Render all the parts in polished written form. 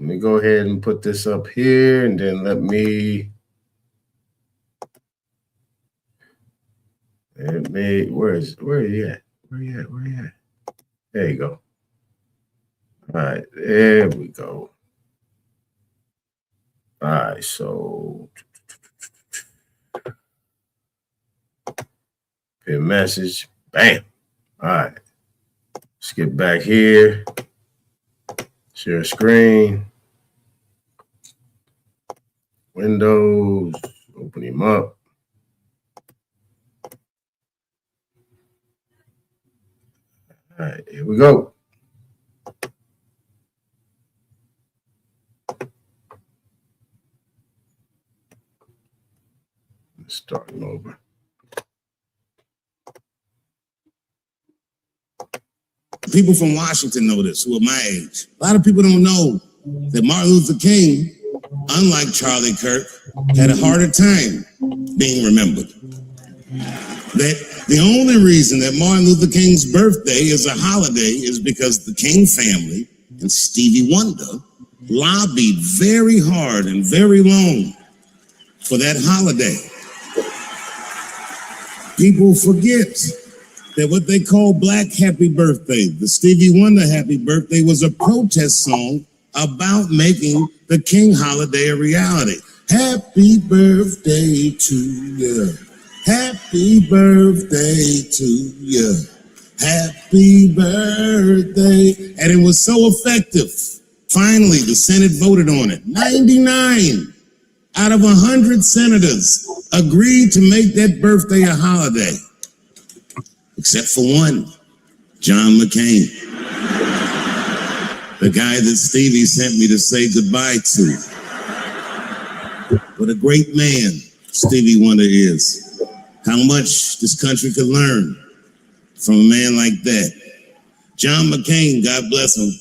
Let me go ahead and put this up here, and then where are you at? Where you at? There you go. All right, there we go. All right, so hit message, bam. All right, let's get back here. Share screen. Windows, open him up. All right, here we go. Starting over. People from Washington know this, who are my age. A lot of people don't know that Martin Luther King, unlike Charlie Kirk, had a harder time being remembered. That the only reason that Martin Luther King's birthday is a holiday is because the King family and Stevie Wonder lobbied very hard and very long for that holiday. People forget that what they call Black Happy Birthday, the Stevie Wonder Happy Birthday, was a protest song about making the King holiday a reality. Happy birthday to you. Happy birthday to you. Happy birthday. And it was so effective. Finally, the Senate voted on it. 99 out of 100 senators agreed to make that birthday a holiday. Except for one, John McCain. The guy that Stevie sent me to say goodbye to. What a great man Stevie Wonder is. How much this country could learn from a man like that. John McCain, God bless him,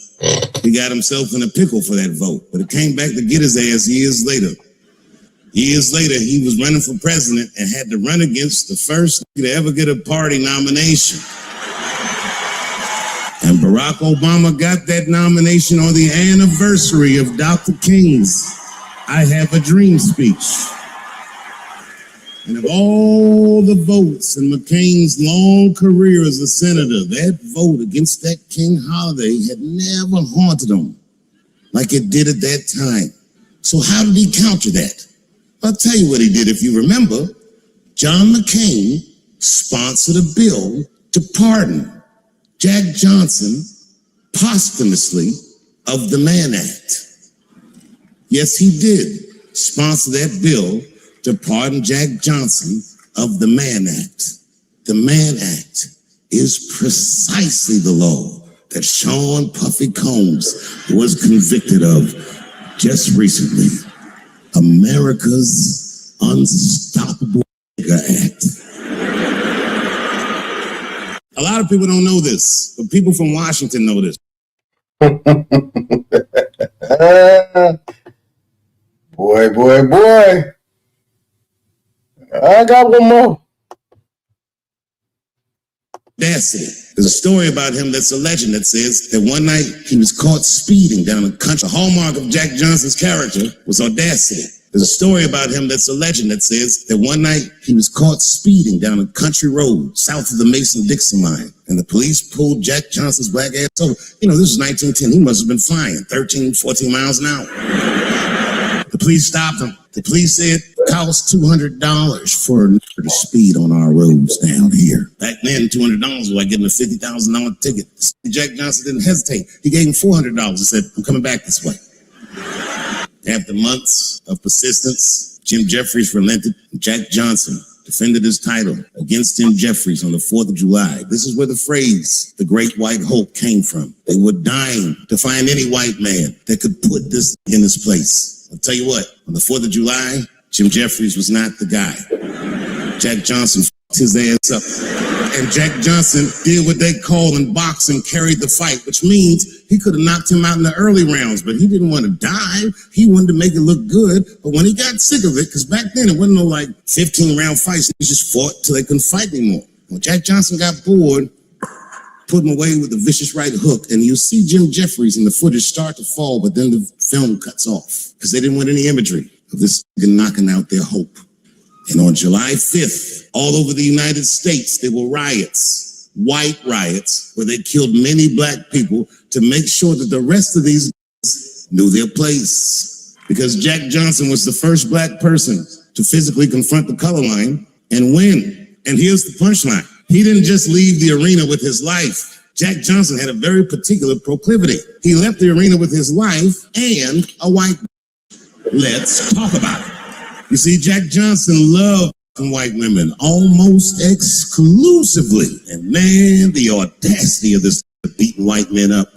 he got himself in a pickle for that vote, but it came back to get his ass years later. Years later, he was running for president and had to run against the first to ever get a party nomination. And Barack Obama got that nomination on the anniversary of Dr. King's I Have a Dream speech. And of all the votes in McCain's long career as a senator, that vote against that King holiday had never haunted him like it did at that time. So how did he counter that? I'll tell you what he did. If you remember, John McCain sponsored a bill to pardon Jack Johnson posthumously of the Mann Act. Yes, he did sponsor that bill to pardon Jack Johnson of the Mann Act. The Mann Act is precisely the law that Sean Puffy Combs was convicted of just recently. America's Unstoppable Act. A lot of people don't know this, but people from Washington know this. Boy. I got one more. That's it. There's a story about him that's a legend that says that one night he was caught speeding down a country. The hallmark of Jack Johnson's character was audacity. There's a story about him that's a legend that says that one night he was caught speeding down a country road south of the Mason-Dixon line. And the police pulled Jack Johnson's black ass over. You know, this was 1910. He must have been flying 13, 14 miles an hour. The police stopped him. The police said it cost $200 for the speed on our roads down here. Back then, $200 was like getting a $50,000 ticket. Jack Johnson didn't hesitate. He gave him $400 and said, I'm coming back this way. After months of persistence, Jim Jeffries relented. Jack Johnson defended his title against Tim Jeffries on the 4th of July. This is where the phrase, the Great White Hope, came from. They were dying to find any white man that could put this in his place. I'll tell you what, on the 4th of July, Jim Jeffries was not the guy. Jack Johnson f***ed his ass up. And Jack Johnson did what they call in boxing, carried the fight, which means he could have knocked him out in the early rounds, but he didn't want to die. He wanted to make it look good. But when he got sick of it, because back then it wasn't no like 15-round fights, he just fought till they couldn't fight anymore. When Jack Johnson got bored, put him away with a vicious right hook, and you see Jim Jeffries in the footage start to fall, but then the film cuts off because they didn't want any imagery of this knocking out their hope. And on July 5th, all over the United States, there were riots, white riots, where they killed many black people to make sure that the rest of these knew their place. Because Jack Johnson was the first black person to physically confront the color line and win. And here's the punchline. He didn't just leave the arena with his life. Jack Johnson had a very particular proclivity. He left the arena with his life and a white. Let's talk about it. You see, Jack Johnson loved white women almost exclusively. And man, the audacity of this beating white men up.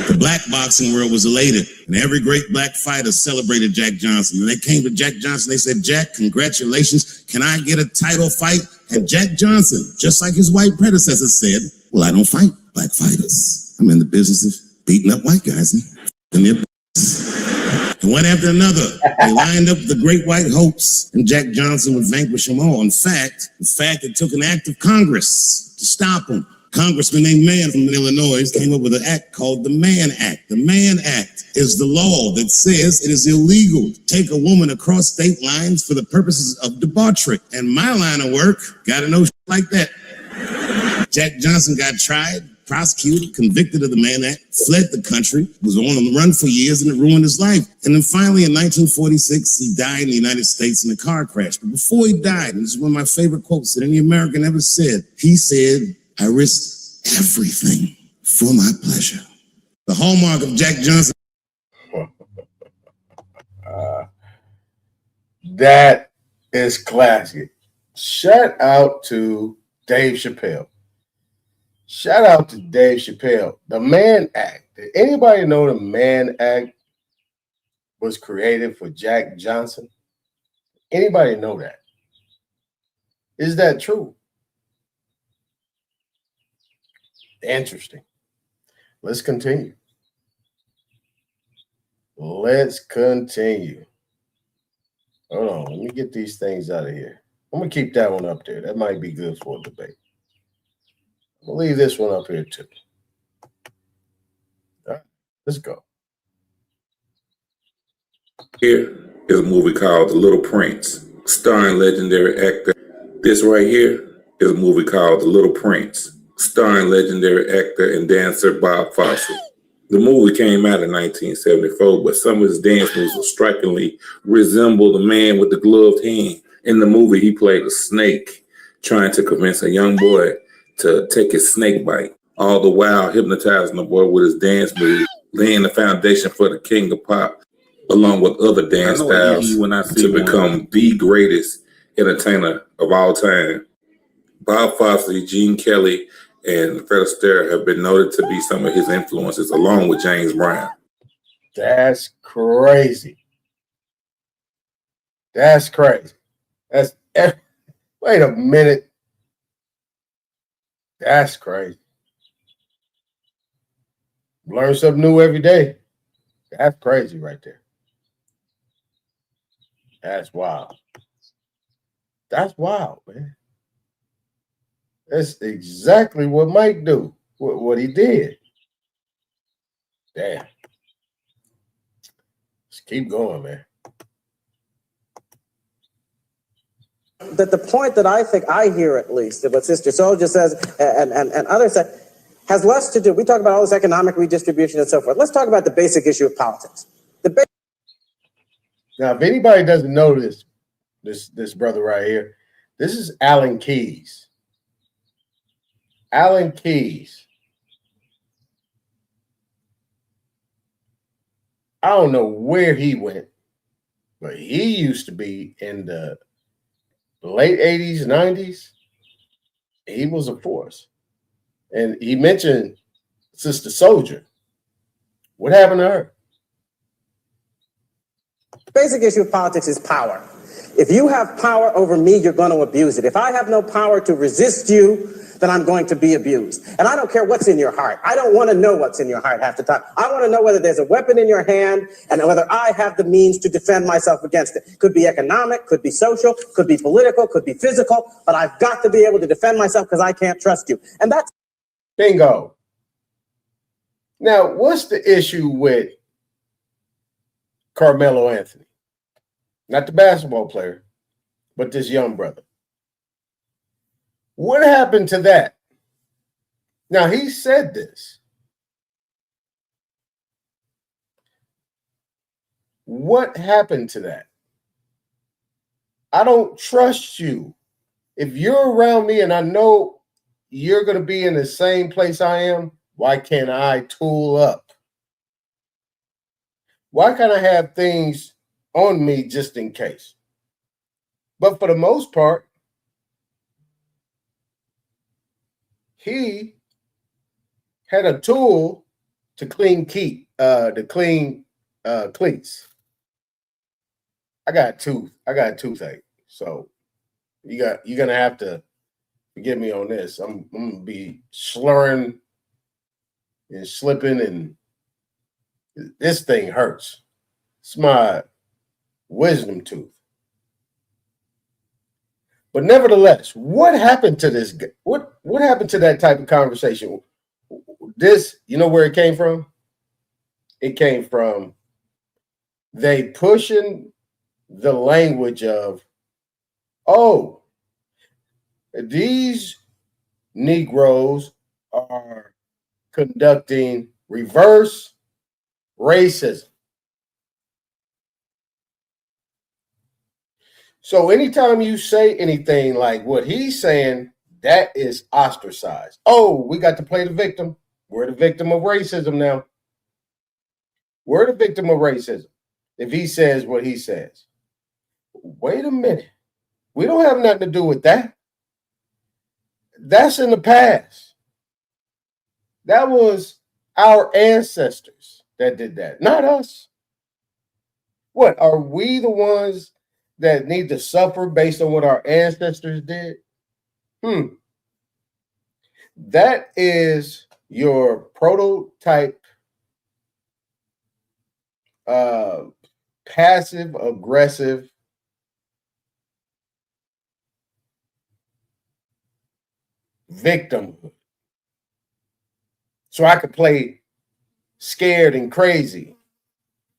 The black boxing world was elated, and every great black fighter celebrated Jack Johnson. And they came to Jack Johnson, they said, Jack, congratulations, can I get a title fight? And Jack Johnson, just like his white predecessor, said, well, I don't fight black fighters. I'm in the business of beating up white guys and their and one after another, they lined up the great white hopes, and Jack Johnson would vanquish them all. In fact, it took an act of Congress to stop him. Congressman named Mann from Illinois came up with an act called the Mann Act. The Mann Act is the law that says it is illegal to take a woman across state lines for the purposes of debauchery. And my line of work got to know shit like that. Jack Johnson got tried, prosecuted, convicted of the Mann Act, fled the country, was on the run for years, and it ruined his life. And then finally, in 1946, he died in the United States in a car crash. But before he died, and this is one of my favorite quotes that any American ever said, he said, I risked everything for my pleasure. The hallmark of Jack Johnson. That is classic. Shout out to Dave Chappelle. Shout out to Dave Chappelle. The Mann Act. Did anybody know the Mann Act was created for Jack Johnson? Anybody know that? Is that true? Interesting. Let's continue. Let's continue. Hold on. Let me get these things out of here. I'm going to keep that one up there. That might be good for a debate. We'll leave this one up here too. All right, let's go. Here is a movie called The Little Prince, starring legendary actor. This right here is a movie called The Little Prince, starring legendary actor and dancer Bob Fosse. The movie came out in 1974, but some of his dance moves will strikingly resemble the man with the gloved hand. In the movie, he played a snake, trying to convince a young boy to take his snake bite, all the while hypnotizing the boy with his dance moves, laying the foundation for the king of pop, along with other dance styles, to become the greatest entertainer of all time. Bob Fosse, Gene Kelly, and Fred Astaire have been noted to be some of his influences, along with James Brown. That's crazy. That's crazy. Wait a minute. That's crazy. Learn something new every day. That's crazy right there. That's wild. That's wild, man. That's exactly what Mike do. What he did. Damn. Let's keep going, man. That the point that I think I hear, at least, of what Sister Soldier says and others say, has less to do. We talk about all this economic redistribution and so forth. Let's talk about the basic issue of politics. Now, if anybody doesn't know this brother right here, this is Alan Keyes. Alan Keyes. I don't know where he went, but he used to be in the late 80s, 90s. He was a force. And he mentioned Sister Soldier. What happened to her? The basic issue of politics is power. If you have power over me, you're going to abuse it. If I have no power to resist you, then I'm going to be abused. And I don't care what's in your heart. I don't want to know what's in your heart half the time. I want to know whether there's a weapon in your hand and whether I have the means to defend myself against it. Could be economic, could be social, could be political, could be physical, but I've got to be able to defend myself because I can't trust you. And that's bingo. Now, what's the issue with Carmelo Anthony? Not the basketball player, but this young brother. What happened to that? Now, he said this. What happened to that? I don't trust you. If you're around me and I know you're going to be in the same place I am, why can't I tool up? Why can't I have things on me just in case? But for the most part, he had a tool to clean cleats. I got toothache, so you're gonna have to forgive me on this. I'm gonna be slurring and slipping, and this thing hurts. It's my wisdom tooth. But nevertheless, what happened to this? What happened to that type of conversation? This, you know where it came from? It came from they pushing the language of, oh, these Negroes are conducting reverse racism. So anytime you say anything like what he's saying, that is ostracized. Oh, we got to play the victim. We're the victim of racism now. We're the victim of racism. If he says what he says. Wait a minute. We don't have nothing to do with that. That's in the past. That was our ancestors that did that, not us. What, are we the ones that need to suffer based on what our ancestors did? That is your prototype passive aggressive victimhood. So I could play scared and crazy.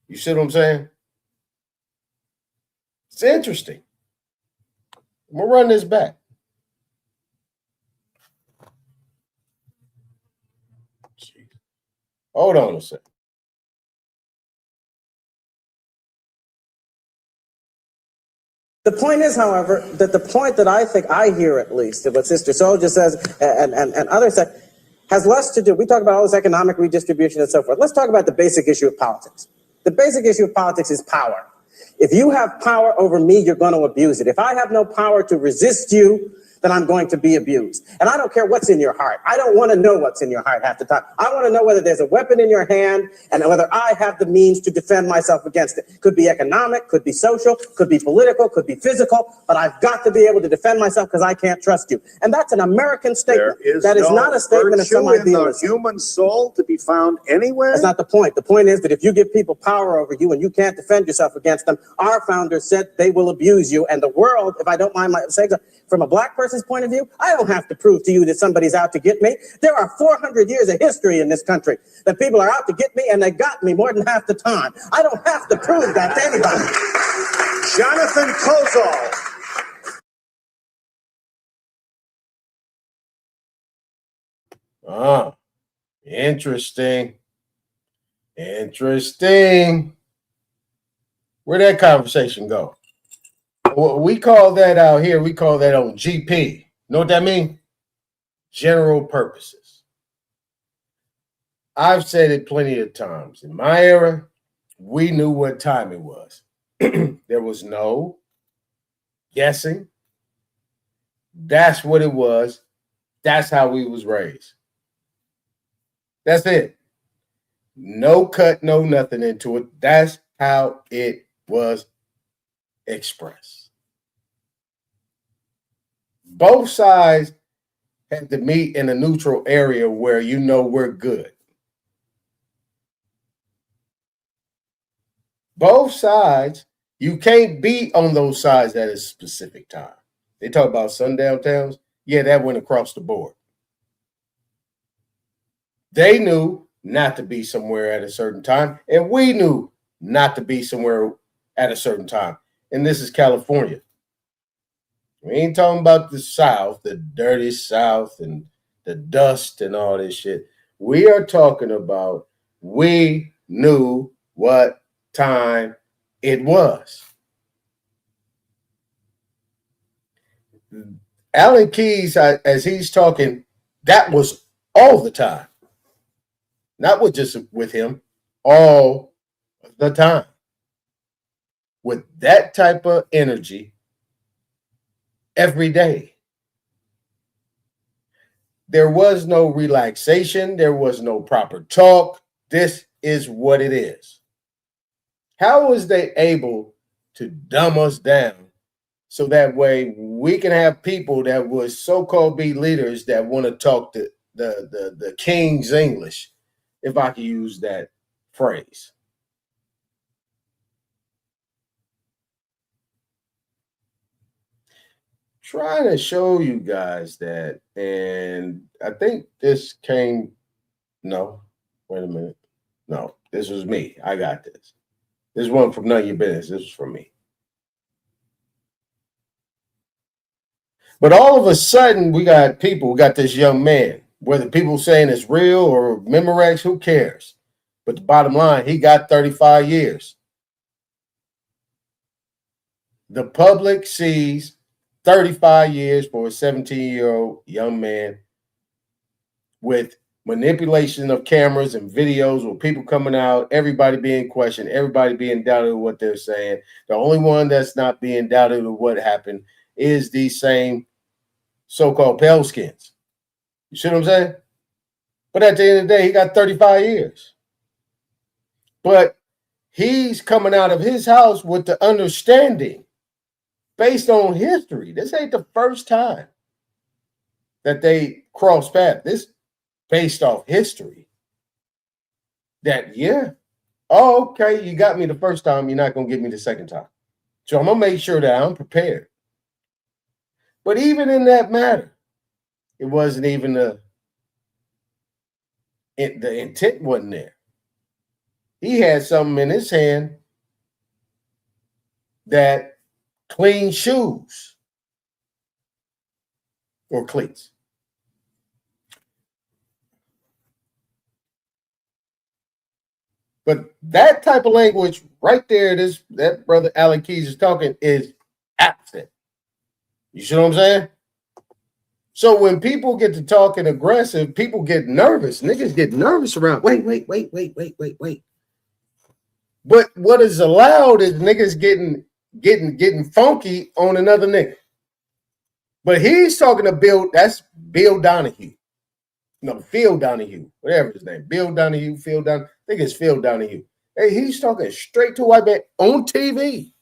You see what I'm saying? It's interesting. I'm gonna run this back. Jeez. Hold on a second. The point is, however, that the point that I think I hear, at least, of what Sister Soldier says and others say, has less to do. We talk about all this economic redistribution and so forth. Let's talk about the basic issue of politics. The basic issue of politics is power. If you have power over me, you're going to abuse it. If I have no power to resist you, then I'm going to be abused. And I don't care what's in your heart. I don't want to know what's in your heart half the time. I want to know whether there's a weapon in your hand and whether I have the means to defend myself against it. Could be economic, could be social, could be political, could be physical, but I've got to be able to defend myself because I can't trust you. And that's an American statement. That is not a statement of some idealism. The human soul to be found anywhere? That's not the point. The point is that if you give people power over you and you can't defend yourself against them, our founders said they will abuse you. And the world, if I don't mind my saying, from a black person's point of view, I don't have to prove to you that somebody's out to get me. There are 400 years of history in this country that people are out to get me, and they got me more than half the time. I don't have to prove that to anybody. Jonathan Kozol. Ah, interesting. Interesting. Where'd that conversation go? We call that out here, we call that on GP. Know what that means? General purposes. I've said it plenty of times. In my era, we knew what time it was. There was no guessing. That's what it was. That's how we was raised. That's it. No cut, no nothing into it. That's how it was expressed. Both sides had to meet in a neutral area where you know we're good. Both sides, you can't be on those sides at a specific time. They talk about sundown towns. Yeah, that went across the board. They knew not to be somewhere at a certain time, and we knew not to be somewhere at a certain time. And this is California. We ain't talking about the South, the dirty South and the dust and all this shit. We are talking about we knew what time it was. Alan Keyes, as he's talking, that was all the time. Not with just with him, all the time. With that type of energy every day. There was no relaxation. There was no proper talk. This is what it is. How was they able to dumb us down so that way we can have people that would so-called be leaders that want to talk the King's English, if I could use that phrase? Trying to show you guys that, and I think this came, no, wait a minute. No, this was me. I got this. This wasn't from None of Your Business. This was from me. But all of a sudden, we got this young man, whether people saying it's real or Memorex, who cares? But the bottom line, he got 35 years. The public sees 35 years for a 17-year-old young man with manipulation of cameras and videos with people coming out, everybody being questioned, everybody being doubted of what they're saying. The only one that's not being doubted of what happened is these same so-called pale skins. You see what I'm saying? But at the end of the day, he got 35 years. But he's coming out of his house with the understanding based on history. This ain't the first time that they cross paths. This based off history. That, yeah, oh, okay, you got me the first time, you're not going to get me the second time. So I'm going to make sure that I'm prepared. But even in that matter, it wasn't even the intent wasn't there. He had something in his hand that clean shoes or cleats. But that type of language right there, that brother Alan Keyes is talking is absent. You see what I'm saying? So when people get to talking aggressive, people get nervous. Niggas get nervous around. Wait. But what is allowed is niggas getting funky on another nigga. But he's talking to Bill. That's Bill Donahue. No, Phil Donahue, whatever his name. Bill Donahue, Phil Donahue. I think it's Phil Donahue. Hey, he's talking straight to a white man on TV.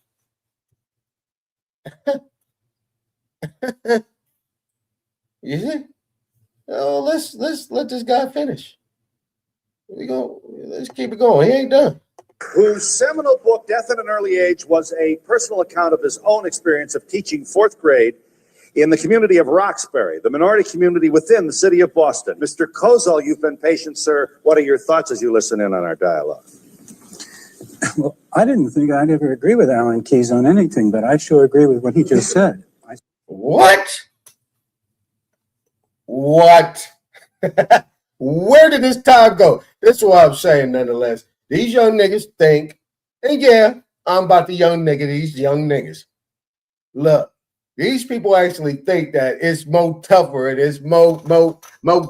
You see? Oh, let's let this guy finish. Let's keep it going. He ain't done. Whose seminal book, Death at an Early Age, was a personal account of his own experience of teaching fourth grade in the community of Roxbury, the minority community within the city of Boston. Mr. Kozol, you've been patient, sir. What are your thoughts as you listen in on our dialogue? Well, I didn't think I'd ever agree with Alan Keyes on anything, but I sure agree with what he just said. What? Where did this time go? This is what I'm saying, nonetheless. These young niggas think, and yeah, I'm about the young nigga, these young niggas. Look, these people actually think that it's more tougher and it's more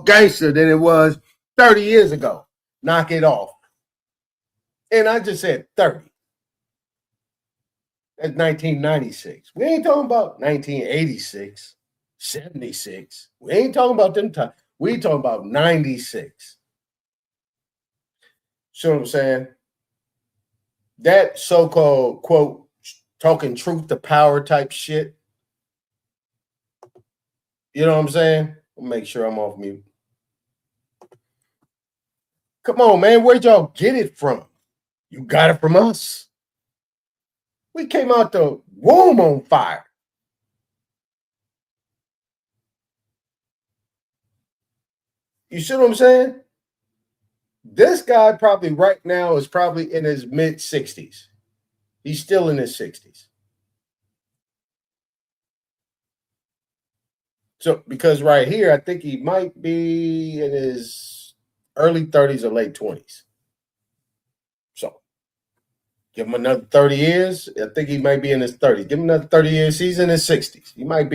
gangster than it was 30 years ago. Knock it off. And I just said 30. That's 1996. We ain't talking about 1986, 76. We ain't talking about them times. We talking about 96. See what I'm saying? That so-called, quote, talking truth to power type shit. You know what I'm saying? I'll make sure I'm off mute. Come on, man. Where'd y'all get it from? You got it from us. We came out the womb on fire. You see what I'm saying? This guy probably right now is probably in his mid 60s. He's still in his 60s. So, because right here, I think he might be in his early 30s or late 20s. So, give him another 30 years. I think he might be in his 30s. Give him another 30 years. He's in his 60s. He might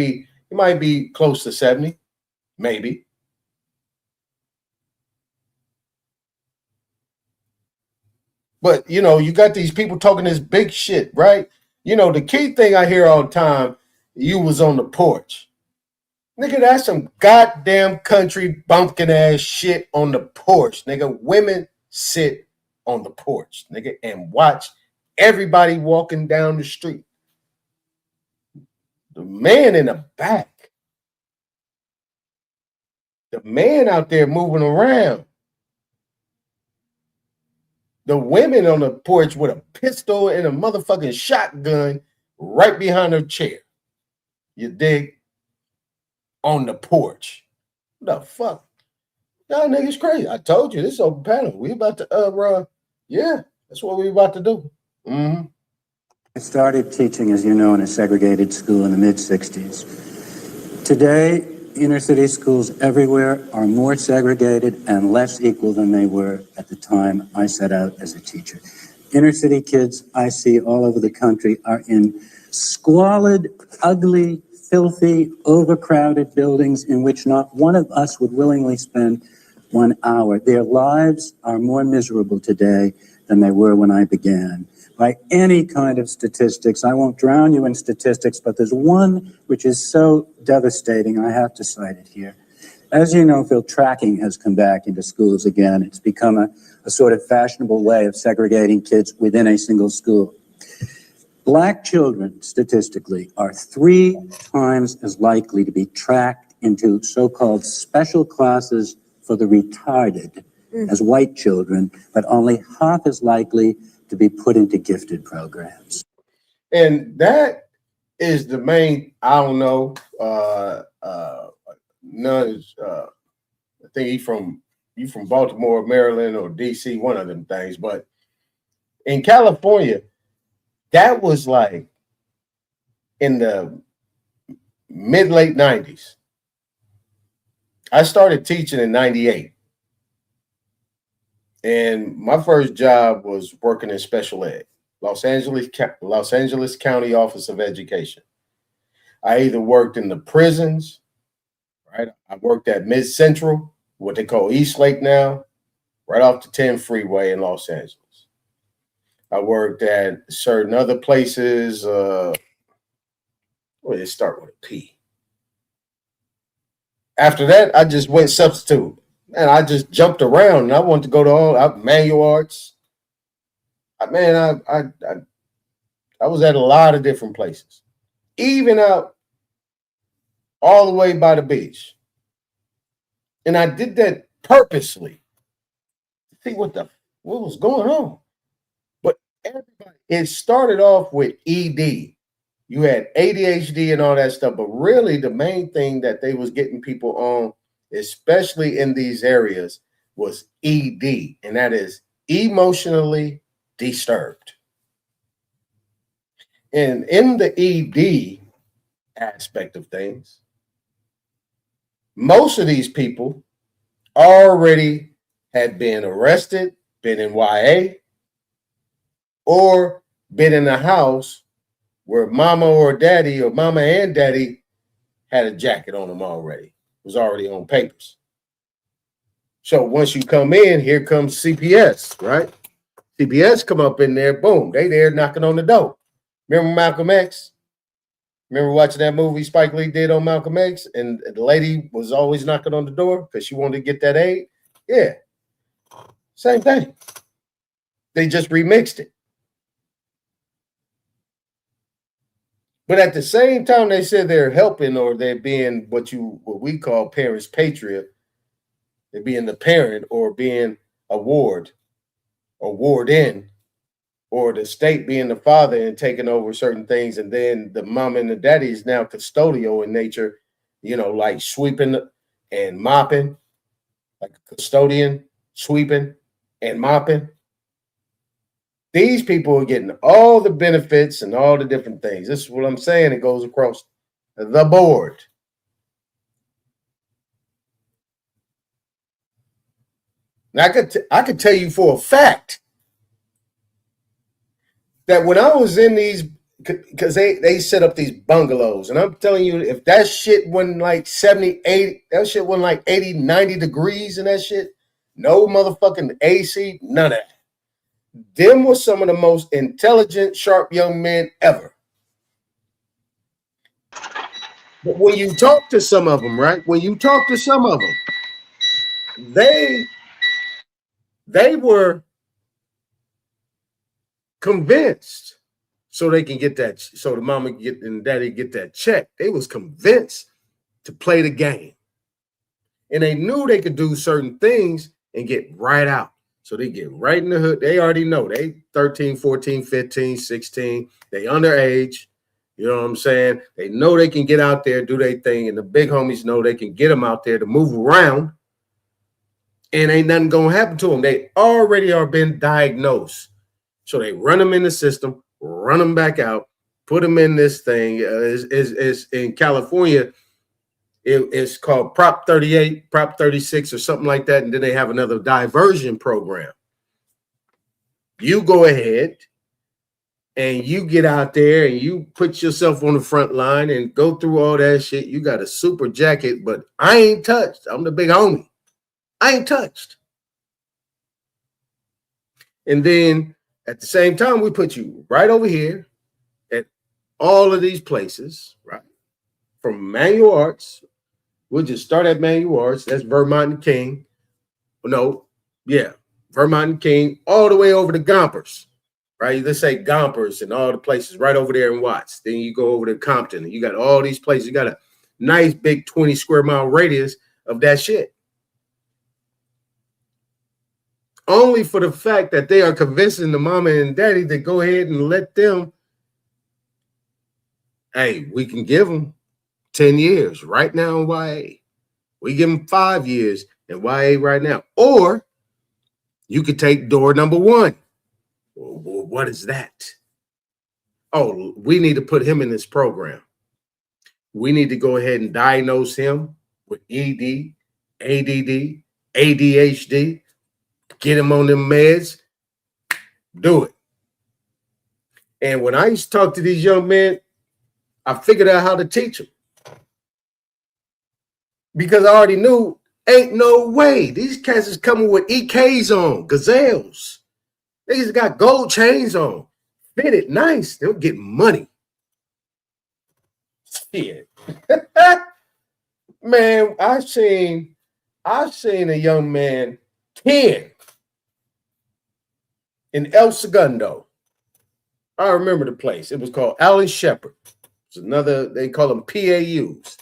be close to 70, maybe. But, you know, you got these people talking this big shit, right? You know, the key thing I hear all the time, you was on the porch. Nigga, that's some goddamn country bumpkin ass shit on the porch. Nigga, women sit on the porch, nigga, and watch everybody walking down the street. The man in the back. The man out there moving around. The women on the porch with a pistol and a motherfucking shotgun right behind her chair. You dig? On the porch. What the fuck? Y'all niggas crazy. I told you this open panel. We about to yeah, that's what we about to do. Mm-hmm. I started teaching, as you know, in a segregated school in the mid-60s. Today, inner city schools everywhere are more segregated and less equal than they were at the time I set out as a teacher. Inner city kids I see all over the country are in squalid, ugly, filthy, overcrowded buildings in which not one of us would willingly spend 1 hour. Their lives are more miserable today than they were when I began. By any kind of statistics, I won't drown you in statistics, but there's one which is so devastating, I have to cite it here. As you know, Phil, tracking has come back into schools again. It's become a sort of fashionable way of segregating kids within a single school. Black children, statistically, are 3 times as likely to be tracked into so-called special classes for the retarded as white children, but only half as likely to be put into gifted programs. And that is the main, I don't know, none is, I think you from Baltimore, Maryland, or DC, one of them things. But in California, that was like in the mid-late 90s. I started teaching in 98. And my first job was working in special ed, Los Angeles County Office of Education. I either worked in the prisons, right? I worked at Mid Central, what they call East Lake now, right off the 10 freeway in Los Angeles. I worked at certain other places. Well, it start with a P. After that, I just went substitute. And I just jumped around, and I wanted to go to all manual arts. I was at a lot of different places, even out all the way by the beach. And I did that purposely to see what was going on. But everybody, it started off with ED. You had ADHD and all that stuff, but really the main thing that they was getting people on, especially in these areas, was ED, and that is emotionally disturbed. And in the ED aspect of things, most of these people already had been arrested, been in YA, or been in a house where mama or daddy or mama and daddy had a jacket on them already. Was already on papers. So once you come in, here comes CPS, right? CPS come up in there, boom, they there knocking on the door. Remember Malcolm X? Remember watching that movie Spike Lee did on Malcolm X? And the lady was always knocking on the door because she wanted to get that aid? Yeah. Same thing. They just remixed it. But at the same time, they said they're helping or they're being what we call parents patriot. They're being the parent or being a ward or warden, or the state being the father and taking over certain things, and then the mom and the daddy is now custodial in nature, like sweeping and mopping, like a custodian sweeping and mopping. These people are getting all the benefits and all the different things. This is what I'm saying. It goes across the board. Now, I could tell you for a fact that when I was in these, because they set up these bungalows, and I'm telling you, if that shit wasn't like 70, 80, that shit wasn't like 80, 90 degrees in that shit, no motherfucking AC, none of that. Them were some of the most intelligent, sharp young men ever. But when you talk to some of them, right? When you talk to some of them, they were convinced so they can get that, so the mama and daddy get that check. They was convinced to play the game. And they knew they could do certain things and get right out. So they get right in the hood. They already know. They 13, 14, 15, 16. They underage. You know what I'm saying? They know they can get out there, do their thing. And the big homies know they can get them out there to move around. And ain't nothing going to happen to them. They already are been diagnosed. So they run them in the system, run them back out, put them in this thing. Is in California, it's called Prop 38, Prop 36 or something like that. And then they have another diversion program. You go ahead and you get out there and you put yourself on the front line and go through all that shit. You got a super jacket, but I ain't touched. I'm the big homie. I ain't touched. And then at the same time, we put you right over here at all of these places, right? From Manual Arts. We'll just start at Manual Arts. That's Vermont and King. No, yeah, Vermont and King, all the way over to Gompers, right? Let's say Gompers and all the places right over there in Watts. Then you go over to Compton, and you got all these places. You got a nice big 20 square mile radius of that shit. Only for the fact that they are convincing the mama and daddy to go ahead and let them, hey, we can give them 10 years right now in YA. We give them 5 years in YA right now. Or you could take door number one. Well, what is that? Oh, we need to put him in this program. We need to go ahead and diagnose him with ED, ADD, ADHD. Get him on them meds. Do it. And when I used to talk to these young men, I figured out how to teach them. Because I already knew, ain't no way. These cats is coming with EKs on, gazelles. They just got gold chains on. Fitted nice. They'll get money. Shit. Man, I've seen a young man 10 in El Segundo. I remember the place. It was called Alan Shepard. It's another, they call them PAUs.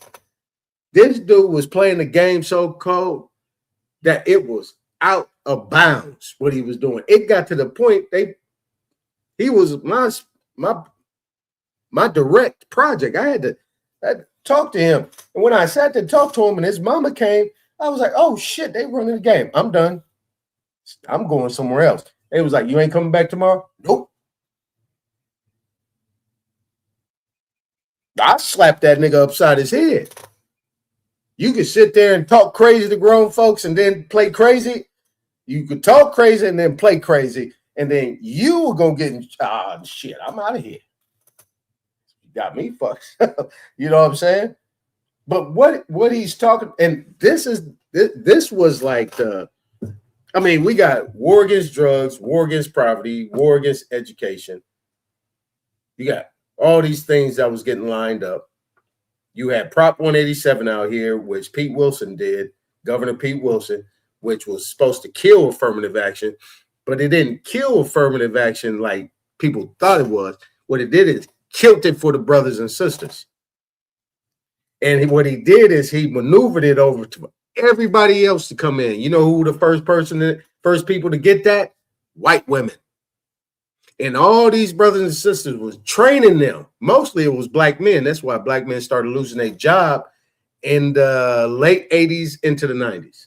This dude was playing the game so cold that it was out of bounds what he was doing. It got to the point he was my direct project. I had to talk to him. And when I sat to talk to him and his mama came, I was like, oh shit, they running the game. I'm done. I'm going somewhere else. They was like, you ain't coming back tomorrow? Nope. I slapped that nigga upside his head. You could sit there and talk crazy to grown folks and then play crazy. You could talk crazy and then play crazy. And then you were going to get shit, I'm out of here. You got me fucked. You know what I'm saying? But what he's talking, and this was like we got war against drugs, war against poverty, war against education. You got all these things that was getting lined up. You had Prop 187 out here, which Pete Wilson did, Governor Pete Wilson, which was supposed to kill affirmative action, but it didn't kill affirmative action like people thought it was. What it did is killed it for the brothers and sisters. And what he did is he maneuvered it over to everybody else to come in. You know who the first people to get that? White women. And all these brothers and sisters was training them. Mostly it was black men. That's why black men started losing their job in the late 80s into the 90s.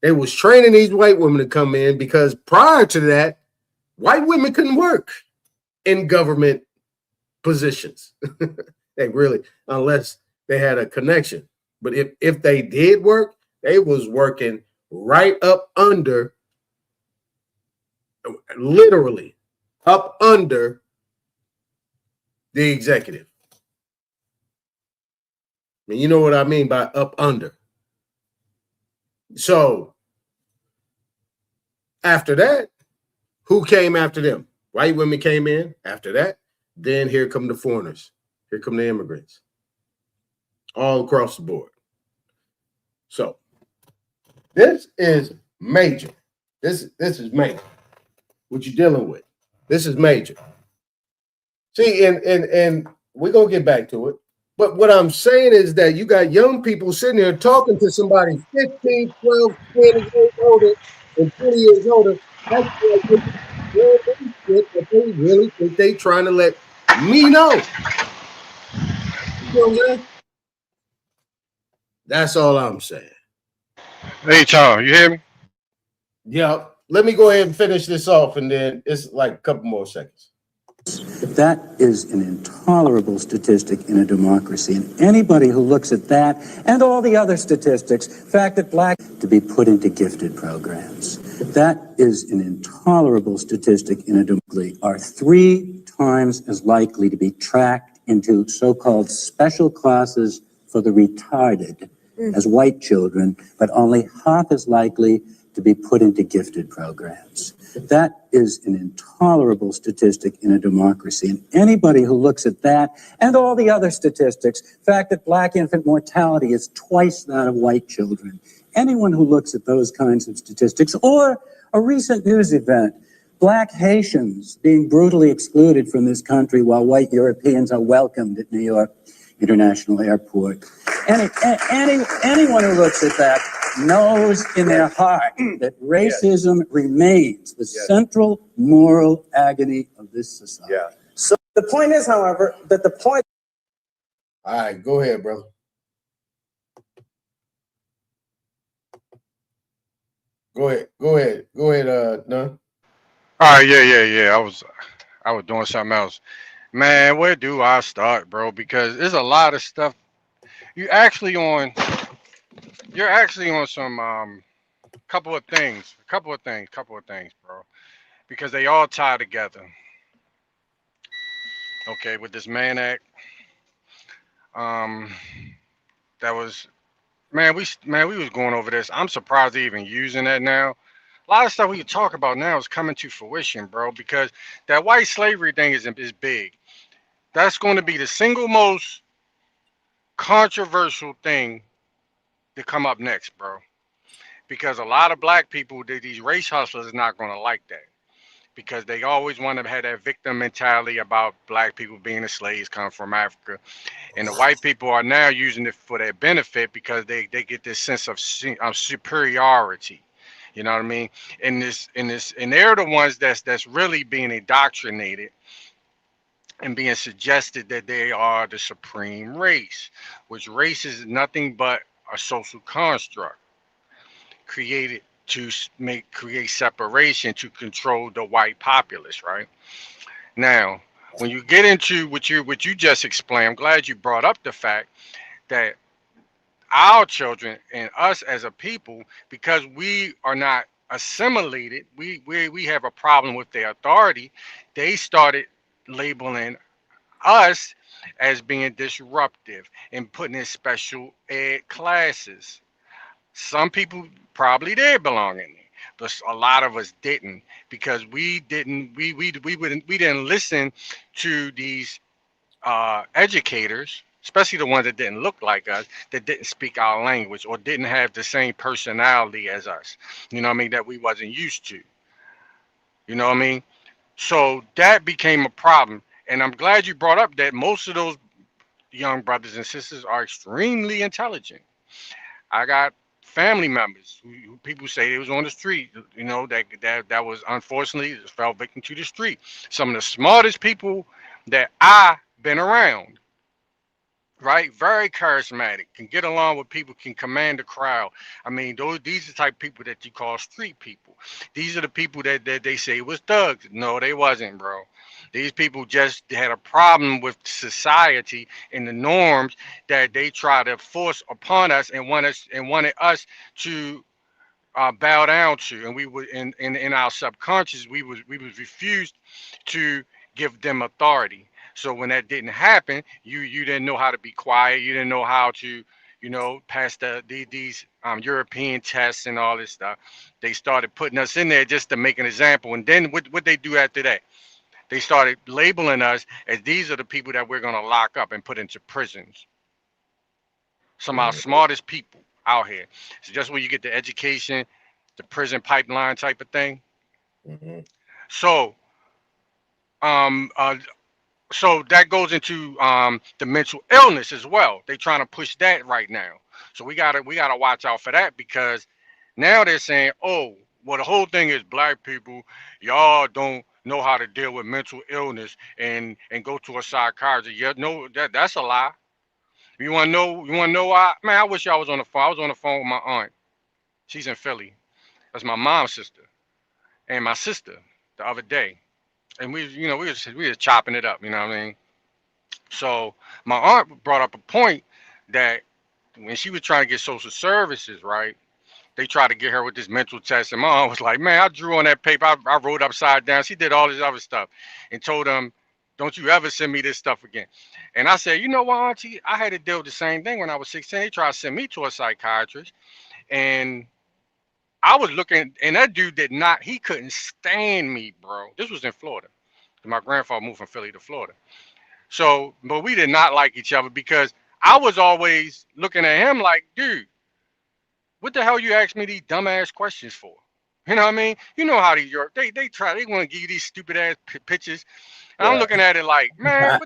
They was training these white women to come in because prior to that, white women couldn't work in government positions. They really, unless they had a connection. But if they did work, they was working right up under, literally up under the executive. I mean, you know what I mean by up under. So after that, who came after them? White women came in after that. Then here come the foreigners. Here come the immigrants. All across the board. So this is major. This is major. What you're dealing with. This is major. See, and we're gonna get back to it. But what I'm saying is that you got young people sitting there talking to somebody 15, 12, 20 years older and 20 years older. That's that they really think they trying to let me know. You know what I'm saying? That's all I'm saying. Hey, Charles, you hear me? Yeah. Let me go ahead and finish this off, and then it's like a couple more seconds. That is an intolerable statistic in a democracy. And anybody who looks at that and all the other statistics, the fact that black to be put into gifted programs, that is an intolerable statistic in a democracy, are 3 times as likely to be tracked into so-called special classes for the retarded as white children, but only half as likely to be put into gifted programs. That is an intolerable statistic in a democracy. And anybody who looks at that and all the other statistics, the fact that black infant mortality is twice that of white children, anyone who looks at those kinds of statistics, or a recent news event, black Haitians being brutally excluded from this country while white Europeans are welcomed at New York International Airport. Anyone who looks at that knows in their heart that racism remains the central moral agony of this society. Yeah. So the point is, however, that the point. All right, go ahead, brother. Go ahead. None. All right, yeah. I was doing something else. Man, where do I start, bro? Because there's a lot of stuff. You're actually on some couple of things, bro. Because they all tie together. Okay, with this Mann Act. That was we was going over this. I'm surprised they're even using that now. A lot of stuff we can talk about now is coming to fruition, bro, because that white slavery thing is big. That's going to be the single most controversial thing to come up next, bro. Because a lot of black people, these race hustlers, are not going to like that. Because they always want to have that victim mentality about black people being the slaves come from Africa. And the white people are now using it for their benefit because they get this sense of superiority. You know what I mean? And they're the ones that's really being indoctrinated and being suggested that they are the supreme race, which race is nothing but a social construct created to create separation to control the white populace, right? Now, when you get into what you just explained, I'm glad you brought up the fact that our children and us as a people, because we are not assimilated, we have a problem with their authority. They started labeling us as being disruptive and putting in special ed classes. Some people probably did belong in there, but a lot of us didn't, because we didn't listen to these educators, especially the ones that didn't look like us, that didn't speak our language or didn't have the same personality as us. You know what I mean? That we wasn't used to. You know what I mean? So that became a problem. And I'm glad you brought up that most of those young brothers and sisters are extremely intelligent. I got family members who people say they was on the street, that was unfortunately fell victim to the street. Some of the smartest people that I been around, right? Very charismatic, can get along with people, can command the crowd. I mean, these are the type of people that you call street people. These are the people that they say was thugs. No, they wasn't, bro. These people just had a problem with society and the norms that they try to force upon us and wanted us to bow down to, and we would in our subconscious we was refused to give them authority. So when that didn't happen, you didn't know how to be quiet, you didn't know how to pass these European tests and all this stuff. They started putting us in there just to make an example, and then what they do after that, they started labeling us as these are the people that we're going to lock up and put into prisons. Some of our smartest people out here. So just when you get the education, the prison pipeline type of thing. Mm-hmm. So, um, uh, so that goes into the mental illness as well. They trying to push that right now. So we gotta watch out for that, because now they're saying, oh, well, the whole thing is black people, y'all don't know how to deal with mental illness and go to a psychiatrist. Yeah, no, that's a lie. You wanna know? You wanna know why? Man, I wish y'all was on the phone. I was on the phone with my aunt. She's in Philly. That's my mom's sister, and my sister the other day, and we was chopping it up. You know what I mean? So my aunt brought up a point that when she was trying to get social services, right? They tried to get her with this mental test, and my aunt was like, "Man, I drew on that paper. I wrote upside down." She did all this other stuff, and told them, "Don't you ever send me this stuff again." And I said, "You know what, Auntie? I had to deal with the same thing when I was 16. They tried to send me to a psychiatrist, and I was looking, and that dude did not. He couldn't stand me, bro. This was in Florida. My grandfather moved from Philly to Florida. So, but we did not like each other because I was always looking at him like, dude, what the hell you ask me these dumbass questions for? You know what I mean? You know how they want to give you these stupid ass pictures. And I'm Right. looking at it like, man,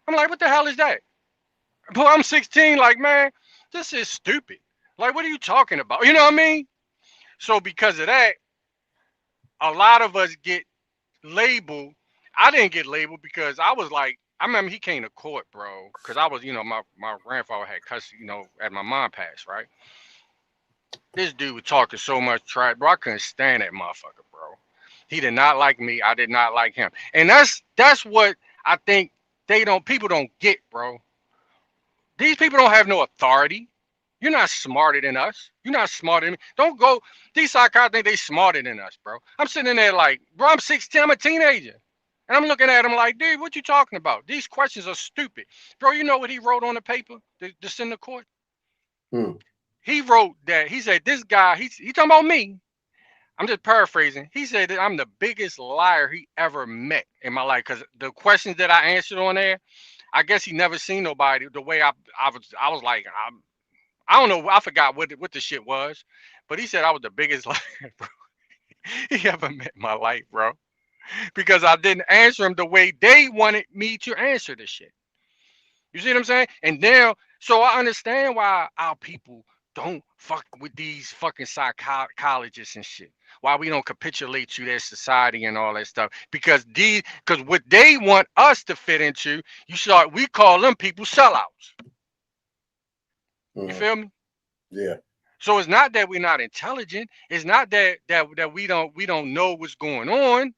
I'm like, what the hell is that? But I'm 16, like, man, this is stupid. Like, what are you talking about? You know what I mean? So because of that, a lot of us get labeled. I didn't get labeled because I was like, I remember he came to court, bro, because I was, my grandfather had custody, at my mom passed, right? This dude was talking so much trash, bro. I couldn't stand that motherfucker, bro. He did not like me. I did not like him. And that's what I think people don't get, bro. These people don't have no authority. You're not smarter than us. You're not smarter than me. Don't go. These psychotics think they smarter than us, bro. I'm sitting there like, bro, I'm 16. I'm a teenager. And I'm looking at him like, dude, what you talking about? These questions are stupid. Bro, you know what he wrote on the paper to send to court? Hmm. He wrote that, he said, this guy, he talking about me. I'm just paraphrasing. He said that I'm the biggest liar he ever met in my life. Because the questions that I answered on there, I guess he never seen nobody the way I was like, I don't know. I forgot what the shit was, but he said I was the biggest liar, bro, he ever met in my life, bro. Because I didn't answer him the way they wanted me to answer the shit. You see what I'm saying? And now, so I understand why our people don't fuck with these fucking psychologists and shit. Why we don't capitulate to their society and all that stuff. Because what they want us to fit into, we call them people sellouts. You feel me? Yeah. So it's not that we're not intelligent. It's not that we don't know what's going on.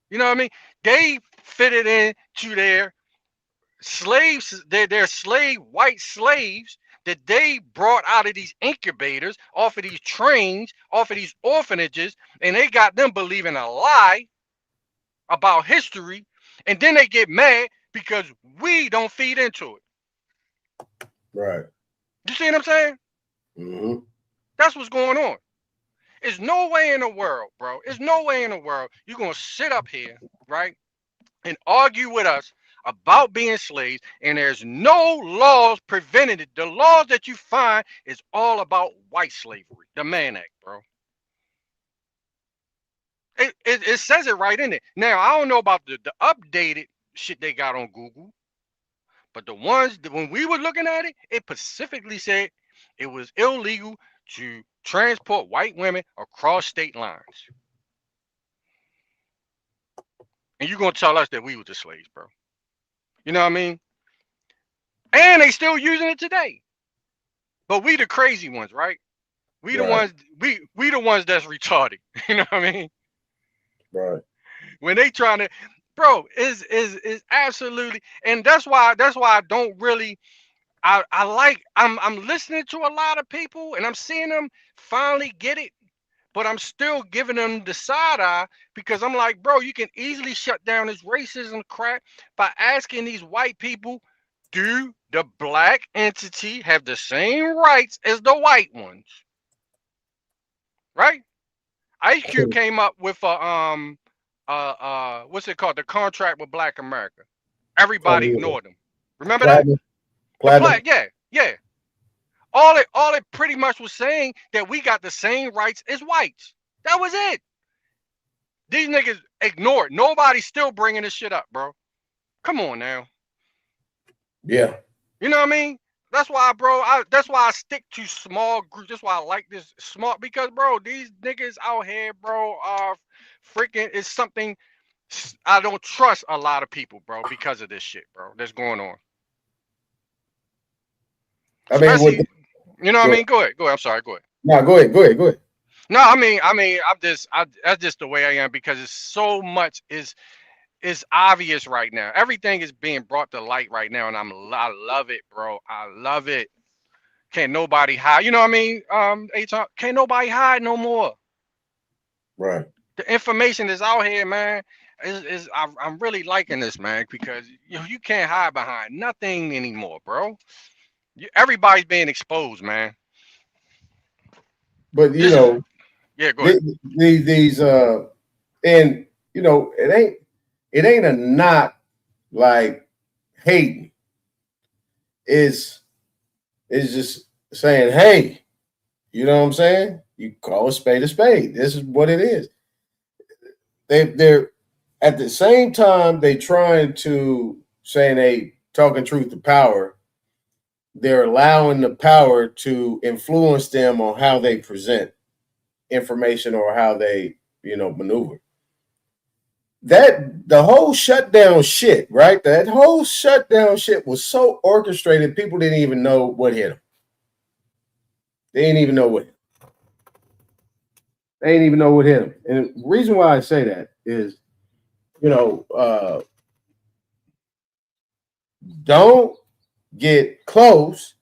You know what I mean? They fit it into their slaves, they're white slaves that they brought out of these incubators, off of these trains, off of these orphanages, and they got them believing a lie about history, and then they get mad because we don't feed into it. Right. You see what I'm saying? Mm-hmm. That's what's going on. There's no way in the world, bro. There's no way in the world you're gonna sit up here, right, and argue with us about being slaves, and there's no laws preventing it. The laws that you find is all about white slavery, the Mann Act, bro. It says it right in it. Now, I don't know about the updated shit they got on Google. But the ones that when we were looking at it, it specifically said it was illegal to transport white women across state lines. And you're gonna tell us that we were the slaves, bro. You know what I mean? And they still using it today. But we the crazy ones, right? We the Right. ones we the ones that's retarded. You know what I mean? Right. When they trying to, bro, is absolutely, and that's why I don't really, I'm listening to a lot of people and I'm seeing them finally get it, but I'm still giving them the side eye because I'm like, bro, you can easily shut down this racism crap by asking these white people, do the black entity have the same rights as the white ones? Right? Ice Cube came up with a what's it called? The contract with Black America. Everybody Yeah. ignored him. Remember that? Platinum. The Platinum. yeah. All it pretty much was saying that we got the same rights as whites. That was it. These niggas ignored. Nobody's still bringing this shit up, bro. Come on now. Yeah. You know what I mean? That's why, bro. That's why I stick to small groups. That's why I like this small, because, bro, these niggas out here, bro, are freaking. It's something I don't trust a lot of people, bro, because of this shit, bro, that's going on. I mean, Especially, you know what I go mean? Go ahead. I'm sorry. Go ahead. No, go ahead. No, I mean, that's just the way I am because it's so much is obvious right now. Everything is being brought to light right now, and I love it, bro. I love it. Can't nobody hide. You know what I mean? Aton, can't nobody hide no more. Right. The information is out here, man. I'm really liking this, man, because you can't hide behind nothing anymore, bro. Everybody's being exposed, man. But This is yeah. Go ahead. these and it ain't a not like hating. It's just saying, hey, you know what I'm saying? You call a spade a spade. This is what it is. They're at the same time they trying to saying they talking truth to power. They're allowing the power to influence them on how they present information or how they, maneuver. That the whole shutdown shit, right? That whole shutdown shit was so orchestrated, people didn't even know what hit them. They didn't even know what hit them. And the reason why I say that is, don't get close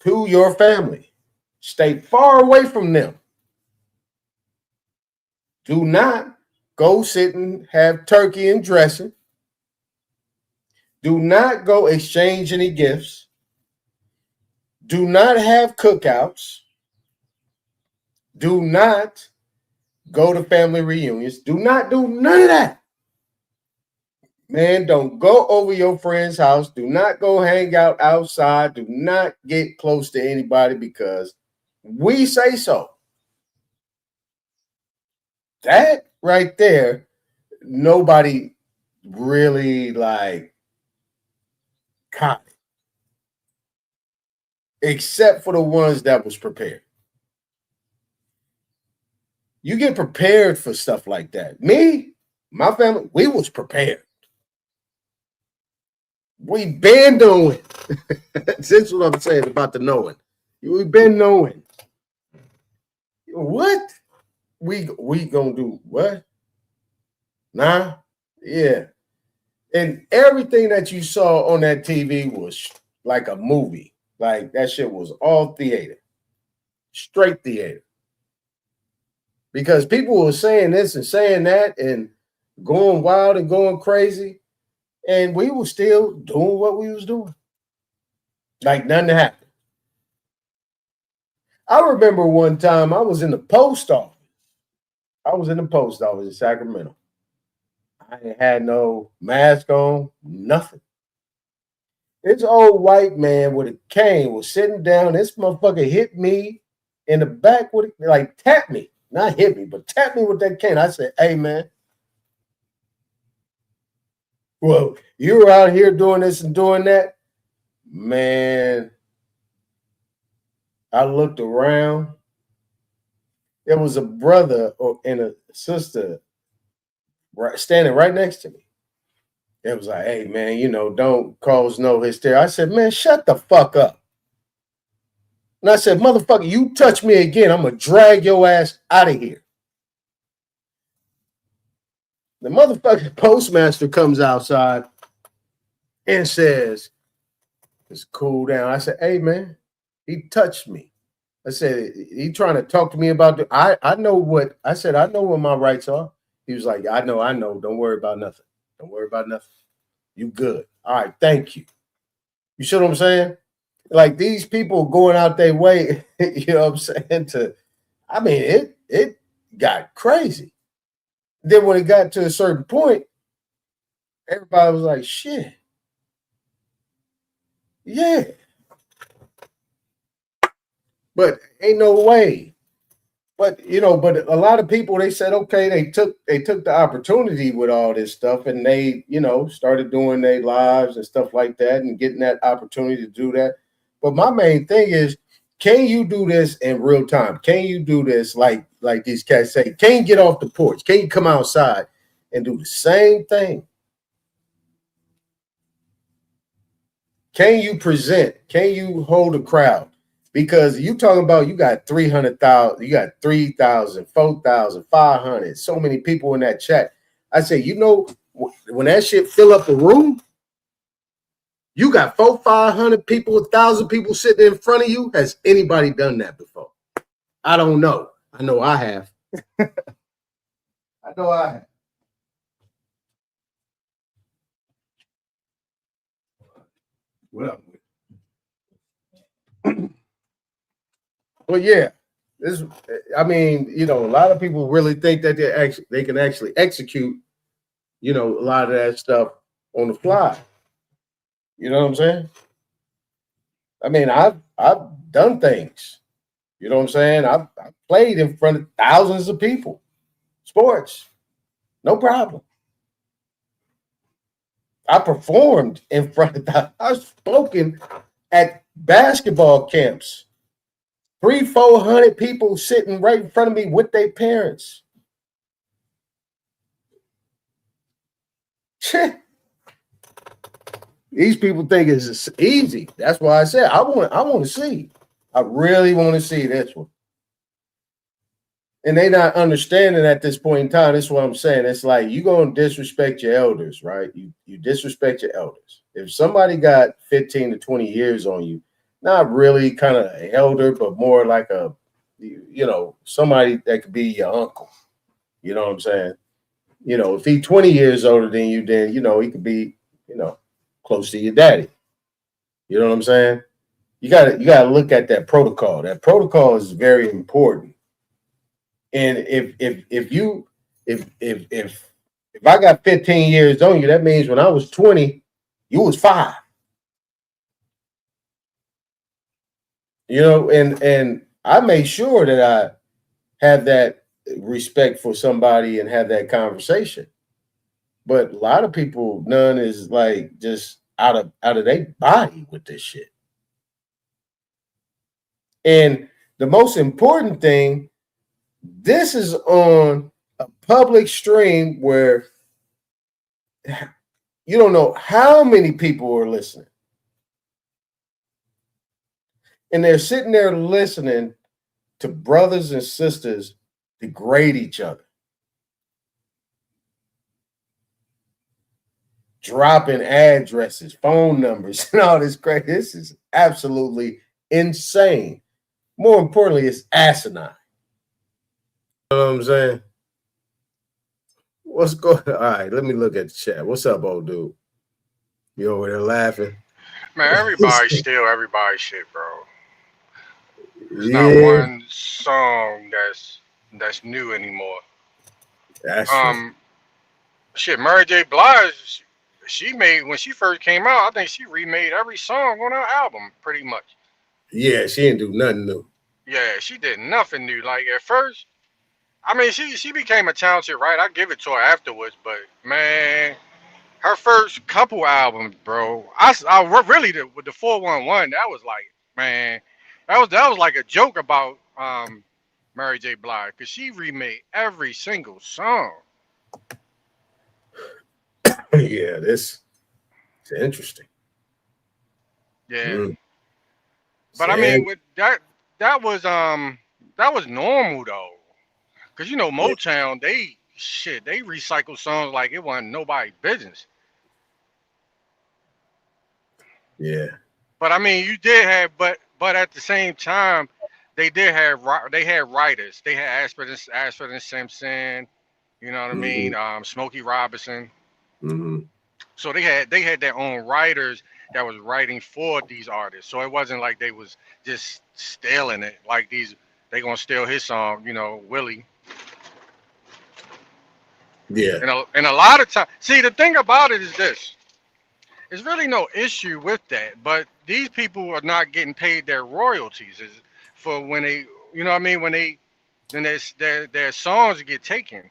to your family. Stay far away from them. Do not go sit and have turkey and dressing. Do not go exchange any gifts. Do not have cookouts. Do not go to family reunions. Do not do none of that. Man, don't go over your friend's house. Do not go hang out outside. Do not get close to anybody because we say so. That right there, nobody really caught it. Except for the ones that was prepared. You get prepared for stuff like that. Me, my family, we was prepared. We been knowing. That's what I'm saying about the knowing. We've been knowing. What? We gonna do what? Nah? Yeah. And everything that you saw on that TV was like a movie. Like that shit was all theater. Straight theater. Because people were saying this and saying that and going wild and going crazy. And we were still doing what we was doing. Like nothing happened. I remember one time I was in the post office. In Sacramento. I ain't had no mask on, nothing. This old white man with a cane was sitting down. This motherfucker hit me in the back with tap me. Not hit me, but tap me with that cane. I said, hey, man. Well, you were out here doing this and doing that. Man, I looked around. There was a brother and a sister standing right next to me. It was like, hey, man, don't cause no hysteria. I said, man, shut the fuck up. And I said, motherfucker, you touch me again, I'm going to drag your ass out of here. The motherfucking postmaster comes outside and says, "Just cool down." I said, "Hey, man, he touched me." I said, "He trying to talk to me about I know what," I said, "I know what my rights are." He was like, I know. Don't worry about nothing. Don't worry about nothing. You good. All right, thank you. You see what I'm saying? Like these people going out their way, you know what I'm saying? It got crazy. Then when it got to a certain point, everybody was like, shit. Yeah. But ain't no way. But but a lot of people, they said, okay, they took the opportunity with all this stuff, and they, started doing their lives and stuff like that and getting that opportunity to do that. But my main thing is, can you do this in real time? Can you do this like these cats say? Can you get off the porch? Can you come outside and do the same thing? Can you present? Can you hold a crowd? Because you talking about you got 300,000, you got 3,000, 4,000, 500, so many people in that chat. I say, when that shit fill up the room, you got 500 people, 1,000 people sitting in front of you. Has anybody done that before? I don't know. I know I have. I know I have. Well, yeah, a lot of people really think that they can actually execute, a lot of that stuff on the fly. You know what I'm saying? I mean, I've done things. You know what I'm saying? I've played in front of thousands of people. Sports, no problem. I performed in front of that. I've spoken at basketball camps. 300-400 people sitting right in front of me with their parents. These people think it's easy. That's why I said I want to see. I really want to see this one. And they not understanding at this point in time. This is what I'm saying. It's like you gonna disrespect your elders, right? You disrespect your elders. If somebody got 15 to 20 years on you, not really kind of an elder, but more like a, somebody that could be your uncle. You know what I'm saying? If he's 20 years older than you, then he could be, close to your daddy. You know what I'm saying? You gotta look at that protocol. That protocol is very important. And if I got 15 years on you, that means when I was 20, you was 5. And I made sure that I have that respect for somebody and have that conversation. But a lot of people, none is like just out of their body with this shit. And the most important thing, this is on a public stream where you don't know how many people are listening. And they're sitting there listening to brothers and sisters degrade each other. Dropping addresses, phone numbers, and all this crazy. This is absolutely insane. More importantly, it's asinine. You know what I'm saying? What's going on? All right, let me look at the chat. What's up, old dude? You over there laughing? Man, everybody's still everybody's shit, bro. There's not Yeah, one song that's new anymore. that's true. Shit, Mary J. Blige, she made when she first came out. I think she remade every song on her album, pretty much. Yeah, she didn't do nothing new. Yeah, she did nothing new. Like at first, I mean, she became a talented writer. I give it to her afterwards, but man, her first couple albums, bro. Really with the 411, that was like, man, that was like a joke about Mary J. Blige, because she remade every single song. Yeah, this is interesting. Yeah, Mm. but I mean, with that was normal though, because you know Yeah, Motown, they recycle songs like it wasn't nobody's business. yeah, But I mean, you did have, but at the same time, they had writers. They had Ashford and Simpson. You know what I hmm mean? Smokey Robinson. hmm So they had their own writers that was writing for these artists. So it wasn't like they was just stealing it. Like they gonna steal his song. You know, Willie. yeah, And a lot of time, see, the thing about it is this. There's really no issue with that, but these people are not getting paid their royalties for when they, you know what I mean, when they, then their songs get taken.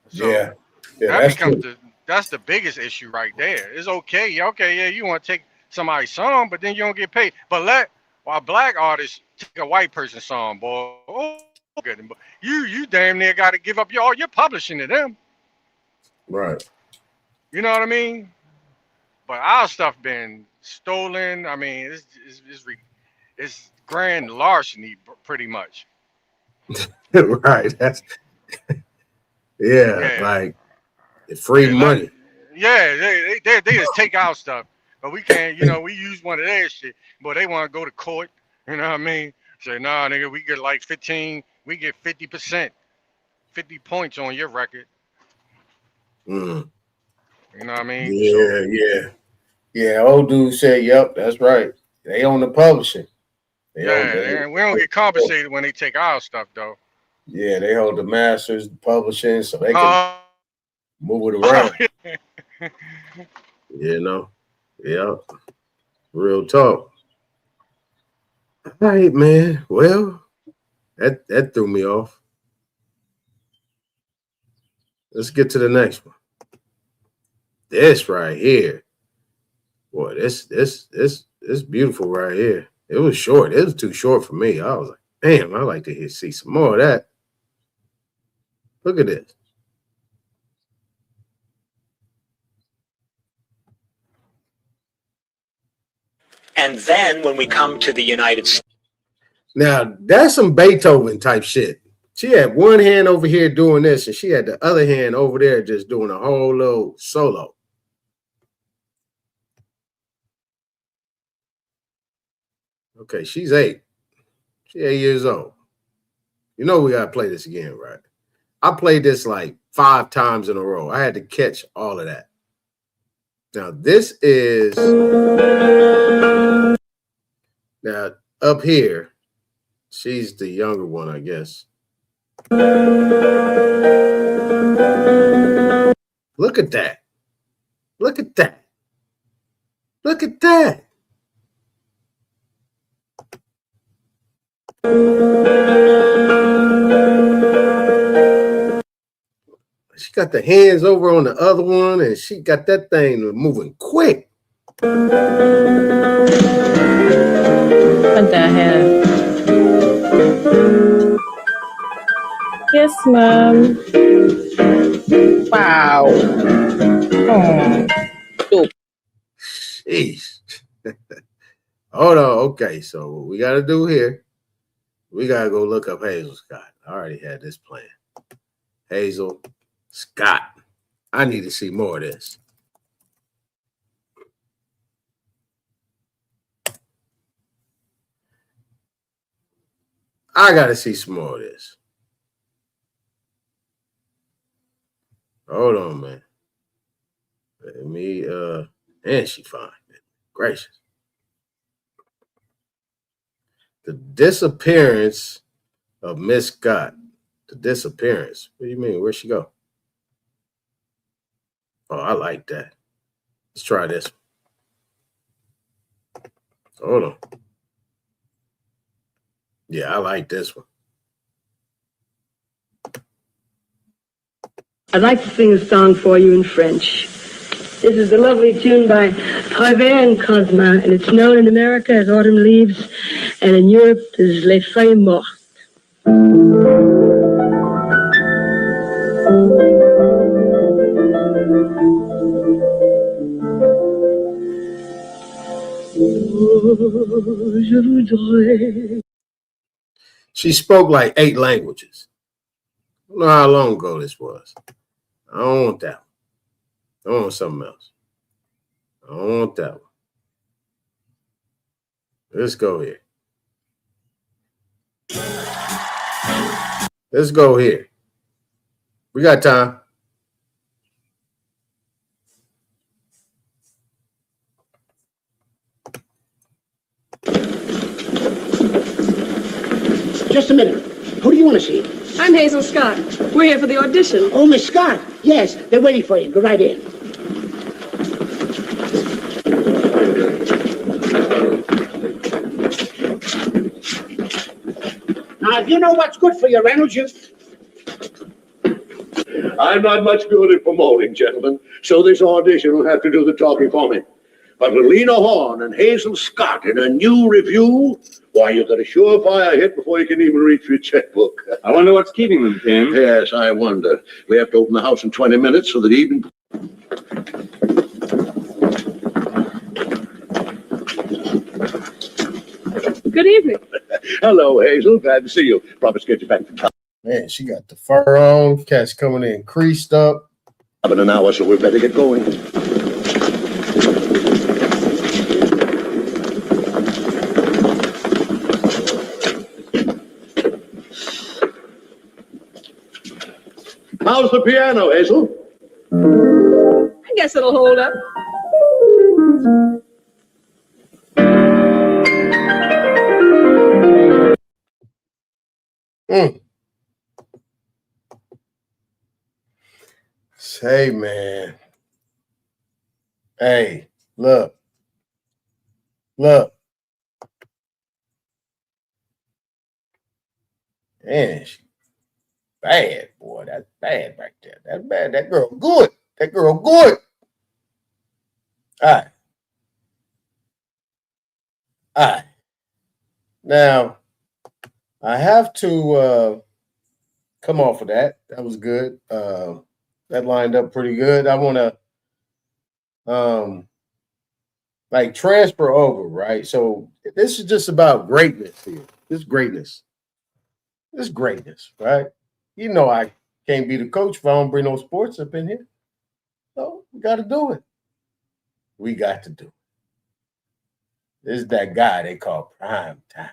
So yeah, yeah. that That's becomes true. that's the biggest issue right there. It's okay, yeah, you want to take somebody's song, but then you don't get paid. But while black artists take a white person's song, boy, oh good, you damn near got to give up all your publishing to them. Right. You know what I mean? But our stuff been stolen. I mean, it's grand larceny, pretty much. Right. That's yeah, Yeah, like free yeah, like money. yeah, they just take our stuff, but we can't. You know, we use one of their shit, but they want to go to court. You know what I mean? Say, nah, nigga, we get like 15. We get 50%, 50 points on your record. Mm. You know what I mean? So Yeah, yeah, yeah. Old dude said, "Yep, that's right. They own the publishing. They own yeah, the we don't get compensated when they take our stuff though. yeah. They hold the masters, the publishing, so they can Oh, move it oh around. You know. Yeah. Real talk. All right, man. Well, that threw me off. Let's get to the next one. This right here. Boy, this beautiful right here. It was short. It was too short for me. I was like, damn, I like to see some more of that. Look at this. And then when we come to the United States. Now, that's some Beethoven type shit. She had one hand over here doing this, and she had the other hand over there just doing a whole little solo. Okay, she's 8. She's 8 years old. You know we gotta play this again, right? I played this like 5 times in a row. I had to catch all of that. Now, this is now up here. She's the younger one, I guess. Look at that. Look at that. Look at that. She got the hands over on the other one, and she got that thing moving quick. What the hell? Yes, ma'am. Wow. Oh, dope. Jeez. Hold on. Okay, so what we got to do here, we got to go look up Hazel Scott. I already had this plan. Hazel Scott. I need to see more of this. I got to see some more of this. Hold on, man. Let me, and she fine. Gracious. The disappearance of Miss Scott. The disappearance. What do you mean? Where'd she go? Oh, I like that. Let's try this. Hold on. Yeah, I like this one. I'd like to sing a song for you in French. This is a lovely tune by Harvey and Cosma, and it's known in America as Autumn Leaves, and in Europe as Les Feuilles Mortes. She spoke like 8 languages. I don't know how long ago this was. I don't want that one. I want something else. I don't want that one. Let's go here. Let's go here. We got time. Just a minute. Who do you want to see? I'm Hazel Scott. We're here for the audition. Oh, Miss Scott. Yes, they're waiting for you. Go right in. Now, if you know what's good for you, Reynolds, you... I'm not much good at promoting, gentlemen, so this audition will have to do the talking for me. But with Lena Horne and Hazel Scott in a new review, why, you got a surefire hit before you can even reach your checkbook. I wonder what's keeping them, Tim. Yes, I wonder. We have to open the house in 20 minutes so that even... Good evening. Hello, Hazel. Glad to see you. Promise to get you back to town. Man, she got the fur on. Cat's coming in creased up. About an hour, so we better get going. How's the piano, Hazel? I guess it'll hold up. Say, man. Hey, look. Look. Man, she bad, boy. That's bad right there. That's bad. That girl good. That girl good. All right. All right. Now, I have to come off of that. That was good. That lined up pretty good. I want to like transfer over, right? So this is just about greatness here. This greatness. This greatness, right? You know I can't be the coach if I don't bring no sports up in here. So we got to do it. We got to do it. This is that guy they call Prime Time.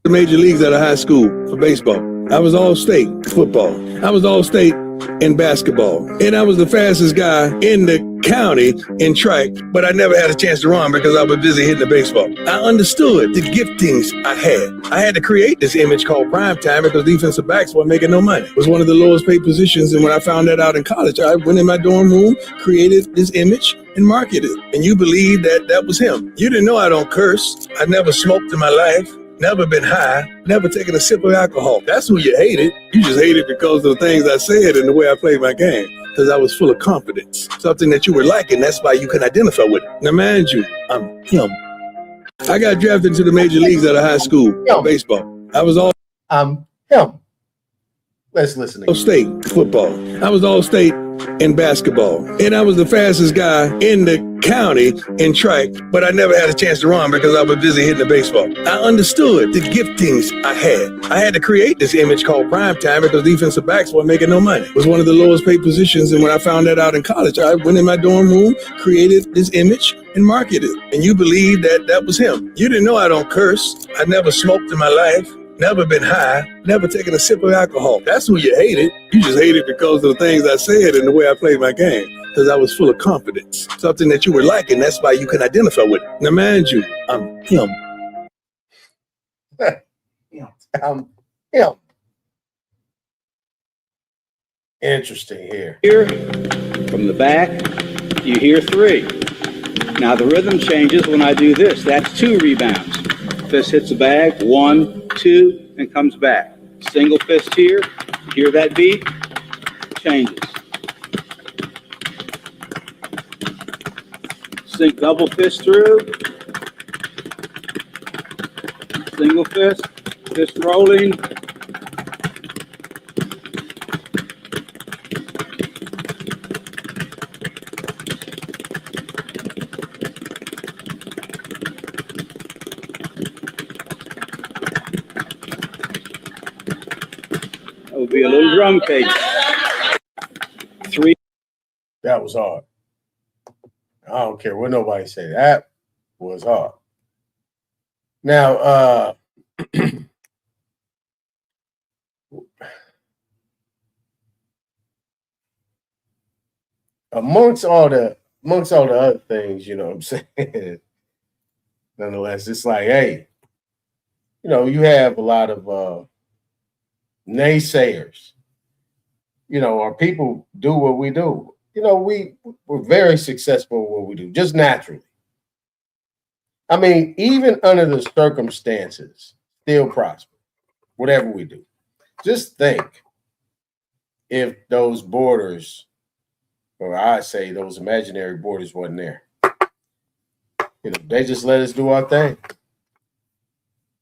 The major leagues out of high school for baseball. I was all state football. I was all state in basketball. And I was the fastest guy in the county in track, but I never had a chance to run because I was busy hitting the baseball. I understood the giftings I had. I had to create this image called prime time because defensive backs weren't making no money. It was one of the lowest paid positions, and when I found that out in college, I went in my dorm room, created this image, and marketed it. And you believe that that was him. You didn't know I don't curse. I never smoked in my life. Never been high, never taken a sip of alcohol. That's who you hated. You just hated because of the things I said and the way I played my game. Because I was full of confidence. Something that you were liking, that's why you can identify with it. Now, mind you, I'm him. I got drafted into the major leagues out of high school, baseball. I was all... I'm him. Let's listen again. All state football. I was all state in basketball. And I was the fastest guy in the county in track, but I never had a chance to run because I was busy hitting the baseball. I understood the giftings I had. I had to create this image called prime time because defensive backs weren't making no money. It was one of the lowest paid positions, and when I found that out in college, I went in my dorm room, created this image, and marketed it. And you believe that that was him. You didn't know I don't curse. I never smoked in my life. Never been high, never taken a sip of alcohol. That's who you hated. You just hated because of the things I said and the way I played my game. Because I was full of confidence. Something that you were liking, that's why you can identify with it. Now, mind you, I'm him. I'm him. Interesting here. Here, from the back, you hear 3. Now, the rhythm changes when I do this. That's 2 rebounds. Fist hits the bag, 1, 2, and comes back. Single fist here, hear that beat? changes. Sink double fist through. Single fist. Fist rolling. That would be a little drum case. 3. That was hard. I don't care what nobody say. That was hard. Now, amongst all the other things, you know what I'm saying? Nonetheless, it's like, hey, you know, you have a lot of naysayers. You know, our people do what we do. You know, we're very successful in what we do, just naturally. I mean, even under the circumstances, still prosper, whatever we do. Just think if those borders, or I say those imaginary borders wasn't there. You know, they just let us do our thing.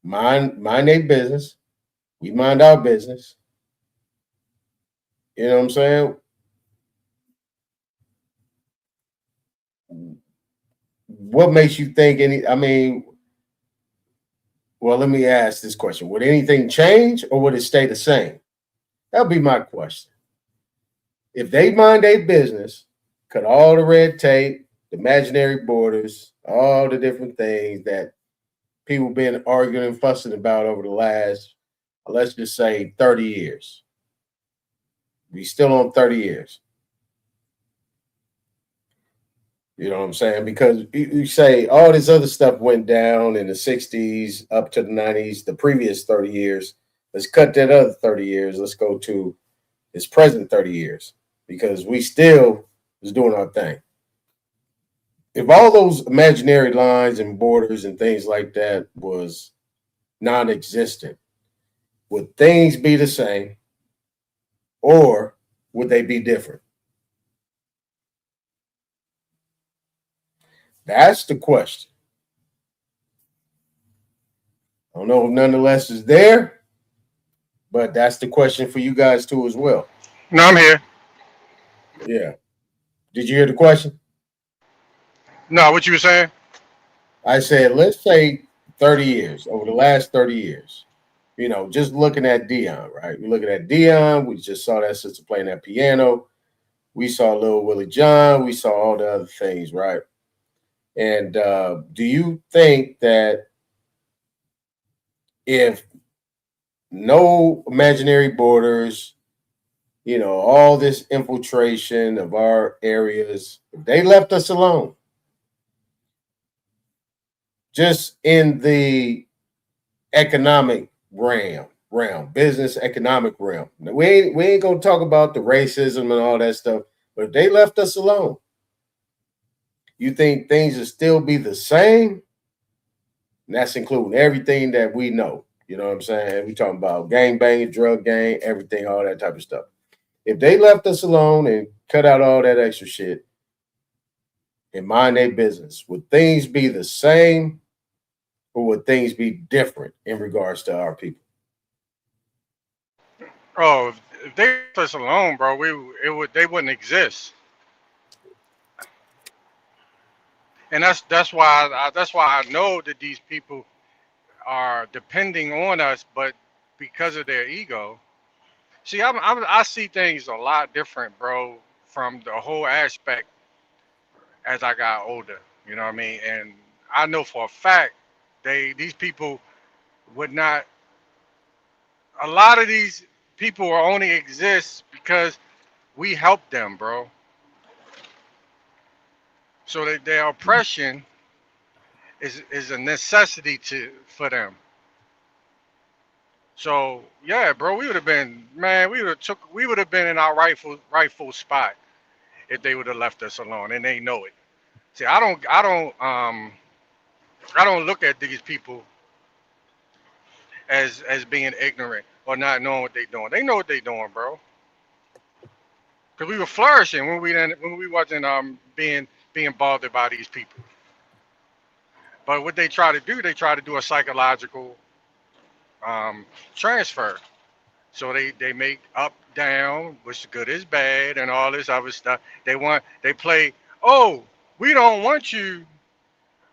Mind their business. We mind our business. You know what I'm saying? What makes you think well, let me ask this question. Would anything change or would it stay the same? That'll be my question. If they mind their business, cut all the red tape, the imaginary borders, all the different things that people been arguing and fussing about over the last, let's just say 30 years. We still on 30 years. You know what I'm saying? Because you say all this other stuff went down in the 60s up to the 90s, the previous 30 years. Let's cut that other 30 years. Let's go to this present 30 years because we still is doing our thing. If all those imaginary lines and borders and things like that was non-existent, would things be the same or would they be different? That's the question. I don't know if nonetheless is there, but that's the question for you guys too as well. No, I'm here. Yeah. Did you hear the question? No, what you were saying? I said, let's say 30 years, over the last 30 years, you know, just looking at Dion, right? We're looking at Dion. We just saw that sister playing that piano. We saw Lil Willie John. We saw all the other things, right? And do you think that if no imaginary borders, you know, all this infiltration of our areas, if they left us alone, just in the economic realm, business economic realm. Now, we ain't gonna talk about the racism and all that stuff, but if they left us alone, you think things would still be the same? And that's including everything that we know. You know what I'm saying? We talking about gang banging, drug gang, everything, all that type of stuff. If they left us alone and cut out all that extra shit and mind their business, would things be the same or would things be different in regards to our people? Oh, if they left us alone, bro, they wouldn't exist. And that's why I know that these people are depending on us, but because of their ego. See, I see things a lot different, bro, from the whole aspect as I got older. You know what I mean? And I know for a fact these people would not. A lot of these people will only exist because we help them, bro. So that their oppression is a necessity for them. So yeah, bro, we would have been, man, we would have been in our rightful spot if they would have left us alone, and they know it. See, I don't look at these people as being ignorant or not knowing what they're doing. They know what they're doing, bro. because we were flourishing when we wasn't being bothered by these people. But what they try to do, they try to do a psychological transfer. So they make up, down, what's good is bad, and all this other stuff. They play. Oh, we don't want you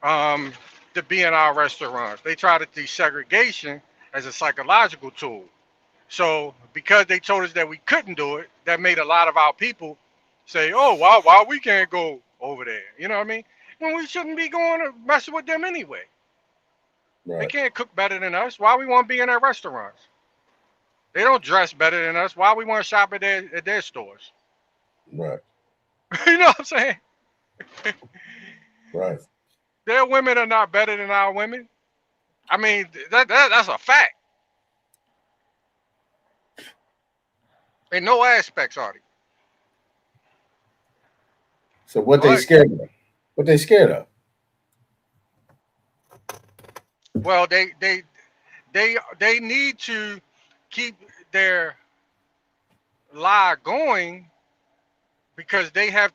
to be in our restaurants. They try to desegregation as a psychological tool. So because they told us that we couldn't do it, that made a lot of our people say, "Oh, why we can't go over there?" You know what I mean? When we shouldn't be going to mess with them anyway. They Right. can't cook better than us. Why we want to be in their restaurants? They don't dress better than us. Why we want to shop at their stores? Right. You know what I'm saying? Right. Their women are not better than our women. I mean, that's a fact. In no aspects are they. So what they But, scared of? What they scared of? well, they need to keep their lie going because they have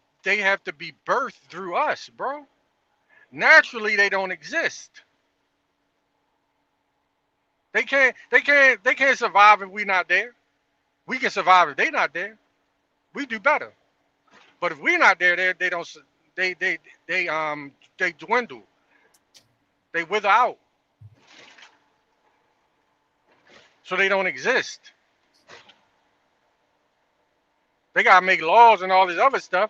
to be birthed through us, bro. Naturally, they don't exist. They can't survive if we're not there. We can survive if they're not there. We do better. But if we're not there, they don't. They dwindle. They wither out. So they don't exist. They gotta make laws and all this other stuff,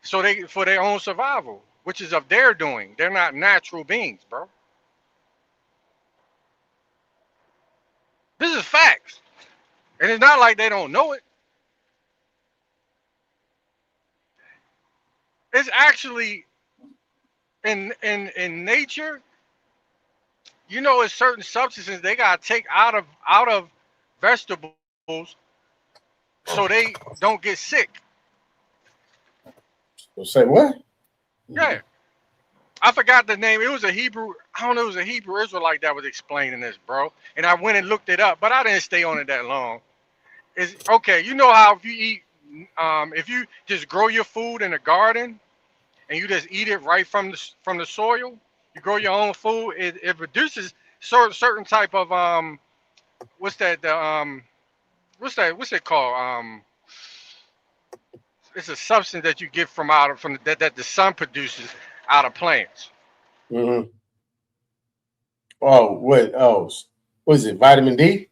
so for their own survival, which is of their doing. They're not natural beings, bro. This is facts, and it's not like they don't know it. It's actually in nature. You know, it's certain substances they gotta take out of vegetables so they don't get sick. Say what? Yeah. I forgot the name. It was a Hebrew, I don't know, it was a Hebrew Israelite that was explaining this, bro. And I went and looked it up, but I didn't stay on it that long. It's okay, you know how if you just grow your food in a garden and you just eat it right from the soil, you grow your own food, it produces certain type of what's it called? It's a substance that you get from that the sun produces out of plants. Mm-hmm. Oh, what? Oh, what is it? Vitamin D?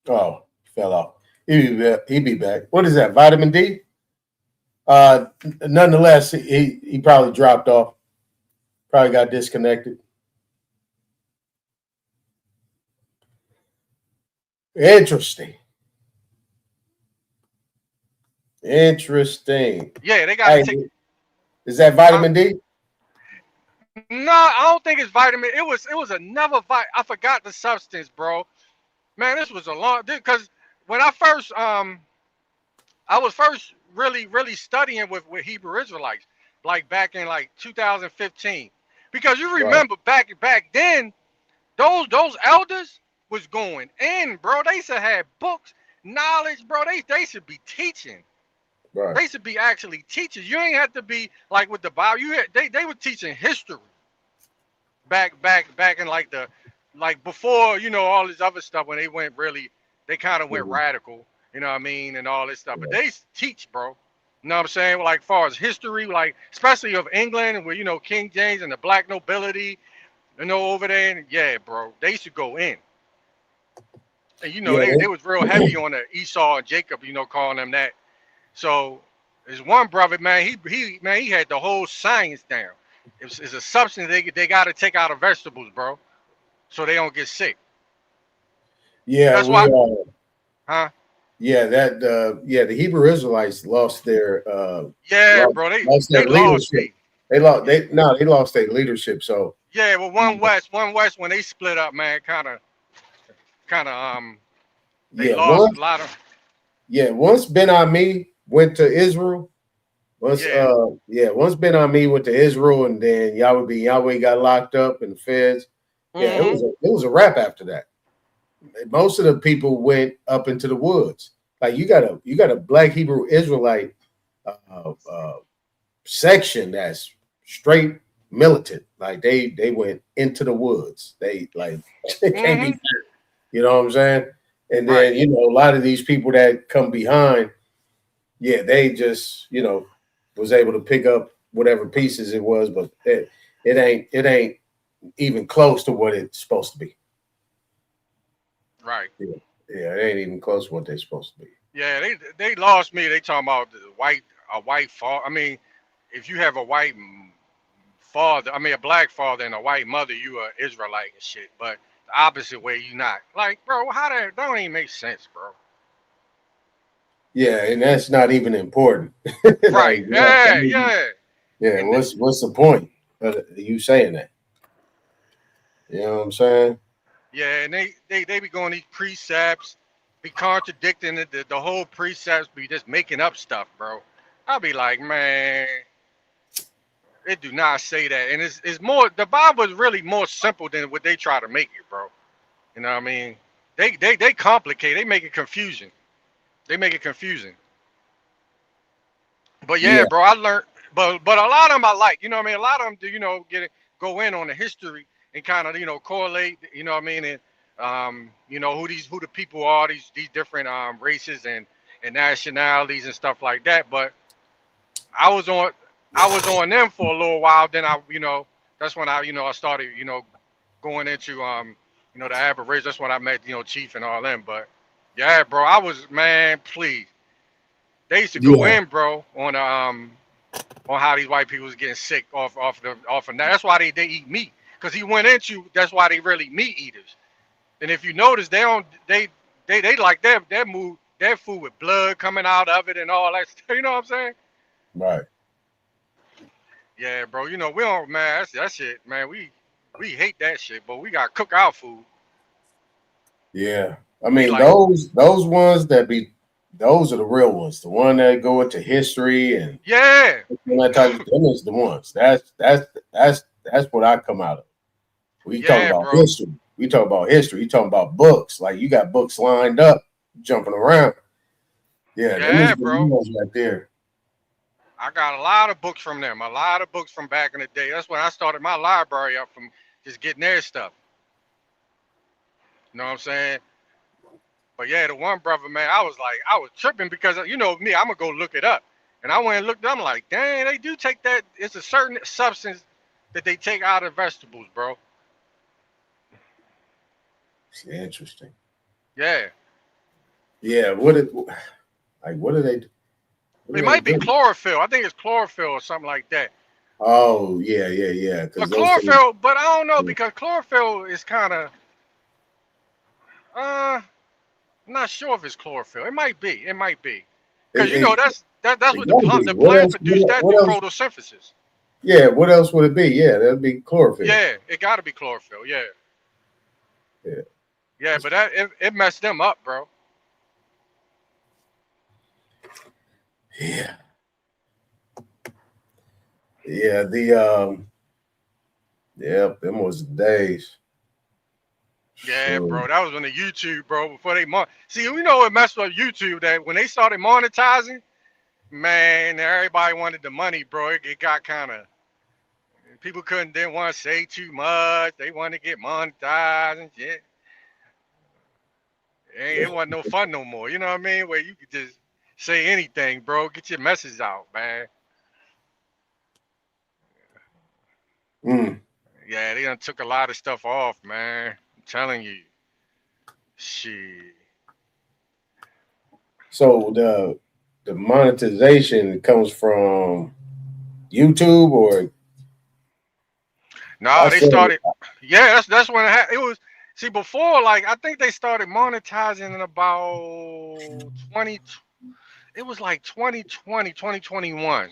Oh, fell off. He'd be back. What is that? Vitamin D? Nonetheless, he probably dropped off. Probably got disconnected. Interesting. Yeah, they got to take. Is that vitamin D? No, I don't think it's vitamin. It was another I forgot the substance, bro. Man, this was a long because when I was first really studying with Hebrew Israelites, like back in like 2015. Because you remember back then, those elders was going in, bro. They should have books, knowledge, bro. They should be teaching. Right. They should be actually teachers. You ain't have to be like with the Bible. They were teaching history back in like before, you know, all this other stuff when they kind of went radical, you know what I mean, and all this stuff. But they teach, bro. You know what I'm saying? Like far as history, like especially of England, where you know King James and the black nobility, you know, over there, and yeah, bro, they used to go in. And you know, they was real heavy on the Esau and Jacob, you know, calling them that. So there's one brother, man, he had the whole science down. It's a substance they got to take out of vegetables, bro, so they don't get sick. Yeah, that's why. Huh? Yeah, the Hebrew Israelites lost their bro, they lost their leadership. They lost their leadership. So yeah, well, one West when they split up, man, kind of they lost a lot of. Yeah, once Ben Ami went to Israel, Once Ben Ami went to Israel, and then Yahweh got locked up in the feds. Yeah, it was a wrap after that. Most of the people went up into the woods. Like you got a Black Hebrew Israelite section that's straight militant. Like they went into the woods. They can't be, you know what I'm saying? And then a lot of these people that come behind, they just was able to pick up whatever pieces it was, but it ain't even close to what it's supposed to be. Right. Yeah, it ain't even close to what they're supposed to be. Yeah, they lost me. They talking about a white father. I mean, if you have a white father, a black father and a white mother, you are Israelite and shit. But the opposite way, you not. Like, bro, that don't even make sense, bro. Yeah, and that's not even important. Right. Yeah. What's the point of you saying that? You know what I'm saying? Yeah, and they be going these precepts, be contradicting the whole precepts, be just making up stuff, bro. I'll be like, man, it do not say that. And it's more, the Bible is really more simple than what they try to make it, bro. You know what I mean? They complicate, they make it confusing. They make it confusing. But yeah, bro, I learned, but a lot of them I like, you know what I mean? A lot of them do, go in on the history and kind of, correlate, you know what I mean? And, who the people are, these different races and nationalities and stuff like that. But I was on them for a little while. Then that's when I started, going into, the Aboriginals. That's when I met, Chief and all them. But yeah, bro, man, please. They used to go in, bro, on how these white people was getting sick off of that. That's why they eat meat, because he went into. That's why they really meat eaters. And if you notice, they like their food with blood coming out of it and all that stuff. You know what I'm saying? Right. Yeah, bro. We don't, man. That shit, man. We hate that shit, but we gotta cook our food. Yeah, I mean those ones those are the real ones. The one that go into history and that type of them is the ones. That's what I come out of. We talk about history. We talk about history. You talking about books. Like you got books lined up, jumping around. Yeah, bro. Right there. I got a lot of books from them. A lot of books from back in the day. That's when I started my library up, from just getting their stuff. You know what I'm saying? But yeah, the one brother, man, I was tripping because me, I'm gonna go look it up. And I went and looked, I'm like, dang, they do take that. It's a certain substance that they take out of vegetables, bro. It's interesting. Yeah. Yeah, what do they do? It might be chlorophyll. I think it's chlorophyll or something like that. Oh, yeah. But chlorophyll, but I don't know, because chlorophyll is kind of, I'm not sure if it's chlorophyll. It might be. Because that's what the plant produced that through photosynthesis. Yeah, what else would it be? Yeah, that'd be chlorophyll. Yeah, it got to be chlorophyll. Yeah. Yeah, but it messed them up, bro. Yeah. Yeah, them was the days. Yeah, bro, that was on the YouTube, bro. Before they see, what messed up YouTube, that when they started monetizing, man, everybody wanted the money, bro. It got kind of, people didn't want to say too much. They wanted to get monetized and shit. It wasn't no fun no more. You know what I mean? Where you could just say anything, bro. Get your message out, man. Yeah, they done took a lot of stuff off, man. I'm telling you. Shit. So the monetization comes from YouTube, or no, they started. Yeah, that's when it was. See, before, like, I think they started monetizing in about 20. It was like 2020, 2021.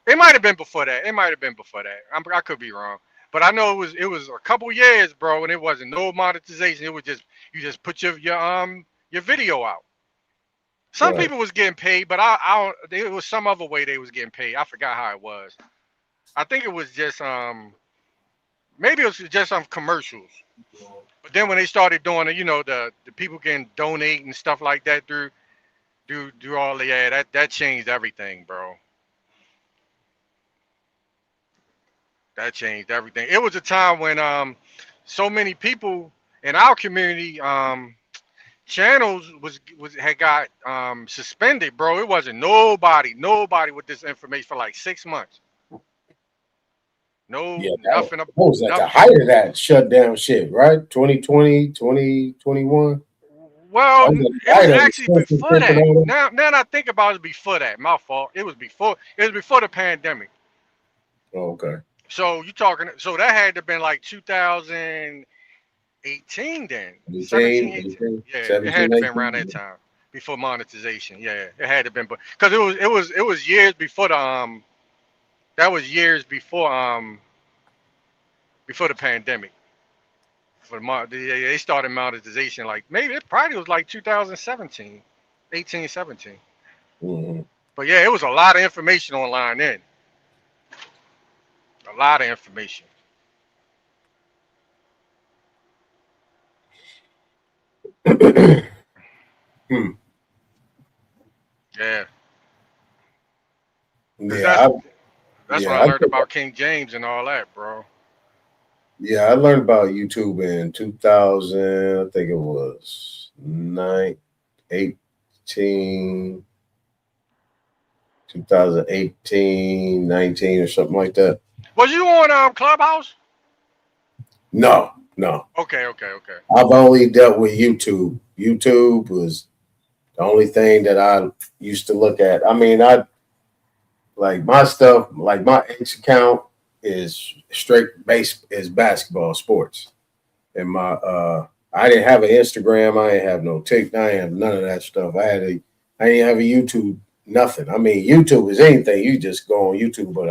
It might have been before that. I could be wrong, but I know it was a couple years, bro, and it wasn't no monetization. It was just, you just put your video out. Some people was getting paid, but it was some other way they was getting paid. I forgot how it was. I think it was just maybe it was just some commercials. But then when they started doing it, the people can donate and stuff like that through all the that changed everything, bro. That changed everything. It was a time when so many people in our community channels had got suspended, bro. It wasn't nobody with this information for like 6 months. Yeah, Nothing. that was at the height of that shutdown shit, right? 2020, 2021. Well, That was it at the height was of actually the before that. Now that I think about it, it's before that. My fault. It was before the pandemic. Oh, okay. So you talking? So that had to have been like 2018 then. 17, 18. Yeah, it 17, had to have been 18. around that time before monetization. Yeah, it had to have been, because it was years before the that was years before the pandemic. They started monetization like maybe it probably was like 2017, 18, 17. Mm-hmm. But yeah, it was a lot of information online then. A lot of information. Yeah. Yeah, That's when I learned about King James and all that, bro. Yeah, I learned about YouTube in 2000. I think it was 2018, 19 or something like that. Was you on Clubhouse? No. Okay. I've only dealt with YouTube. YouTube was the only thing that I used to look at. I mean, I like my stuff, like my X account is straight base is basketball sports. And my I didn't have an Instagram, I didn't have no TikTok, I didn't have none of that stuff. I didn't have a YouTube, nothing. I mean, YouTube is anything. You just go on YouTube, but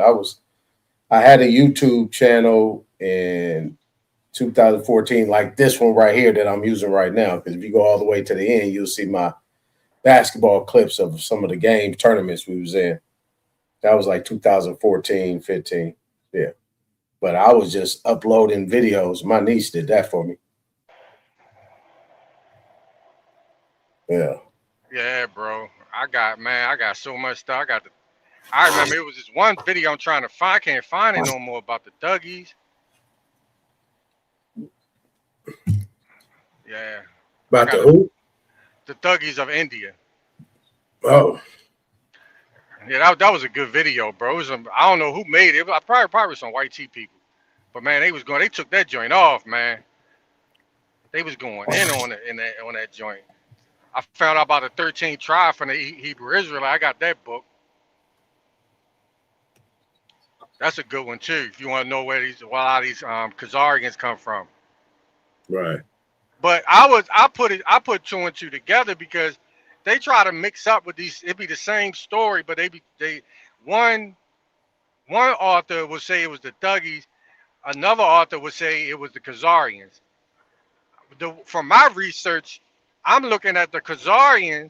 I had a YouTube channel in 2014, like this one right here that I'm using right now. Because if you go all the way to the end, you'll see my basketball clips of some of the game tournaments we was in. That was like 2014, 15. Yeah. But I was just uploading videos. My niece did that for me. Yeah. Yeah, bro. I got so much stuff. I remember it was this one video I'm trying to find. I can't find it no more about the Dougies. Yeah. About the who? The Dougies of India. Oh. Yeah, that was a good video, bro. I don't know who made it. Probably some white tea people. But man, they took that joint off, man. They was going in on it on that joint. I found out about the 13th tribe from the Hebrew Israelite. I got that book. That's a good one too. If you want to know where a lot of these Khazarians come from. Right. But I put two and two together because they try to mix up with these. It'd be the same story, but one author would say it was the Dougies, another author would say it was the Khazarians. From my research, I'm looking at the Khazarians,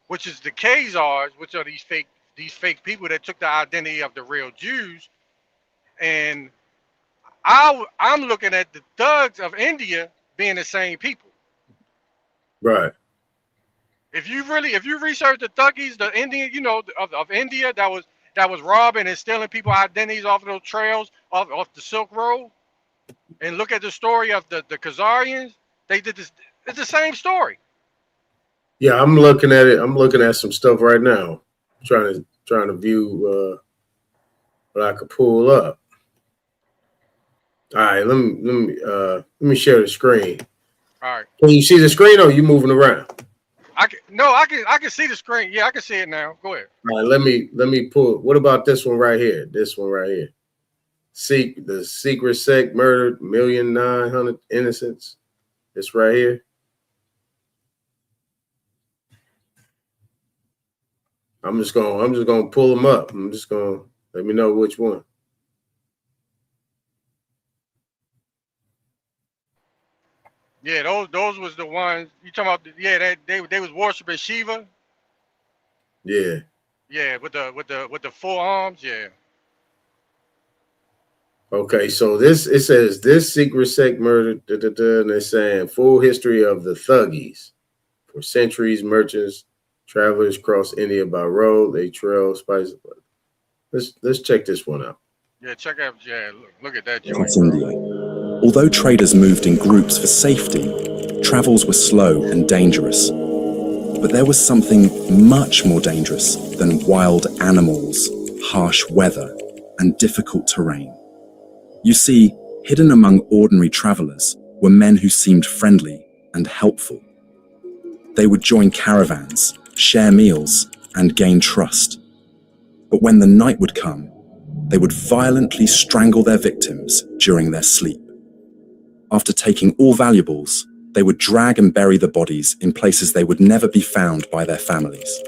which is the Khazars, which are these fake people that took the identity of the real Jews, and I'm looking at the thugs of India being the same people. Right. If you research the Thuggies, the Indian, of India that was robbing and stealing people's identities off of those trails off the Silk Road, and look at the story of the Khazarians, they did this. It's the same story. Yeah, I'm looking at it. I'm looking at some stuff right now, trying to view what I could pull up. All right, let me share the screen. All right. Can you see the screen, or are you moving around? I can see the screen. Yeah, I can see it now. Go ahead. All right, let me pull. What about this one right here? This one right here. The secret sect murdered 1,900,000 innocents. This right here. I'm just gonna pull them up. I'm just gonna let me know which one. Yeah, those was the ones you talking about. Yeah, they was worshiping Shiva. Yeah. Yeah, with the forearms. Yeah. Okay, so it says this secret sect murder, and they're saying full history of the Thuggies. For centuries, merchants, travelers crossed India by road. They trail spices. Let's check this one out. Yeah, check out. Yeah, look at that joint. India. Although traders moved in groups for safety, travels were slow and dangerous. But there was something much more dangerous than wild animals, harsh weather, and difficult terrain. You see, hidden among ordinary travelers were men who seemed friendly and helpful. They would join caravans, share meals, and gain trust. But when the night would come, they would violently strangle their victims during their sleep. After taking all valuables, they would drag and bury the bodies in places they would never be found by their families.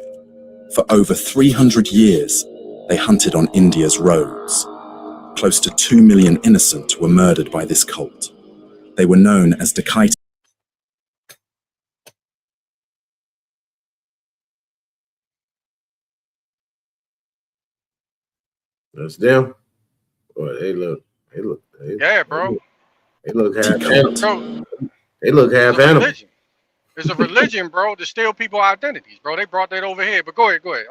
For over 300 years, they hunted on India's roads. Close to 2 million innocent were murdered by this cult. They were known as Dacoits. That's them. Boy, they look. Yeah, bro. They look half animal. They look half animal. It's a religion, bro, to steal people's identities, bro. They brought that over here. But go ahead. Go ahead.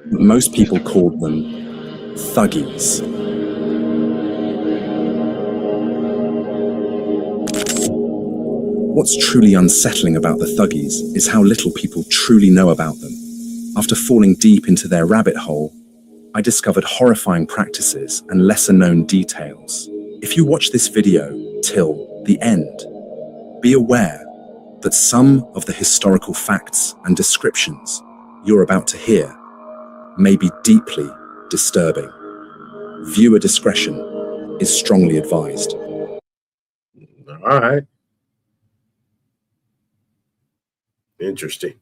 Most people called them Thuggies. What's truly unsettling about the Thuggies is how little people truly know about them. After falling deep into their rabbit hole, I discovered horrifying practices and lesser-known details. If you watch this video till the end, be aware that some of the historical facts and descriptions you're about to hear may be deeply disturbing. Viewer discretion is strongly advised. All right. Interesting.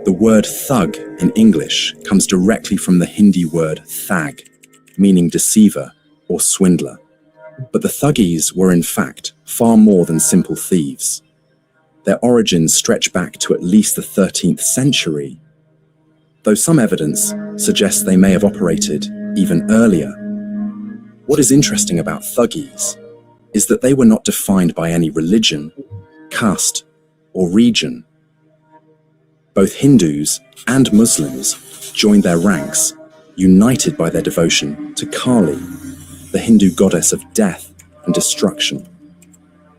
The word thug in English comes directly from the Hindi word thag, meaning deceiver or swindler. But the Thuggies were in fact far more than simple thieves. Their origins stretch back to at least the 13th century, though some evidence suggests they may have operated even earlier. What is interesting about Thuggies is that they were not defined by any religion, caste, or region. Both Hindus and Muslims joined their ranks, united by their devotion to Kali, the Hindu goddess of death and destruction.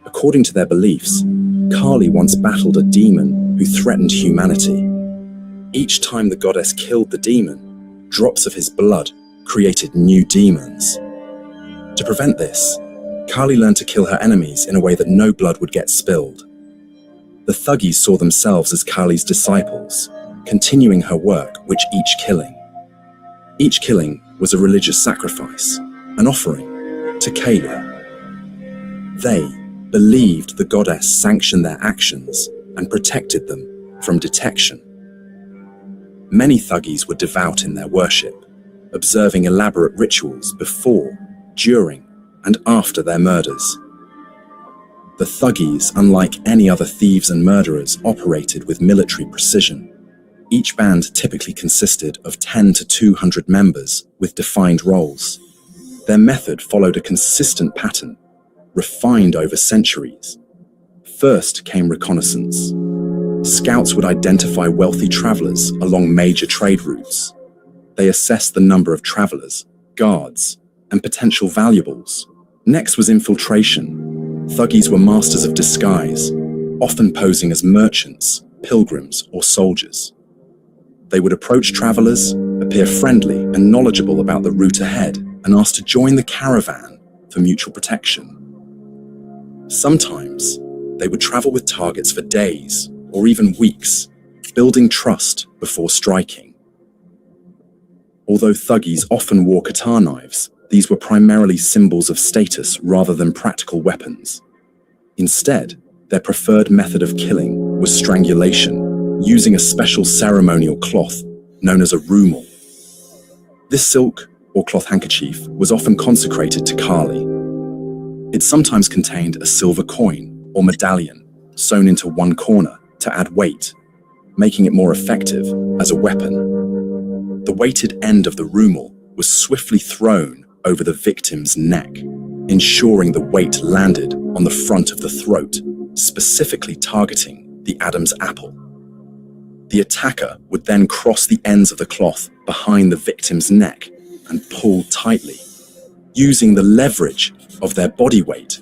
According to their beliefs, Kali once battled a demon who threatened humanity. Each time the goddess killed the demon, drops of his blood created new demons. To prevent this, Kali learned to kill her enemies in a way that no blood would get spilled. The Thuggies saw themselves as Kali's disciples, continuing her work with each killing. Each killing was a religious sacrifice, an offering to Kali. They believed the goddess sanctioned their actions and protected them from detection. Many Thuggies were devout in their worship, observing elaborate rituals before, during, and after their murders. The Thuggies, unlike any other thieves and murderers, operated with military precision. Each band typically consisted of 10 to 200 members with defined roles. Their method followed a consistent pattern, refined over centuries. First came reconnaissance. Scouts would identify wealthy travelers along major trade routes. They assessed the number of travelers, guards, and potential valuables. Next was infiltration. Thuggies were masters of disguise, often posing as merchants, pilgrims, or soldiers. They would approach travelers, appear friendly and knowledgeable about the route ahead, and ask to join the caravan for mutual protection. Sometimes, they would travel with targets for days or even weeks, building trust before striking. Although Thuggies often wore katana knives, these were primarily symbols of status rather than practical weapons. Instead, their preferred method of killing was strangulation, using a special ceremonial cloth known as a rumal. This silk or cloth handkerchief was often consecrated to Kali. It sometimes contained a silver coin or medallion sewn into one corner to add weight, making it more effective as a weapon. The weighted end of the rumal was swiftly thrown over the victim's neck, ensuring the weight landed on the front of the throat, specifically targeting the Adam's apple. The attacker would then cross the ends of the cloth behind the victim's neck and pull tightly, using the leverage of their body weight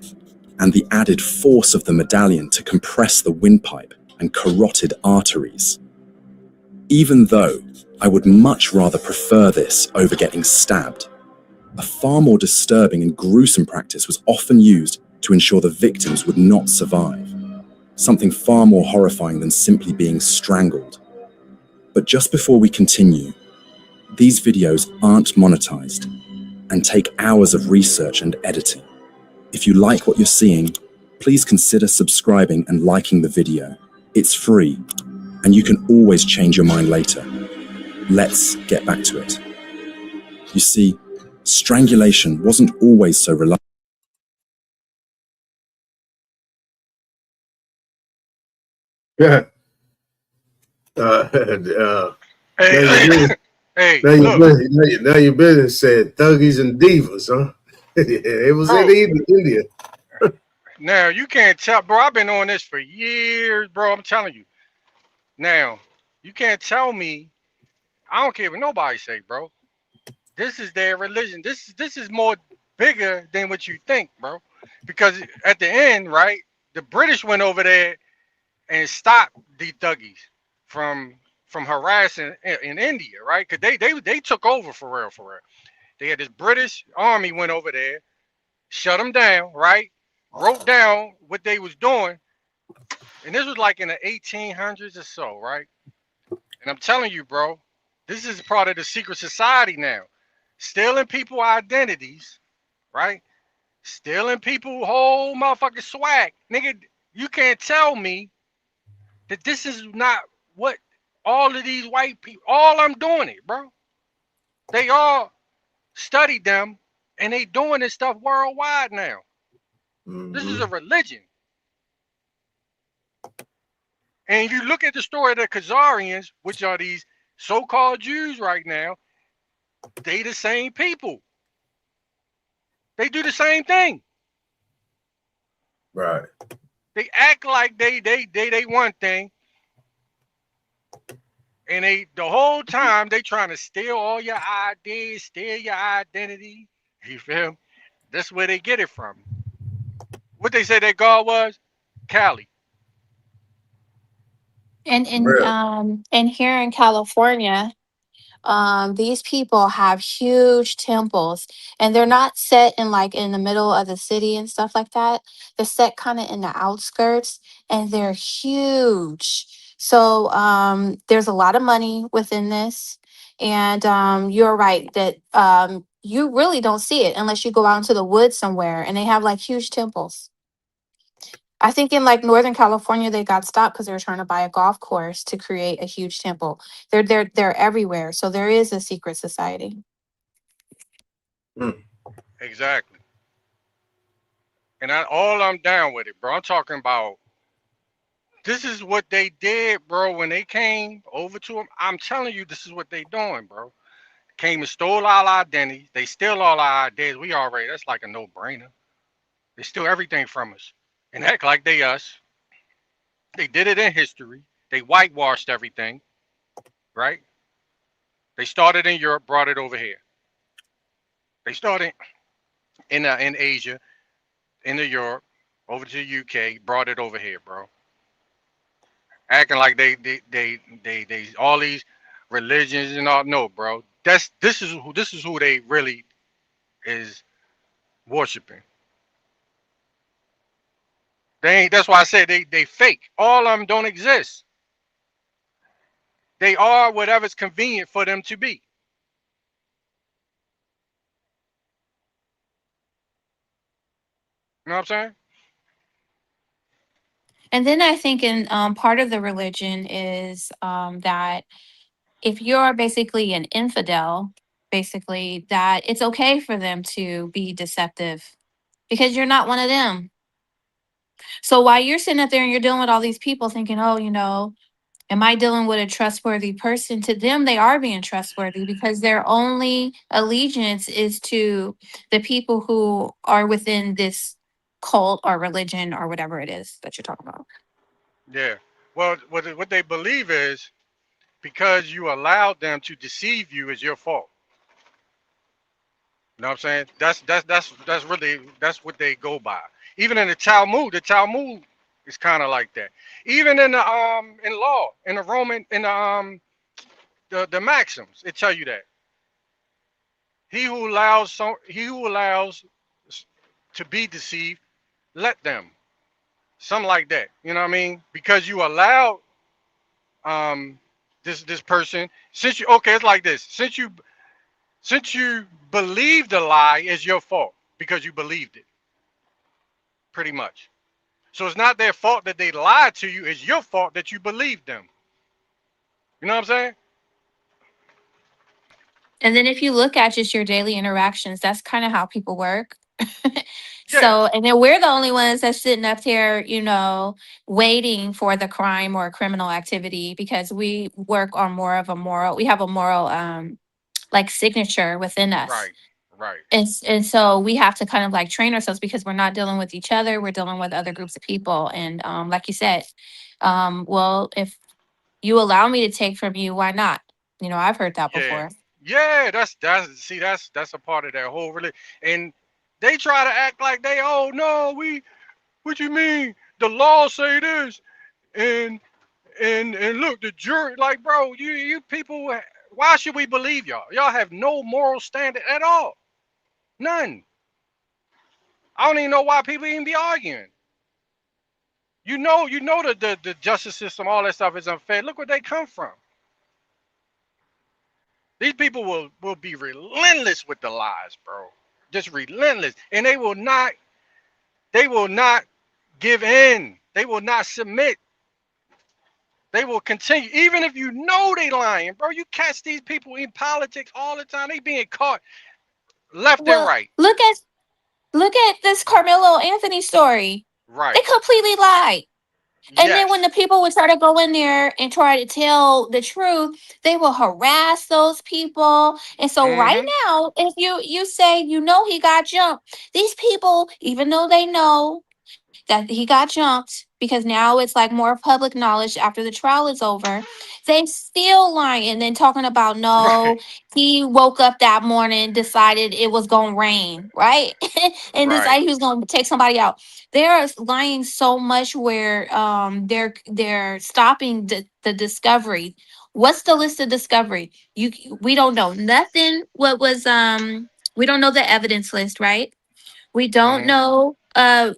and the added force of the medallion to compress the windpipe and carotid arteries. Even though I would much rather prefer this over getting stabbed, a far more disturbing and gruesome practice was often used to ensure the victims would not survive, something far more horrifying than simply being strangled. But just before we continue, these videos aren't monetized and take hours of research and editing. If you like what you're seeing, please consider subscribing and liking the video. It's free, and you can always change your mind later. Let's get back to it. You see, strangulation wasn't always so reliable. Yeah. Now your business said thuggies and divas, huh? It was Bro. in India. Now, you can't tell, bro. I've been on this for years, bro. I'm telling you. Now, you can't tell me. I don't care what nobody say, bro. This is their religion. This is more bigger than what you think, bro. Because at the end, right, the British went over there and stopped the thuggies from harassing in India, right? Because they took over for real, for real. They had this British army went over there, shut them down, right? Wrote down what they was doing, and this was like in the 1800s or so, right? And I'm telling you, bro, this is part of the secret society now, stealing people identities, right? Stealing people whole motherfucking swag, nigga. You can't tell me that this is not what all of these white people. All I'm doing it, bro. They all studied them, and they doing this stuff worldwide now. This is a religion. And if you look at the story of the Khazarians, which are these so-called Jews right now, they the same people. They do the same thing. Right. They act like they one thing, and they the whole time they trying to steal all your ideas, steal your identity. You feel? That's where they get it from. What they say their God was? Cali. And here in California, these people have huge temples, and they're not set in like in the middle of the city and stuff like that. They're set kind of in the outskirts, and they're huge. So there's a lot of money within this, and you're right that you really don't see it unless you go out into the woods somewhere, and they have like huge temples. I think in like Northern California, they got stopped because they were trying to buy a golf course to create a huge temple. They're everywhere. So there is a secret society. Exactly. And all I'm down with it, bro. I'm talking about this is what they did, bro, when they came over to them. I'm telling you, this is what they doing, bro. Came and stole all our identities. They steal all our ideas. That's like a no-brainer. They steal everything from us and act like they us. They did it in history. They whitewashed everything, right? They started in Europe, brought it over here. They started in Asia, into Europe, over to the UK, brought it over here, bro. Acting like they all these religions and all. No, bro. This is who they really is worshiping. They ain't. That's why I said they fake. All of them don't exist. They are whatever's convenient for them to be. You know what I'm saying? And then I think in part of the religion is that if you're basically an infidel, basically, that it's okay for them to be deceptive because you're not one of them. So while you're sitting up there and you're dealing with all these people thinking, oh, am I dealing with a trustworthy person? To them, they are being trustworthy because their only allegiance is to the people who are within this cult or religion or whatever it is that you're talking about. Yeah. Well, what they believe is because you allowed them to deceive you is your fault. You know what I'm saying? That's really that's what they go by. Even in the Talmud is kind of like that. Even in law, in the Roman, in the maxims, it tell you that he who allows to be deceived, let them. Something like that. You know what I mean? Because you allowed this person, since you okay, it's like this. Since you believe the lie, is your fault because you believed it. Pretty much. So it's not their fault that they lied to you. It's your fault that you believed them. You know what I'm saying? And then if you look at just your daily interactions, that's kind of how people work. Yeah. So, and then we're the only ones that's sitting up here, waiting for the crime or criminal activity because we work on more of a moral, we have a moral, like signature within us. Right. Right. And so we have to kind of like train ourselves because we're not dealing with each other, we're dealing with other groups of people. And like you said, well, if you allow me to take from you, why not? I've heard that Yeah. before. Yeah. That's a part of that whole religion. And they try to act like oh no, what you mean? The law say this and and look, the jury, like, bro, you people, why should we believe y'all? Y'all have no moral standard at all. None. I don't even know why people even be arguing. The justice system, all that stuff is unfair. Look where they come from. These people will be relentless with the lies, bro. Just relentless. And they will not give in. They will not submit. They will continue. Even if you know they lying, bro. You catch these people in politics all the time. They being caught left and Well, right. look at this Carmelo Anthony story. They Right. completely lied. And then when Yes. the people would try to go in there and try to tell the truth, they will harass those people. And so right Mm-hmm. now, if you say he got jumped, these people, even though they know that he got jumped because now it's like more public knowledge after the trial is over. They still lying and then talking about no, Right. he woke up that morning, decided it was gonna rain, right? And Right. decided he was gonna take somebody out. They're lying so much where they're stopping the discovery. What's the list of discovery? We don't know nothing. We don't know the evidence list, right? We don't Mm-hmm. know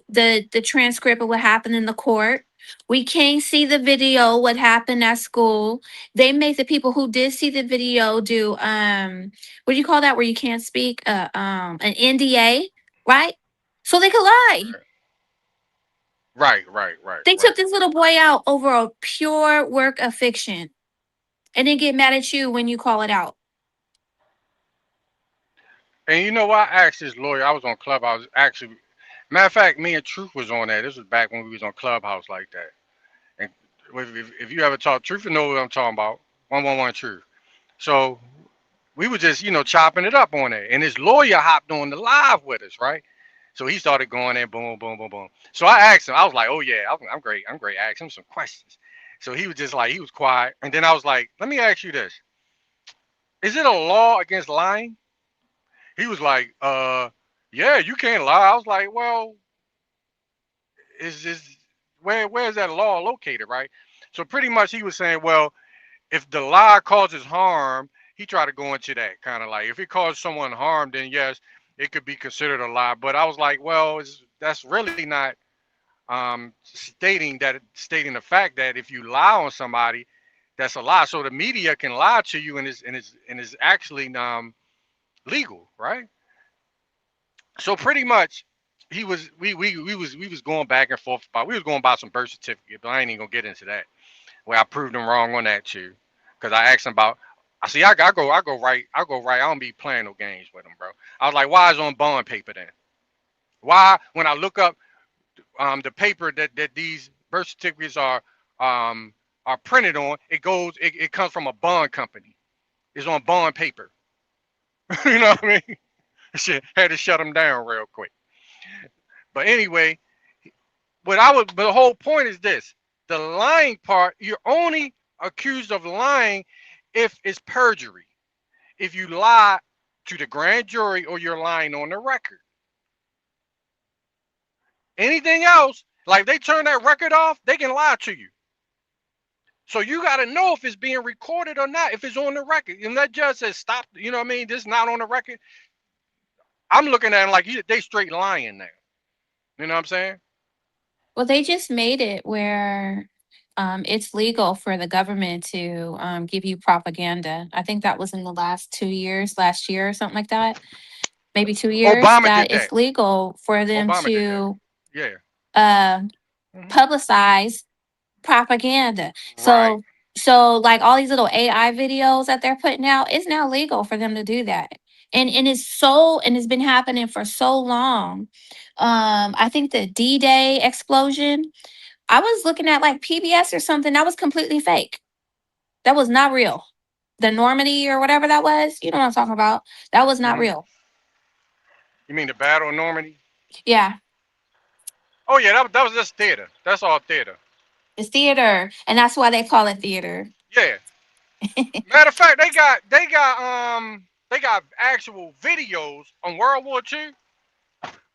the transcript of what happened in the court. We can't see the video, what happened at school. They make the people who did see the video do what do you call that where you can't speak? An NDA, right? So they could lie. Right. Right. Right. They Right. took this little boy out over a pure work of fiction and then get mad at you when you call it out. And you know what? I asked this lawyer. I was on Clubhouse. Actually, matter of fact, me and Truth was on that. This was back when we was on Clubhouse like that. And if you ever talk Truth, you know what I'm talking about. 111 Truth. So we were just chopping it up on there, and his lawyer hopped on the live with us, right? So he started going in, boom, boom, boom, boom. So I asked him. I was like, "Oh yeah, I'm great. I'm great." I asked him some questions. So he was just like, he was quiet, and then I was like, "Let me ask you this: is it a law against lying?" He was like, yeah, you can't lie." I was like, "Well, is this where is that law located, right?" So pretty much he was saying, well, if the lie causes harm, he tried to go into that kind of like, if it causes someone harm, then yes, it could be considered a lie. But I was like, well, that's really not stating the fact that if you lie on somebody, that's a lie. So the media can lie to you and is actually legal, right? So pretty much we was going back and forth about, we was going by some birth certificate, but I ain't even gonna get into that. Where I proved him wrong on that too, because I asked him about I see. I go right. I go right. I don't be playing no games with them, bro. I was like, why is it on bond paper then? Why, when I look up the paper that these birth certificates um are printed on, it comes from a bond company. It's on bond paper. You know what I mean? Shit, had to shut them down real quick. But anyway, but the whole point is this: the lying part, you're only accused of lying if it's perjury. If you lie to the grand jury or you're lying on the record. Anything else, like if they turn that record off, they can lie to you. So you got to know if it's being recorded or not, if it's on the record. And that judge says stop, you know what I mean? This is not on the record. I'm looking at it like they straight lying now. You know what I'm saying? Well, they just made it where it's legal for the government to give you propaganda. I think that was in the last 2 years, last year or something like that. Maybe 2 years, Obama did that that. it's legal for them Obama did that. to Yeah. uh, Mhm. publicize propaganda. Right. So like all these little AI videos that they're putting out, it's now legal for them to do that. And it's been happening for so long. I think the D-Day explosion, I was looking at like PBS or something, that was completely fake. That was not real. The Normandy or whatever that was, you know what I'm talking about. That was not Mhm. real. You mean the Battle of Normandy? Yeah, Oh yeah, that was just theater. That's all theater. it's theater, and that's why they call it theater. Yeah. Matter of fact, they got actual videos on World War II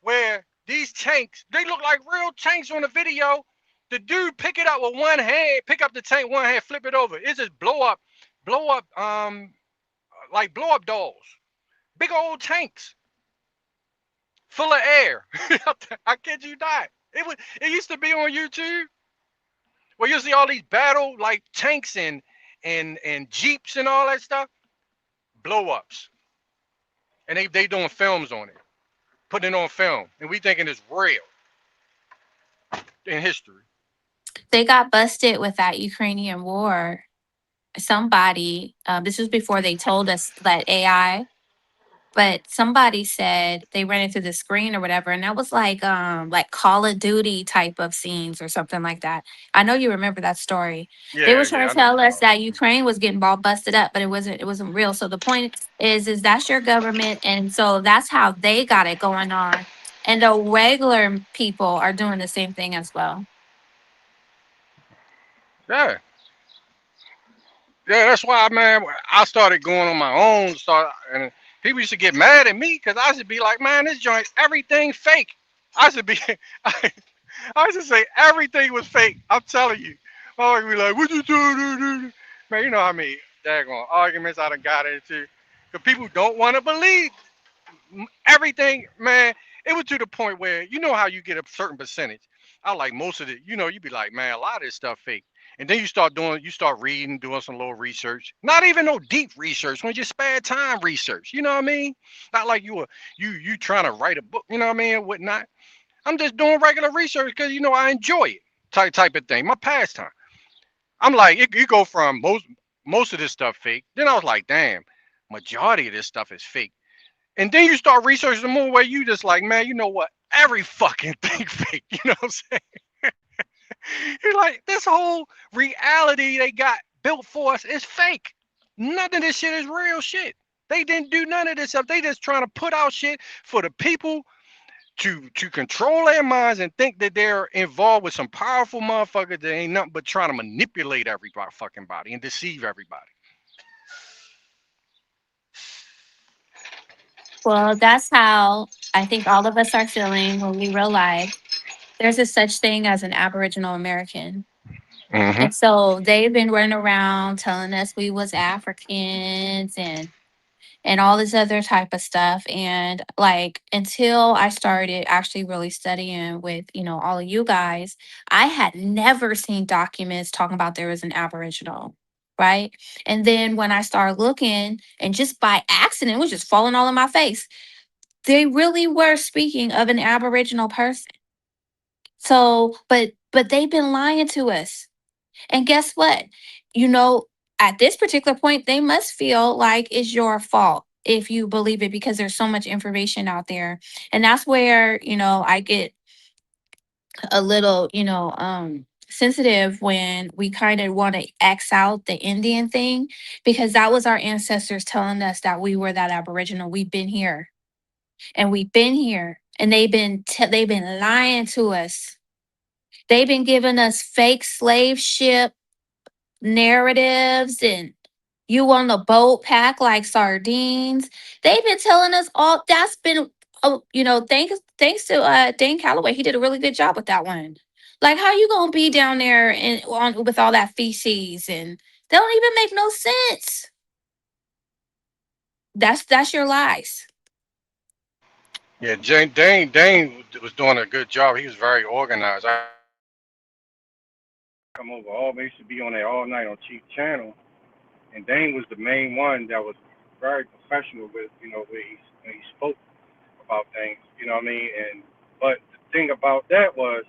where these tanks, they look like real tanks on the video. The dude pick it up with one hand, pick up the tank one hand, flip it over. It's just blow up, like blow up dolls. Big old tanks full of air. I kid you not. It used to be on YouTube where you see all these battle like tanks and jeeps and all that stuff, blow ups, and they doing films on it, putting it on film, and we thinking it's real in history. They got busted with that Ukrainian war. Somebody, this was before they told us that AI, but somebody said they ran into the screen or whatever, and that was like Call of Duty type of scenes or something like that. I know you remember that story. They Yeah, were yeah, trying I to know what tell you're us talking that Ukraine was getting all busted up, but it wasn't real. So the point is that's your government, and so that's how they got it going on. And the regular people are doing the same thing as well. about. Yeah, yeah, that's why, man. I started going on my own. And people used to get mad at me because I used to be like, man, this joint, everything fake. I used to be, I, I used to say everything was fake. I'm telling you. I would be like, what you doing? Man, you know how many daggone arguments I done got into. Because people don't want to believe everything, man. It was to the point where you know how you get a certain percentage. I like most of it. You know, you be like, man, a lot of this stuff fake. And then you start reading, doing some little research. Not even no deep research, when just spare time research. You know what I mean? Not like you trying to write a book. You know what I mean? And whatnot. I'm just doing regular research because I enjoy it. Type of thing. My pastime. I'm like, you go from most of this stuff fake. Then I was like, damn, majority of this stuff is fake. And then you start researching more where you just like, man, you know what? Every fucking thing fake. You know what I'm saying? You're like, this whole reality they got built for us is fake. None of this shit is real shit. They didn't do none of this stuff. They just trying to put out shit for the people to control their minds and think that they're involved with some powerful motherfuckers that ain't nothing but trying to manipulate everybody fucking body and deceive everybody. Well, that's how I think all of us are feeling when we realize there's a such thing as an Aboriginal American. Mm-hmm. And so they've been running around telling us we was Africans and all this other type of stuff. And like until I started actually really studying with, all of you guys, I had never seen documents talking about there was an Aboriginal. Right. And then when I started looking and just by accident, it was just falling all in my face. They really were speaking of an Aboriginal person. So, but they've been lying to us. And guess what? You know, at this particular point, they must feel like it's your fault if you believe it because there's so much information out there. And that's where, I get a little, sensitive when we kind of want to X out the Indian thing because that was our ancestors telling us that we were that Aboriginal. We've been here and we've been here and they've been lying to us. They've been giving us fake slave ship narratives and you on the boat pack like sardines. They've been telling us all that's been thanks to Dane Calloway. He did a really good job with that one. Like how you gonna be down there and on with all that feces and they don't even make no sense. That's your lies. Yeah, Dane was doing a good job. He was very organized. I come over always to be on there all night on Chief Channel, and Dane was the main one that was very professional with when he spoke about things. You know what I mean? And but the thing about that was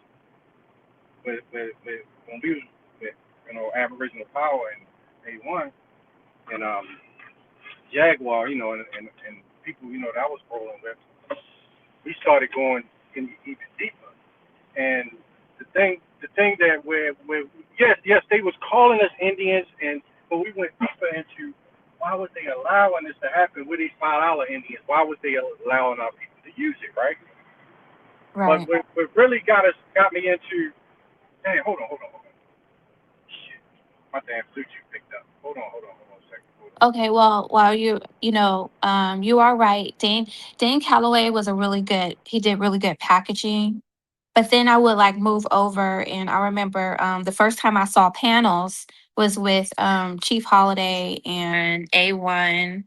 with when we was with Aboriginal Power and A1 and Jaguar, and people that I was rolling with, we started going in even deeper. And the thing that where yes they was calling us Indians, and but we went deeper into why was they allowing this to happen with these $5 Indians? Why was they allowing our people to use it, right? But Right. what really got me into, hey, hold on. Shit, my damn Bluetooth picked up. Hold on a second. Hold on. Okay, well, while you are right. Dane Calloway was he did really good packaging. But then I would like move over and I remember the first time I saw panels was with Chief Holiday and A1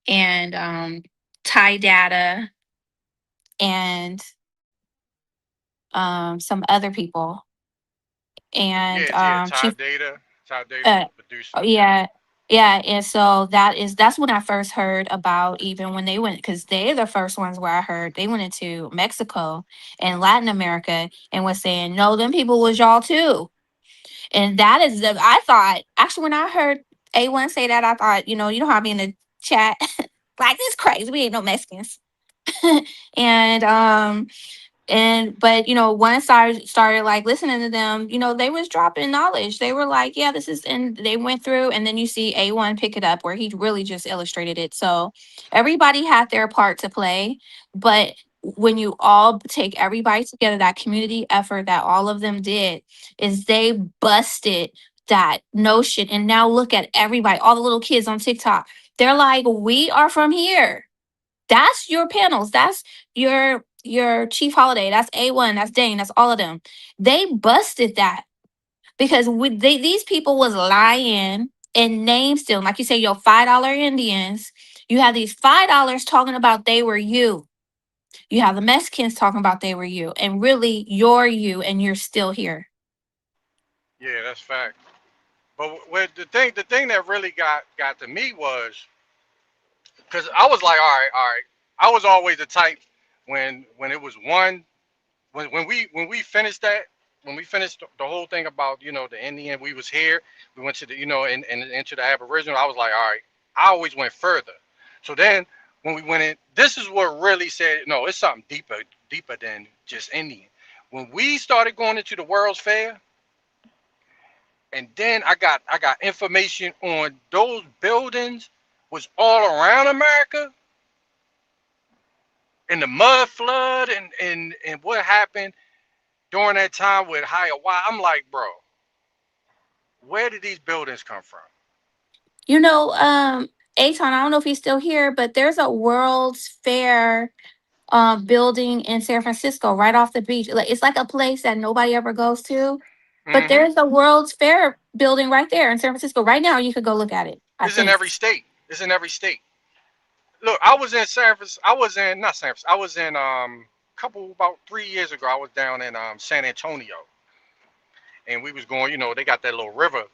and Ty Data and some other people. And Yeah, Chief Ty Data Uh, was the producer. Yeah. yeah, yeah, and so that's when I first heard about even when they went because they're the first ones where I heard they went into Mexico and Latin America and was saying no, them people was y'all too, and that is the I thought actually when I heard A1 say that I thought you know how I be in the chat like this crazy we ain't no Mexicans and but once I started like listening to them, they was dropping knowledge. They were like, yeah, this is and they went through and then you see A1 pick it up where he really just illustrated it. So everybody had their part to play, but when you all take everybody together, that community effort that all of them did is they busted that notion. And now look at everybody, all the little kids on TikTok. They're like, we are from here. That's your panels. That's your Chief Holiday. That's A1. That's Dane. That's all of them. They busted that because these people was lying and name stealing. Like you say, your $5 Indians. You have these $5 talking about they were you. You have the Mexicans talking about they were you, and really you're you, and you're still here. Yeah, that's fact. But the thing that really got to me was because I was like, all right. I was always the type when it was one when we finished that when we finished the whole thing about the Indian, we was here, we went to the and into the Aboriginal. I was like, all right. I always went further. So then when we went in, this is what really said no, it's something deeper than just Indian. When we started going into the World's Fair, and then I got information on those buildings was all around America and the mud flood and what happened during that time with Hiawatha. I'm like, bro, where did these buildings come from? You know, Aton, I don't know if he's still here, but there's a World's Fair building in San Francisco right off the beach. Like it's like a place that nobody ever goes to. But Mm-hmm. there's a World's Fair building right there in San Francisco. Right now you could go look at it, I It's in think. every state. It's in every state. Look, I was in San Francisco. I was in not San Francisco. I was in couple about 3 years ago. I was down in San Antonio, and we was going. They got that little river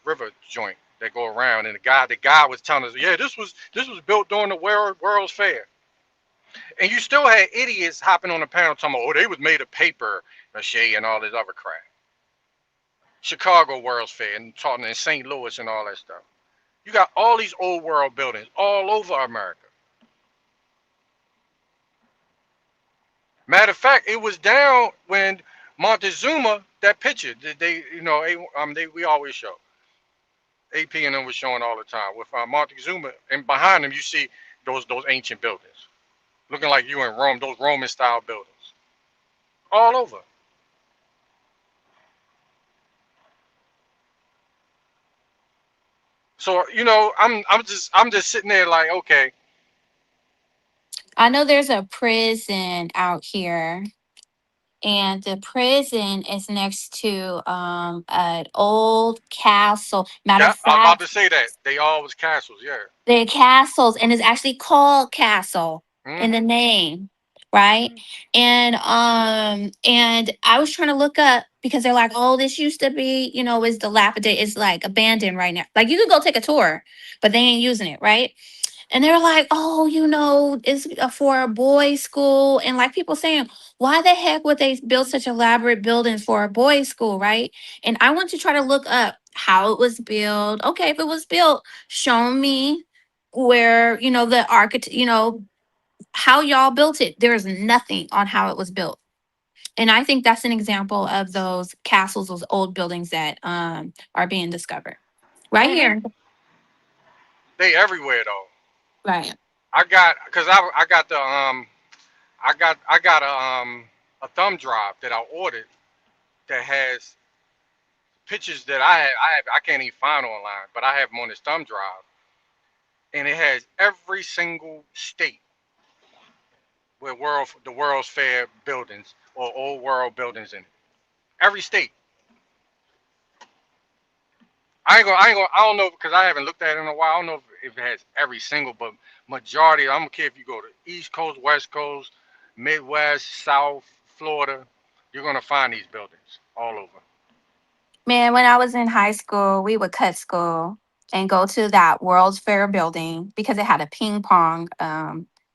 joint that go around, and the guy was telling us, yeah, this was built during the World's Fair. And you still had idiots hopping on the panel talking about, oh, they was made of paper, mache, and all this other crap. Chicago World's Fair and talking in St. Louis and all that stuff. You got all these old world buildings all over America. Matter of fact, it was down when Montezuma, that picture, we always show. AP and them was showing all the time with Montezuma, and behind them you see those ancient buildings, looking like you in Rome, those Roman style buildings, all over. So I'm just sitting there like, okay. I know there's a prison out here, and the prison is next to an old castle. Matter Yeah, of I was about fact, to say that they all was castles. Yeah. they're castles, and it's actually called Castle in the Mm-hmm. name, right? And I was trying to look up because they're like, oh, this used to be, is dilapidated, it's like abandoned right now. Like you could go take a tour, but they ain't using it, right? And they're like, oh, it's for a boys' school. And like people saying, why the heck would they build such elaborate buildings for a boys' school, right? And I want to try to look up how it was built. Okay, if it was built, show me where, the architect, how y'all built it. There's nothing on how it was built. And I think that's an example of those castles, those old buildings that are being discovered right Mm-hmm. here. They everywhere though. Right. I got a thumb drive that I ordered that has pictures that I can't even find online, but I have them on this thumb drive, and it has every single state where the World's Fair buildings or old world buildings in it. Every state. I don't know because I haven't looked at it in a while. I don't know if it has every single, but majority. I don't care if you go to East Coast, West Coast, Midwest, South, Florida, you're gonna find these buildings all over. Man, when I was in high school, we would cut school and go to that World's Fair building because it had a ping pong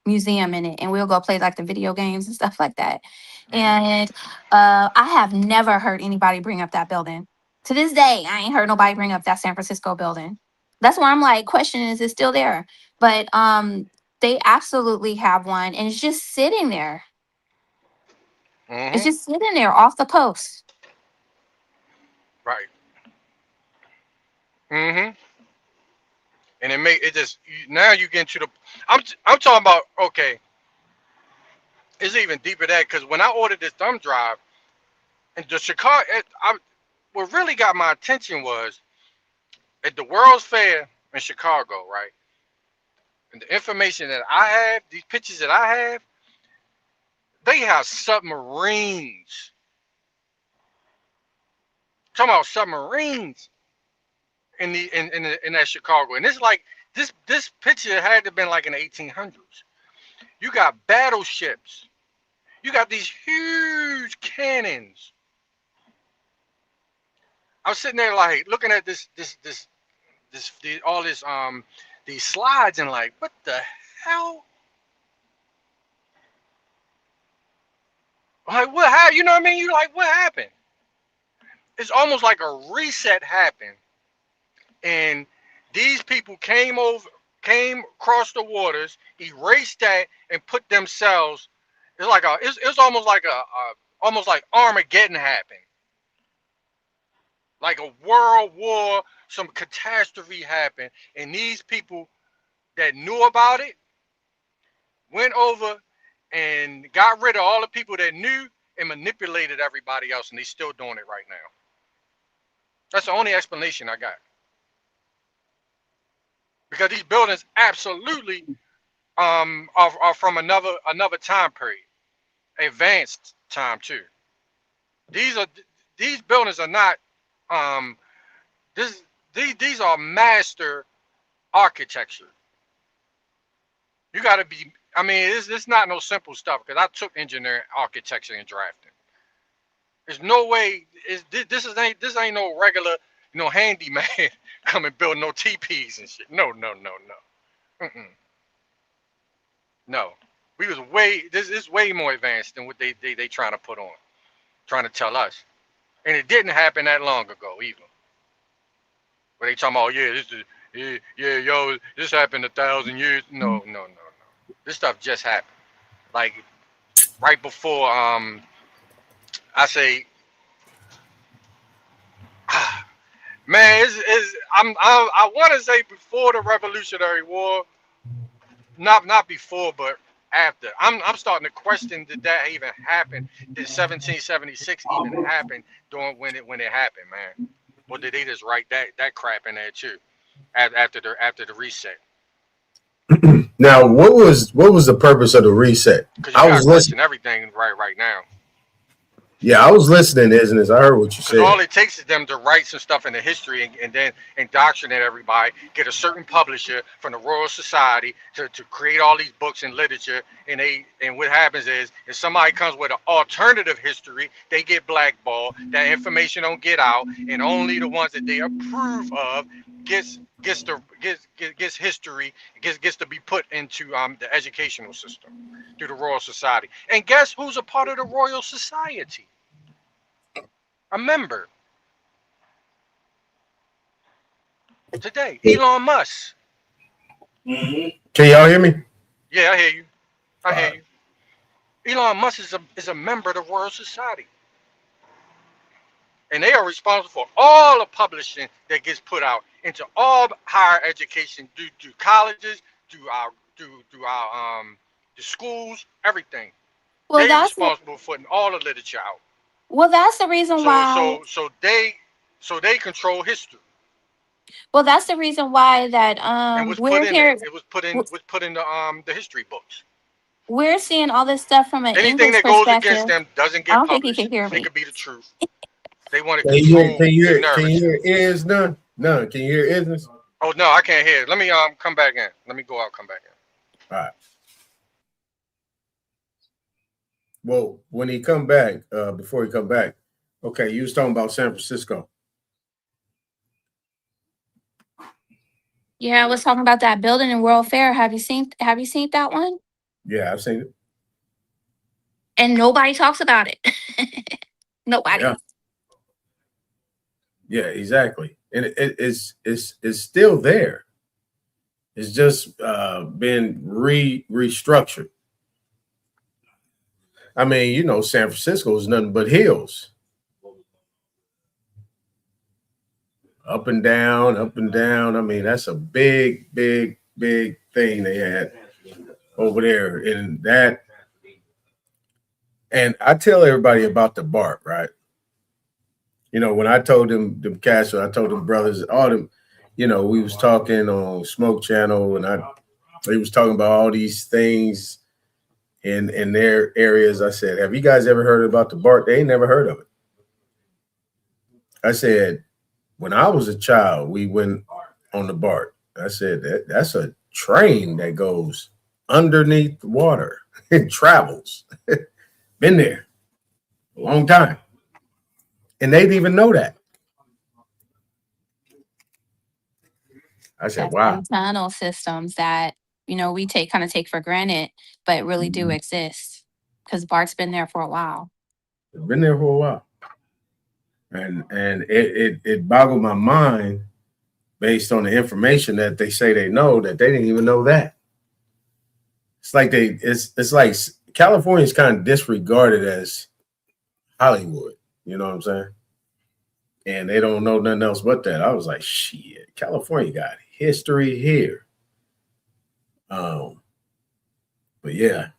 museum in it, and we would go play like the video games and stuff like that. And I have never heard anybody bring up that building. To this day, I ain't heard nobody bring up that San Francisco building. That's why I'm like, question is it still there? But they absolutely have one, and it's just sitting there. It's Mm-hmm. just sitting there off the coast. Right. Mm-hmm. And it just now you get into the. I'm talking about okay. It's even deeper than that because when I ordered this thumb drive and the Chicago, what really got my attention was at the World's Fair in Chicago, right? And the information that I have, these pictures that I have, they have submarines. Talking about submarines in that Chicago, and it's like this picture had to have been like in the 1800s. You got battleships. You got these huge cannons. I was sitting there like looking at these slides and like, what the hell? Like what happened? You know what I mean? You like what happened? It's almost like a reset happened, and these people came across the waters, erased that, and put themselves. It's almost like almost like Armageddon happened, like a world war, some catastrophe happened, and these people that knew about it went over and got rid of all the people that knew and manipulated everybody else, and they still doing it right now. That's the only explanation I got. Because these buildings absolutely are from another time period, advanced time too. These buildings are not this these are master architecture. You got to be. I mean, it's not no simple stuff because I took engineering, architecture, and drafting. There's no way. This ain't no regular handyman come and build no TPs and shit. No. Mm-mm. No. We was this is way more advanced than what they trying to put on, trying to tell us. And it didn't happen that long ago either. Where they talking about, oh yeah, Yeah, yo, this happened 1,000 years. No, no, no, no. This stuff just happened. Like right before, I say, man, I want to say before the Revolutionary War, not before, but after. I'm starting to question, did that even happen? Did 1776 even happen during when it happened, man? Or did they just write that crap in there too after the reset? Now, what was the purpose of the reset? Because you I gotta was listening. question everything right now. Yeah, I was listening, isn't it? I heard what you Because all said. it takes is them to write some stuff in the history and then indoctrinate everybody, get a certain publisher from the Royal Society to create all these books and literature. And what happens is if somebody comes with an alternative history, they get blackballed. That information don't get out, and only the ones that they approve of gets history gets to be put into the educational system through the Royal Society. And guess who's a part of the Royal Society? A member. Today, Elon Musk. Can y'all hear me? Yeah, I hear you. I All hear right. you. Elon Musk is a member of the Royal Society, and they are responsible for all the publishing that gets put out into all higher education, through colleges, through our the schools, everything. Well, They that's the, responsible for putting all the literature out. well, that's the reason So why. so so they so they control history. Well, that's the reason why that And was put we're in there. here. It was put in the history books. We're seeing all this stuff from an Anything English that goes against perspective. them doesn't I get don't think you published. can hear It me. could be the truth. They want to Can you hear? control Can you the hear? Can you narrative. hear? Is none? None. Can you hear? Isness? Oh no, I can't hear it. Let me come back in. Let me go out, come back in. All right. Well, when he come back, before he come back, okay, you was talking about San Francisco. Yeah, I was talking about that building in World Fair. Have you seen that one? Yeah, I've seen it. And nobody talks about it. Nobody. Yeah, yeah, exactly. And it's still there. It's just been restructured. I mean, San Francisco is nothing but hills. Up and down, up and down. I mean, that's a big, big, big thing they had over there. And I tell everybody about the BART, right? When I told them cats, I told them brothers, all them, we was talking on Smoke Channel, and they was talking about all these things in their areas. I said, have you guys ever heard about the BART? They ain't never heard of it. I said, when I was a child, we went on the BART. I said, that's a train that goes underneath the water. It travels. Been there a long time. And they didn't even know that. I said, That's wow. internal systems that, we kind of take for granted, but really do exist. Because BART's been there for a while. It's been there for a while. And it boggled my mind based on the information that they say they know that they didn't even know that. It's like it's like California is kind of disregarded as Hollywood. You know what I'm saying? And they don't know nothing else but that. I was like, shit, California got history here. But yeah.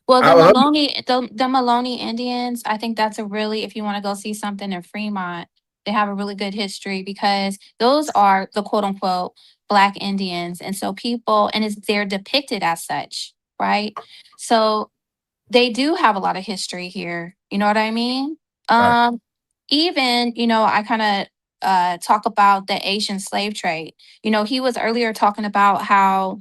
Well, the Maloney Indians, I think that's if you want to go see something in Fremont, they have a really good history because those are the quote unquote Black Indians. And so they're depicted as such, right? So they do have a lot of history here. You know what I mean? Right. Even, I kind of talk about the Asian slave trade. He was earlier talking about how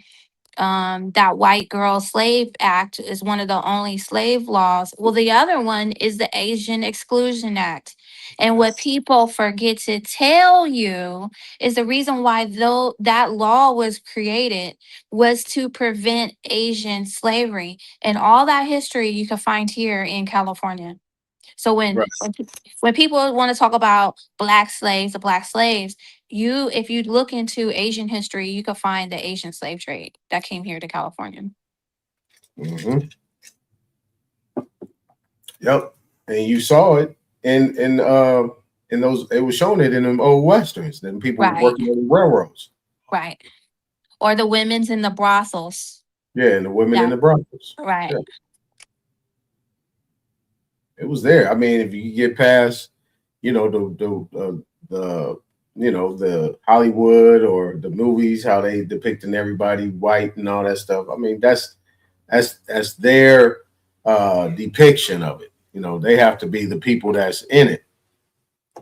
that White Girl Slave Act is one of the only slave laws. Well, the other one is the Asian Exclusion Act. And what people forget to tell you is the reason why though that law was created was to prevent Asian slavery. And all that history you can find here in California. So Right. when people want to talk about Black slaves, the Black slaves, if you look into Asian history, you could find the Asian slave trade that came here to California. Mm-hmm. Yep. And you saw it in those. It was showing it in them old westerns. Then people was Right. working on the railroads. Right. Or the women's in the brothels. Yeah, and the women in Yeah. the brothels. Right. Yeah. It was there. I mean, if you get past, you know, the you know, the Hollywood or the movies, how they depicting everybody white and all that stuff. I mean, that's their depiction of it. You know, they have to be the people that's in it.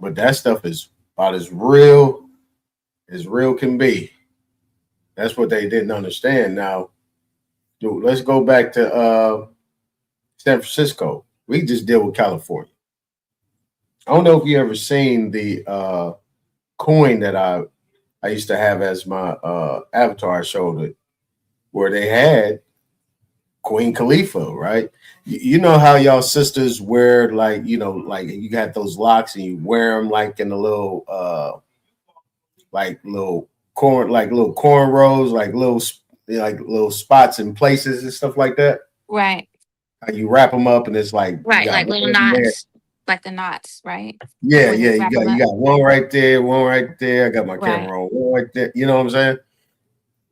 But that stuff is about as real can be. That's what they didn't understand. Now, dude, let's go back to San Francisco. We just deal with California. I don't know if you ever seen the coin that I used to have as my avatar. I showed it where they had Queen Khalifa, right? You know how y'all sisters wear, like, you know, like you got those locks and you wear them like in a little little cornrows, like little spots in places and stuff like that. Right. How you wrap them up and it's like you Right. got Like little one there. knots. Like the knots, right? Yeah, When yeah, they you wrap 'em got up. one right there, one right there. I got my Right. camera on one right there. You know what I'm saying?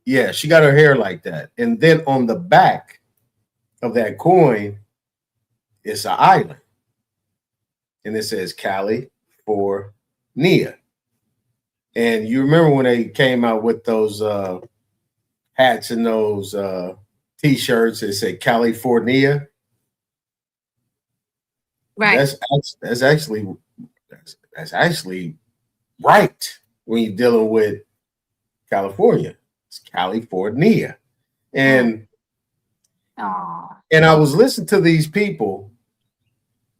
Yeah, she got her hair like that. And then on the back of that coin, it's an island. And it says Cali for Nia. And you remember when they came out with those hats and those t-shirts that said California? Right. That's actually right when you're dealing with California. It's California. And I was listening to these people.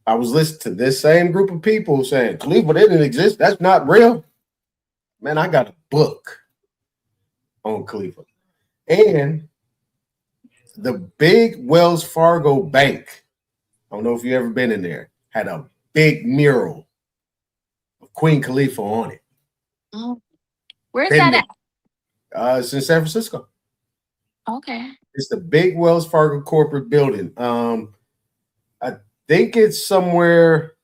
I was listening to this same group of people saying Cleveland didn't exist. That's not real. Man, I got a book on Cleveland. And the big Wells Fargo Bank, I don't know if you've ever been in there, had a big mural of Queen Khalifa on it. Oh. Where's that at? It's in San Francisco. Okay. It's the big Wells Fargo corporate building. I think it's somewhere.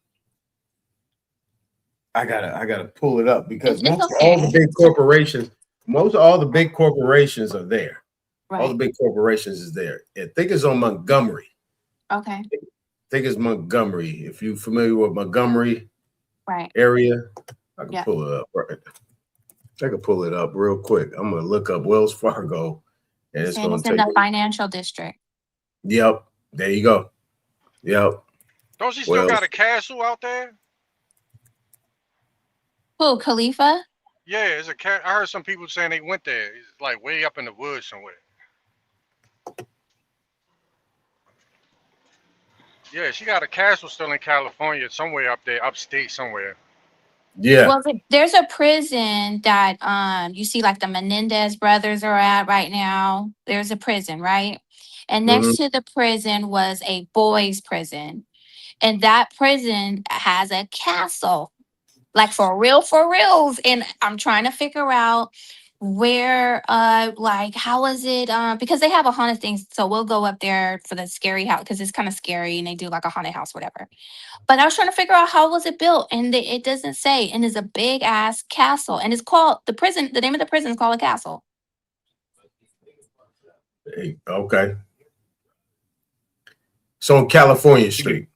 I gotta pull it up because It's most okay. all the big corporations, all the big corporations are there. Right. All the big corporations is there. I think it's on Montgomery. Okay. I think it's Montgomery. If you're familiar with Montgomery Right. area, I can pull it up. Right. I can pull it up real quick. I'm gonna look up Wells Fargo, and it's And gonna it's in take. the financial district. Yep. There you go. Yep. Don't she still got a castle out there? Who, Khalifa? Yeah, it's a cat. I heard some people saying they went there. It's like way up in the woods somewhere. Yeah, she got a castle still in California, somewhere up there, upstate somewhere. Yeah. Well, there's a prison that you see like the Menendez brothers are at right now. There's a prison, right? And next to the prison was a boys' prison. And that prison has a castle. Like for reals. And I'm trying to figure out where like how is it because they have a haunted thing, so we'll go up there for the scary house because it's kind of scary and they do like a haunted house, whatever. But I was trying to figure out how was it built, and it doesn't say. And it's a big ass castle, and it's called the prison. The name of the prison is called a castle. Hey, okay. So on California Street.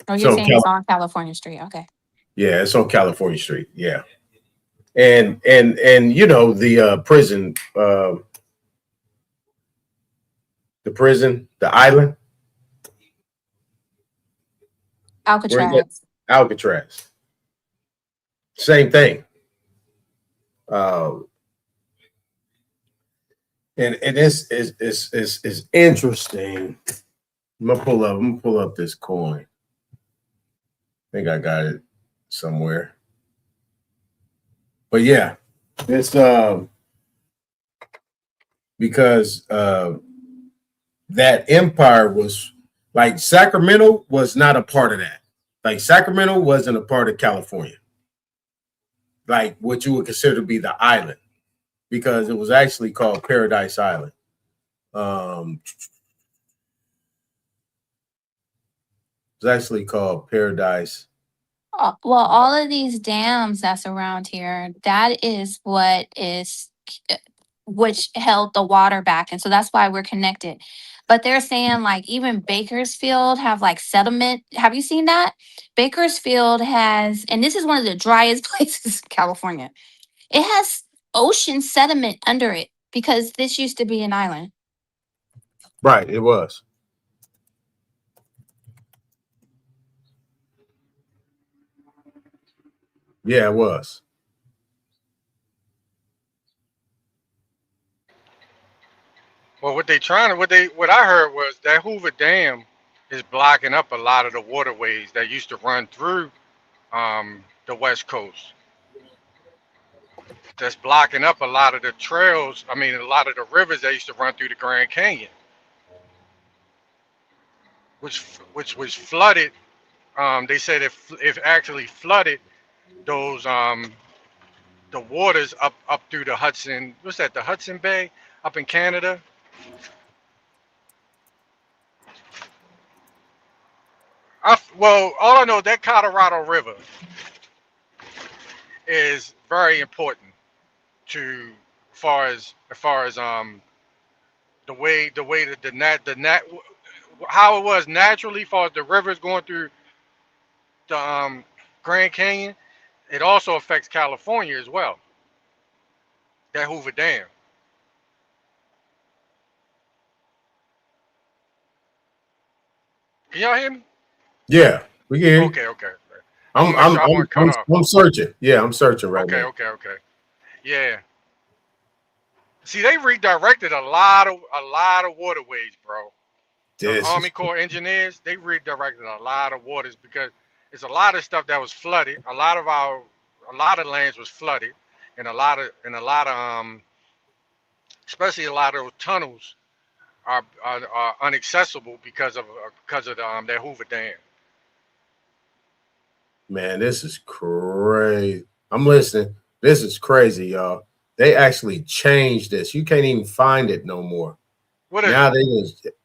Oh, you're saying it's on California Street. Okay. Yeah, it's on California Street. Yeah. And you know, the prison, the island. Alcatraz. Alcatraz. Same thing. And this is interesting. I'm gonna pull up this coin. I think I got it somewhere. But yeah, it's because that empire was like Sacramento was not a part of that. Like Sacramento wasn't a part of California, like what you would consider to be the island, because it was actually called Paradise Island. It's actually called Paradise. Well, all of these dams that's around here, that is what is which held the water back, and so that's why we're connected. But they're saying like even Bakersfield have like settlement. Have you seen that? Bakersfield has, and this is one of the driest places in California. It has ocean sediment under it because this used to be an island. Right, it was. Yeah, it was. Well, what I heard was that Hoover Dam is blocking up a lot of the waterways that used to run through the West Coast. That's blocking up a lot of the trails. I mean, a lot of the rivers that used to run through the Grand Canyon, which was flooded. They said if actually flooded those the waters up through the Hudson. What's that? The Hudson Bay up in Canada. Well, all I know that Colorado River is very important to as far as the way that the nat how it was naturally, as far as the rivers going through the Grand Canyon. It also affects California as well. That Hoover Dam. Can y'all hear me? Yeah, we can hear you. Okay. I want to make sure I wasn't cut off. I'm searching. Yeah, I'm searching right now. Okay. Yeah. See, they redirected a lot of waterways, bro. The Army Corps engineers, they redirected a lot of waters because it's a lot of stuff that was flooded. A lot of lands was flooded, and a lot of especially a lot of those tunnels are inaccessible because of that Hoover Dam. Man, this is crazy. I'm listening. This is crazy, y'all. They actually changed this. You can't even find it no more. What is now it?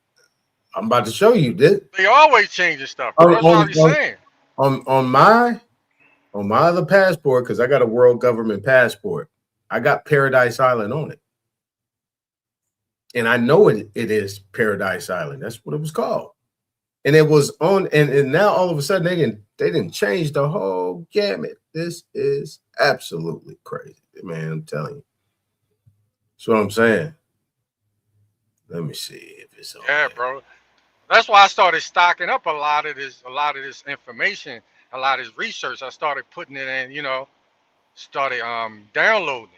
I'm about to show you this. They always changing stuff. Bro. That's what I'm saying. On my other passport, because I got a world government passport, I got Paradise Island on it. And I know it is Paradise Island. That's what it was called. And it was on, and now all of a sudden they didn't change the whole gamut. This is absolutely crazy, man. I'm telling you. That's what I'm saying. Let me see if it's on. Yeah, bro. That's why I started stocking up a lot of this information, a lot of this research. I started putting it in, started downloading it.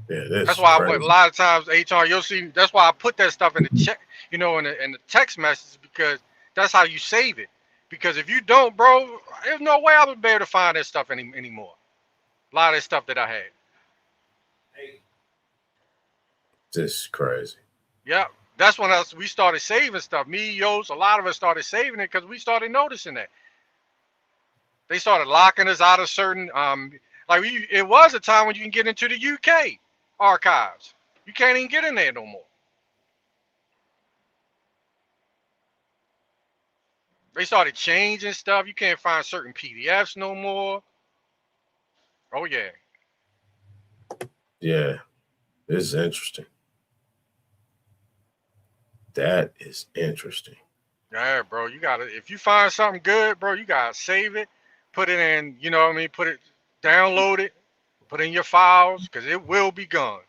Yeah, that's why a lot of times, Aton, you'll see. That's why I put that stuff in the check, in the text messages, because that's how you save it. Because if you don't, bro, there's no way I would be able to find that stuff anymore. A lot of that stuff that I had. This is crazy. Yeah, that's when we started saving stuff. Me, Yos, a lot of us started saving it because we started noticing that. They started locking us out of certain, it was a time when you can get into the UK archives. You can't even get in there no more. They started changing stuff. You can't find certain PDFs no more. Oh, yeah. Yeah, this is interesting. That is interesting. Yeah, bro. You gotta, if you find something good, bro, you gotta save it, put it in, put it, download it, put it in your files, because it will be gone.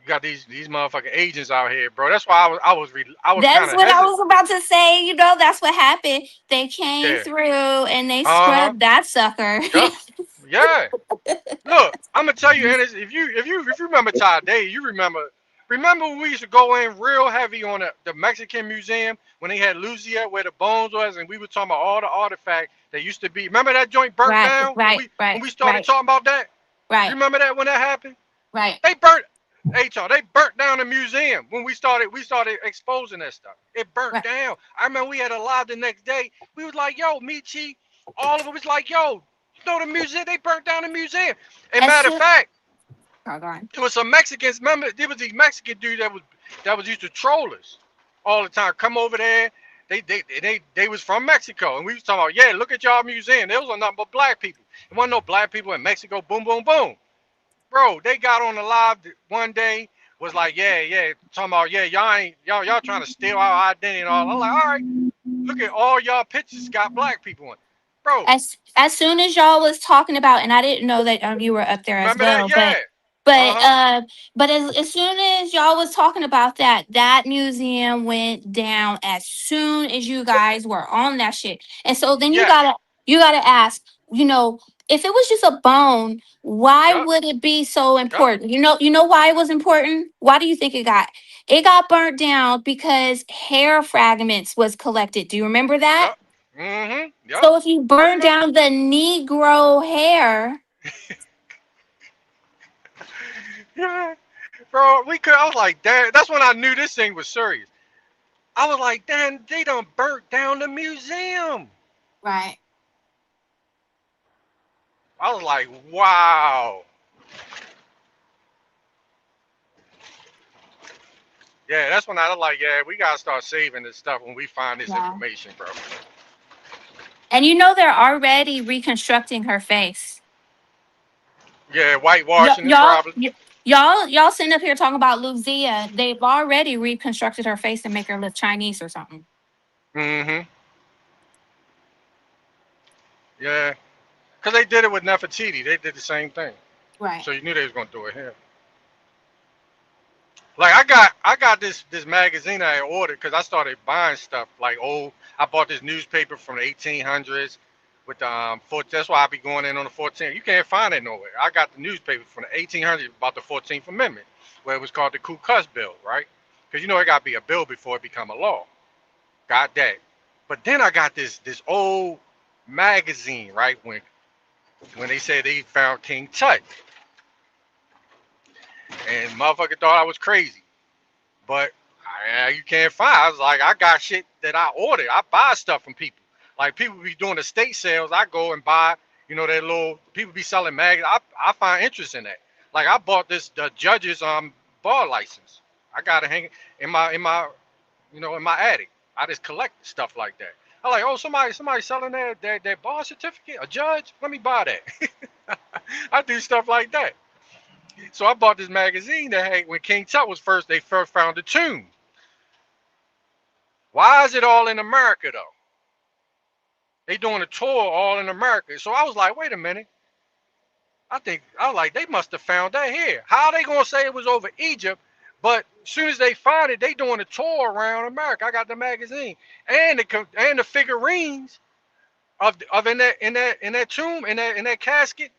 You got these motherfucking agents out here, bro. That's why I was That's what I was about to say. That's what happened. They came through and they scrubbed that sucker. Yeah. Look, I'm gonna tell you, Ennis, if you remember Todd Day, you remember when we used to go in real heavy on the Mexican museum when they had Lucia where the bones was, and we were talking about all the artifacts that used to be. Remember that joint burnt down? When we started talking about that? Right. You remember that when that happened? Right. They burnt. Aton, they burnt down the museum when we started exposing that stuff. It burnt Right. down. I remember we had a live the next day. We was like, yo, Michi, all of it was like, yo, you know the museum, they burnt down the museum. And As matter of soon, fact, oh, go on. there was some Mexicans. Remember, there was these Mexican dude that was used to troll us all the time. Come over there. They was from Mexico, and we was talking about, yeah, look at y'all museum. There was nothing but black people. There wasn't no black people in Mexico. Boom, boom, boom. Bro, they got on the live one day, was like, yeah, talking about, yeah, y'all trying to steal our identity and all. I'm like, all right, look at all y'all pictures got black people in. Bro, As soon as y'all was talking about, and I didn't know that you were up there as remember that? well, Yeah. but Uh-huh. as soon as y'all was talking about that museum went down as soon as you guys were on that shit. And so then you Yes. gotta ask, if it was just a bone, why Yup. would it be so Yup. important? You know why it was important? Why do you think it got burnt down? Because hair fragments was collected. Do you remember that? Yup. Mm-hmm. Yup. So if you I burn remember. down the Negro hair, Yeah. Bro, I was like, damn, that's when I knew this thing was serious. I was like, damn, they done burnt down the museum. right? I was like, wow. Yeah, that's when I was like, yeah, we gotta start saving this stuff when we find this Yeah. information, bro. And they're already reconstructing her face. Yeah, Y- whitewashing it y'all, probably. y- y'all sitting up here talking about Lucia. They've already reconstructed her face to make her look Chinese or something. Mm-hmm. Yeah. Because they did it with Nefertiti. They did the same thing. Right. So you knew they was gonna do it here. Like I got this magazine I ordered because I started buying stuff like I bought this newspaper from the 1800s with the that's why I be going in on the 14th. You can't find it nowhere. I got the newspaper from the 1800s about the 14th Amendment, where it was called the Ku Klux Bill, right? Because it got to be a bill before it become a law. Got that. But then I got this old magazine, right? When they said they found King Tut, and motherfucker thought I was crazy. But you can't find. I was like, I got shit that I ordered. I buy stuff from people. Like people be doing estate sales. I go and buy. That little people be selling mags. I find interest in that. Like I bought the judge's bar license. I got it hanging in my attic. I just collect stuff like that. I like, oh, somebody selling their bar certificate. A judge. Let me buy that. I do stuff like that. So I bought this magazine that had when King Tut was first. They first found the tomb. Why is it all in America though? They doing a tour all in America. So I was like, wait a minute. I was like, they must have found that here. How are they gonna say it was over Egypt? But as soon as they find it, they doing a tour around America. I got the magazine and the figurines of in that tomb in that casket.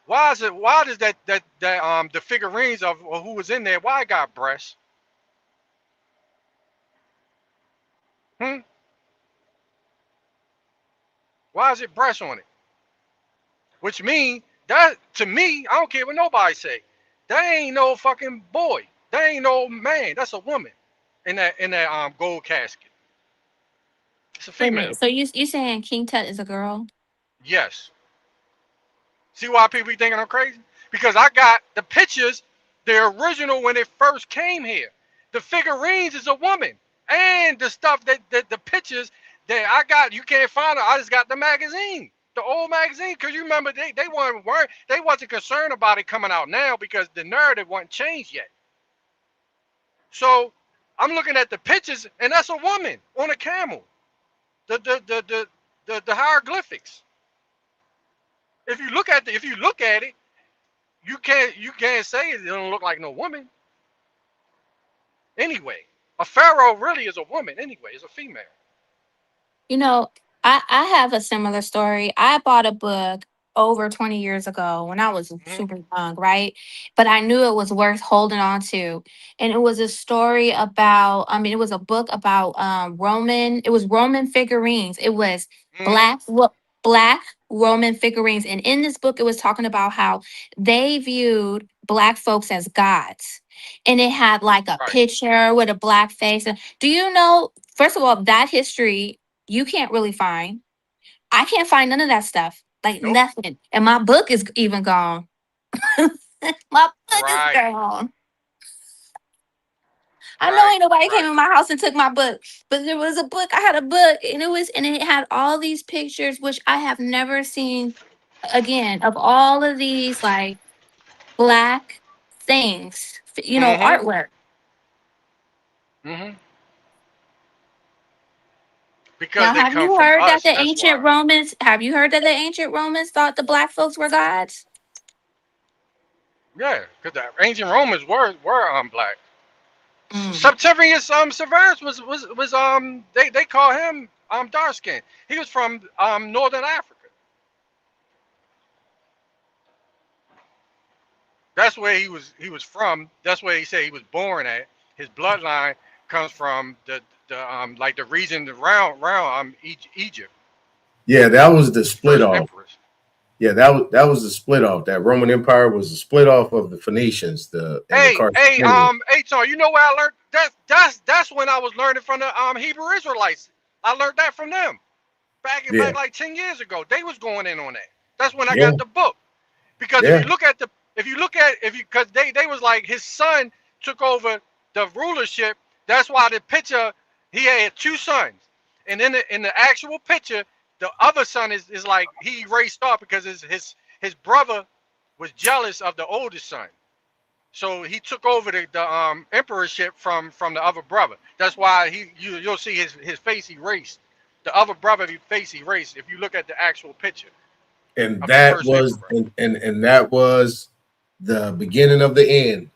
Why is it? Why does that the figurines of who was in there? Why it got breasts? Hmm. Why is it breast on it? Which means that to me, I don't care what nobody say. That ain't no fucking boy. That ain't no man. That's a woman in that gold casket. It's a Wait a female. minute. So you saying King Tut is a girl? Yes. See why people be thinking I'm crazy? Because I got the pictures, the original when it first came here. The figurines is a woman. And the stuff that the pictures that I got, you can't find it. I just got the magazine. The old magazine. Because you remember they wasn't concerned about it coming out now because the narrative wasn't changed yet. So I'm looking at the pictures and that's a woman on a camel. The hieroglyphics. If you look at it, you can't say it don't look like no woman. Anyway, a pharaoh really is a woman. Anyway, it's a female. You know, I have a similar story. I bought a book over 20 years ago when I was Hmm. super young, right? But I knew it was worth holding on to. And it was a story about, it was a book about it was Roman figurines. It was Hmm. black Roman figurines. And in this book, it was talking about how they viewed black folks as gods. And it had like a Right. picture with a black face. Do you know, first of all, that history you can't really find. I can't find none of that stuff. Like Nope. nothing. And my book is even gone. My book is Right. gone. I know Right. ain't nobody came Right. in my house and took my book, but there was a book. I had a book, and it had all these pictures, which I have never seen again, of all of these like black things, Mm-hmm. artwork. Mm-hmm. Because Now, they have come you from heard that us. the That's ancient why. Romans? Have you heard that the ancient Romans thought the black folks were gods? Yeah, because the ancient Romans were black. Mm. Septimius Severus was they call him dark skin. He was from northern Africa. That's where he was from. That's where he said he was born at. His bloodline comes from the like the region around Egypt. Yeah, that was the split First off. emperors. Yeah, that was the split off. That Roman Empire was the split off of the Phoenicians, the Carthaginians. Aton, you know where I learned that's when I was learning from the Hebrew Israelites. I learned that from them back Yeah, like 10 years ago. They was going in on that. That's when I yeah, got the book. Because yeah. if you because they was like his son took over the rulership. That's why the picture he had two sons, and in the actual picture, the other son is like he erased off because his brother was jealous of the oldest son. So he took over the emperorship from the other brother. That's why you'll see his face erased. The other brother face erased if you look at the actual picture And of the that first was emperor. and that was the beginning of the end.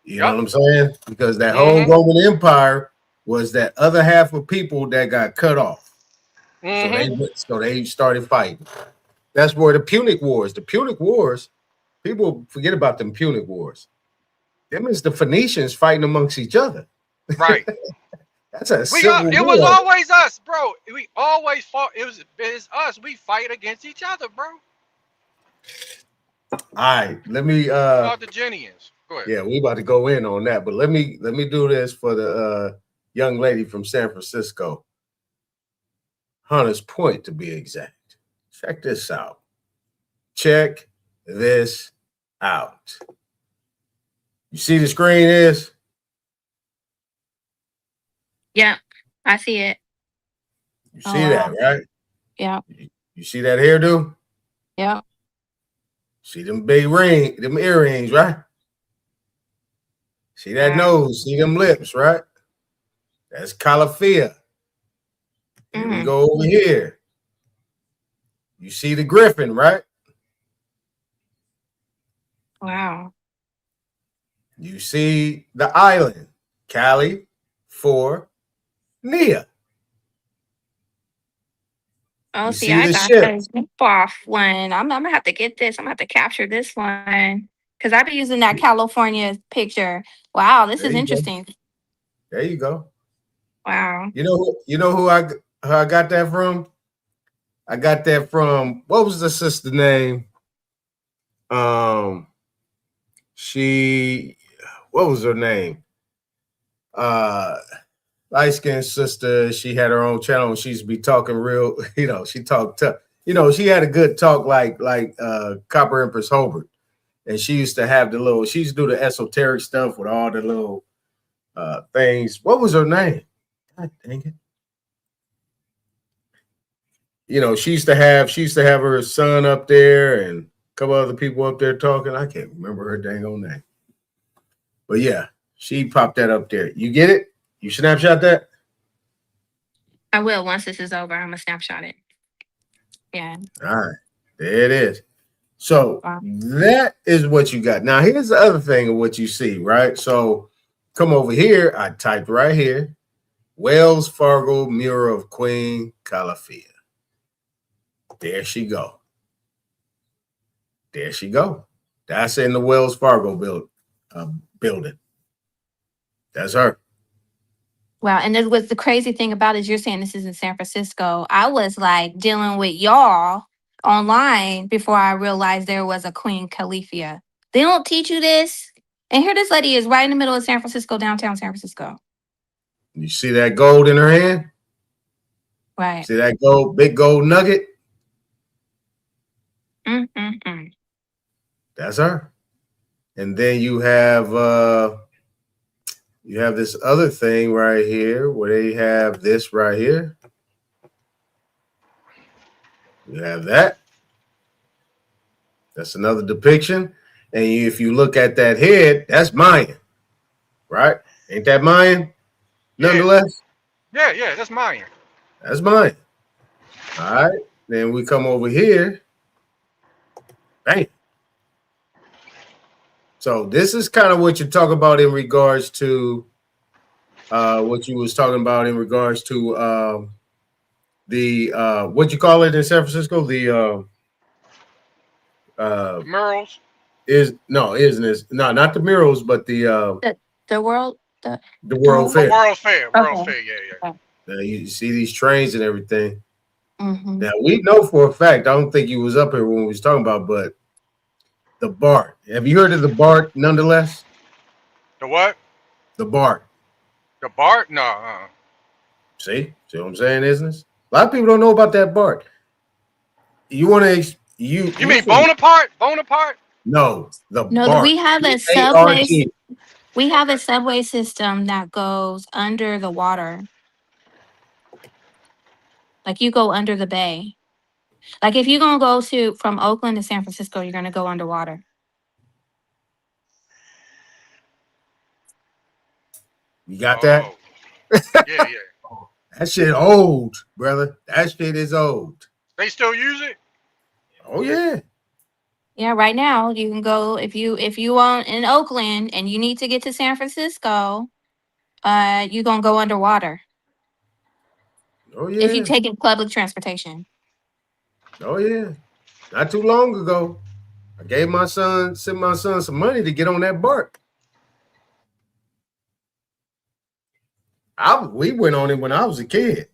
You know Yep. what I'm saying? Because that whole Mm-hmm. Roman Empire was that other half of people that got cut off. Mm-hmm. So they started fighting. That's where the Punic Wars. The Punic Wars, people forget about them Punic Wars. Them is the Phoenicians fighting amongst each other. Right. That's a civil It was war. always us, bro. We always fought. It's us. We fight against each other, bro. All right, let me Carthaginians. Go ahead. yeah, we about to go in on that, but let me do this for the young lady from San Francisco. Hunters Point to be exact. Check this out. Check this out. You see the screen is? Yeah, I see it. You Oh see wow. that, right? Yeah. You see that hairdo? Yeah. See them big them earrings, right? See that Wow. nose, see them lips, right? That's Calafia. Here we go over here. You see the griffin, right? Wow. You see the island, Cali, for Nia. Oh, You see, see I the got ship. the zip off one. I'm gonna have to get this. I'm gonna have to capture this one because I've been using that California picture. Wow, this There is you go. interesting. There you go. Wow. You know who I got that from? I got that from, what was the sister name? She, what was her name? Light-skinned sister. She had her own channel and she used to be talking real, she talked tough. She had a good talk like Copper Empress Hobart. And she used to have she used to do the esoteric stuff with all the little things. What was her name? God dang it. She used to have her son up there and a couple other people up there talking. I can't remember her dang old name. But yeah, she popped that up there. You get it? You snapshot that? I will once this is over. I'm gonna snapshot it. Yeah. All right. There it is. So Wow. that is what you got. Now, here's the other thing of what you see, right? So come over here. I typed right here, Wells Fargo mural of Queen Calafia. There she go. There she go. That's in the Wells Fargo building. That's her. Wow. And it was the crazy thing about it is you're saying this is in San Francisco. I was like dealing with y'all online before I realized there was a Queen Califia. They don't teach you this. And here this lady is right in the middle of San Francisco, downtown San Francisco. You see that gold in her hand? Right. See that big gold nugget? That's her. And then you have this other thing right here where they have this right here. You have that. That's another depiction. And if you look at that head, that's Mayan, right? Ain't that Mayan? Nonetheless. Yeah, that's Mayan. That's Mayan. All right. Then we come over here. Bam. So this is kind of what you're talking about in regards to what you was talking about in regards to the what you call it in San Francisco? The murals. Not the murals, but the world World Fair. World Fair. World Fair, yeah. You see these trains and everything. Mm-hmm. Now we know for a fact, I don't think you was up here when we was talking about, but the BART. Have you heard of the BART nonetheless? The what? The BART. The BART? No. See what I'm saying, isn't it? A lot of people don't know about that BART. You want to you mean Bonaparte? Bonaparte? No, BART. We have a subway. We have a subway system that goes under the water. Like you go under the bay. Like if you're gonna go from Oakland to San Francisco, you're gonna go underwater. You got that? Yeah. That shit old, brother. That shit is old. They still use it? Oh yeah. Yeah, right now you can go if you are in Oakland and you need to get to San Francisco, you're gonna go underwater. Oh yeah. If you take public transportation. Oh yeah. Not too long ago, I sent my son some money to get on that BART. We went on it when I was a kid.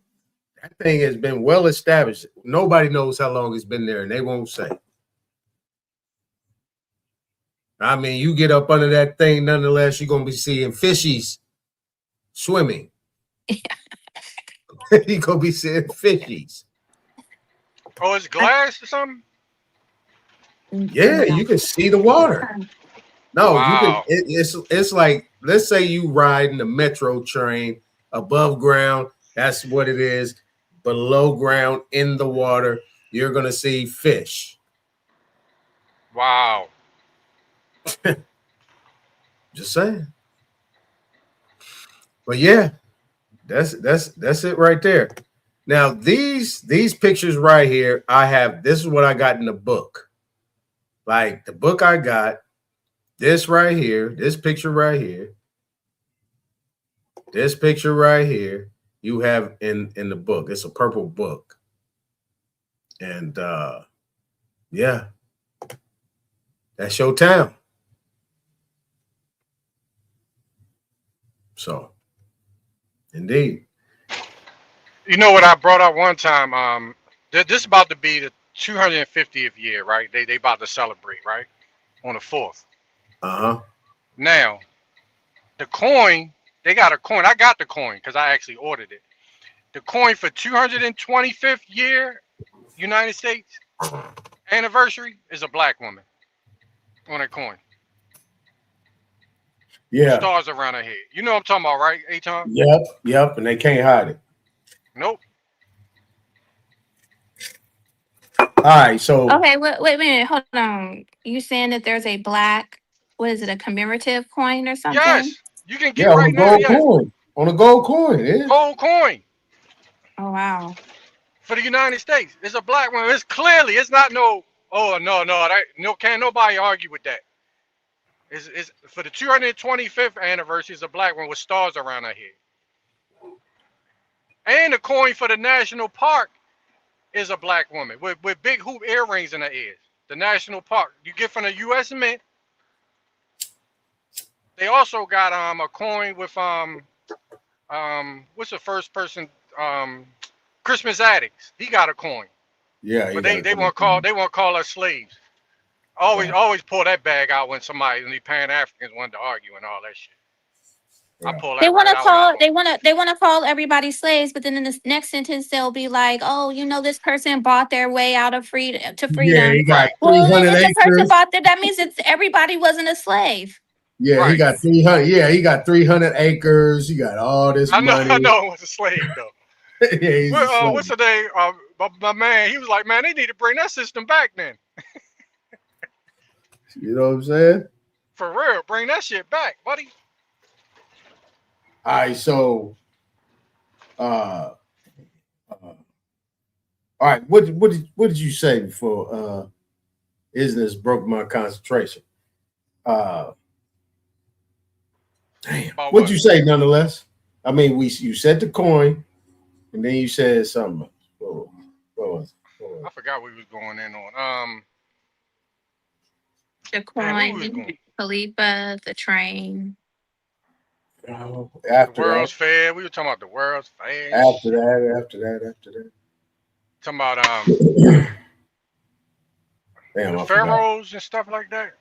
That thing has been well established. Nobody knows how long it's been there, and they won't say. I mean, you get up under that thing, nonetheless, you're gonna be seeing fishies swimming. You're gonna be seeing fishies. Oh, it's glass or something? Yeah, you can see the water. No, wow. You can. It's like, let's say you riding the metro train above ground. That's what it is. Below ground in the water, you're gonna see fish. Wow. Just saying. But yeah, that's it right there. Now these pictures right here, this is what I got in the book. Like the book I got, this right here, this picture right here, this picture right here, you have in the book. It's a purple book. And yeah, that's your town. So, indeed. You know what I brought up one time? This is about to be the 250th year, right? They about to celebrate, right? On the 4th. Uh-huh. Now, the coin, they got a coin. I got the coin because I actually ordered it. The coin for 225th year United States anniversary is a black woman on that coin. Yeah. Stars around her head. You know what I'm talking about, right, Aton? Yep. And they can't hide it. Nope. All right, so. Okay, wait a minute. Hold on. You saying that there's a black, what is it, a commemorative coin or something? Yes. You can get right now. On a gold coin, yeah. Gold coin. Oh, wow. For the United States. It's a black one. It's not no, can't nobody argue with that. It's for the 225th anniversary, it's a black one with stars around her head. And the coin for the national park is a black woman with big hoop earrings in her ears. The national park you get from the U.S. Mint. They also got a coin with what's the first person Christmas Addicts. He got a coin. Yeah, but they won't call us slaves. Always pull that bag out when somebody, when the Pan Africans wanted to argue and all that shit. I pull They that want right to out call. now. They want to call everybody slaves, but then in the next sentence they'll be like, "Oh, you know, this person bought their way out of freedom to Yeah, freedom." he got Right. Well, 300 if the person acres. bought that means it's everybody wasn't a slave. Yeah, he Right. got 300. Yeah, he got 300 acres. He got all this I money. know it was a slave though. Yeah, he's a slave. What's the name? My man, he was like, man, they need to bring that system back then. You know what I'm saying? For real, bring that shit back, buddy. All right, so all right, what did you say before Isness broke my concentration? Damn, About what'd what? you say nonetheless? I mean, you said the coin, and then you said something. What was I forgot what we was going in on. The Man, where we was coin, going? Khalifa, the train. it? The After that, World's Fair. We were talking about the World's Fair and after shit. that. Talking about Damn, the I forgot. pharaohs and stuff like that.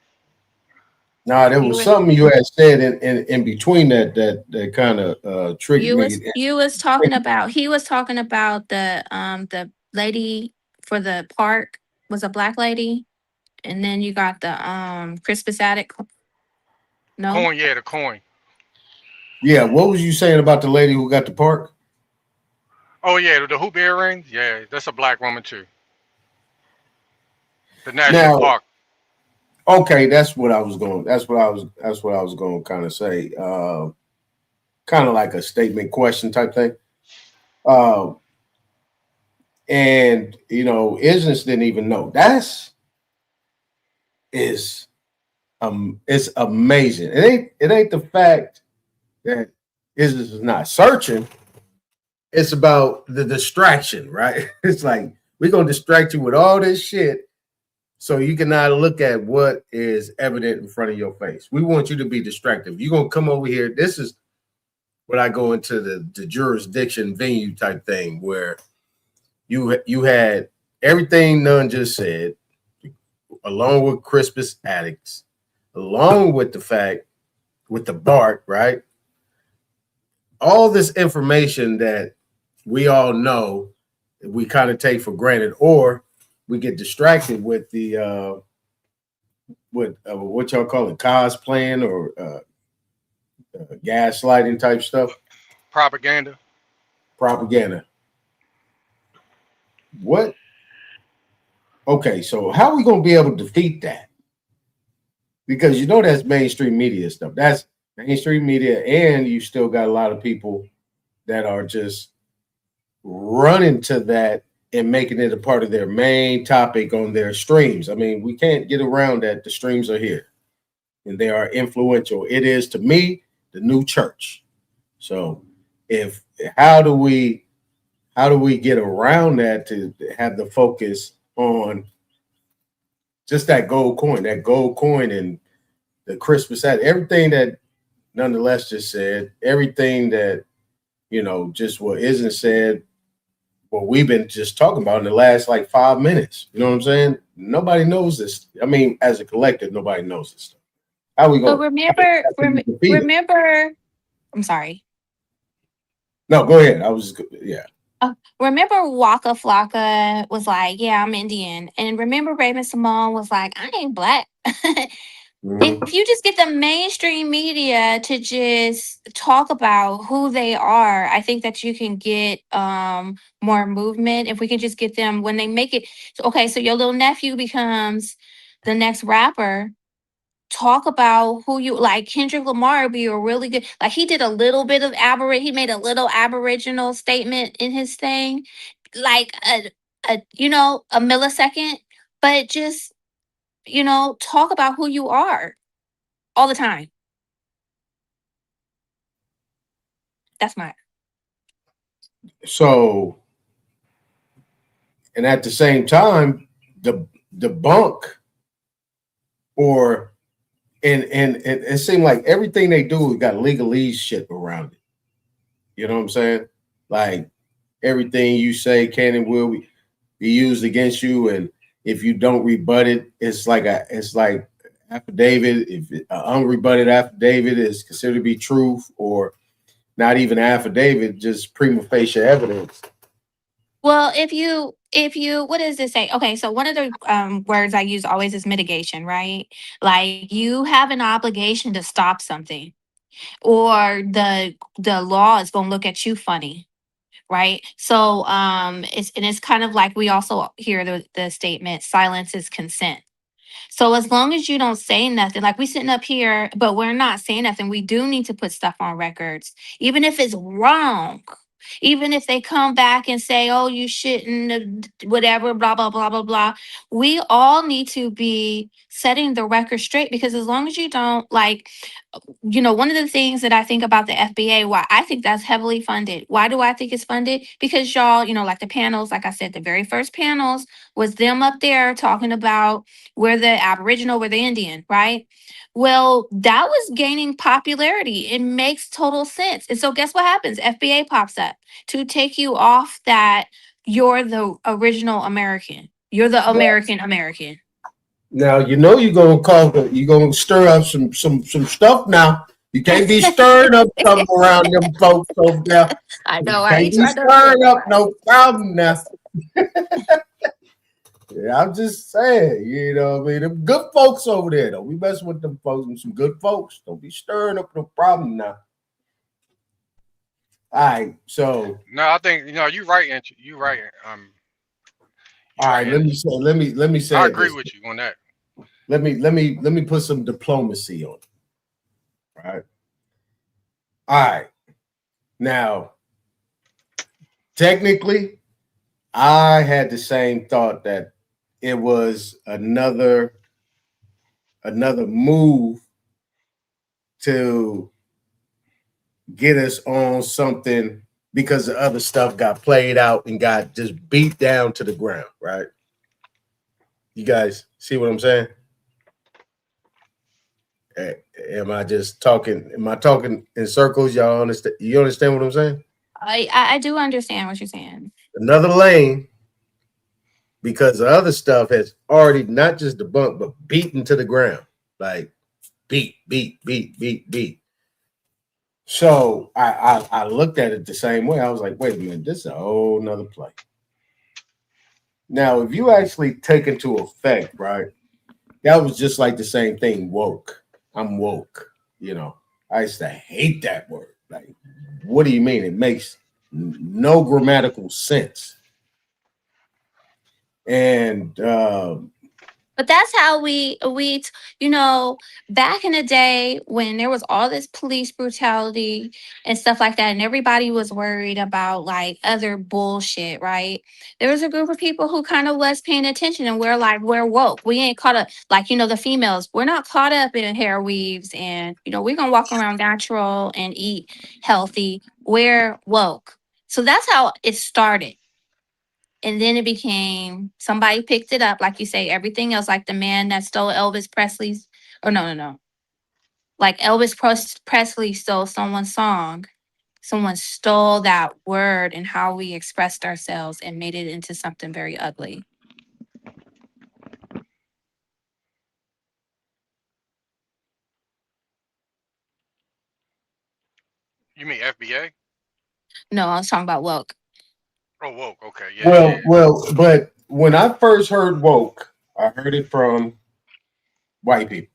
Nah, there You was was something you had said in between that kind of triggered me. you was talking about. He was talking about the lady for the park was a black lady, and then you got the Crispus Attic. No, Coin, yeah, the coin. Yeah, what was you saying about the lady who got the park? Oh yeah, the hoop earrings. Yeah, that's a black woman too. The national Now, park. okay, that's what I was going. That's what I was going to kind of say. Kind of like a statement question type thing. And you know, Isness didn't even know. It's amazing. It ain't the fact that Isness is not searching. It's about the distraction, right? It's like we're gonna distract you with all this shit so you cannot look at what is evident in front of your face. We want you to be distracted. You're gonna come over here. This is when I go into the jurisdiction venue type thing where you had everything Nunn just said, along with Crispus Attucks, along with the fact with the Bart, right? All this information that we all know, we kind of take for granted, or we get distracted with the what y'all call it, cosplaying or gaslighting type stuff, Propaganda. propaganda. What? Okay, so how are we gonna be able to defeat that? Because you know that's mainstream media stuff. That's mainstream media, and you still got a lot of people that are just running to that and making it a part of their main topic on their streams. I mean, we can't get around that. The streams are here and they are influential. It is, to me, the new church. So if how do we get around that to have the focus on just that gold coin and the Christmas hat, everything that nonetheless just said, everything that, you know, just what isn't said, what we've been just talking about in the last like 5 minutes. You know what I'm saying? Nobody knows this. I mean, as a collective, nobody knows this stuff. How we but going? remember. I'm sorry. No, go ahead. Yeah. Remember Waka Flocka was like, yeah, I'm Indian. And remember Raven Simone was like, I ain't black. Mm-hmm. If you just get the mainstream media to just talk about who they are, I think that you can get more movement. If we can just get them when they make it. Okay, so your little nephew becomes the next rapper. Talk about who you like. Kendrick Lamar would be a really good, like he did a little bit of he made a little aboriginal statement in his thing, like a a millisecond, but just talk about who you are all the time. That's my So, and at the same time, the debunk or and it seemed like everything they do got legalese shit around it. You know what I'm saying? Like everything you say can and will be used against you, and if you don't rebut it, it's like affidavit. If an unrebutted affidavit is considered to be truth, or not even affidavit, just prima facie evidence. Well, if you what does it say? Okay, so one of the words I use always is mitigation, right? Like you have an obligation to stop something, or the law is going to look at you funny, right? So it's kind of like we also hear the statement silence is consent. So as long as you don't say nothing, like we sitting up here, but we're not saying nothing, we do need to put stuff on records, even if it's wrong. Even if they come back and say, "Oh, you shouldn't," whatever, blah blah blah blah blah. We all need to be setting the record straight, because as long as you don't like, one of the things that I think about the FBA, why I think that's heavily funded. Why do I think it's funded? Because y'all, like the panels, like I said, the very first panels was them up there talking about we're the Aboriginal, we're the Indian, right? Well, that was gaining popularity. It makes total sense. And so guess what happens? FBA pops up to take you off that you're the original American. You're the American American. Now you're gonna stir up some stuff now. You can't be stirring up something around them folks over there. I know. You I can't ain't be trying to stirring up no problem now. Yeah, I'm just saying, what I mean? Them good folks over there, though. We mess with them folks and some good folks. Don't be stirring up no problem now. All right, so No, I think you're right, Andrew. You're right. All right, let me say I it agree this with you on that. Let me put some diplomacy on it. All right. Now, technically, I had the same thought that it was another move to get us on something, because the other stuff got played out and got just beat down to the ground, right? You guys see what I'm saying? Am I talking in circles? Y'all understand? You understand what I'm saying? I do understand what you're saying. Another lane, because the other stuff has already not just debunked, but beaten to the ground. Like beat. So I looked at it the same way. I was like, wait a minute, this is a whole nother play. Now, if you actually take into effect, right, that was just like the same thing, woke. I'm woke. I used to hate that word. Like, what do you mean? It makes no grammatical sense. And But that's how we back in the day when there was all this police brutality and stuff like that, and everybody was worried about like other bullshit, right? There was a group of people who kind of was paying attention, and we're woke. We ain't caught up, like, the females, we're not caught up in hair weaves, and we're gonna walk around natural and eat healthy. We're woke. So that's how it started. And then it became somebody picked it up, like you say, everything else, like the man that stole Elvis Presley's, or no. Like Presley stole someone's song. Someone stole that word and how we expressed ourselves and made it into something very ugly. You mean FBA? No, I was talking about woke. Oh, woke. Okay, yeah. well, but when I first heard woke, I heard it from white people,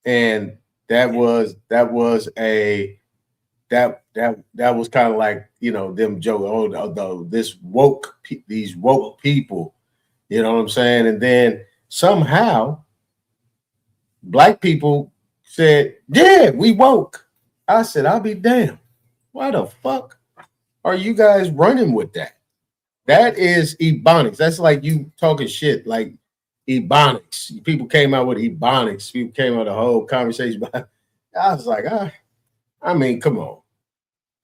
and that was a that was kind of like them joke, these woke people, you know what I'm saying? And then somehow black people said, yeah, we woke. I said, I'll be damned. Why the fuck are you guys running with that? That is ebonics. That's like you talking shit like ebonics. People came out with ebonics. People came out the whole conversation. I was like, I mean, come on.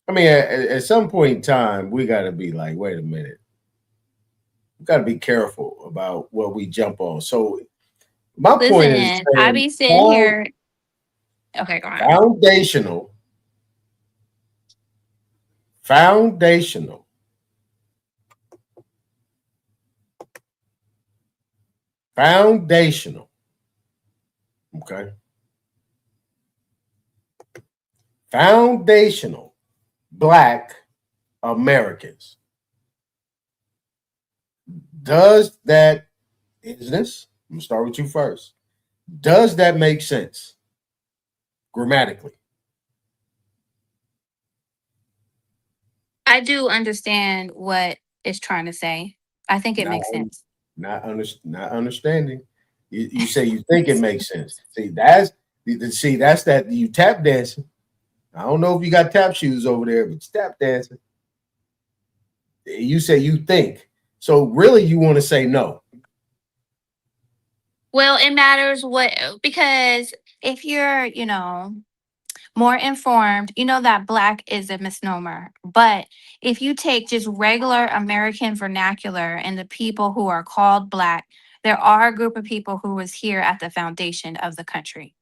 I mean, at some point in time, we got to be like, wait a minute. We got to be careful about what we jump on. So my point is, I be sitting here. Okay, go on. Foundational Foundational. Okay. Foundational Black Americans. Does that, is this? I'm going to start with you first. Does that make sense grammatically? I do understand what it's trying to say. I think it makes sense. Not understanding. You say you think it makes sense. See, that's that you tap dancing. I don't know if you got tap shoes over there, but it's tap dancing. You say you think. So really you want to say no. Well, it matters because if you're, more informed, you know that Black is a misnomer. But if you take just regular American vernacular and the people who are called Black, there are a group of people who was here at the foundation of the country.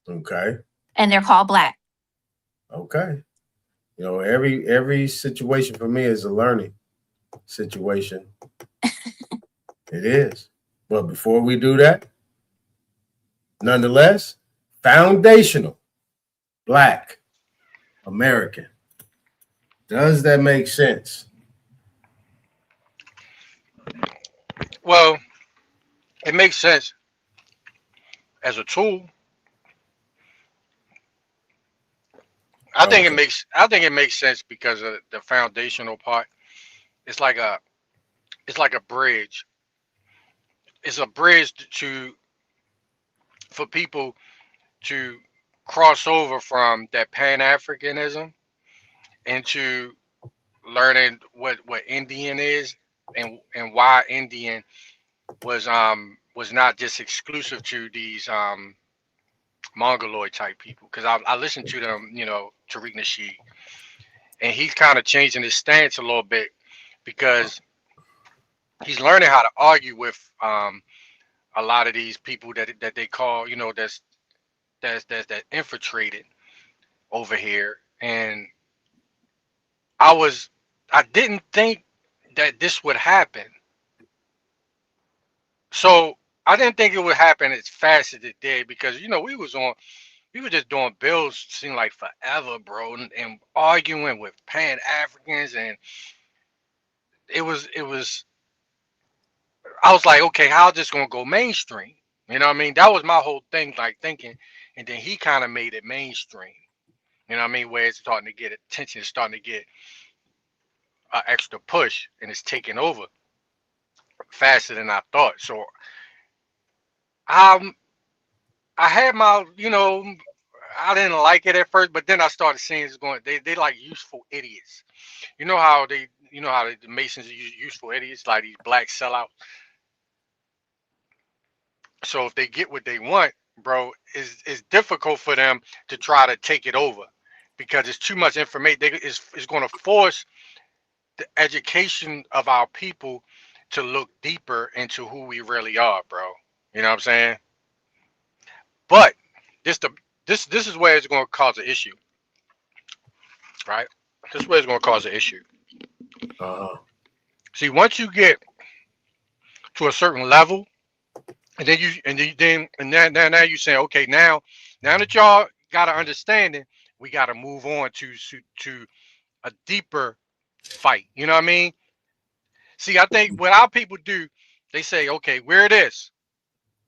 Okay. And they're called Black. Okay. Every situation for me is a learning situation. It is. But before we do that, nonetheless, foundational Black American. Does that make sense? Well, it makes sense as a tool. I think it makes sense because of the foundational part. It's like a bridge. It's a bridge for people to cross over from that Pan-Africanism into learning what Indian is and why Indian was not just exclusive to these Mongoloid type people. Because I listened to them, Tariq Nasheed, and he's kind of changing his stance a little bit because he's learning how to argue with a lot of these people that they call, that's that infiltrated over here. And I didn't think that this would happen. So I didn't think it would happen as fast as it did because we were just doing bills seemed like forever, bro, and arguing with Pan Africans, and it was I was like, okay, how's this gonna go mainstream? You know what I mean? That was my whole thing, like thinking, and then he kind of made it mainstream. You know what I mean? Where it's starting to get attention, it's starting to get an extra push, and it's taking over faster than I thought. So I had my, I didn't like it at first, but then I started seeing it's going. They like useful idiots. You know how the Masons use useful idiots, like these black sellouts. So if they get what they want, bro, it's difficult for them to try to take it over because it's too much information. It's going to force the education of our people to look deeper into who we really are, bro. You know what I'm saying? But this is where it's going to cause an issue, right? This is where it's going to cause an issue. See, once you get to a certain level, and then now you say, okay, now that y'all got to understand, we got to move on to a deeper fight. You know what I mean? See, I think what our people do, they say, okay, we're this,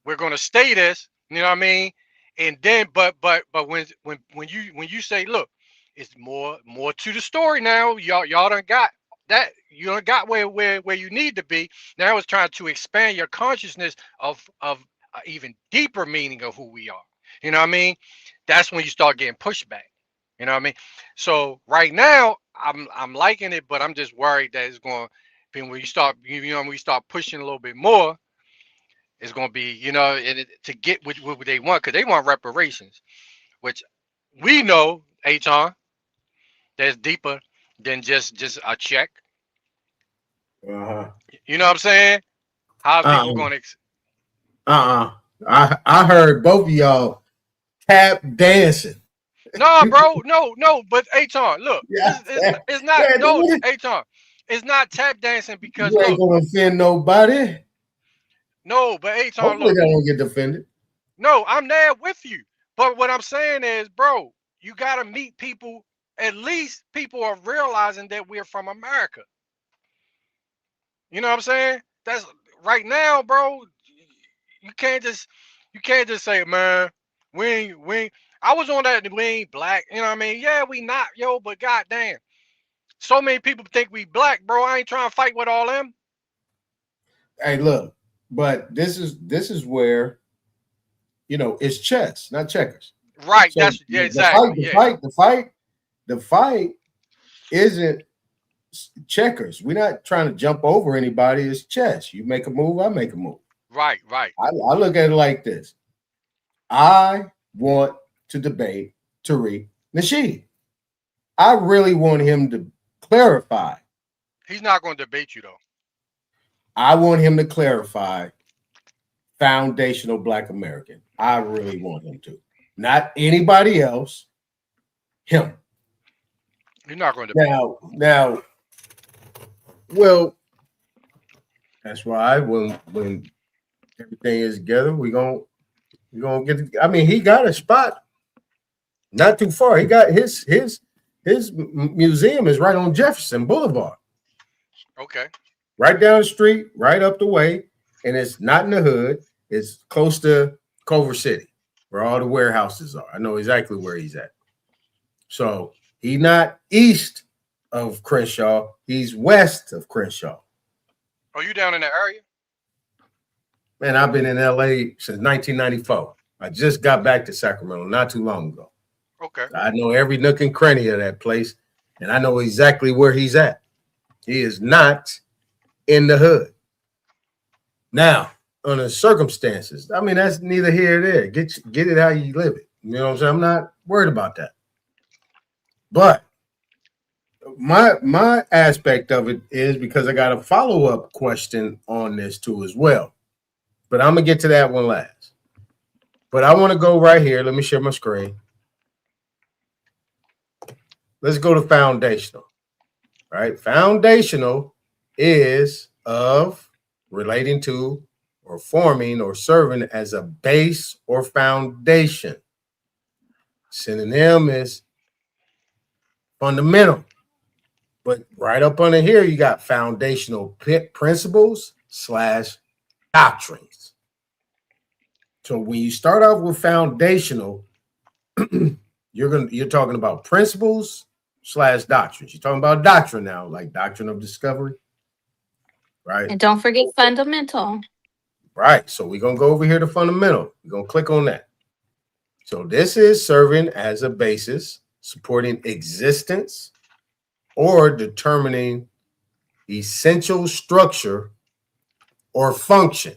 we're gonna stay this. You know what I mean? And then, but when you say, look, it's more to the story now. Y'all done got that. You done got where you need to be. Now it's trying to expand your consciousness of even deeper meaning of who we are. You know what I mean? That's when you start getting pushback. You know what I mean? So right now, I'm liking it, but I'm just worried that it's going to be when you start, when we start pushing a little bit more, it's going to be, to get what they want, because they want reparations, which we know, Aton, that's deeper than just a check. You know what I'm saying? How's people going to? I heard both of y'all tap dancing. No, bro, no. But Aton, look, it's not. No, Aton, it's not tap dancing because you ain't gonna offend nobody. No, but Aton, Hopefully look. they don't get defended. No, I'm there with you. But what I'm saying is, bro, you gotta meet people. At least people are realizing that we're from America. You know what I'm saying? That's right now, bro. You can't just say, man, we ain't. I was on that we ain't black. You know what I mean? Yeah, we not, yo, but goddamn. So many people think we black, bro. I ain't trying to fight with all them. Hey, look, but this is where, you know, it's chess, not checkers. Right. So That's yeah, exactly. the fight isn't checkers. We're not trying to jump over anybody. It's chess. You make a move, I make a move. Right, right. I look at it like this. I want to debate Tariq Nasheed. I really want him to clarify. He's not going to debate you, though. I want him to clarify foundational Black American. I really want him to. Not anybody else. Him. You're not going to now. Well, that's why when everything is together, we're gonna get. I mean, he got a spot not too far. He got his museum is right on Jefferson Boulevard. Okay. Right down the street, right up the way, and it's not in the hood. It's close to Culver City, where all the warehouses are. I know exactly where he's at. So he's not east of Crenshaw. He's west of Crenshaw. Are you down in the area? Man, I've been in LA since 1994. I just got back to Sacramento not too long ago. Okay. I know every nook and cranny of that place, and I know exactly where he's at. He is not in the hood. Now, under circumstances, I mean, that's neither here nor there. Get it how you live it. You know what I'm saying? I'm not worried about that. But my aspect of it is because I got a follow-up question on this too as well. But I'm going to get to that one last. But I want to go right here. Let me share my screen. Let's go to foundational. All right. Foundational is of relating to or forming or serving as a base or foundation. Synonym is fundamental. But right up under here, you got foundational principles / doctrines. So when you start off with foundational, you're talking about principles / doctrines. You're talking about doctrine now, like doctrine of discovery, right? And don't forget fundamental. Right. So we're going to go over here to fundamental. We're going to click on that. So this is serving as a basis, supporting existence or determining essential structure or function.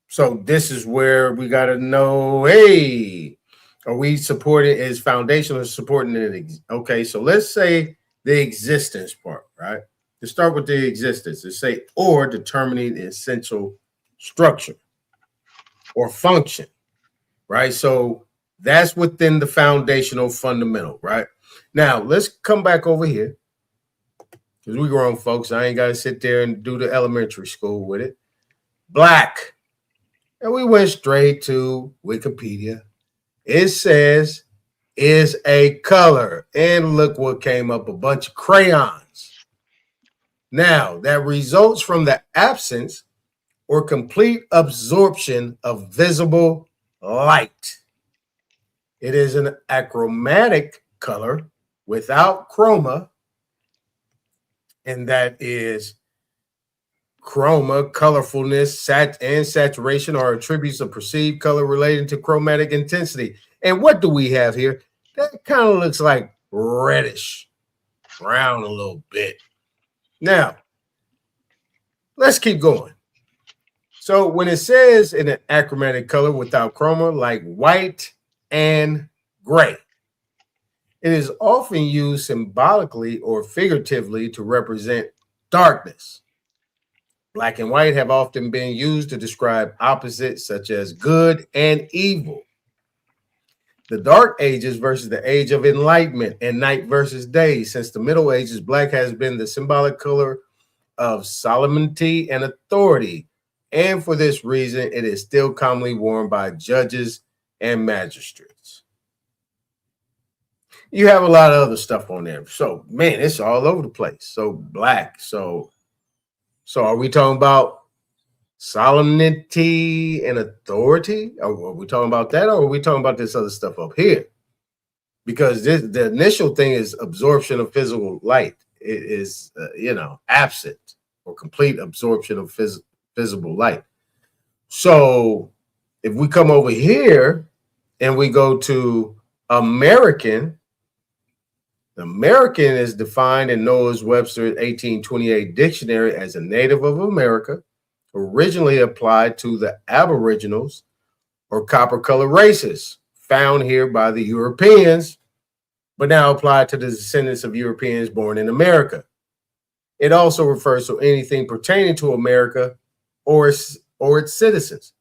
So this is where we got to know, hey, are we supporting, is foundational supporting it? Okay, so let's say the existence part, right? To start with the existence, to say, or determining the essential structure or function, right? So that's within the foundational fundamental, right? Now, let's come back over here because we grown folks. I ain't got to sit there and do the elementary school with it. Black. And we went straight to Wikipedia. It says is a color. And look what came up, a bunch of crayons. Now, that results from the absence or complete absorption of visible light. It is an achromatic color without chroma, and that is chroma, colorfulness, and saturation are attributes of perceived color relating to chromatic intensity. And what do we have here? That kind of looks like reddish, brown a little bit. Now, let's keep going. So when it says in an achromatic color without chroma, like white and gray, it is often used symbolically or figuratively to represent darkness. Black and white have often been used to describe opposites such as good and evil. The Dark Ages versus the Age of Enlightenment and night versus day. Since the Middle Ages, black has been the symbolic color of solemnity and authority. and for this reason, it is still commonly worn by judges and magistrates. You have a lot of other stuff on there. So, man, it's all over the place. So black. So are we talking about solemnity and authority? Are we talking about that, or are we talking about this other stuff up here? Because the initial thing is absorption of physical light. It is, absent or complete absorption of visible light. So if we come over here and we go to American, American is defined in Noah's Webster's 1828 dictionary as a native of America, originally applied to the Aboriginals or copper-colored races found here by the Europeans, but now applied to the descendants of Europeans born in America. It also refers to anything pertaining to America or its citizens.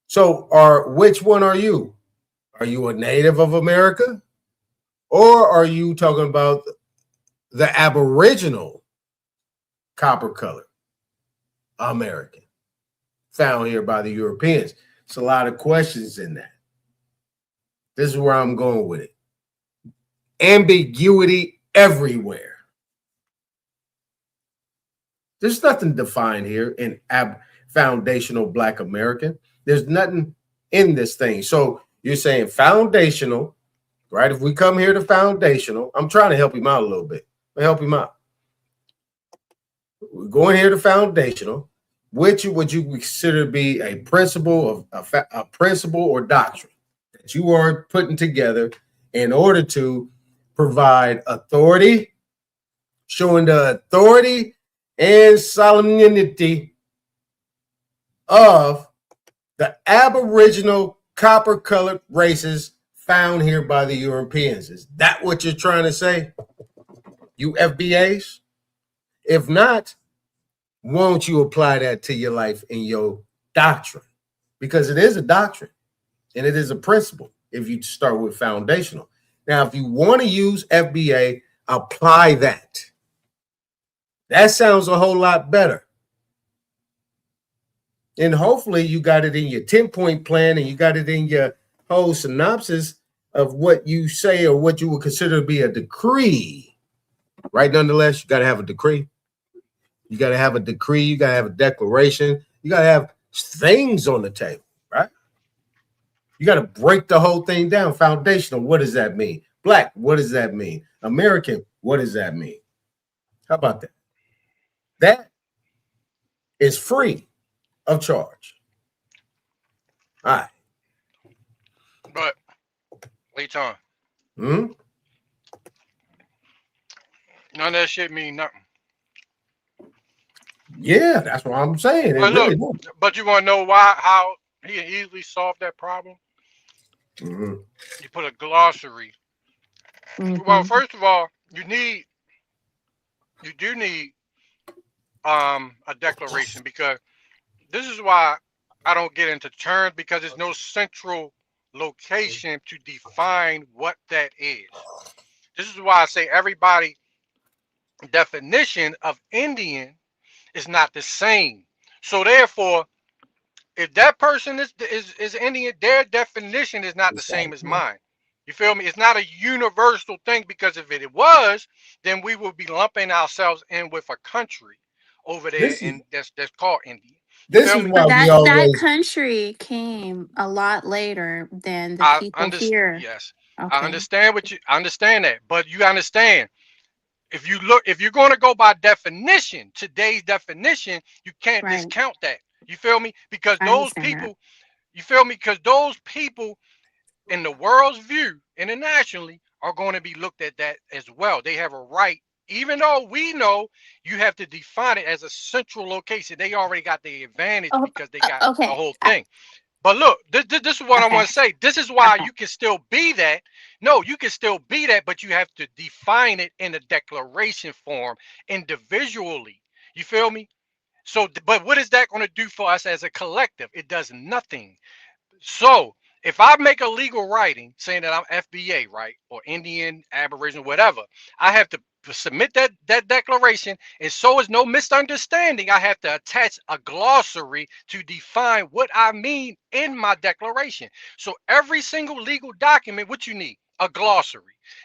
So which one are you? Are you a native of America? Or are you talking about the Aboriginal copper-colored American found here by the Europeans? It's a lot of questions in that. This is where I'm going with it. Ambiguity everywhere. There's nothing defined here in foundational Black American. There's nothing in this thing. So you're saying foundational, right? If we come here to foundational, I'm trying to help him out a little bit. I'll help him out. We're going here to foundational. Which would you consider to be a principle of a principle or doctrine that you are putting together in order to provide authority, showing the authority and solemnity of the Aboriginal copper-colored races found here by the Europeans? Is that what you're trying to say, you FBAs? If not, won't you apply that to your life and your doctrine? Because it is a doctrine and it is a principle if you start with foundational. Now, if you want to use FBA, apply that. That sounds a whole lot better. And hopefully you got it in your 10-point plan and you got it in your whole synopsis of what you say or what you would consider to be a decree. Right? Nonetheless, you got to have a decree. You got to have a decree. You got to have a declaration. You got to have things on the table, right? You got to break the whole thing down. Foundational, what does that mean? Black, what does that mean? American, what does that mean? How about that? That is free of charge. All right. But, Aton, none of that shit mean nothing. Yeah, that's what I'm saying. But look, but you want to know how he easily solved that problem? You put a glossary. Well, first of all, you do need a declaration, because this is why I don't get into terms, because there's no central location to define what that is. This is why I say everybody definition of Indian is not the same. So therefore, if that person is Indian, their definition is not the same as mine. You feel me? It's not a universal thing, because if it was, then we would be lumping ourselves in with a country over there, and that's called Indian. This is why that country came a lot later than the people here. Yes, okay. I understand that, but you understand, if you're going to go by definition, today's definition, you can't discount that. You feel me? Because those people, you feel me? Because those people in the world's view internationally are going to be looked at that as well. They have a right, even though we know you have to define it as a central location. They already got the advantage because they got the whole thing. But look, this is what I want to say. This is why you can still be that. No, you can still be that, but you have to define it in a declaration form individually. You feel me? So, but what is that going to do for us as a collective? It does nothing. So if I make a legal writing saying that I'm FBA, right, or Indian, Aboriginal, whatever, I have to submit that declaration, and so is no misunderstanding, I have to attach a glossary to define what I mean in my declaration. So every single legal document, what you need, a glossary.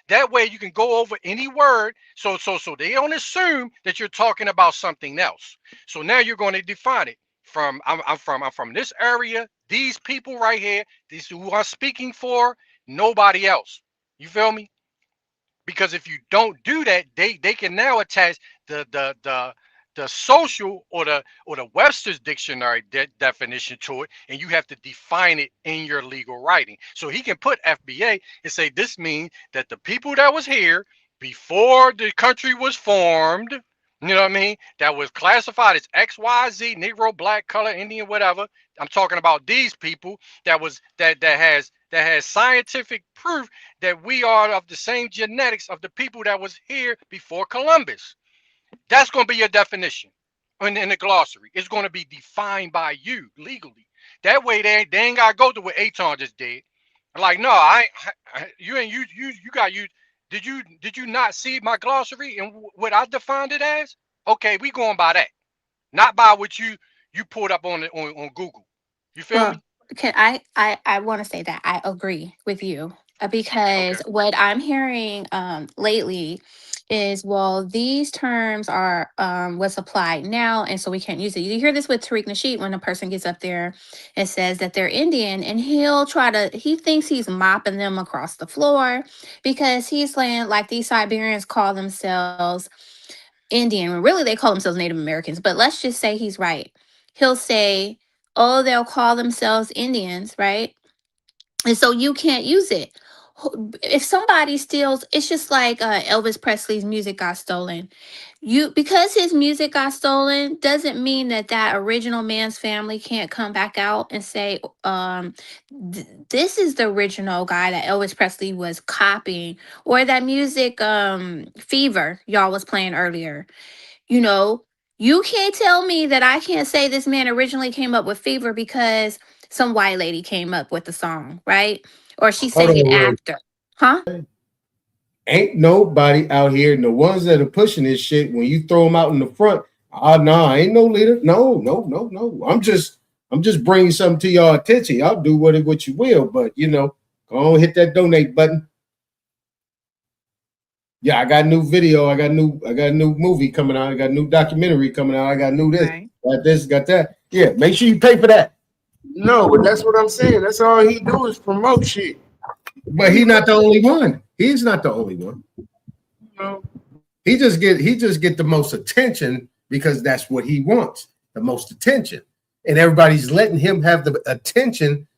That way you can go over any word, so they don't assume that you're talking about something else. So now you're going to define it. I'm from this area, these people right here, these who I'm speaking for, nobody else. You feel me? Because if you don't do that, they can now attach the social or the Webster's dictionary definition to it, and you have to define it in your legal writing. So he can put FBA and say this means that the people that was here before the country was formed, you know what I mean, that was classified as XYZ, Negro, Black, Color, Indian, whatever. I'm talking about these people that has scientific proof that we are of the same genetics of the people that was here before Columbus. That's going to be your definition in the glossary. It's going to be defined by you legally. That way they ain't got to go to what Aton just did. Like, no, you ain't you got you. Did you not see my glossary and what I defined it as? Okay, we going by that, not by what you pulled up on Google. You feel Well, me? can I want to say that I agree with you because Okay. what I'm hearing lately is, well, these terms are what's applied now, and so we can't use it. You hear this with Tariq Nasheed when a person gets up there and says that they're Indian, and he thinks he's mopping them across the floor because he's saying like these Siberians call themselves Indian, when really they call themselves Native Americans. But let's just say he's right. He'll say, oh, they'll call themselves Indians, right? And so you can't use it. If somebody steals, it's just like Elvis Presley's music got stolen. Because his music got stolen doesn't mean that that original man's family can't come back out and say, this is the original guy that Elvis Presley was copying, or that music, Fever, y'all was playing earlier. You know, you can't tell me that I can't say this man originally came up with Fever because some white lady came up with the song, right? Or she Hold sang it on, real. after. Huh? Ain't nobody out here, and the ones that are pushing this shit, when you throw them out in the front, no, I ain't no leader. No. I'm just bringing something to your attention. Y'all do what you will, but go on, hit that donate button. Yeah, I got new video. I got a new movie coming out. I got a new documentary coming out. I got new this, Right. got this, got that. Yeah, make sure you pay for that. No, but that's what I'm saying. That's all he do is promote shit. But he's not the only one. He's not the only one. No. He just get the most attention because that's what he wants, the most attention. And everybody's letting him have the attention.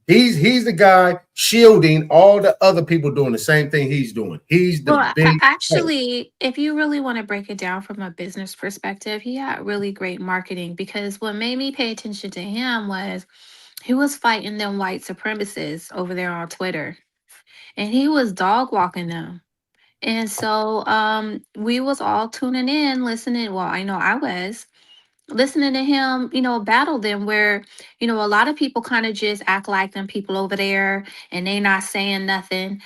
He's the guy shielding all the other people doing the same thing he's doing. He's the Well, big actually, if you really want to break it down from a business perspective, he had really great marketing, because what made me pay attention to him was he was fighting them white supremacists over there on Twitter, and he was dog walking them. And so we was all tuning in, listening. Well, I know I was listening to him, battle them, where, a lot of people kind of just act like them people over there and they not saying nothing.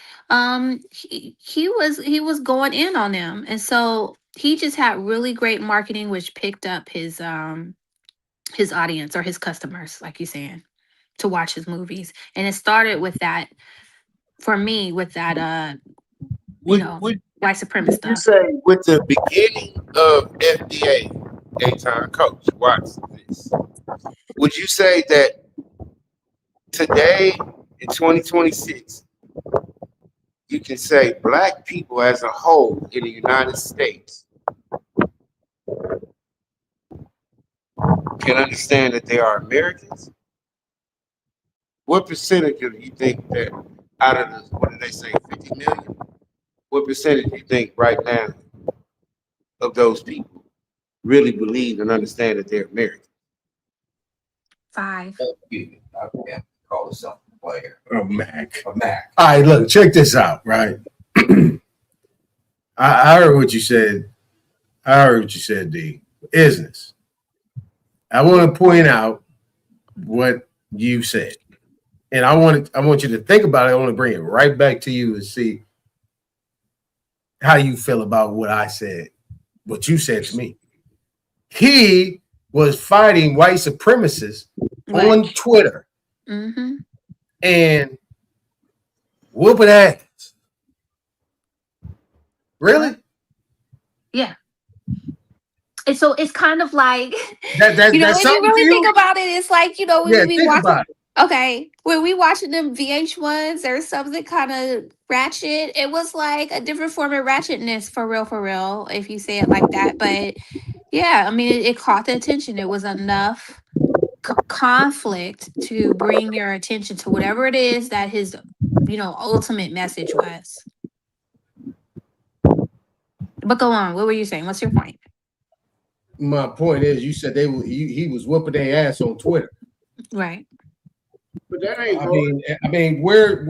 He was going in on them. And so he just had really great marketing, which picked up his audience, or his customers, like you're saying, to watch his movies. And it started with that, for me, with that Would white supremacist you stuff. say with the beginning of FDA, Aton, coach, watch this. Would you say that today in 2026, you can say black people as a whole in the United States can understand that they are Americans? What percentage do you think that out of the, what did they say, 50 million? What percentage do you think right now of those people really believe and understand that they're American? 5. Call it something player. A Mac. A Mac. All right, look, check this out, right? I heard what you said. D. Business. I want to point out what you said. And I want you to think about it. I want to bring it right back to you and see how you feel about what I said, what you said to me. He was fighting white supremacists on Twitter and whooping ass. Really? Yeah. And so it's kind of like, that's if you something to really you? think about it, it's like, when Yeah, we be think watching, about it. okay, when we watching them VH1s or something kind of ratchet, it was like a different form of ratchetness for real, if you say it like that. But yeah, I mean, it caught the attention. It was enough conflict to bring your attention to whatever it is that his, ultimate message was. But go on. What were you saying? What's your point? My point is, you said he was whooping their ass on Twitter, right? But that ain't. I mean, where's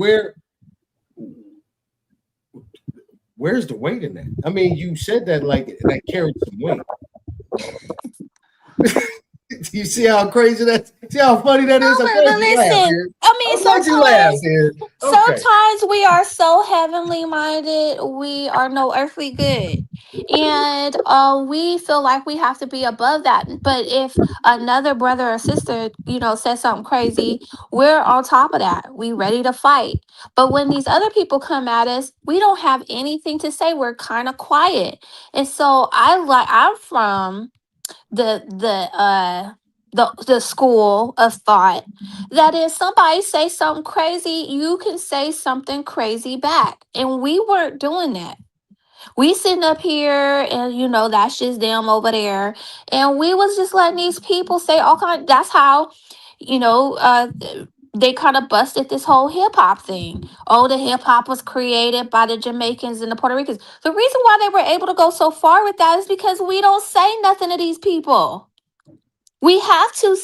the weight in that? I mean, you said that like that carried some weight. You see how crazy that? See how funny that is? But listen, I mean, sometimes we are so heavenly minded, we are no earthly good, and we feel like we have to be above that. But if another brother or sister, says something crazy, we're on top of that. We ready to fight. But when these other people come at us, we don't have anything to say. We're kind of quiet, and so I'm from the school of thought that if somebody say something crazy, you can say something crazy back, and we weren't doing that. We sitting up here and that's just them over there, and we was just letting these people say all kind. That's how you know uh they kind of busted this whole hip-hop thing. Oh, the hip-hop was created by the Jamaicans and the Puerto Ricans. The reason why they were able to go so far with that is because we don't say nothing to these people. We have to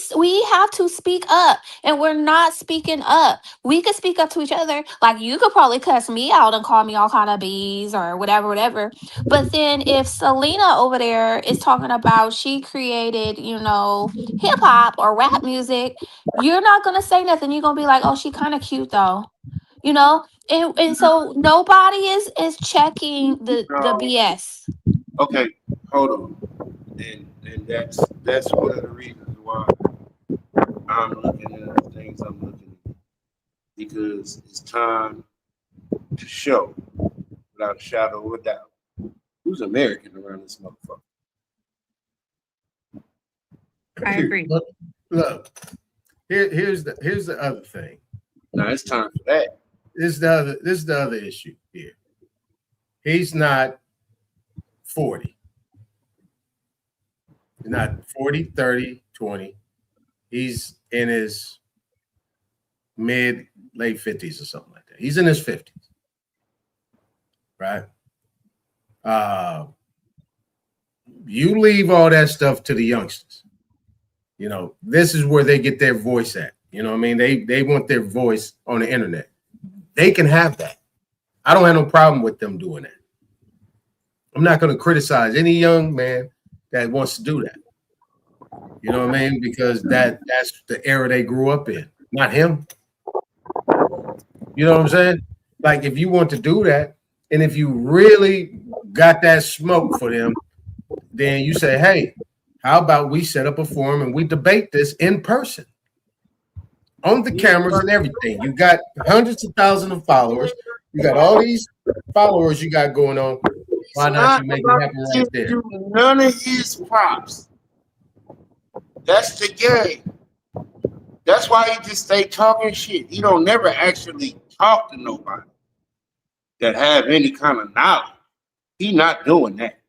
speak up, and we're not speaking up. We could speak up to each other. Like, you could probably cuss me out and call me all kind of bees or whatever. But then if Selena over there is talking about she created, hip hop or rap music, you're not gonna say nothing. You're gonna be like, oh, she kind of cute though. And so nobody is checking the BS. Okay, hold on. And that's one of the reasons why I'm looking at the things I'm looking at. Because it's time to show, without a shadow of a doubt, who's American around this motherfucker. I agree. Look, here's the other thing. Now it's time for that. This is the other issue here. He's not 40. He's not 40, 30, 20. He's in his late 50s or something like that. He's in his 50s. Right? You leave all that stuff to the youngsters. This is where they get their voice at. You know what I mean? They want their voice on the internet. They can have that. I don't have no problem with them doing that. I'm not going to criticize any young man that wants to do that. You know what I mean? Because that's the era they grew up in, not him. You know what I'm saying? Like, if you want to do that, and if you really got that smoke for them, then you say, hey, how about we set up a forum and we debate this in person on the cameras and everything. You got hundreds of thousands of followers. You got all these followers you got going on. Why not you make it happen right there? None of his props. That's the game. That's why he just stay talking shit. He don't never actually talk to nobody that have any kind of knowledge. He not doing that.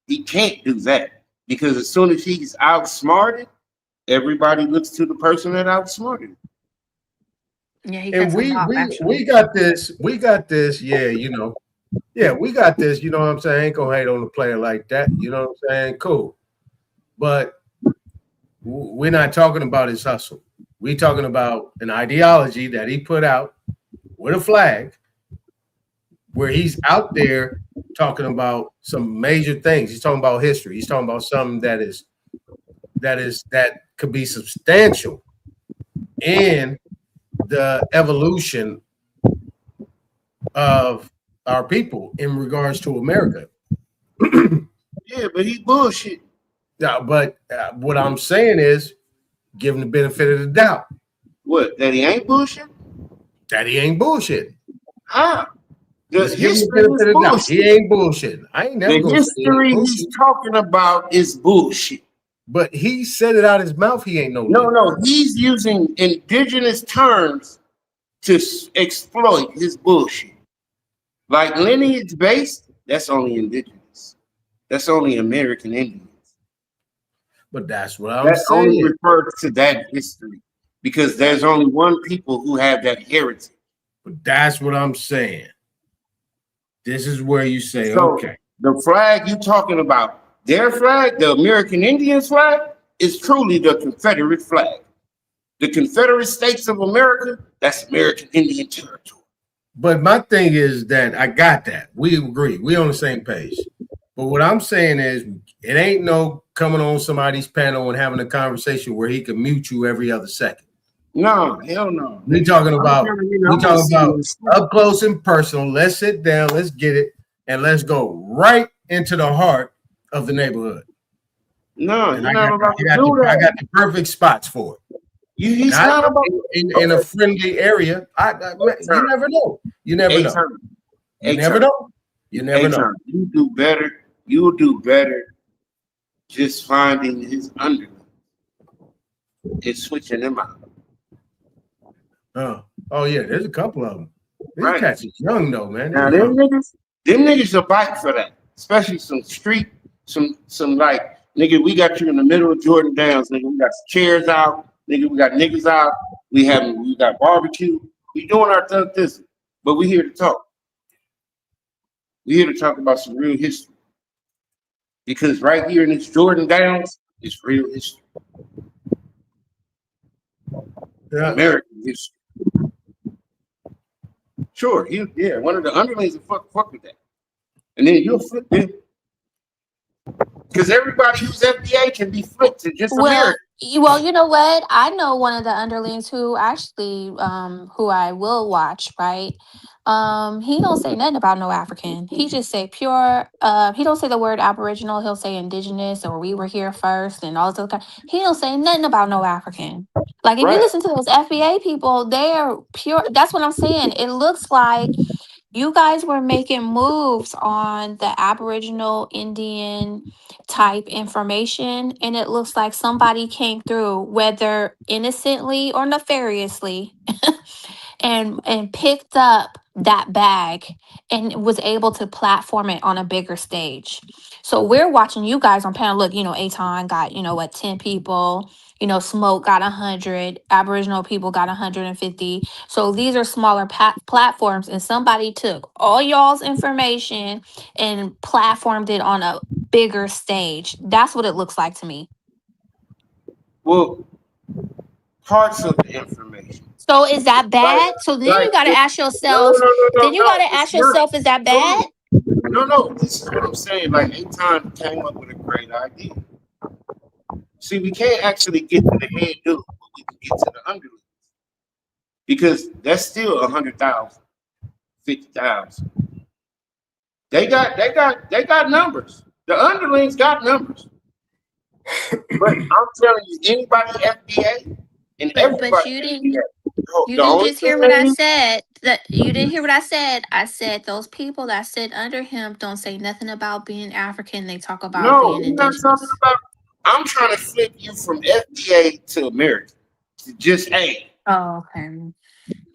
He can't do that because as soon as he's outsmarted, everybody looks to the person that outsmarted him. Yeah, he and we got this. We got this. Yeah, Yeah, we got this. You know what I'm saying? Ain't gonna hate on a player like that. You know what I'm saying? Cool. But we're not talking about his hustle. We're talking about an ideology that he put out with a flag where he's out there talking about some major things. He's talking about history. He's talking about something that could be substantial in the evolution of our people in regards to America. Yeah, but he bullshit. Yeah, but what I'm saying is, give him the benefit of the doubt. What? That he ain't bullshit? That he ain't bullshit. How? The Let's give him the history is benefit of the doubt. He bullshit. ain't bullshit. I ain't never The gonna say he ain't history bullshit. he's talking about is bullshit. But he said it out his mouth. He ain't no. No, he's using indigenous terms to exploit his bullshit. Like lineage based, that's only indigenous. That's only American Indians. But that's what I'm That only saying. refers to that history because there's only one people who have that heritage. But that's what I'm saying. This is where you say, So okay. the flag you talking about, their flag, the American Indians flag, is truly the Confederate flag. The Confederate States of America, that's American Indian territory. But my thing is that I got that. We agree. We on the same page. But what I'm saying is it ain't no coming on somebody's panel and having a conversation where he can mute you every other second. No, hell no. We talking about up close and personal. Let's sit down, let's get it, and let's go right into the heart of the neighborhood. No, and I got the perfect spots for it. He's not about in a friendly area. You never know. You never know. You never know. You never know. You do better. You'll do better just finding his underlings and switching them out. Oh yeah, there's a couple of them. These cats is young though, man. Now them niggas will bite for that, especially some street, some like nigga. We got you in the middle of Jordan Downs, nigga. We got chairs out, nigga. We got niggas out. We got barbecue. We doing our thing, but we here to talk. We here to talk about some real history because right here in this Jordan Downs is real history. Yeah. American history. Sure, one of the underlings will fuck with that. And then you'll flip them. Because everybody who's FDA can be flipped to just American. Well, you know what? I know one of the underlings who actually, who I will watch, right? He don't say nothing about no African. He just say pure, he don't say the word Aboriginal, he'll say indigenous or we were here first and all this other kind. He don't say nothing about no African. Like if you listen to those FBA people, they are pure. That's what I'm saying. It looks like you guys were making moves on the Aboriginal Indian type information, and it looks like somebody came through, whether innocently or nefariously, and picked up that bag and was able to platform it on a bigger stage. So we're watching you guys on panel. Look, Aton got, 10 people, Smoke got 100, Aboriginal people got 150. So these are smaller platforms, and somebody took all y'all's information and platformed it on a bigger stage. That's what it looks like to me. Well, parts of the information. So is that bad? So then you got to ask yourself. Then you got to ask yourself, is that bad? No. This is what I'm saying. Like Aton came up with a great idea. See, we can't actually get to the head dude, but we can get to the underlings because that's still 100,000, 50,000. They got numbers. The underlings got numbers. But I'm telling you, anybody FBA and everybody. But you didn't. You didn't just hear what I said. You didn't hear what I said. I said those people that sit under him don't say nothing about being African. They talk about being indigenous. Not talking about. I'm trying to flip you from FDA to American. To just A. Oh, okay.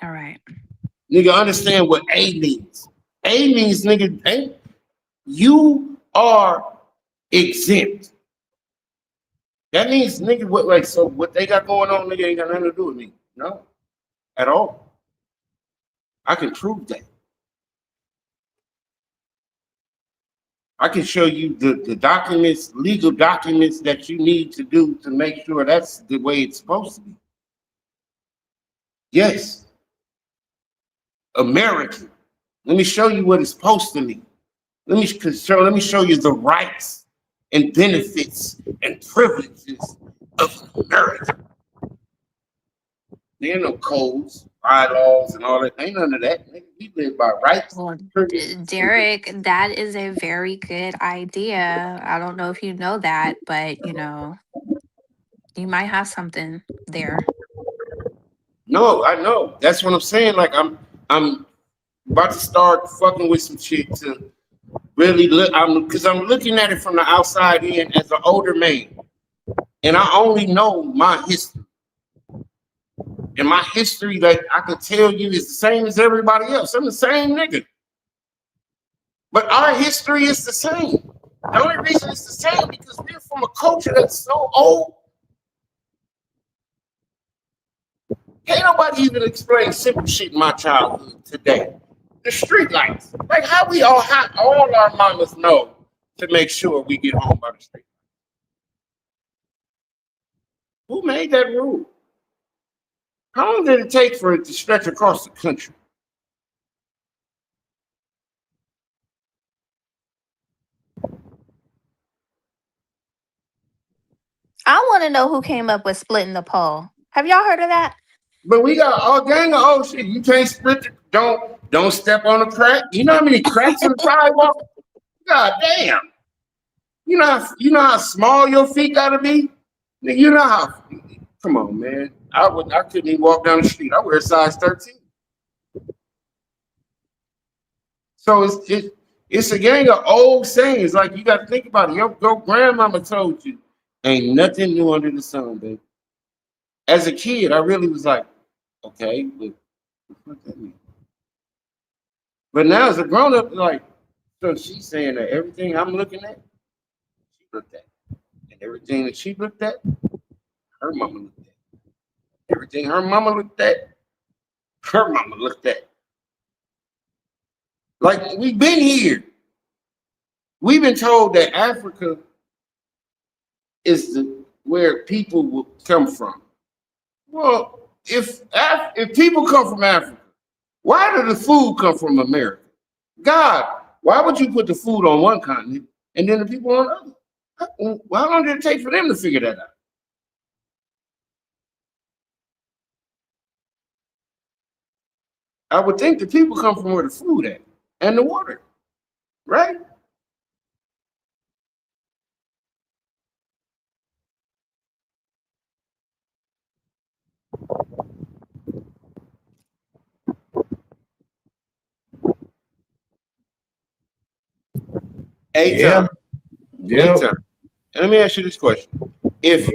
All right. Nigga, understand what A means. A means, nigga, A, you are exempt. That means, nigga, what they got going on, nigga, ain't got nothing to do with me. No, at all. I can prove that. I can show you the documents, legal documents that you need to do to make sure that's the way it's supposed to be. Yes. American. Let me show you what it's supposed to mean. Let me show you the rights and benefits and privileges of America. There ain't no codes, bylaws, and all that. Ain't none of that. Nigga, we live by rights. Well, Derek, that is a very good idea. I don't know if you know that, but you might have something there. No, I know. That's what I'm saying. Like I'm about to start fucking with some shit to really look. Because I'm looking at it from the outside in as an older man, and I only know my history. And my history, like I can tell you, is the same as everybody else. I'm the same nigga. But our history is the same. The only reason it's the same because we're from a culture that's so old. Can't nobody even explain simple shit in my childhood today. The street lights. Like how all our mamas know to make sure we get home by the street. Who made that rule? How long did it take for it to stretch across the country? I want to know who came up with splitting the pole. Have y'all heard of that? But we got all gang of old shit. You can't split it. Don't step on a crack. You know how many cracks in the sidewalk? God damn. You know how small your feet gotta be? You know how. Come on, man. I couldn't even walk down the street. I wear a size 13. So it's a gang of old sayings. Like you got to think about it. Your grandmama told you, ain't nothing new under the sun, baby. As a kid, I really was like, okay, but what that mean? But now as a grown up, like, so she's saying that everything I'm looking at, she looked at, and everything that she looked at, her mama looked at. Everything her mama looked at, her mama looked at. Like we've been here. We've been told that Africa is where people will come from. Well, if people come from Africa, why did the food come from America? God, why would you put the food on one continent and then the people on the other? How long did it take for them to figure that out? I would think the people come from where the food at and the water, right? Yeah. And let me ask you this question. If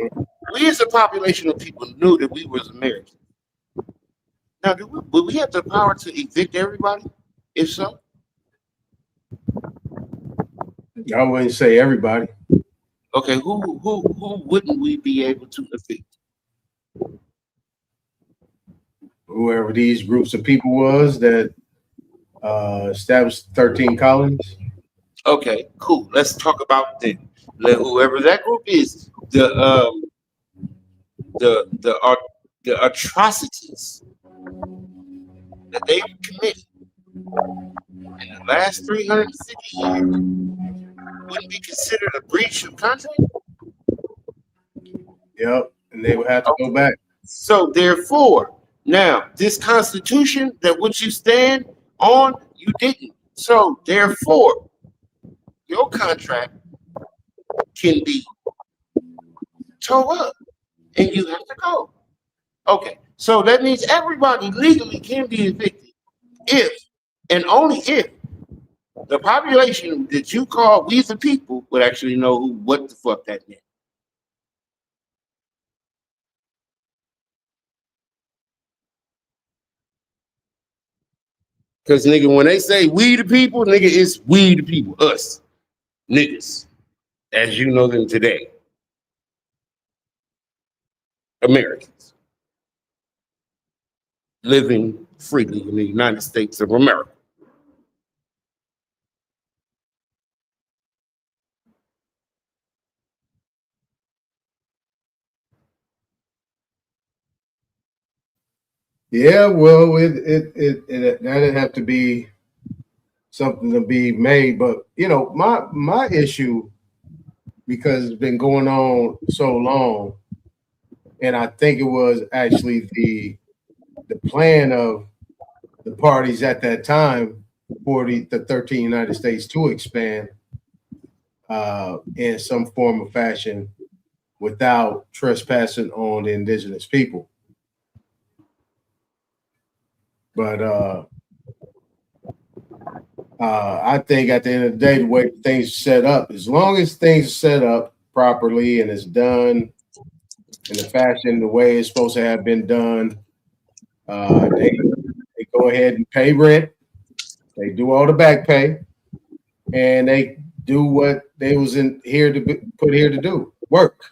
we as a population of people knew that we was Americans, now would we have the power to evict everybody? If so? I wouldn't say everybody. Okay, who wouldn't we be able to evict? Whoever these groups of people was that established 13 colonies. Okay, cool. Let's talk about them. Let whoever that group is, the atrocities that they've committed in the last 360 years wouldn't be considered a breach of contract? Yep, and they would have to go back. So therefore, now this Constitution that which you stand on, you didn't. So therefore, your contract can be towed up and you have to go. Okay, so that means everybody legally can be evicted if and only if the population that you call we the people would actually know what the fuck that meant. Because nigga, when they say we the people, nigga, it's we the people, us, niggas, as you know them today. Americans living freely in the United States of America. Yeah, well, that'd have to be something to be made. But my issue, because it's been going on so long, and I think it was actually the the plan of the parties at that time for the 13 United States to expand in some form or fashion without trespassing on the indigenous people. But I think at the end of the day, the way things are set up, as long as things are set up properly and it's done in the fashion, the way it's supposed to have been done, they go ahead and pay rent. They do all the back pay, and they do what they was in here to put here to do: work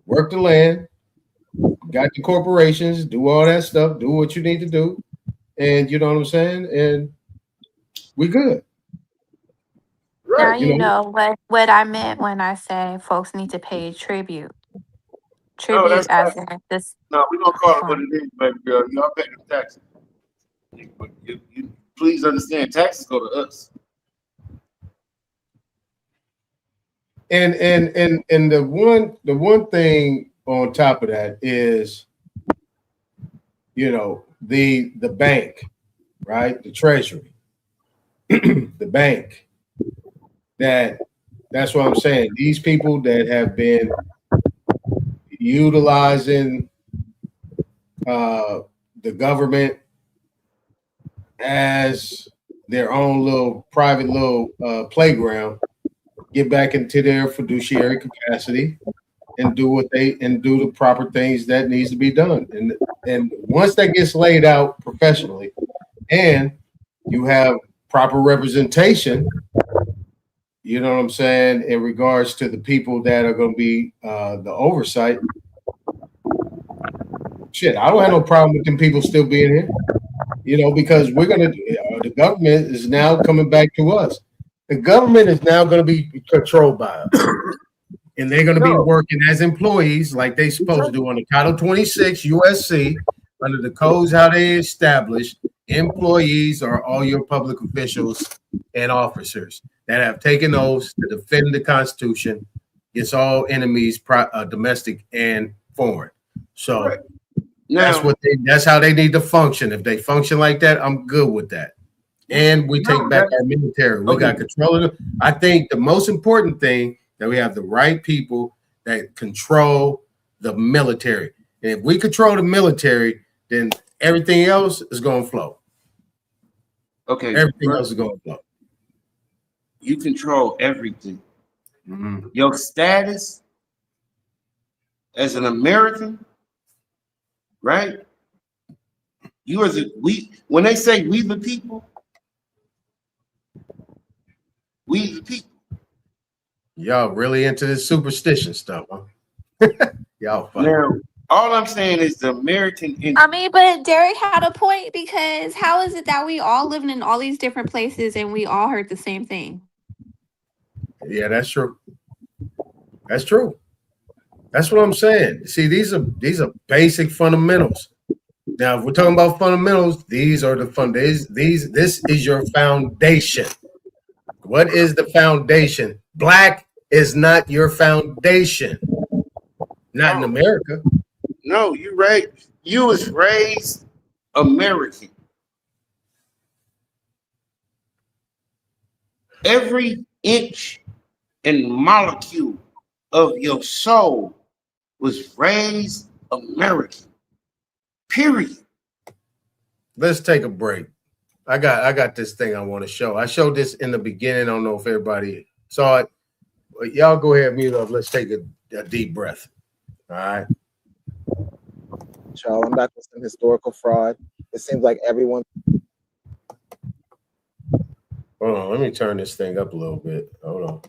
the land, got the corporations, do all that stuff, do what you need to do, and you know what I'm saying, and we good. Now Right. you know what I meant when I say folks need to pay tribute. No, Tribute that's as right. in this. No, we don't call it what Fine. it is, baby girl. Y'all pay the taxes. But you please understand, taxes go to us. And the one thing on top of that is, you know, the bank, right? The treasury, the bank. That's what I'm saying. These people that have been utilizing the government as their own little private little playground, get back into their fiduciary capacity and do the proper things that needs to be done. And once that gets laid out professionally and you have proper representation, you know what I'm saying, in regards to the people that are going to be the oversight. Shit, I don't have no problem with them people still being here, you know, because the government is now coming back to us. The government is now going to be controlled by us. And they're going to be working as employees like they supposed to do on the Title 26 USC under the codes how they established. Employees are all your public officials and officers that have taken oaths to defend the Constitution against all enemies, domestic and foreign. So Now, that's how they need to function. If they function like that, I'm good with that. And we take back our military. We got control of it. I think the most important thing that we have the right people that control the military. And if we control the military, then everything else is going to flow. Okay. Everything else is going to flow. You control everything. Mm-hmm. Your status as an American, right? You as when they say we the people, we the people. Y'all really into this superstition stuff, huh? Y'all funny. Now, all I'm saying is the American. I mean, but Derek had a point because how is it that we all living in all these different places and we all heard the same thing? Yeah, that's true. That's true. That's what I'm saying. See, these are basic fundamentals. Now, if we're talking about fundamentals, these are the this is your foundation. What is the foundation? Black is not your foundation. Not in America. No, you're right. You was raised American. Every inch and molecule of your soul was raised American. Period. Let's take a break. I got this thing I want to show. I showed this in the beginning. I don't know if everybody saw it. But y'all go ahead and mute up. Let's take a deep breath. All right. Charles, I'm back with some historical fraud. It seems like everyone. Hold on. Let me turn this thing up a little bit. Hold on.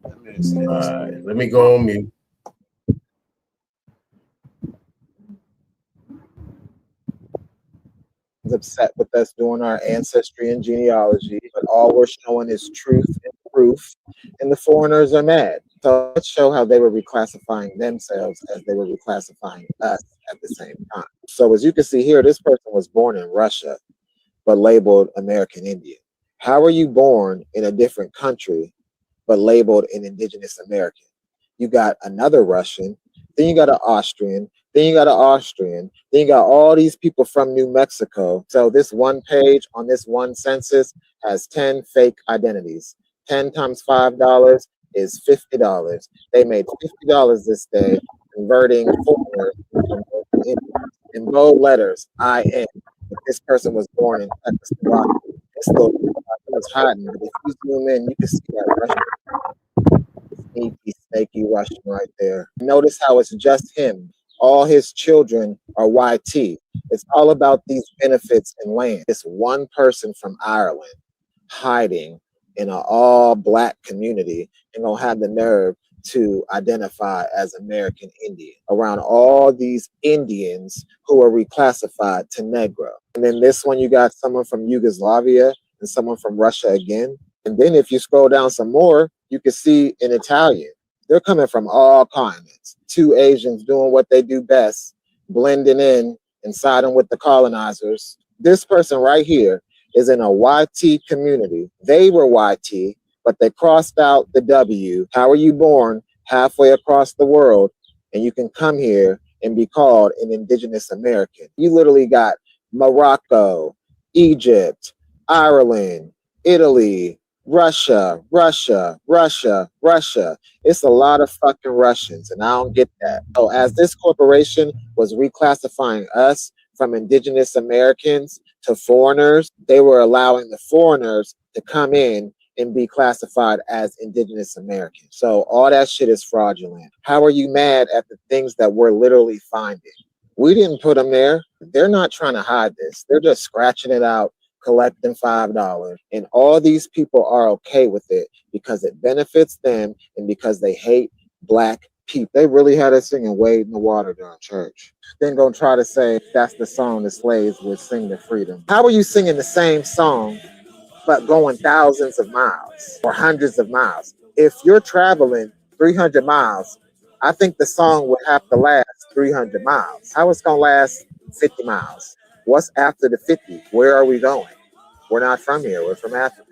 All right. Let me go on mute. Upset with us doing our ancestry and genealogy, but all we're showing is truth and proof, and the foreigners are mad. So let's show how they were reclassifying themselves as they were reclassifying us at the same time. So as you can see here, this person was born in Russia, but labeled American Indian. How are you born in a different country, but labeled an indigenous American? You got another Russian, then you got an Austrian, Then you got an Austrian. Then you got all these people from New Mexico. So this one page on this one census has 10 fake identities. 10 times $5 is $50. They made $50 this day converting foreigners from in bold letters, I-N. If this person was born in Czechoslovakia, this little was hiding. But if you zoom in, you can see that Russian, sneaky, snaky Russian right there. Notice how it's just him. All his children are YT. It's all about these benefits and land. This one person from Ireland hiding in an all-black community and gonna have the nerve to identify as American Indian around all these Indians who are reclassified to Negro. And then this one, you got someone from Yugoslavia and someone from Russia again. And then if you scroll down some more, you can see in Italian. They're coming from all continents. Two Asians doing what they do best, blending in and siding with the colonizers. This person right here is in a YT community. They were YT, but they crossed out the W. How are you born? Halfway across the world, and you can come here and be called an indigenous American. You literally got Morocco, Egypt, Ireland, Italy, Russia. It's a lot of fucking Russians, and I don't get that. So as this corporation was reclassifying us from indigenous Americans to foreigners, they were allowing the foreigners to come in and be classified as indigenous Americans. So all that shit is fraudulent. How are you mad at the things that we're literally finding? We didn't put them there. They're not trying to hide this. They're just scratching it out, collecting $5. And all these people are okay with it because it benefits them and because they hate black people. They really had us singing Wade in the Water during church. Then gonna try to say that's the song the slaves would sing to freedom. How are you singing the same song but going thousands of miles or hundreds of miles? If you're traveling 300 miles, I think the song would have to last 300 miles. How it's gonna last 50 miles? What's after the 50? Where are we going? We're not from here. We're from Africa.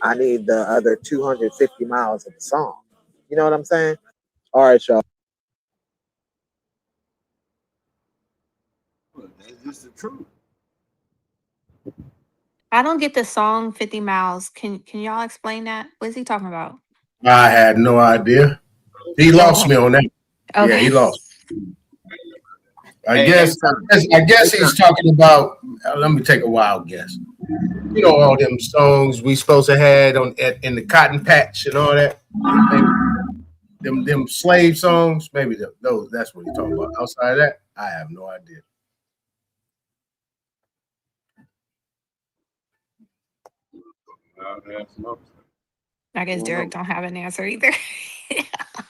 I need the other 250 miles of the song. You know what I'm saying? All right, y'all. That's just the truth. I don't get the song 50 Miles. Can y'all explain that? What is he talking about? I had no idea. He lost me on that. Okay. Yeah, he lost. I Hey, guess he's talking about. Let me take a wild guess. You know all them songs we supposed to had in the Cotton Patch and all that. Maybe them slave songs. Maybe those. That's what he's talking about. Outside of that, I have no idea. I guess Derek don't have an answer either.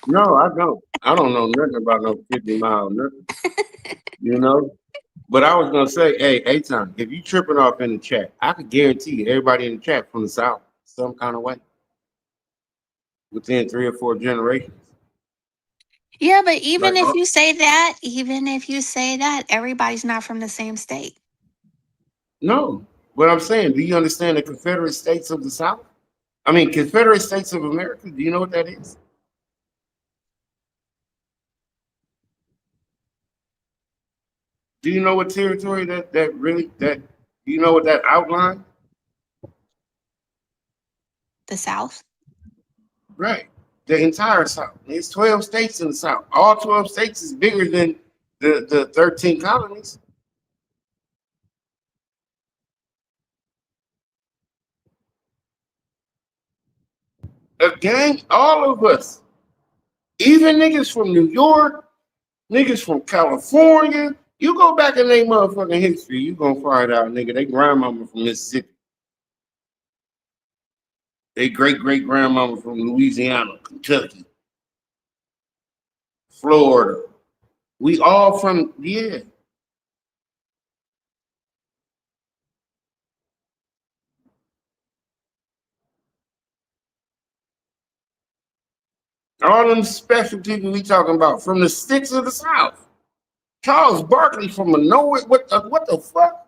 No, I don't. I don't know nothing about no 50 mile nothing. You know? But I was gonna say, hey, Aton, if you tripping off in the chat, I could guarantee you everybody in the chat from the South, some kind of way. Within 3 or 4 generations. Yeah, but even Like, if you say that, everybody's not from the same state. no. But I'm saying, do you understand the Confederate States of the South? I mean, Confederate States of America, do you know what that is? Do you know what territory do you know what that outline? The South? Right. The entire South. There's 12 states in the South. All 12 states is bigger than the 13 colonies. Again, all of us, even niggas from New York, niggas from California, you go back in their motherfucking history, you gonna find out, nigga, they grandmama from Mississippi. They great-great-grandmama from Louisiana, Kentucky, Florida. We all from, yeah. All them special people we talking about from the sticks of the South. Charles Barkley from a nowhere. What the fuck?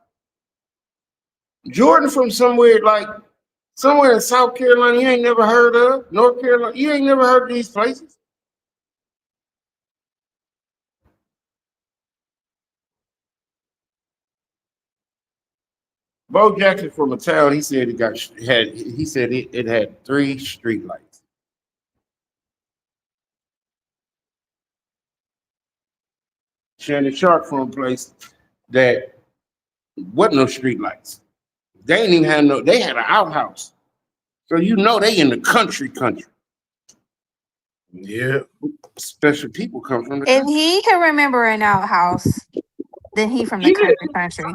Jordan from somewhere in South Carolina you ain't never heard of. North Carolina, you ain't never heard of these places. Bo Jackson from a town. He said it had 3 street lights. Shannon Sharp from a place that wasn't no street lights. They ain't even had no. They had an outhouse, so you know they in the country. Yeah. Special people come from the If country. he can remember an outhouse, then he from the Yeah, country.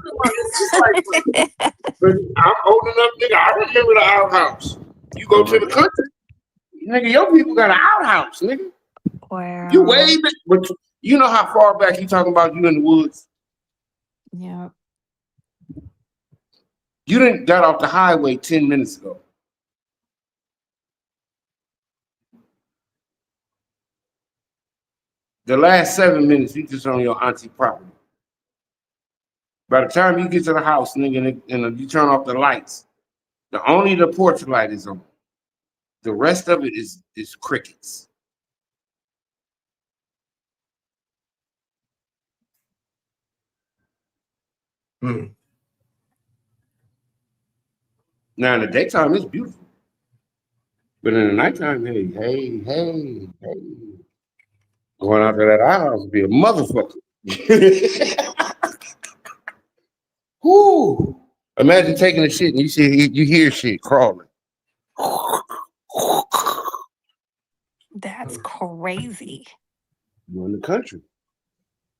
but I'm old enough, nigga. I remember the outhouse. You go to the country, nigga. Your people got an outhouse, nigga. Wow. You way back, but you know how far back you talking about? You in the woods. Yeah. You didn't got off the highway 10 minutes ago. The last 7 minutes, you just on your auntie property. By the time you get to the house, nigga, and you turn off the lights, only the porch light is on. The rest of it is crickets. Now in the daytime, it's beautiful. But in the nighttime, hey. Going out to that outhouse would be a motherfucker. Whoo! Imagine taking a shit and you hear shit crawling. That's crazy. You're in the country.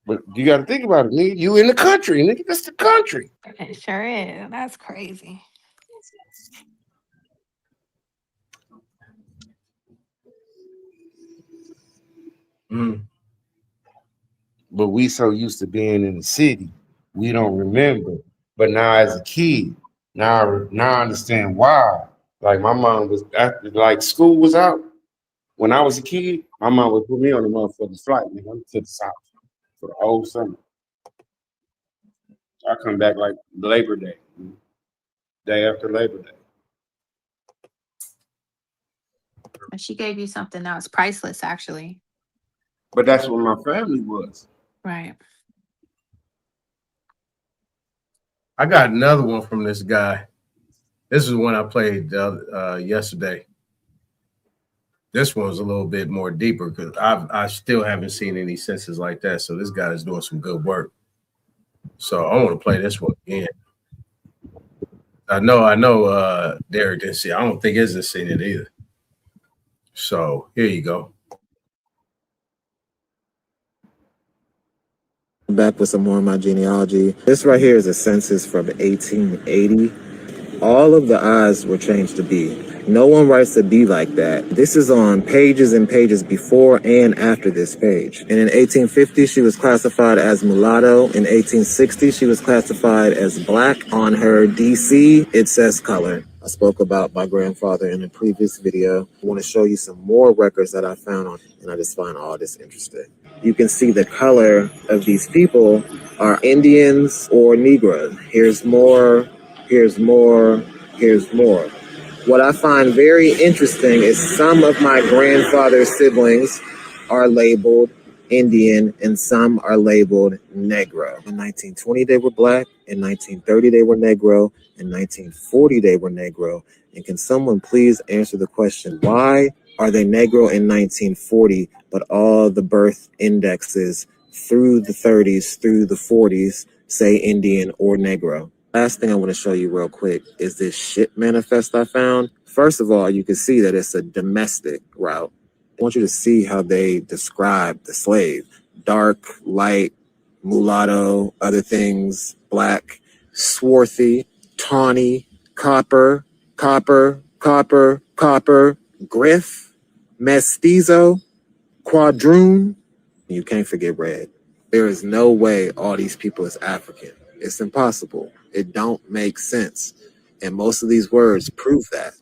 But you got to think about it, nigga. You in the country, nigga. That's the country. It sure is. That's crazy. But we so used to being in the city, we don't remember. But now as a kid, now I understand why. Like my mom was after like school was out. When I was a kid, my mom would put me on the motherfucking flight, nigga, to the south for the whole summer. I come back like Labor Day, day after Labor Day. And she gave you something that was priceless, actually. But that's what my family was. Right. I got another one from this guy. This is one I played yesterday. This one's a little bit more deeper because I still haven't seen any senses like that. So this guy is doing some good work. So I want to play this one again. I know Derek didn't see it. I don't think Izzy seen it either. So here you go. Back with some more of my genealogy. This right here is a census from 1880. All of the I's were changed to B. No one writes to B like that. This is on pages and pages before and after this page. And in 1850, she was classified as mulatto. In 1860, she was classified as black. On her DC, it says color. I spoke about my grandfather in a previous video. I want to show you some more records that I found on, and I just find all this interesting. You can see the color of these people are Indians or Negroes. Here's more, here's more, here's more. What I find very interesting is some of my grandfather's siblings are labeled Indian and some are labeled Negro. In 1920, they were black. In 1930, they were Negro. In 1940, they were Negro. And can someone please answer the question, why are they Negro in 1940, but all the birth indexes through the 30s, through the 40s, say Indian or Negro? Last thing I want to show you real quick is this ship manifest I found. First of all, you can see that it's a domestic route. I want you to see how they describe the slave. Dark, light, mulatto, other things, black, swarthy, tawny, copper, griff, mestizo, quadroon. You can't forget red. There is no way all these people is African. It's impossible. It don't make sense. And most of these words prove that.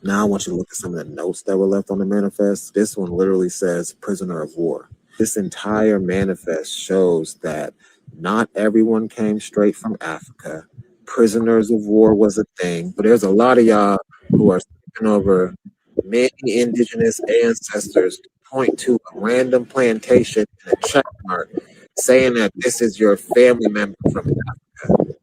Now I want you to look at some of the notes that were left on the manifest. This one literally says prisoner of war. This entire manifest shows that not everyone came straight from Africa. Prisoners of war was a thing, but there's a lot of y'all who are skipping over many indigenous ancestors to point to a random plantation and a check mark saying that this is your family member from Africa.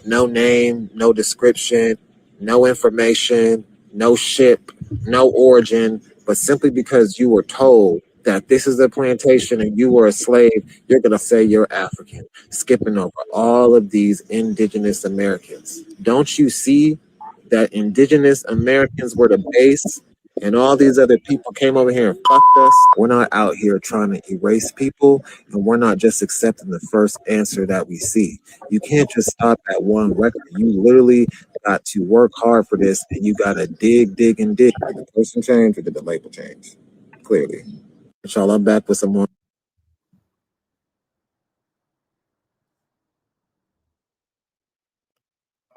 No name, no description, no information, no ship, no origin, but simply because you were told that this is a plantation and you were a slave, you're going to say you're African, skipping over all of these indigenous Americans. Don't you see that indigenous Americans were the base and all these other people came over here and fucked us? We're not out here trying to erase people, and we're not just accepting the first answer that we see. You can't just stop at one record. You literally got to work hard for this, and you got to dig. Did the person change or did the label change? Clearly. Inshallah, I'm back with some more.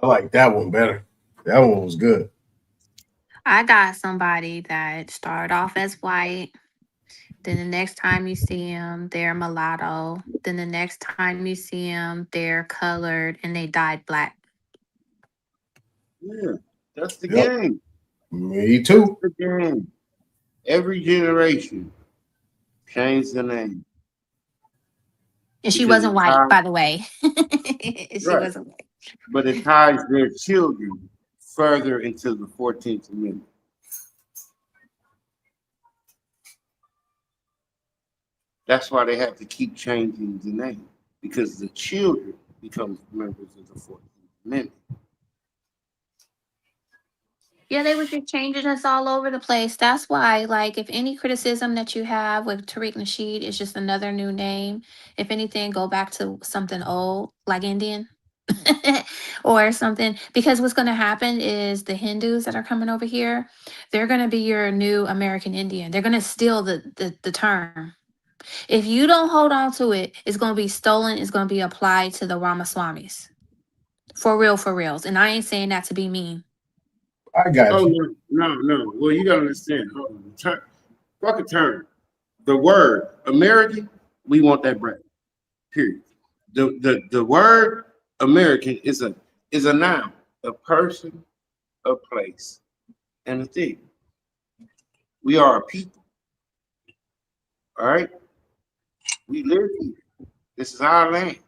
I like that one better. That one was good. I got somebody that started off as white. Then the next time you see them, they're mulatto. Then the next time you see them, they're colored and they dyed black. Yeah, that's the Yep. game. Me too. That's the game. Every generation changed the name. And she Because wasn't it white, ties, by the way. She right, wasn't white. but it ties their children further into the 14th Amendment. That's why they have to keep changing the name, because the children become members of the 14th Amendment. Yeah, they were just changing us all over the place. That's why, like, if any criticism that you have with Tariq Nasheed is just another new name, if anything, go back to something old, like Indian or something. Because what's going to happen is the Hindus that are coming over here, they're going to be your new American Indian. They're going to steal the term. If you don't hold on to it, it's going to be stolen. It's going to be applied to the Ramaswamis. For real, for reals. And I ain't saying that to be mean. I got Oh, you. no. Well, you gotta understand. Fuck a term. The word American, we want that brand. Period. The word American is a noun, a person, a place, and a thing. We are a people. All right. We live here. This is our land.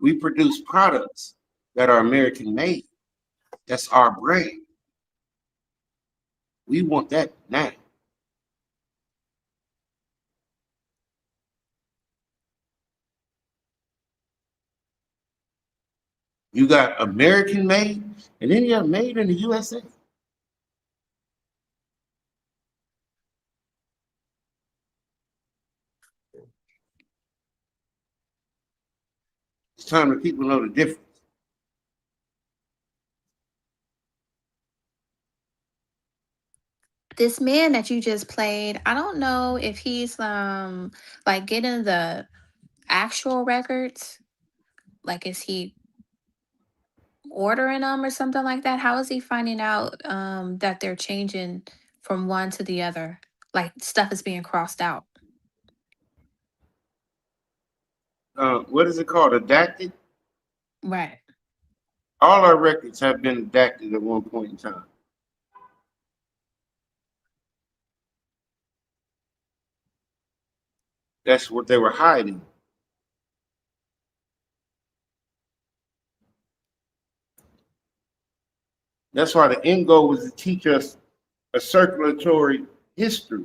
We produce products that are American made. That's our brand. We want that now. You got American made, and then you got made in the USA. It's time that people know the difference. This man that you just played, I don't know if he's like getting the actual records. Like, is he ordering them or something like that? How is he finding out that they're changing from one to the other? Like, stuff is being crossed out. What is it called? Adapted? Right. All our records have been adapted at one point in time. That's what they were hiding. That's why the end goal was to teach us a circulatory history.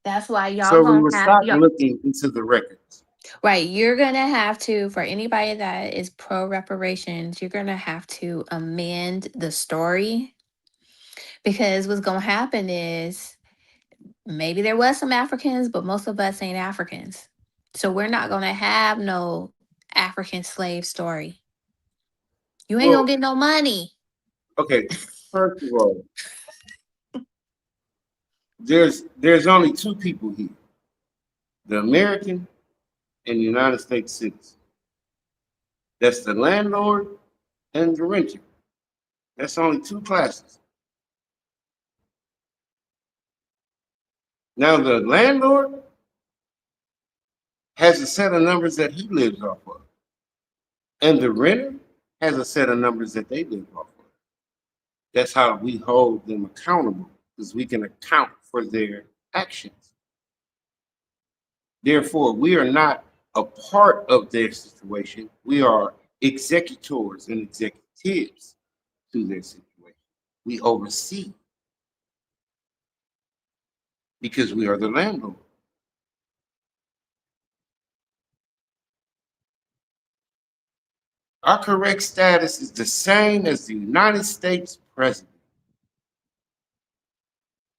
That's why y'all So we gonna would have stop y'all. looking into the records. Right, you're gonna have to, for anybody that is pro reparations, you're gonna have to amend the story, because what's gonna happen is maybe there was some Africans, but most of us ain't Africans. So we're not gonna have no African slave story. You ain't Well, gonna get no money. okay, first of all, there's only two people here: the American and the United States citizen. That's the landlord and the renter. That's only two classes. Now the landlord has a set of numbers that he lives off of, and the renter has a set of numbers that they live off of. That's how we hold them accountable, because we can account for their actions. Therefore, we are not a part of their situation. We are executors and executives to their situation. We oversee because we are the landlord. Our correct status is the same as the United States president.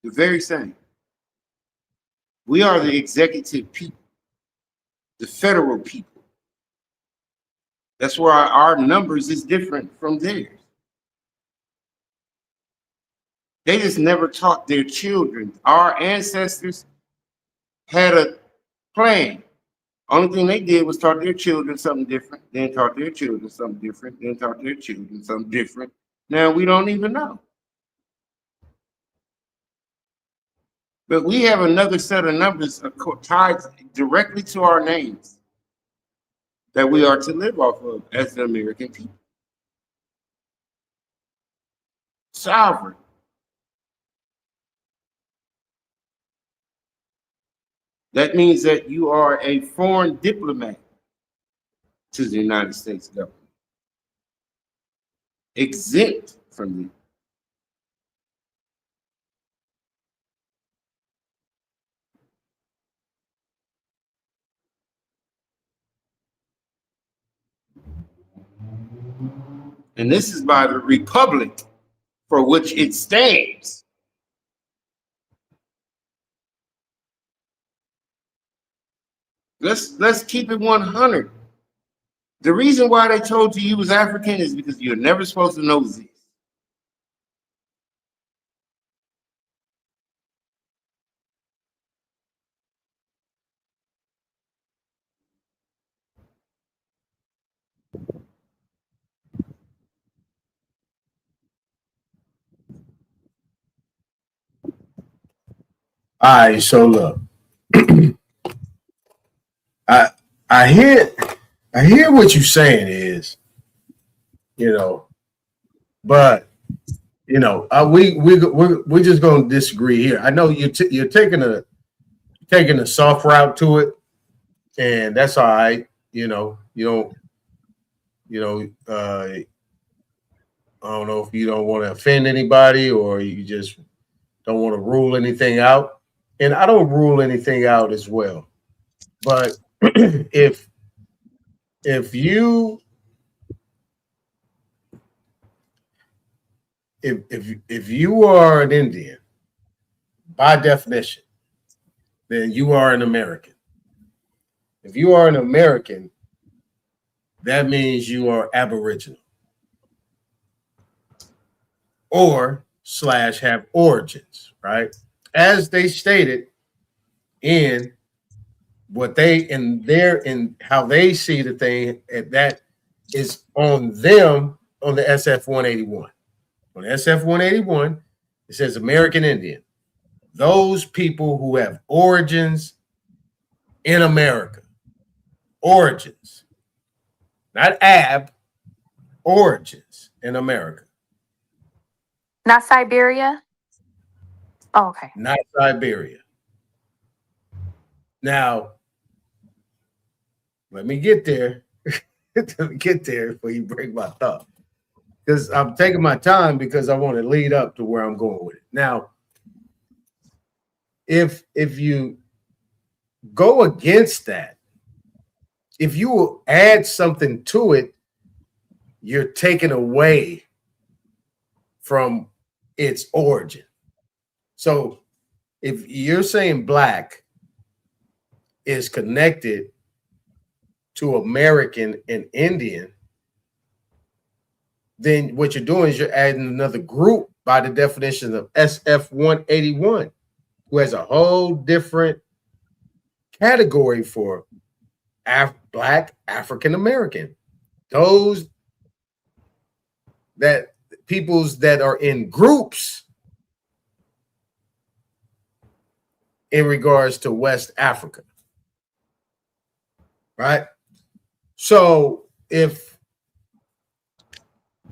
The very same. We are the executive people, the federal people. That's why our numbers is different from theirs. They just never taught their children. Our ancestors had a plan. Only thing they did was taught their children something different, then taught their children something different, then taught their children something different. Now we don't even know. But we have another set of numbers tied directly to our names that we are to live off of as the American people. Sovereign. That means that you are a foreign diplomat to the United States government. Exempt from it. And this is by the republic for which it stands. Let's keep it 100. The reason why they told you was African is because you're never supposed to know this. All right, so look, I hear what you're saying is, but we're just gonna disagree here. I know you're taking a soft route to it, and that's all right. You don't. I don't know if you don't want to offend anybody or you just don't want to rule anything out. And I don't rule anything out as well. But if you if you are an Indian, by definition, then you are an American. If you are an American, that means you are Aboriginal or / have origins, right? As they stated in how they see the thing, and that is on them on the SF 181. On SF 181, it says American Indian. Those people who have origins in America. Origins. Not origins in America. Not Siberia? Oh, okay. Not Siberia. Now, let me get there. Let me get there before you break my thought. Because I'm taking my time because I want to lead up to where I'm going with it. Now, if you go against that, if you will add something to it, you're taking away from its origin. So if you're saying black is connected to American and Indian, then what you're doing is you're adding another group by the definition of SF 181, who has a whole different category for black African American. Those that peoples that are in groups in regards to West Africa. Right? So if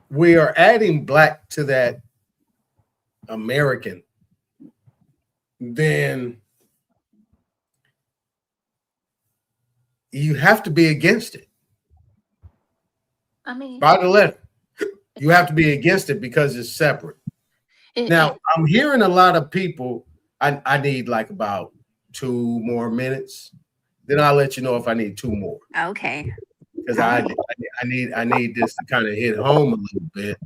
we are adding black to that American, then you have to be against it. I mean, By the letter. You have to be against it because it's separate. Now, I'm hearing a lot of people. I need like about 2 more minutes. Then I'll let you know if I need 2 more. Okay. Because I need this to kind of hit home a little bit.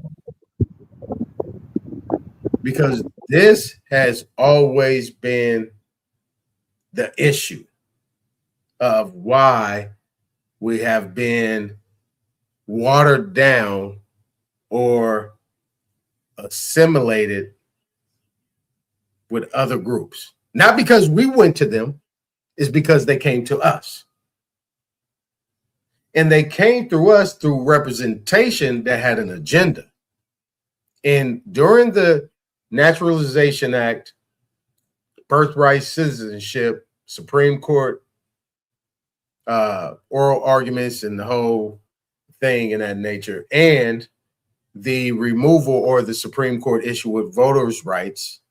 Because this has always been the issue of why we have been watered down or assimilated with other groups. Not because we went to them, it's because they came to us. And they came through us through representation that had an agenda. And during the Naturalization Act, birthright citizenship, Supreme Court oral arguments and the whole thing in that nature, and the removal or the Supreme Court issue with voters' rights,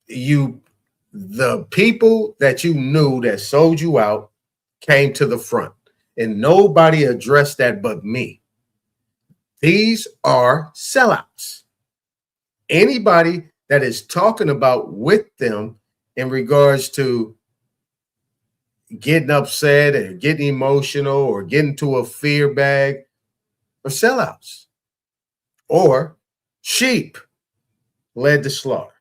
the people that you knew that sold you out came to the front, and nobody addressed that but me. These are sellouts. Anybody that is talking about with them in regards to getting upset and getting emotional or getting to a fear bag are sellouts or sheep led to slaughter.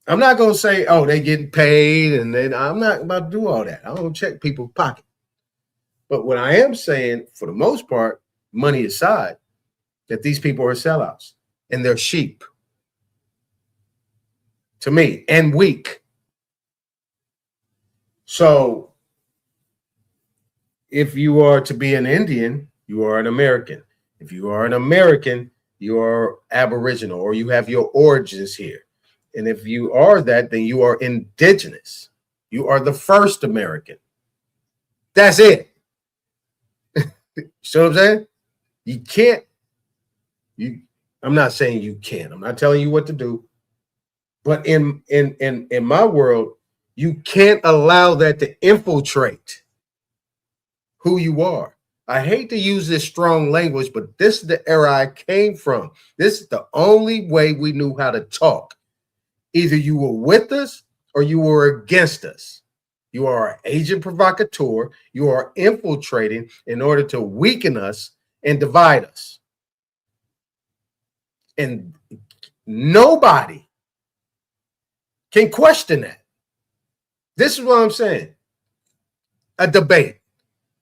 I'm not going to say, oh, they're getting paid, and then I'm not about to do all that. I don't check people's pocket. But what I am saying, for the most part, money aside, that these people are sellouts and they're sheep to me and weak. So if you are to be an Indian, you are an American. If you are an American, you are Aboriginal or you have your origins here. And if you are that, then you are indigenous. You are the first American. That's it. See what I'm saying? You can't. I'm not saying you can't. I'm not telling you what to do. But in my world, you can't allow that to infiltrate who you are. I hate to use this strong language, but this is the era I came from. This is the only way we knew how to talk. Either you were with us or you were against us. You are an agent provocateur. You are infiltrating in order to weaken us and divide us. And nobody can question that. This is what I'm saying. A debate.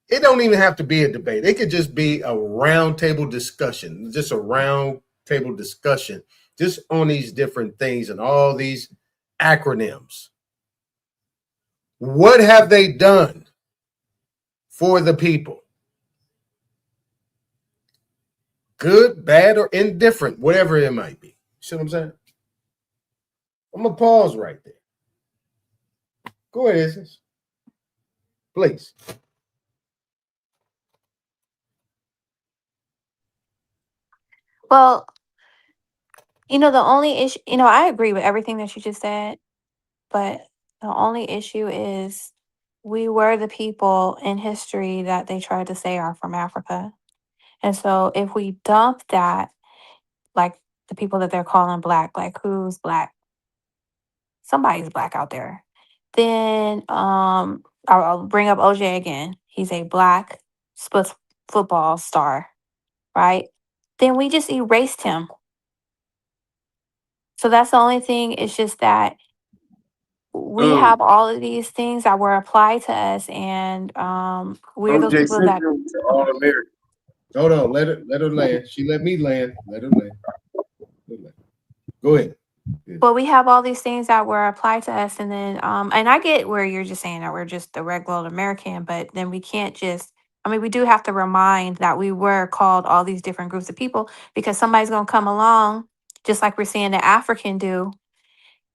It don't even have to be a debate. It could just be a round table discussion, just a round table discussion, just on these different things and all these acronyms. What have they done for the people? Good, bad, or indifferent, whatever it might be. See what I'm saying? I'm going to pause right there. Go ahead, Essence. Please. Well, the only issue, I agree with everything that you just said, but the only issue is we were the people in history that they tried to say are from Africa. And so if we dump that, like the people that they're calling black, like who's black? Somebody's black out there. Then I'll bring up OJ again. He's a black football star, right? Then we just erased him. So that's the only thing. It's just that we have all of these things that were applied to us, and we're those OJ people that. Simpson to all American. Hold on, let her land. She let me land. Let her land. Go ahead. Well, we have all these things that were applied to us, and then and I get where you're just saying that we're just the regular American, but then we can't just. I mean, we do have to remind that we were called all these different groups of people because somebody's gonna come along, just like we're seeing the African do,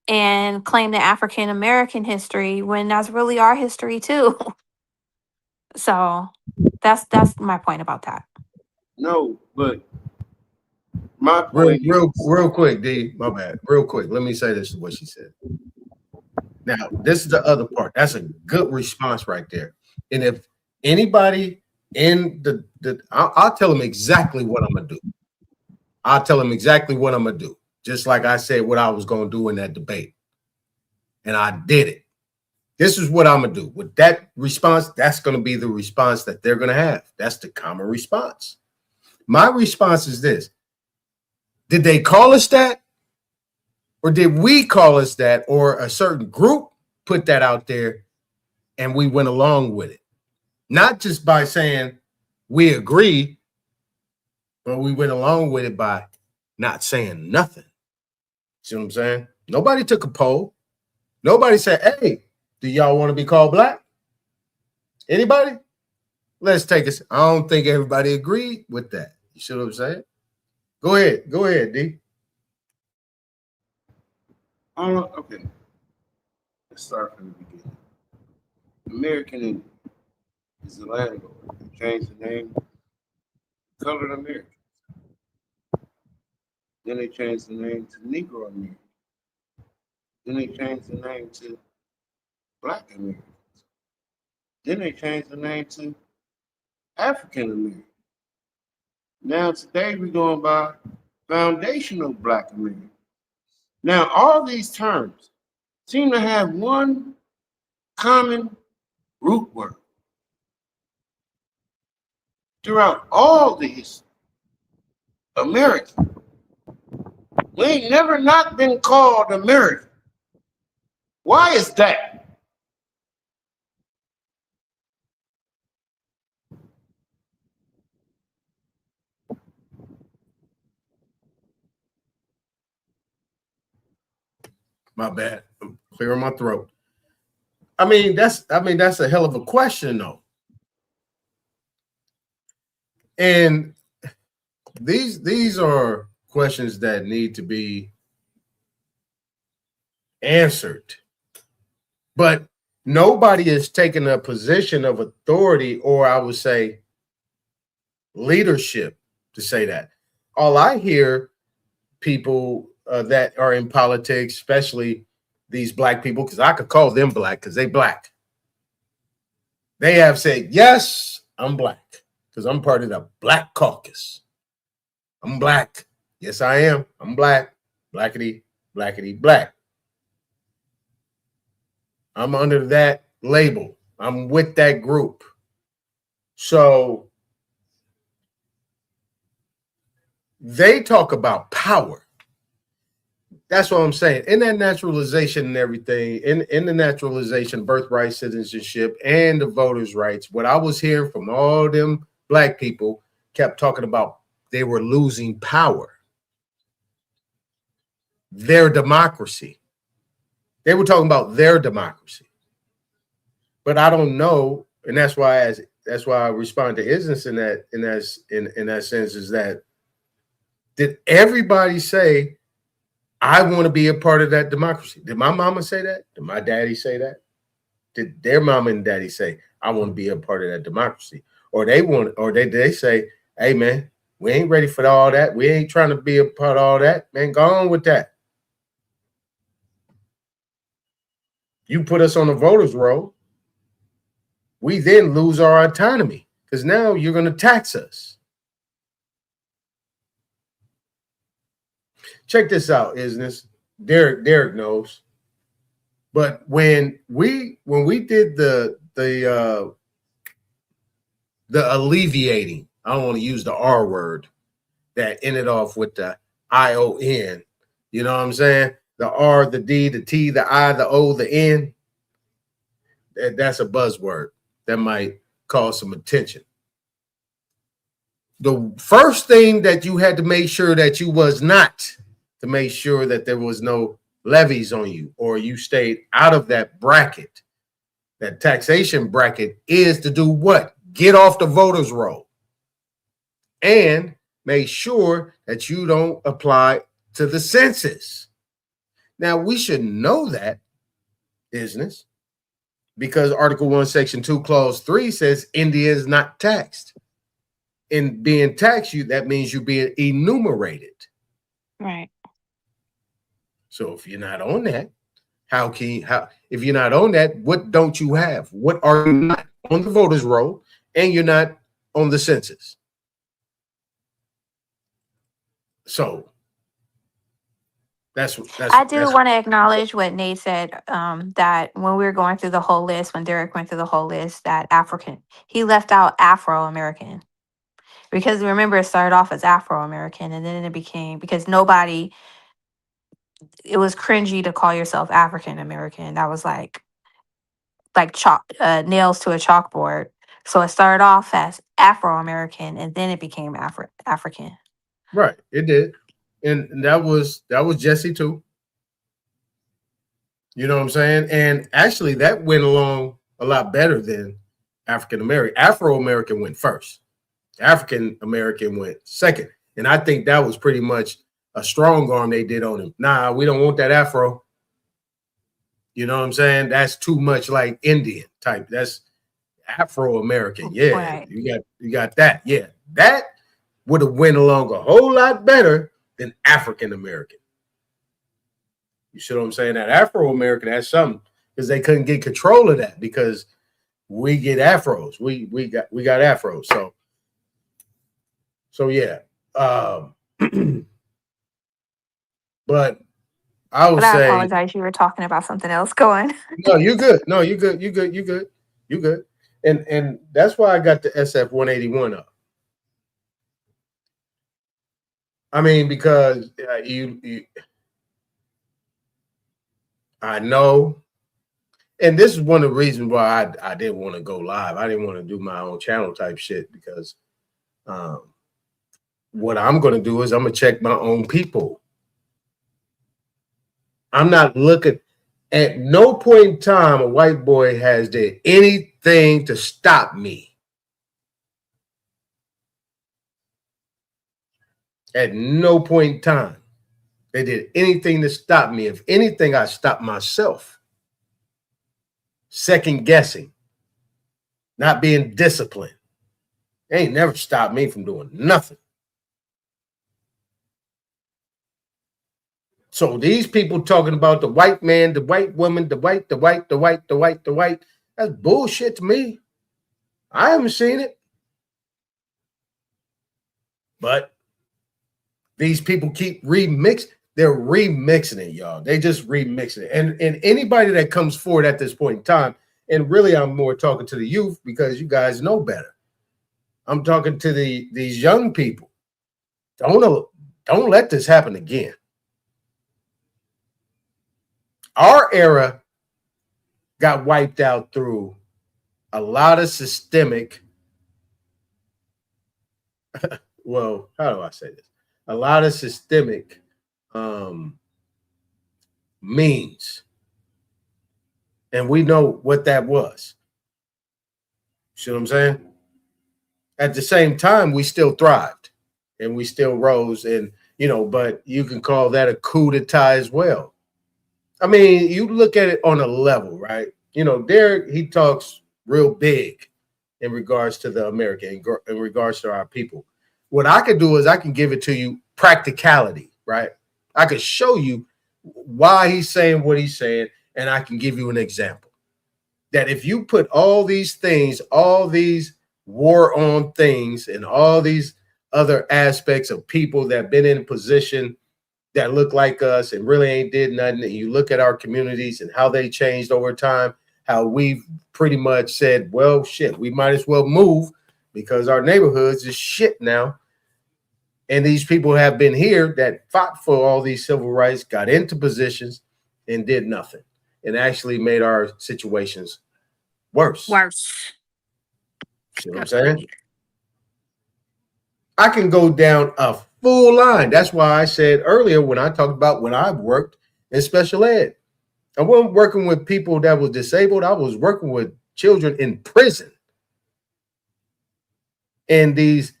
and claim the African American history when that's really our history too. So that's my point about that. No, but my point real quick, D, my bad. Real quick, let me say this is what she said. Now, this is the other part. That's a good response right there. And if anybody in I'll tell them exactly what I'm gonna do. I'll tell them exactly what I'm gonna do. Just like I said what I was gonna do in that debate. And I did it. This is what I'm gonna do. With that response, that's gonna be the response that they're gonna have. That's the common response. My response is this. Did they call us that? Or did we call us that? Or a certain group put that out there and we went along with it? Not just by saying we agree, but we went along with it by not saying nothing. See what I'm saying? Nobody took a poll. Nobody said, hey, do y'all want to be called black? Anybody? Let's take us. I don't think everybody agreed with that. You see what I'm saying? Go ahead. Go ahead, D. Okay. Let's start from the beginning. American Indian is the landlord. They changed the name to Colored Americans. Then they changed the name to Negro Americans. Then they changed the name to Black Americans. Then they changed the name to African Americans. Now today we're going by foundational Black Americans. Now all these terms seem to have one common root word. Throughout all these American, we ain't never not been called American. Why is that? My bad. I'm clearing my throat. I mean, that's a hell of a question, though. And these are questions that need to be answered. But nobody is taking a position of authority, or I would say leadership, to say that. All I hear people that are in politics, especially these black people, because I could call them black because they black. They have said, yes, I'm black because I'm part of the Black Caucus. I'm black. Yes, I am. I'm black. Blackity, blackity, black. I'm under that label. I'm with that group. So they talk about power. That's what I'm saying. In that naturalization and everything, in the naturalization, birthright, citizenship, and the voters' rights, what I was hearing from all them black people kept talking about they were losing power. Their democracy. They were talking about their democracy. But I don't know, and that's why I respond to Isness in that sense, is that did everybody say, I want to be a part of that democracy? Did my mama say that? Did my daddy say that? Did their mama and daddy say, I want to be a part of that democracy? Or they say, hey man, we ain't ready for all that. We ain't trying to be a part of all that. Man, go on with that. You put us on the voters' roll. We then lose our autonomy because now you're going to tax us. Check this out, Isness. Derek knows. But when we did the alleviating, I don't want to use the R word that ended off with the ION. You know what I'm saying? The R, the D, the T, the I, the O, the N. That's a buzzword that might cause some attention. The first thing that you had to make sure that you was not, to make sure that there was no levies on you or you stayed out of that bracket, that taxation bracket, is to do what? Get off the voters' roll and make sure that you don't apply to the census. Now, we should know that, Isness, because Article 1, Section 2, Clause 3 says India is not taxed. In being taxed, that means you're being enumerated. Right. So if you're not on that, How if you're not on that, what don't you have? What are you not on the voters roll, and you're not on the census? So I do want to acknowledge what Nate said, that when we were going through the whole list, when Derek went through the whole list, that he left out Afro-American. Because remember, it started off as Afro-American, and then it became, because it was cringy to call yourself African-American. That was like nails to a chalkboard. So it started off as Afro-American, and then it became African. Right, it did. And that was Jesse too. You know what I'm saying? And actually, that went along a lot better than African American. Afro-American went first. African American went second. And I think that was pretty much a strong arm they did on him. Nah, we don't want that Afro. You know what I'm saying? That's too much like Indian type. That's Afro-American. Yeah, right. You got that. Yeah, that would have went along a whole lot better than African American. You see what I'm saying? That Afro-American has something, because they couldn't get control of that, because we get afros. We got afros. So yeah. But I would say, I apologize. You were talking about something else. Go on. No, you're good. No, you're good. You good. And that's why I got the SF 181 up. I mean, because I know, and this is one of the reasons why I didn't want to go live. I didn't want to do my own channel type shit, because what I'm going to do is I'm going to check my own people. I'm not looking at no point in time a white boy has did anything to stop me. At no point in time they did anything to stop me. If anything, I stopped myself. Second guessing, not being disciplined. They ain't never stopped me from doing nothing. So these people talking about the white man, the white woman, the white, that's bullshit to me. I haven't seen it. But these people keep remixing. They're remixing it, y'all. They just remixing it. And anybody that comes forward at this point in time, and really I'm more talking to the youth, because you guys know better. I'm talking to these young people. Don't let this happen again. Our era got wiped out through a lot of systemic, well, how do I say this? A lot of systemic means. And we know what that was. See what I'm saying? At the same time, we still thrived and we still rose, and but you can call that a coup d'etat as well. I mean, you look at it on a level, right? Derek, he talks real big in regards to the American, in regards to our people. What I could do is I can give it to you practicality, right? I could show you why he's saying what he's saying, and I can give you an example. That if you put all these things, all these war on things, and all these other aspects of people that have been in a position that look like us and really ain't did nothing, and you look at our communities and how they changed over time, how we've pretty much said, well, shit, we might as well move because our neighborhoods is shit now. And these people have been here that fought for all these civil rights, got into positions and did nothing, and actually made our situations worse. See what I'm saying? I can go down a full line. That's why I said earlier when I talked about when I worked in special ed, I wasn't working with people that was disabled. I was working with children in prison. And these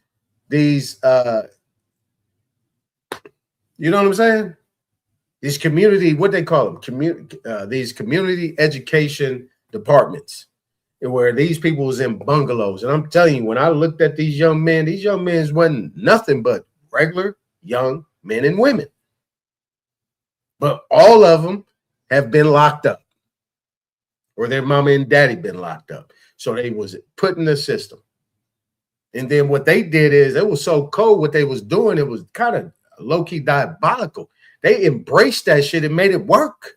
you know what I'm saying? These community, what they call them, these community education departments, where these people was in bungalows. And I'm telling you, when I looked at these young men wasn't nothing but regular young men and women. But all of them have been locked up, or their mama and daddy been locked up. So they was put in the system. And then what they did is, it was so cold what they was doing, it was kind of low-key diabolical. They embraced that shit and made it work.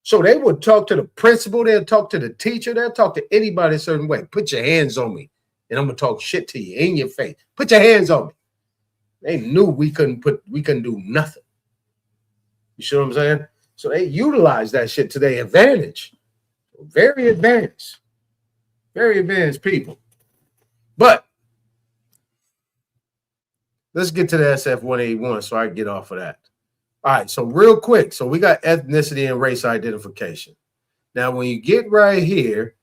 So they would talk to the principal, they'll talk to the teacher, they'll talk to anybody a certain way. Put your hands on me, and I'm gonna talk shit to you in your face. Put your hands on me. They knew we couldn't do nothing. You see what I'm saying? So they utilized that shit to their advantage. Very advanced people. But let's get to the SF-181 so I can get off of that. All right, so real quick. So we got ethnicity and race identification. Now, when you get right here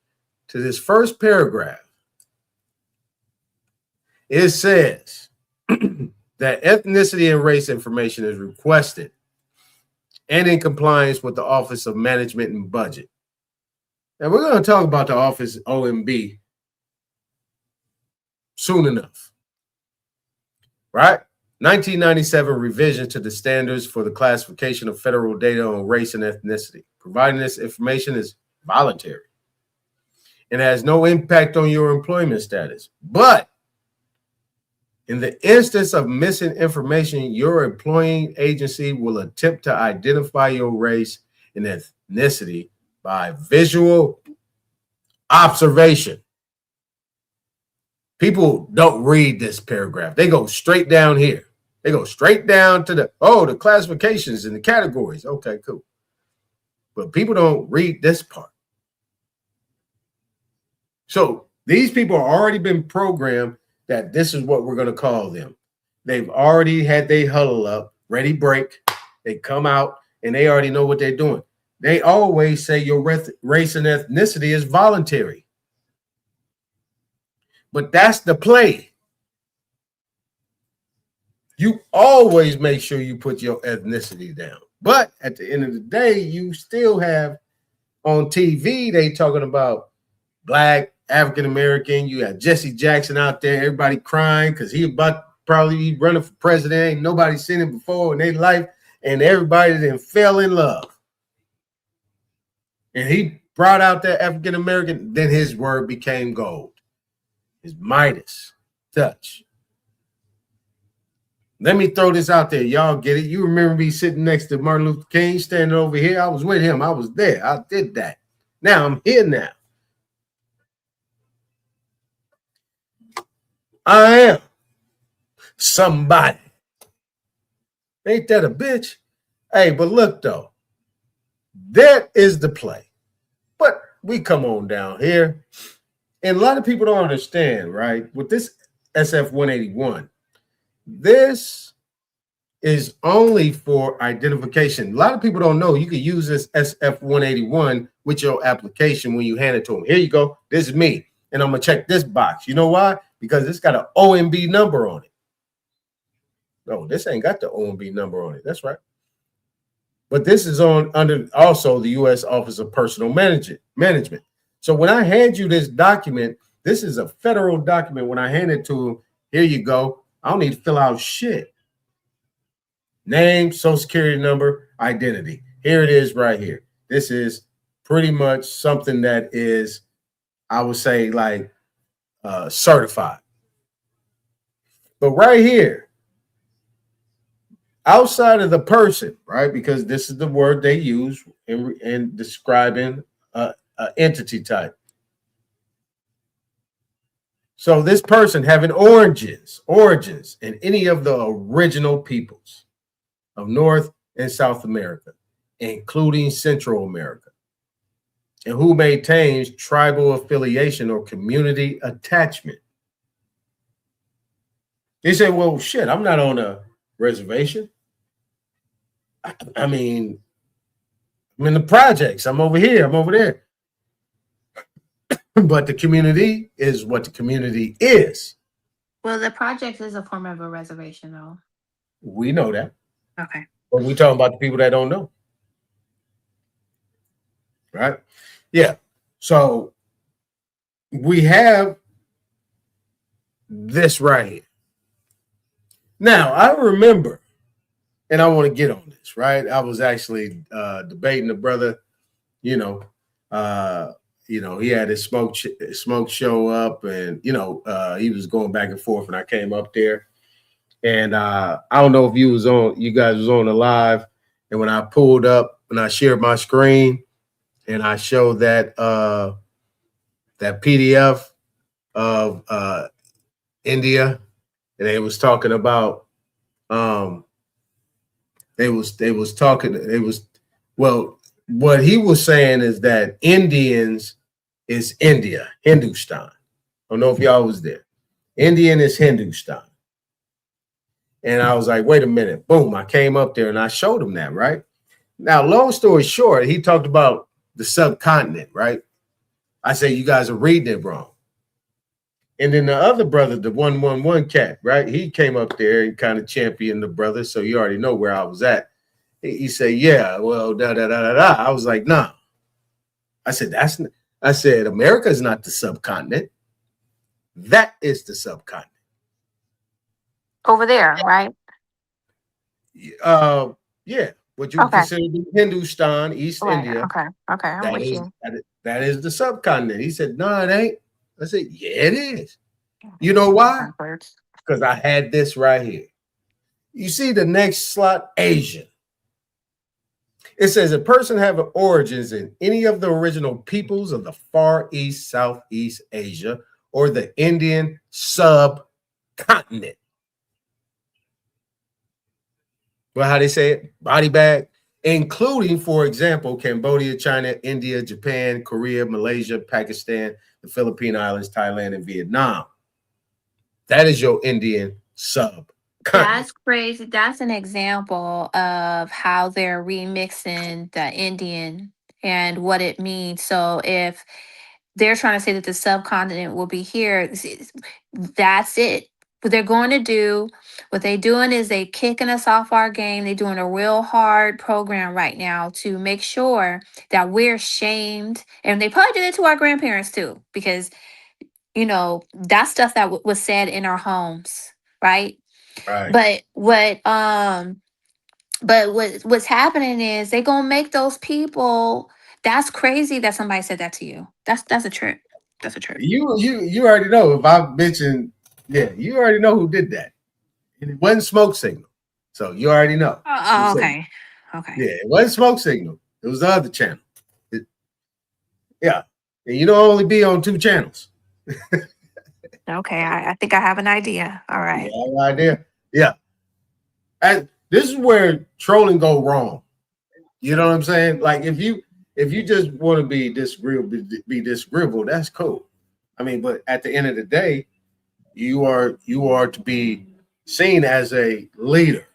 to this first paragraph, it says that ethnicity and race information is requested and in compliance with the Office of Management and Budget. Now, we're going to talk about the Office OMB soon enough, right? 1997 revision to the standards for the classification of federal data on race and ethnicity. Providing this information is voluntary and has no impact on your employment status. But in the instance of missing information, your employing agency will attempt to identify your race and ethnicity by visual observation. People don't read this paragraph. They go straight down here. They go straight down to the classifications and the categories. Okay, cool. But people don't read this part. So these people have already been programmed that this is what we're going to call them. They've already had their huddle up, ready break. They come out and they already know what they're doing. They always say your race and ethnicity is voluntary. But that's the play. You always make sure you put your ethnicity down. But at the end of the day, you still have on TV, they talking about Black, African-American. You have Jesse Jackson out there, everybody crying because he about probably running for president. Ain't nobody seen him before in their life. And everybody then fell in love. And he brought out that African-American, then his word became gold. His Midas touch. Let me throw this out there. Y'all get it. You remember me sitting next to Martin Luther King, standing over here. I was with him. I was there. I did that. Now I'm here now. I am somebody. Ain't that a bitch? Hey, but look though. That is the play. But we come on down here. And a lot of people don't understand, right? With this SF-181, this is only for identification. A lot of people don't know you can use this SF-181 with your application when you hand it to them. Here you go. This is me. And I'm going to check this box. You know why? Because it's got an OMB number on it. No, this ain't got the OMB number on it. That's right. But this is under also the U.S. Office of Personnel Management. So when I hand you this document, this is a federal document. When I hand it to them, here you go. I don't need to fill out shit. Name, social security number, identity. Here it is right here. This is pretty much something that is, I would say, like certified. But right here, outside of the person, right? Because this is the word they use in describing entity type. So this person having origins in any of the original peoples of North and South America, including Central America, and who maintains tribal affiliation or community attachment. They say, well, shit, I'm not on a reservation. I mean, I'm in the projects. I'm over here. I'm over there. But the community is what the community is. Well, the project is a form of a reservation, though. We know that. Okay. But we're talking about the people that don't know. Right? Yeah. So we have this right here. Now, I remember and I want to get on this, right? I was actually debating the brother, you know, he had his smoke show up, and he was going back and forth, and I came up there, and I don't know if you guys was on the live, and when I pulled up and I shared my screen, and I showed that that PDF of India, and they was talking about what he was saying is that Indians is India, Hindustan. I don't know if y'all was there. Indian is Hindustan. And I was like, wait a minute. Boom. I came up there and I showed him that, right? Now, long story short, he talked about the subcontinent, right? I said, you guys are reading it wrong. And then the other brother, the 111 cat, right? He came up there and kind of championed the brother. So you already know where I was at. He said, yeah, well, da. I was like, nah. I said, America is not the subcontinent. That is the subcontinent. Over there, right? Yeah. What you would consider Hindustan, East India. Okay. I'm with you. That is the subcontinent. He said, no, it ain't. I said, yeah, it is. You know why? Because I had this right here. You see the next slot, Asian. It says a person having origins in any of the original peoples of the Far East, Southeast Asia, or the Indian subcontinent. Well, how they say it? Body bag, including, for example, Cambodia, China, India, Japan, Korea, Malaysia, Pakistan, the Philippine Islands, Thailand, and Vietnam. That is your Indian subcontinent. That's crazy. That's an example of how they're remixing the Indian and what it means. So if they're trying to say that the subcontinent will be here, that's it. What they're going to do, what they're doing is they kicking us off our game. They're doing a real hard program right now to make sure that we're shamed. And they probably did it to our grandparents too, because, that's stuff that was said in our homes, right? Right. But what's happening is they gonna make those people. That's crazy that somebody said that to you. That's a trip. That's a trip. You already know if I mentioned, you already know who did that. And it wasn't Smoke Signal. So you already know. Okay. Yeah, it wasn't Smoke Signal. It was the other channel. And you don't only be on 2 channels. Okay, I think I have an idea. All right. You have an idea? Yeah. And this is where trolling go wrong. You know what I'm saying? Like if you just want to be disagreeable, that's cool. I mean, but at the end of the day, you are to be seen as a leader.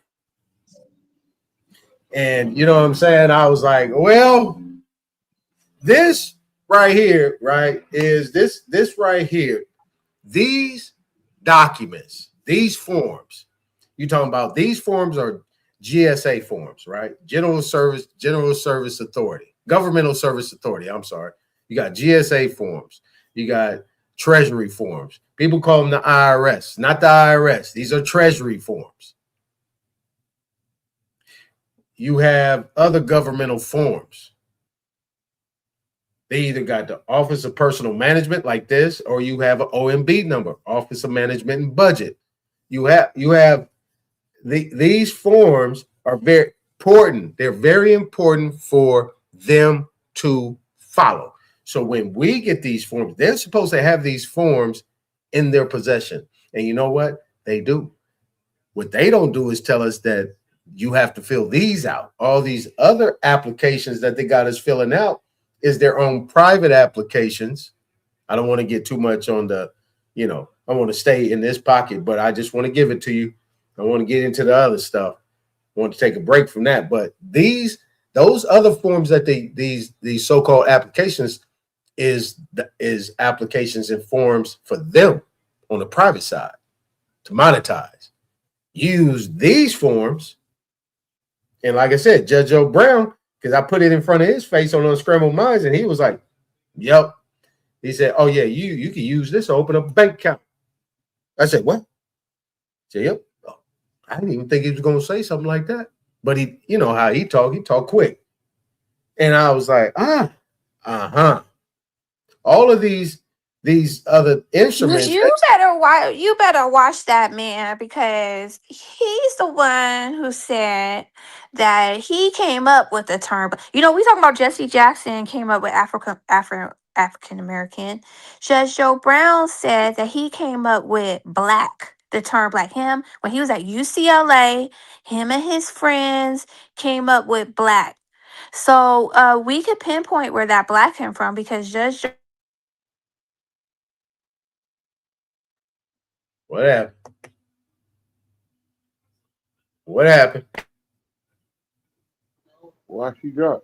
And you know what I'm saying? I was like, well, this right here, right, is this right here. These documents, these forms, you're talking about these forms are GSA forms, right? General Service Authority, Governmental Service Authority. I'm sorry. You got GSA forms. You got Treasury forms. People call them the IRS, not the IRS. These are Treasury forms. You have other governmental forms. They either got the Office of Personal Management like this, or you have an OMB number, Office of Management and Budget. You have these forms are very important. They're very important for them to follow. So when we get these forms, they're supposed to have these forms in their possession. And you know what? They do. What they don't do is tell us that you have to fill these out. All these other applications that they got us filling out is their own private applications. I don't want to get too much on the, I want to stay in this pocket, but I just want to give it to you. I want to get into the other stuff. I want to take a break from that. But those other forms that these so-called applications is applications and forms for them on the private side to monetize. Use these forms. And like I said, Judge Joe Brown, because I put it in front of his face on Unscrambled Minds, and he was like, yep. He said, oh, yeah, you can use this to open up a bank account. I said, what? I said, yep. Oh, I didn't even think he was going to say something like that. but he, you know how he talk quick. And I was like, all of these other instruments. You better watch that man, because he's the one who said that he came up with the term. You know, we talking about Jesse Jackson came up with African American. Judge Joe Brown said that he came up with black, the term black. Him, when he was at UCLA, him and his friends came up with black. So we could pinpoint where that black came from, because What happened? What happened? Why she dropped?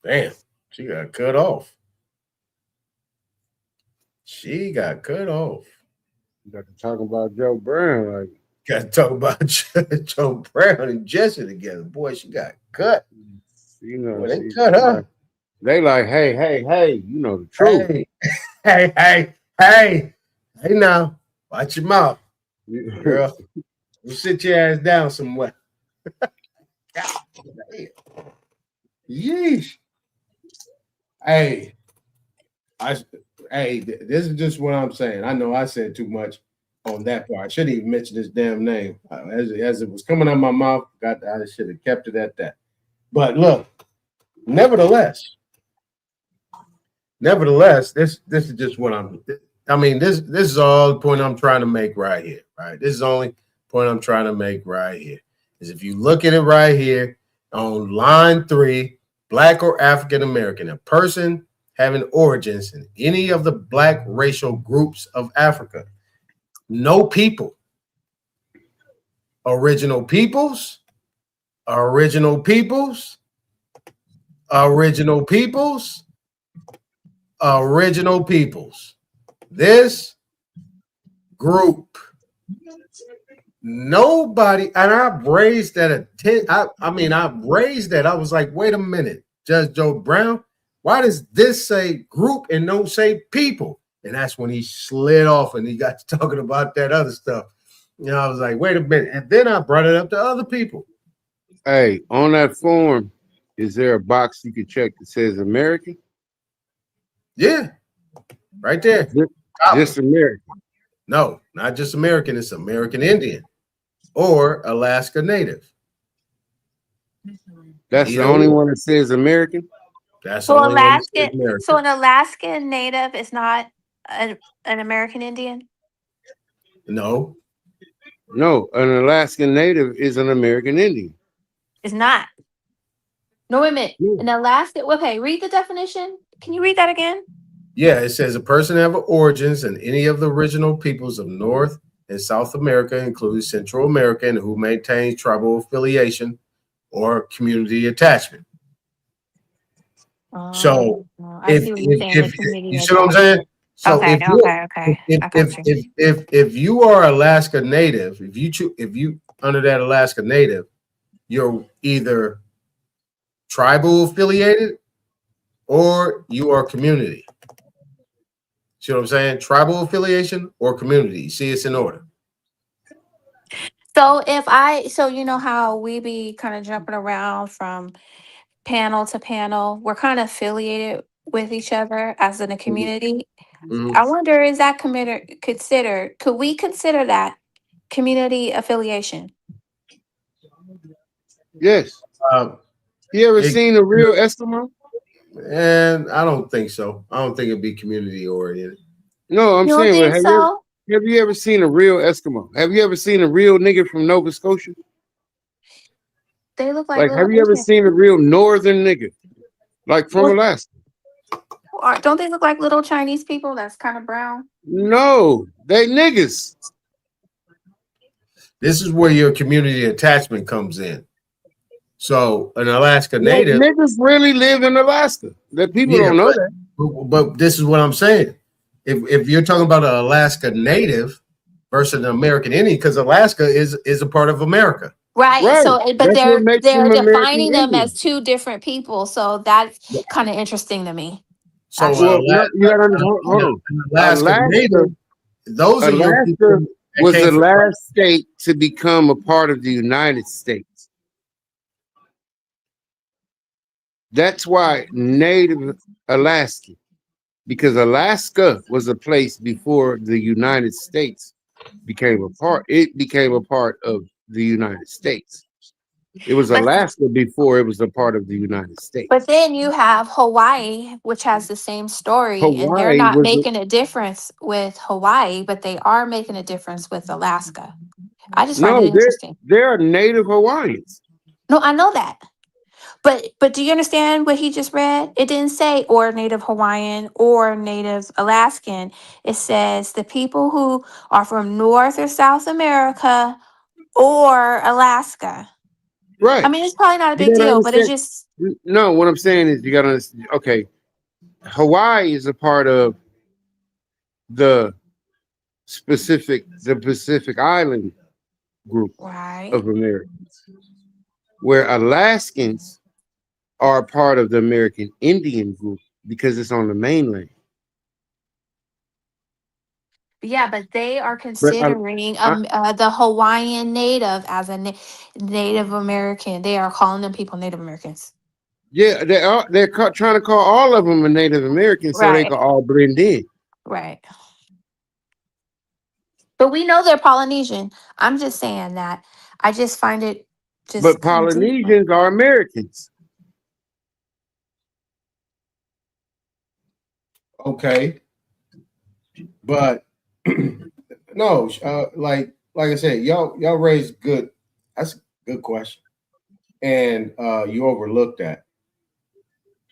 Damn, she got cut off. She got cut off. You got to talk about Joe Brown. Like, got to talk about Joe Brown and Jesse together. Boy, she got cut. You know, well, they cut her. They like, hey, you know the truth. Hey, now, watch your mouth, girl. You sit your ass down somewhere. Yeesh. Hey, this is just what I'm saying. I know I said too much on that part. I shouldn't even mention this damn name. As it was coming out of my mouth, I should have kept it at that. But look, nevertheless, this is just what this is all the point I'm trying to make right here, right? This is the only point I'm trying to make right here. Is if you look at it right here on line 3, black or African American, a person having origins in any of the black racial groups of Africa. No people. Original peoples. Original peoples. Original peoples. Original peoples. This group. Nobody, and I've raised that I've raised that. I was like, wait a minute, Judge Joe Brown, why does this say group and don't say people? And that's when he slid off and he got to talking about that other stuff. You know, I was like, wait a minute. And then I brought it up to other people. Hey, on that form, is there a box you can check that says American? Yeah, right there. Just American. No, not just American. It's American Indian or Alaska Native. That's the only one that says American? That's the only one that says American. So an Alaskan Native is not an American Indian? No, an Alaskan Native is an American Indian. It's not. No, wait a minute. An Alaskan, okay, read the definition. Can you read that again? Yeah, it says a person have origins in any of the original peoples of North and South America, including Central America, and who maintains tribal affiliation or community attachment. So if you see what I'm saying? So if you are Alaska Native, if you under that Alaska Native, you're either tribal affiliated or you are community. See what I'm saying? Tribal affiliation or community. See, it's in order. So you know how we be kind of jumping around from panel to panel, we're kind of affiliated with each other as in a community. Mm-hmm. I wonder, is that could we consider that community affiliation? Yes. You ever seen a real Eskimo? And I don't think so. I don't think it'd be community oriented. No, I'm saying, have you ever seen a real Eskimo? Have you ever seen a real nigga from Nova Scotia? They look like have you ever seen a real northern nigga? Like from Alaska? Don't they look like little Chinese people that's kind of brown? No, they niggas. This is where your community attachment comes in. So an Alaska Native, niggas really live in Alaska. That people don't know that. But this is what I'm saying. If you're talking about an Alaska Native versus an American Indian, because Alaska is a part of America. Right. So, but they're defining them as two different people. So that's kind of interesting to me. So hold on. Alaska Native, those are your people was the last state to become a part of the United States. That's why Native Alaskan, because Alaska was a place before the United States became a part. It became a part of the United States. It was But Alaska before it was a part of the United but States. then you have Hawaii, which has the same story, and they're Hawaii not was making a difference with Hawaii, but they are making a difference with Alaska. I just find it no, interesting. they're Native Hawaiians. No, I know that. But do you understand what he just read? It didn't say or Native Hawaiian or Native Alaskan. It says the people who are from North or South America or Alaska. I Right. mean, it's probably not a You big gotta deal, but it's understand. just No, what I'm saying is you gotta understand. Okay, Hawaii is a part of the the Pacific Island group right. of Americans, where Alaskans are a part of the American Indian group because it's on the mainland. Yeah, but they are But considering the Hawaiian Native as a Native American. They are calling them people Native Americans. yeah, trying to call all of them a Native American so they Right, can all blend in. right. But we know they're Polynesian. I'm just saying that. I just find it just But kind of different. Polynesians are Americans. Okay, but no, like I said, y'all raised good. That's a good question, and you overlooked that.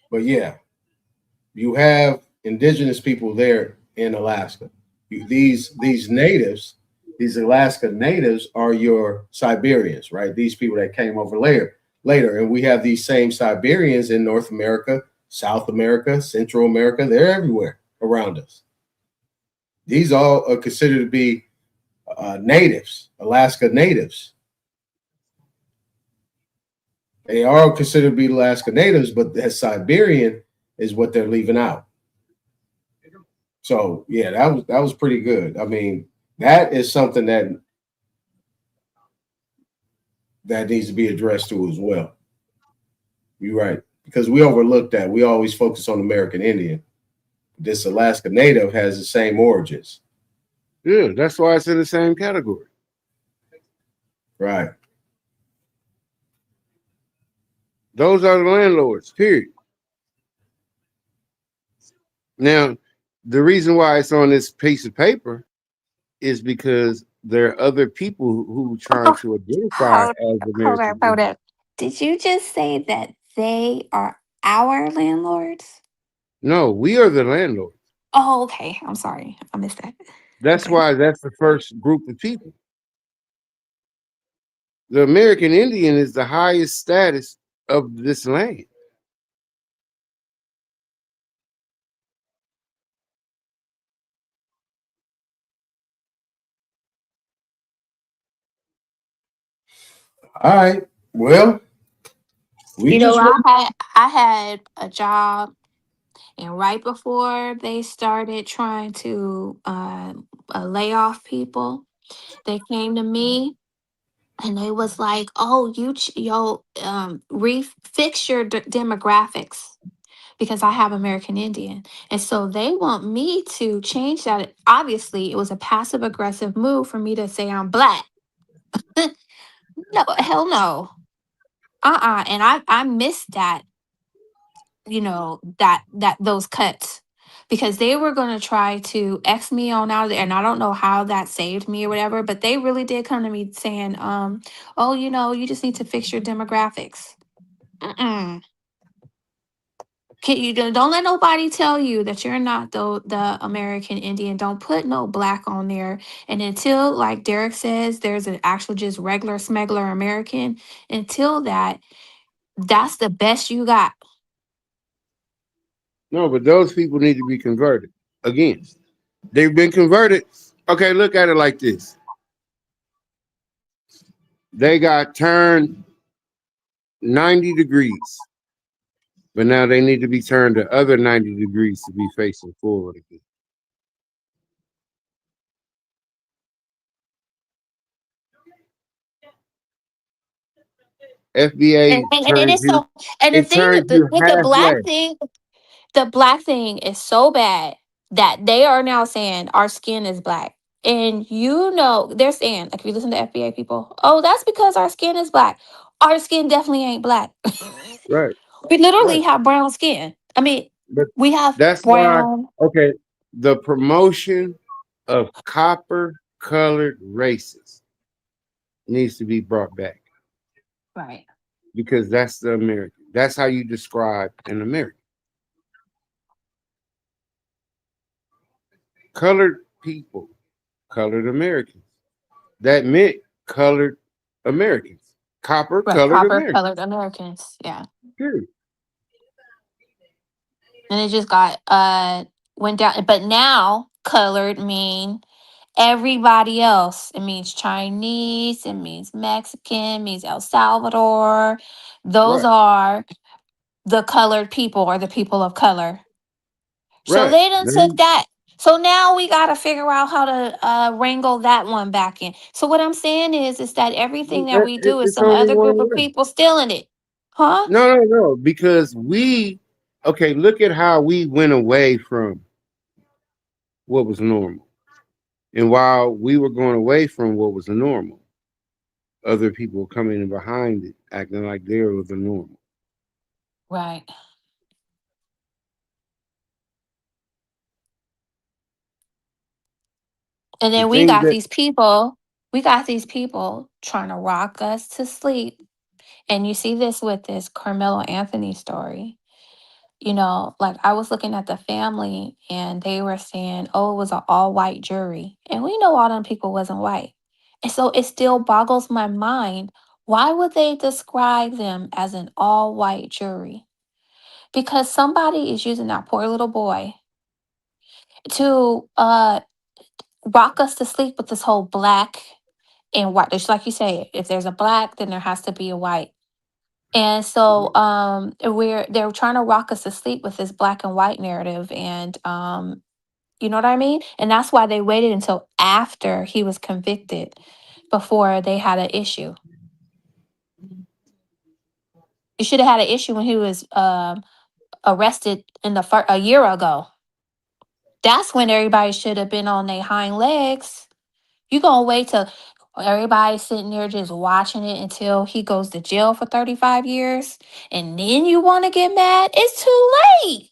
But yeah, you have indigenous people there in Alaska. These natives, these Alaska natives, are your Siberians, right? These people that came over later, and we have these same Siberians in North America, South America, Central America. They're everywhere around us. These all are considered to be natives, Alaska natives. They are considered to be Alaska natives, but that Siberian is what they're leaving out. So yeah, that was pretty good. I mean, that is something that needs to be addressed too as well. You're right, because we overlook that. We always focus on American Indian. This Alaska Native has the same origins. Yeah, that's why it's in the same category. Right. Those are the landlords, period. Now, the reason why it's on this piece of paper is because there are other people who trying to identify Hold, as hold up, American hold Indian. up. Did you just say that they are our landlords? No, we are the landlords. Oh, okay. I'm sorry. I missed that. That's Okay. why that's the first group of people. The American Indian is the highest status of this land. All right. Well, we You know, just went. I had a job, and right before they started trying to lay off people, they came to me and they was like, "Oh, fix your demographics." Because I have American Indian. And so they want me to change that. Obviously, it was a passive aggressive move for me to say I'm black. No, hell no. And I missed that, that those cuts. Because they were gonna try to X me on out of there. And I don't know how that saved me or whatever, but they really did come to me saying, oh, you just need to fix your demographics. Mm-mm. Don't let nobody tell you that you're not the American Indian. Don't put no black on there. And until, like Derek says, there's an actual just regular smuggler American. Until that's the best you got. No, but those people need to be converted. Again, they've been converted. Okay, look at it like this. They got turned 90 degrees, but now they need to be turned the other 90 degrees to be facing forward again. FBA And turns it's you, so, and the it thing turns you with halfway. the black thing is so bad that they are now saying our skin is black. And you know, they're saying, like, if you listen to FBA people, oh, that's because our skin is black. Our skin definitely ain't black. Right, We literally right. have brown skin. I mean, But we have that's why, brown. okay, the promotion of copper colored races needs to be brought back Right. because that's the American. That's how you describe an American. Colored people, colored Americans. That meant colored Americans, copper Right. colored Copper Americans. colored Americans. Yeah. Period. And it just got went down. But now colored mean everybody else. It means Chinese, it means Mexican, it means El Salvador. Those Right, are the colored people or the people of color. So right. they done took Then that. So now we got to figure out how to wrangle that one back in. So what I'm saying is that everything that we do is it's some only other one group of way. people stealing it. Huh? No, no, no. Because okay, look at how we went away from what was normal. And while we were going away from what was normal, other people were coming in behind it, acting like they were the normal. Right. And The then things that we got these people trying to rock us to sleep. And you see this with this Carmelo Anthony story. You know, like I was looking at the family and they were saying, oh, it was an all white jury. And we know all them people wasn't white. And so it still boggles my mind. Why would they describe them as an all white jury? Because somebody is using that poor little boy to rock us to sleep with this whole black and white. Just like you say, if there's a black, then there has to be a white. And so they're trying to rock us to sleep with this black and white narrative. And you know what I mean? And that's why they waited until after he was convicted before they had an issue. You should have had an issue when he was arrested in a year ago. That's when everybody should have been on their hind legs. You gonna wait till everybody's sitting there just watching it until he goes to jail for 35 years and then you want to get mad? It's too late.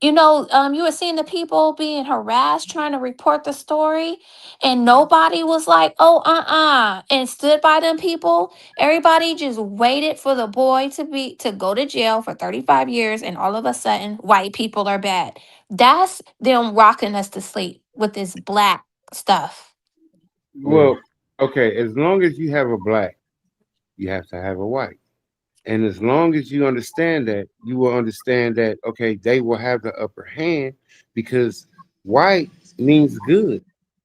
You know, you were seeing the people being harassed trying to report the story, and nobody was like, oh, and stood by them people. Everybody just waited for the boy to go to jail for 35 years, and all of a sudden, white people are bad. That's them rocking us to sleep with this black stuff. well, okay, as long as you have a black, you have to have a white. And as long as you understand that, you will understand that, okay, they will have the upper hand because white means good,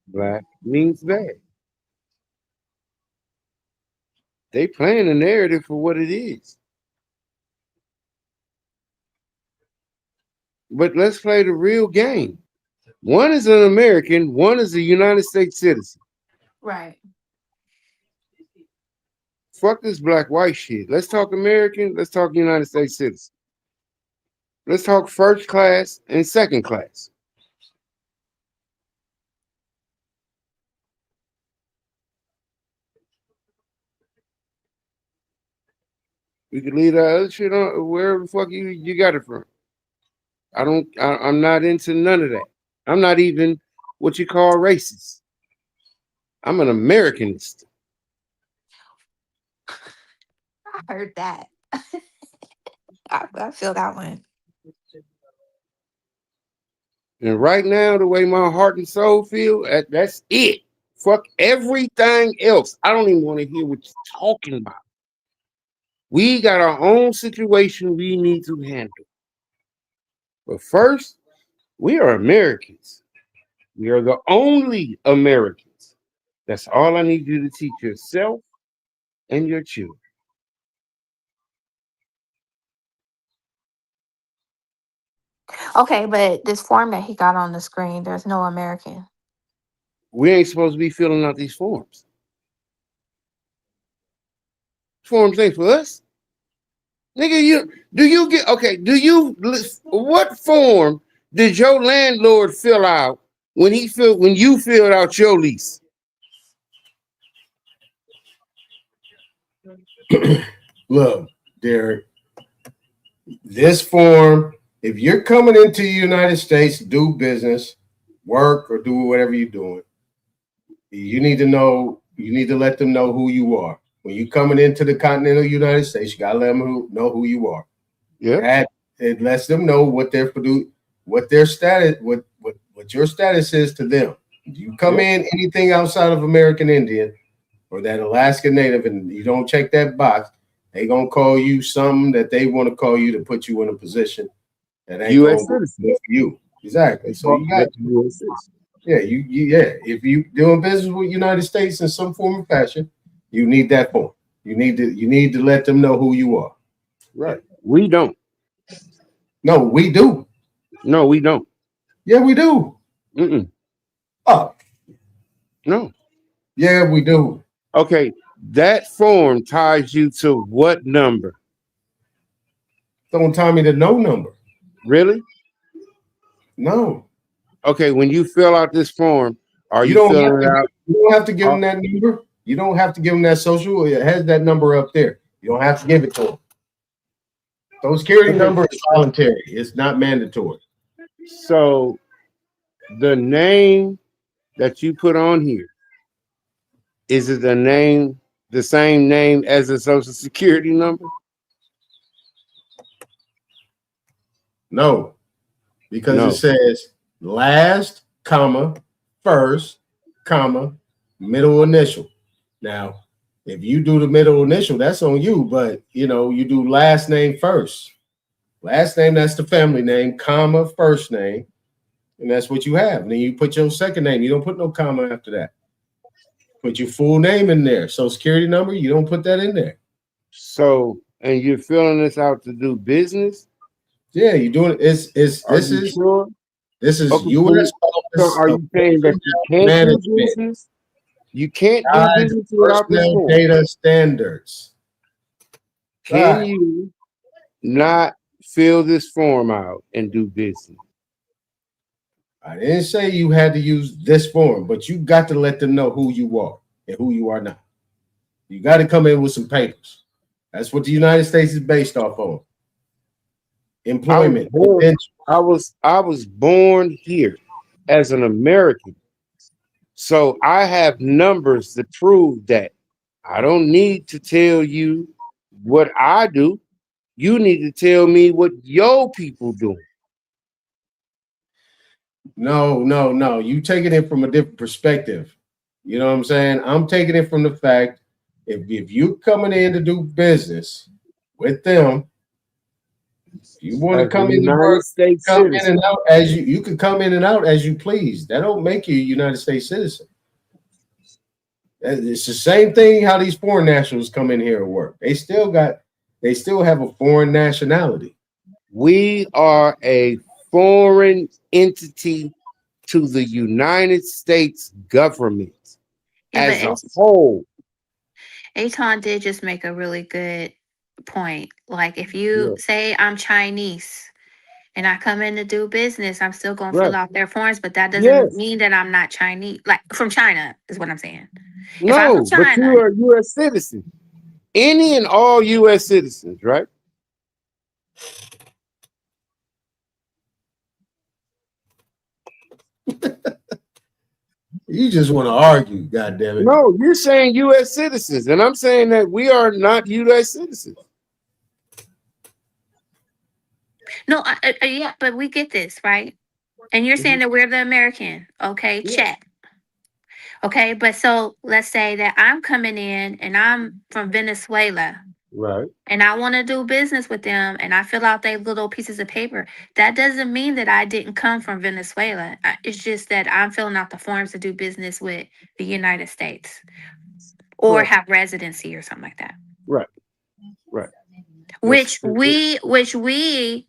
black means bad. They playing the narrative for what it is. But let's play the real game. One is an American, one is a United States citizen. Right. Fuck this black white shit. Let's talk American, let's talk United States citizen. Let's talk first class and second class. We can leave that other shit on wherever the fuck you got it from. I'm not into none of that. I'm not even what you call racist. I'm an Americanist. I heard that. I feel that one. And right now, the way my heart and soul feel, that's it. Fuck everything else. I don't even want to hear what you're talking about. We got our own situation we need to handle. But first, we are Americans. We are the only Americans. That's all I need you to teach yourself and your children. Okay, but this form that he got on the screen, there's no American. We ain't supposed to be filling out these forms. Forms ain't for us. Nigga, what form did your landlord fill out when you filled out your lease? Look, Derek, this form, if you're coming into the United States to do business, work, or do whatever you're doing, you need to let them know who you are. When you're coming into the continental United States, you gotta let them know who you are. Yeah. It lets them know what their status, what your status is to them. If you come in anything outside of American Indian or that Alaska Native and you don't check that box, they gonna call you something that they want to call you to put you in a position that ain't U.S. gonna citizen. go for you. Exactly. So you got U.S. citizen. yeah, if you doing business with United States in some form or fashion, you need that form. You need to let them know who you are. Right. We don't. No, we do. No, we don't. Yeah, we do. Mm-mm. Oh. No. Yeah, we do. Okay, that form ties you to what number? Don't tie me to no number. Really? No. Okay, when you fill out this form, You don't have to give them that number. You don't have to give them that social. It has that number up there. You don't have to give it to them. Social security number is voluntary. It's not mandatory. So the name that you put on here, is it the same name as a social security number? No, because it says last, comma, first, comma, middle initial. Now, if you do the middle initial, that's on you, but you do last name first. Last name, that's the family name, comma, first name, and that's what you have. And then you put your second name. You don't put no comma after that. Put your full name in there. Social security number, you don't put that in there. So, and you're filling this out to do business? Yeah, you're doing it. This is sure? This is Okay, U.S. so are you saying that you can't do business? You can't do business without this form. Data standards. Can you not fill this form out and do business? I didn't say you had to use this form, but you got to let them know who you are and who you are not. You got to come in with some papers. That's what the United States is based off on. Employment. I was born here as an American. So I have numbers to prove that. I don't need to tell you what I do. You need to tell me what your people do. No. You taking it from a different perspective. You know what I'm saying? I'm taking it from the fact if you coming in to do business with them, you want to come in and work, come in and out as you can come in and out as you please. That don't make you a United States citizen. It's the same thing how these foreign nationals come in here and work. They still have a foreign nationality. We are a foreign entity to the United States government as a whole. Aton did just make a really good point. Like if you say I'm Chinese and I come in to do business, I'm still gonna fill out their forms, but that doesn't mean that I'm not Chinese. Like from China is what I'm saying. No, if I'm from China, but you are a U.S. citizen. Any and all U.S. citizens, right? You just want to argue, goddamn it. No, you're saying U.S. citizens, and I'm saying that we are not U.S. citizens. No, yeah, but we get this, right? And you're saying that we're the American. Okay, check. Okay, but so let's say that I'm coming in and I'm from Venezuela. Right. And I want to do business with them and I fill out their little pieces of paper. That doesn't mean that I didn't come from Venezuela. It's just that I'm filling out the forms to do business with the United States or have residency or something like that. Right. Right. Which we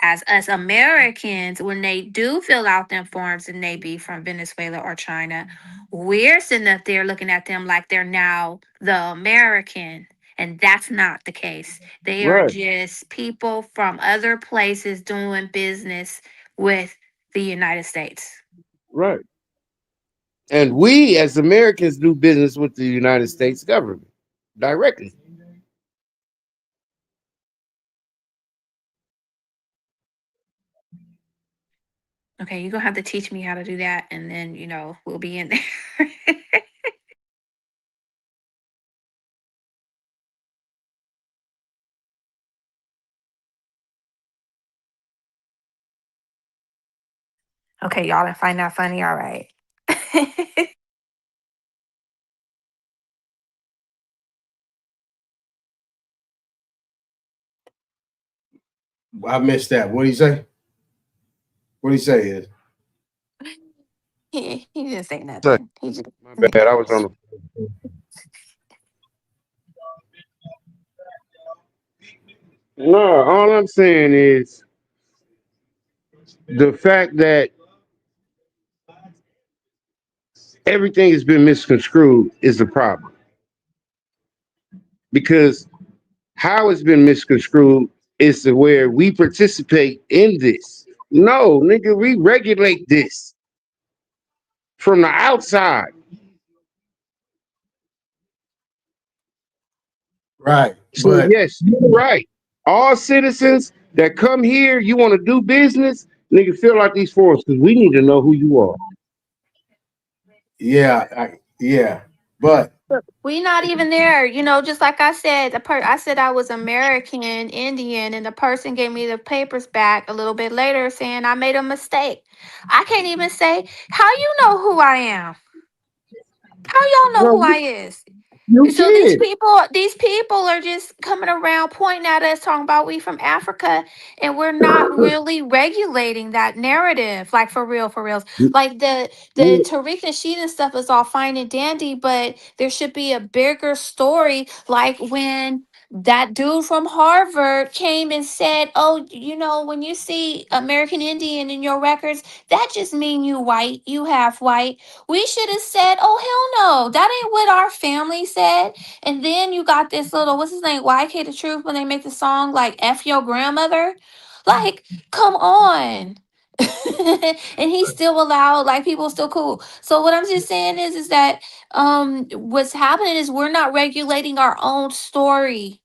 as us Americans, when they do fill out them forms and they be from Venezuela or China, we're sitting up there looking at them like they're now the American. And that's not the case. They are Right, just people from other places doing business with the United States. right. And we as Americans do business with the United States government directly. Okay, you're gonna have to teach me how to do that, and then we'll be in there. Okay, y'all didn't find that funny. All right. I missed that. What do you say? What do you say is? He didn't say So, nothing. He just my bad. I was on the. No, all I'm saying is the fact that everything has been misconstrued is the problem. Because how it's been misconstrued is to where we participate in this. No, nigga, we regulate this from the outside. Right, So but yes, you're right. All citizens that come here, you want to do business, nigga, fill out these forms because we need to know who you are. yeah, but we not even there. Just like I said, I said I was American Indian, and the person gave me the papers back a little bit later saying I made a mistake. I can't even say how you know who I am. How y'all know Well, who I is? you So these can. people are just coming around pointing at us, talking about we from Africa, and we're not really regulating that narrative, like for real, for reals. Like the Tariq Nasheed stuff is all fine and dandy, but there should be a bigger story, like when that dude from Harvard came and said, "Oh, when you see American Indian in your records, that just mean you white, you half white." We should have said, "Oh hell no, that ain't what our family said." And then you got this little, what's his name, YK the Truth, when they make the song like "F your grandmother." Like, come on. And he's still allowed, like people still cool. So what I'm just saying is that what's happening is we're not regulating our own story.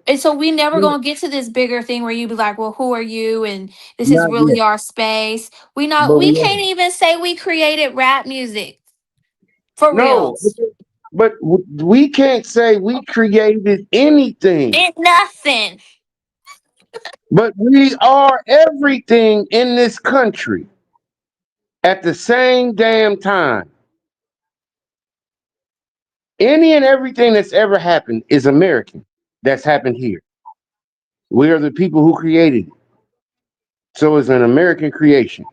And so we never gonna get to this bigger thing where you be like, well, who are you? And this is Not really yet, our space. but We we are. can't even say we created rap music for No, reals. but we can't say we created anything. It's nothing. But we are everything in this country at the same damn time. Any and everything that's ever happened is American. That's happened here. We are the people who created it. So it's an American creation.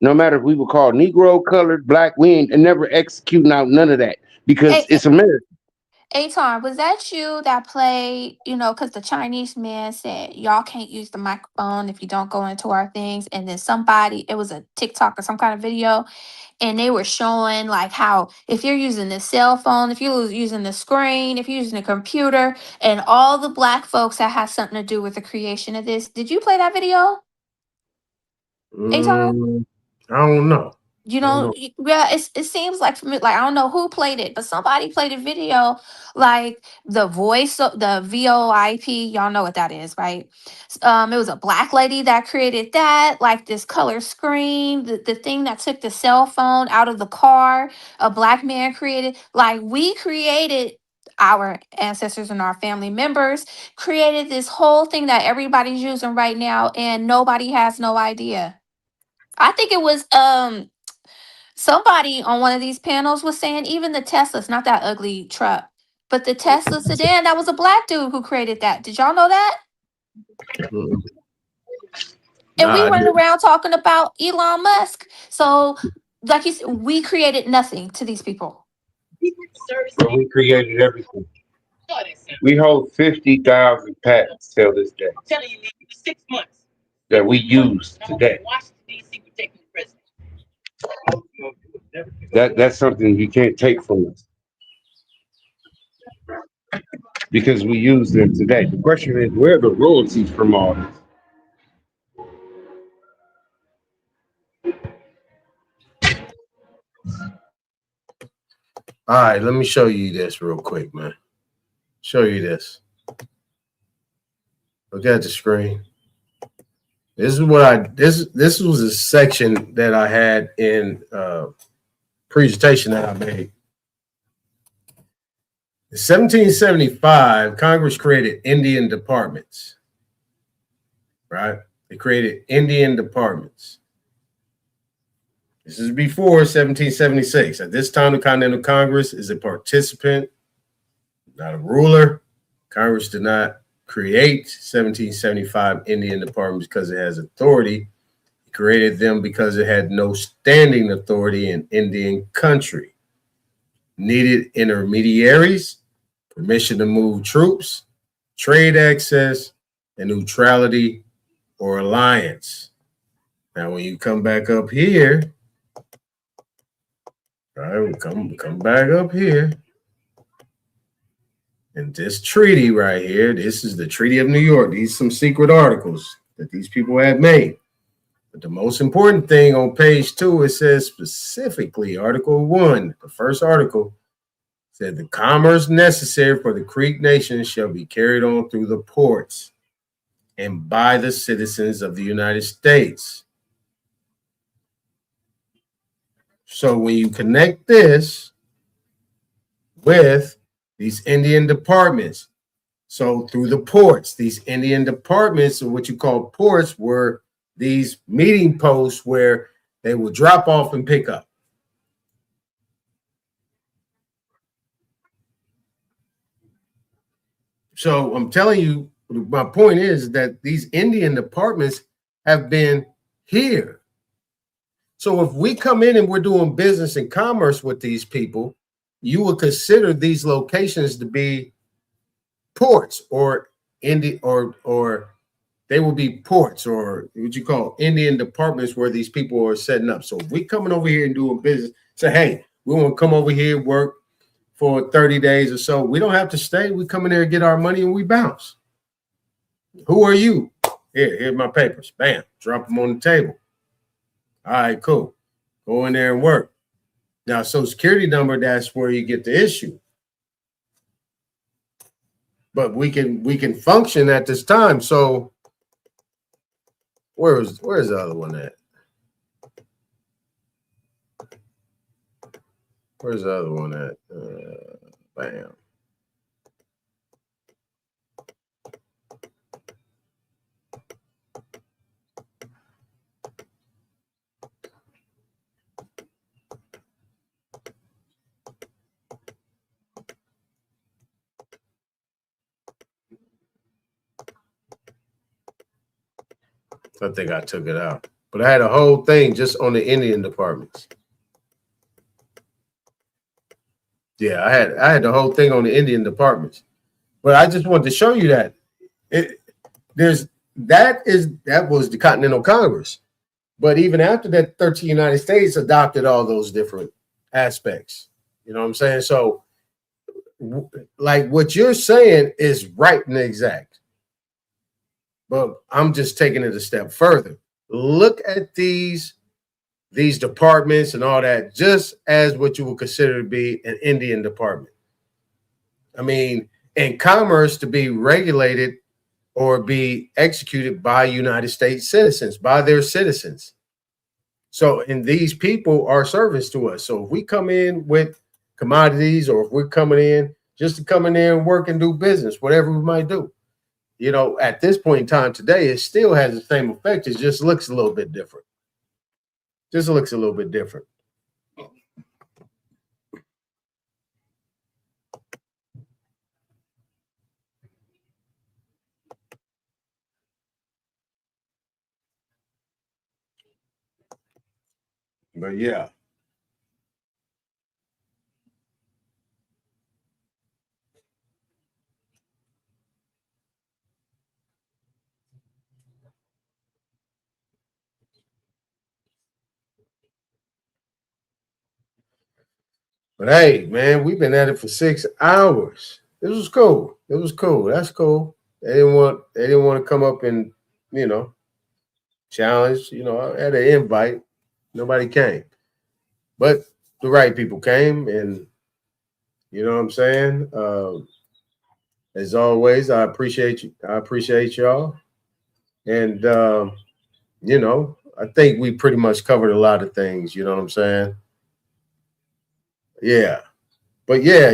No matter if we were called Negro, colored, black, we ain't never executing out none of that because Hey, it's American. Aton, was that you that played, because the Chinese man said, y'all can't use the microphone if you don't go into our things. And then it was a TikTok or some kind of video, and they were showing like how if you're using the cell phone, if you're using the screen, if you're using a computer, and all the black folks that has something to do with the creation of this. Did you play that video, Aton? I don't know. I don't know. Yeah, it seems like for me, like I don't know who played it, but somebody played a video like the voice of the VoIP. Y'all know what that is, right? It was a black lady that created that, like this color screen, the thing that took the cell phone out of the car. A black man created, like we created. Our ancestors and our family members created this whole thing that everybody's using right now, and nobody has no idea. I think it was somebody on one of these panels was saying even the Tesla's not that ugly truck, but the Tesla sedan, that was a black dude who created that. Did y'all know that? Mm. And Nah, we I running didn't. around talking about Elon Musk. So, like you said, we created nothing to these people. But we created everything. We hold 50,000 patents till this day that we use today. That's something you can't take from us. because we use them today. The question is, where are the royalties from all this? All right, let me show you this real quick, man. Show you this. Look at the screen. This is what this was a section that I had in presentation that I made. In 1775, Congress created Indian departments. Right? They created Indian departments. This is before 1776. At this time, the Continental Congress is a participant, not a ruler. Congress did not create 1775 Indian departments because it has authority. It created them because it had no standing authority in Indian country. Needed intermediaries, permission to move troops, trade access, and neutrality or alliance. Now, when you come back up here, all right, we'll come back up here. And this treaty right here, this is the Treaty of New York. These are some secret articles that these people had made. But the most important thing on page 2, it says specifically, Article 1, the first article, said the commerce necessary for the Creek Nation shall be carried on through the ports and by the citizens of the United States. So when you connect this with these Indian departments, so through the ports, these Indian departments, or what you call ports, were these meeting posts where they will drop off and pick up. So I'm telling you, my point is that these Indian departments have been here. So if we come in and we're doing business and commerce with these people, you would consider these locations to be ports or or they will be ports or what you call Indian departments where these people are setting up. So if we coming over here and doing business, say, hey, we want to come over here, work for 30 days or so. We don't have to stay. We come in there and get our money and we bounce. Who are you? Here's my papers. Bam, drop them on the table. All right, cool. Go in there and work. Now, Social Security number, that's where you get the issue. But we can function at this time. So where's the other one at? Where's the other one at? Bam. I think I took it out. But I had a whole thing just on the Indian departments. Yeah, I had the whole thing on the Indian departments. But I just wanted to show you that that was the Continental Congress. But even after that, 13 United States adopted all those different aspects. You know what I'm saying? So like what you're saying is right and exact. But I'm just taking it a step further. Look at these departments and all that, just as what you would consider to be an Indian department. I mean, in commerce to be regulated or be executed by United States citizens, by their citizens. So, and these people are service to us. So if we come in with commodities or if we're coming in just to come in there and work and do business, whatever we might do, you know, at this point in time today, it still has the same effect. It just looks a little bit different. Just looks a little bit different. But yeah. But hey, man, we've been at it for 6 hours. It was cool. It was cool. That's cool. They didn't want to come up and, you know, challenge. You know, I had an invite. Nobody came. But the right people came, and you know what I'm saying? As always, I appreciate you. I appreciate y'all. And you know, I think we pretty much covered a lot of things, you know what I'm saying? Yeah. But yeah.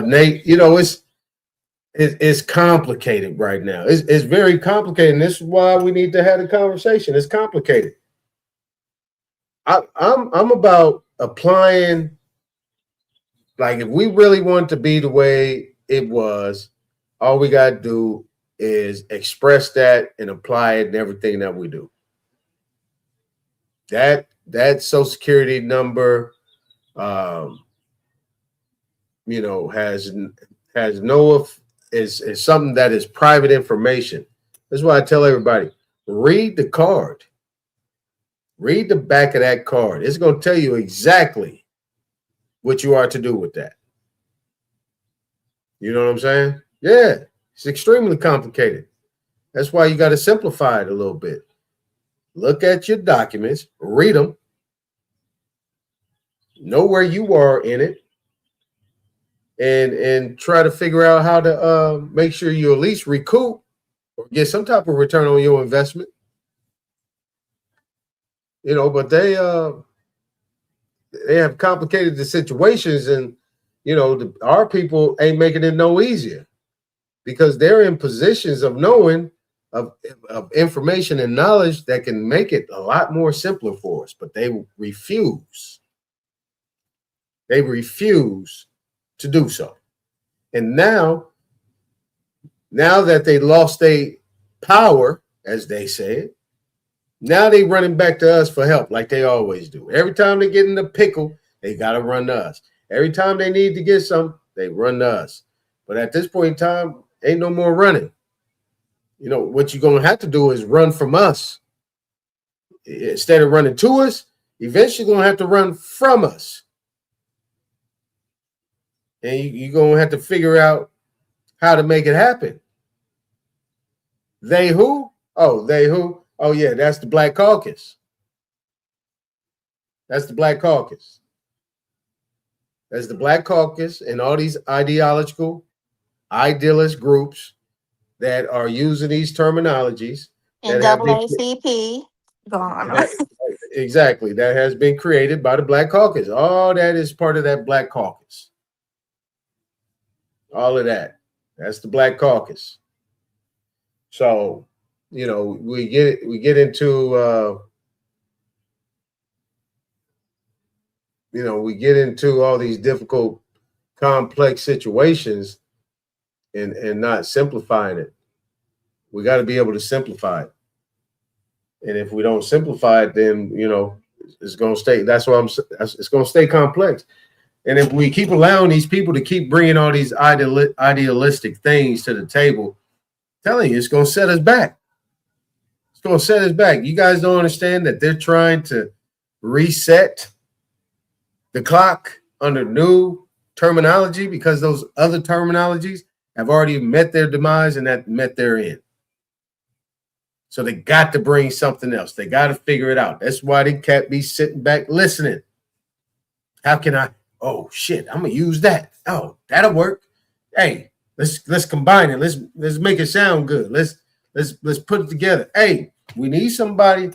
Nate, you know, it's complicated right now. It's very complicated. And this is why we need to have a conversation. It's complicated. I'm about applying, like, if we really want to be the way it was, all we gotta do is express that and apply it in everything that we do. That social security number, you know, has no, is something that is private information. That's why I tell everybody, read the card. Read the back of that card. It's going to tell you exactly what you are to do with that. You know what I'm saying? Yeah, it's extremely complicated. That's why you got to simplify it a little bit. Look at your documents, read them, know where you are in it, and try to figure out how to make sure you at least recoup or get some type of return on your investment. You know, but they have complicated the situations, and you know, our people ain't making it no easier because they're in positions of knowing of information and knowledge that can make it a lot more simpler for us, but they refuse. They refuse to do so. And now that they lost their power, as they said, now they running back to us for help like they always do. Every time they get in the pickle, they got to run to us. Every time they need to get some, they run to us. But at this point in time, ain't no more running. You know, what you're going to have to do is run from us. Instead of running to us, eventually you're going to have to run from us. And you're going to have to figure out how to make it happen. They who? Oh, they who? Oh, yeah, that's the Black Caucus. That's the Black Caucus. That's the Black Caucus and all these idealist groups that are using these terminologies. NAACP. Gone. Exactly. That has been created by the Black Caucus. All that is part of that Black Caucus. All of that. That's the Black Caucus. So, you know, we get into you know, we get into all these difficult, complex situations and not simplifying it. We got to be able to simplify it. And if we don't simplify it, then, you know, it's going to stay. That's why it's going to stay complex. And if we keep allowing these people to keep bringing all these idealistic things to the table, I'm telling you, it's going to set us back. It's going to set us back. You guys don't understand that they're trying to reset the clock under new terminology because those other terminologies have already met their demise and that met their end. So they got to bring something else. They got to figure it out. That's why they can't be sitting back listening. How can I? Oh shit! I'm gonna use that. Oh, that'll work. Hey, let's combine it. Let's make it sound good. Let's put it together. Hey, we need somebody.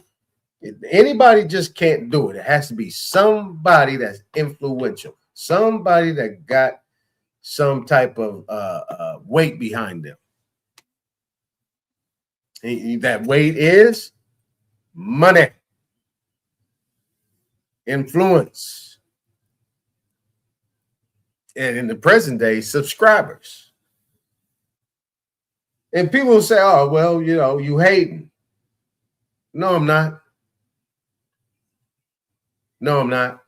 Anybody just can't do it. It has to be somebody that's influential. Somebody that got some type of weight behind them. That weight is money, influence, and in the present day, subscribers. And people will say, oh, well, you know, you hating. No, I'm not. No, I'm not.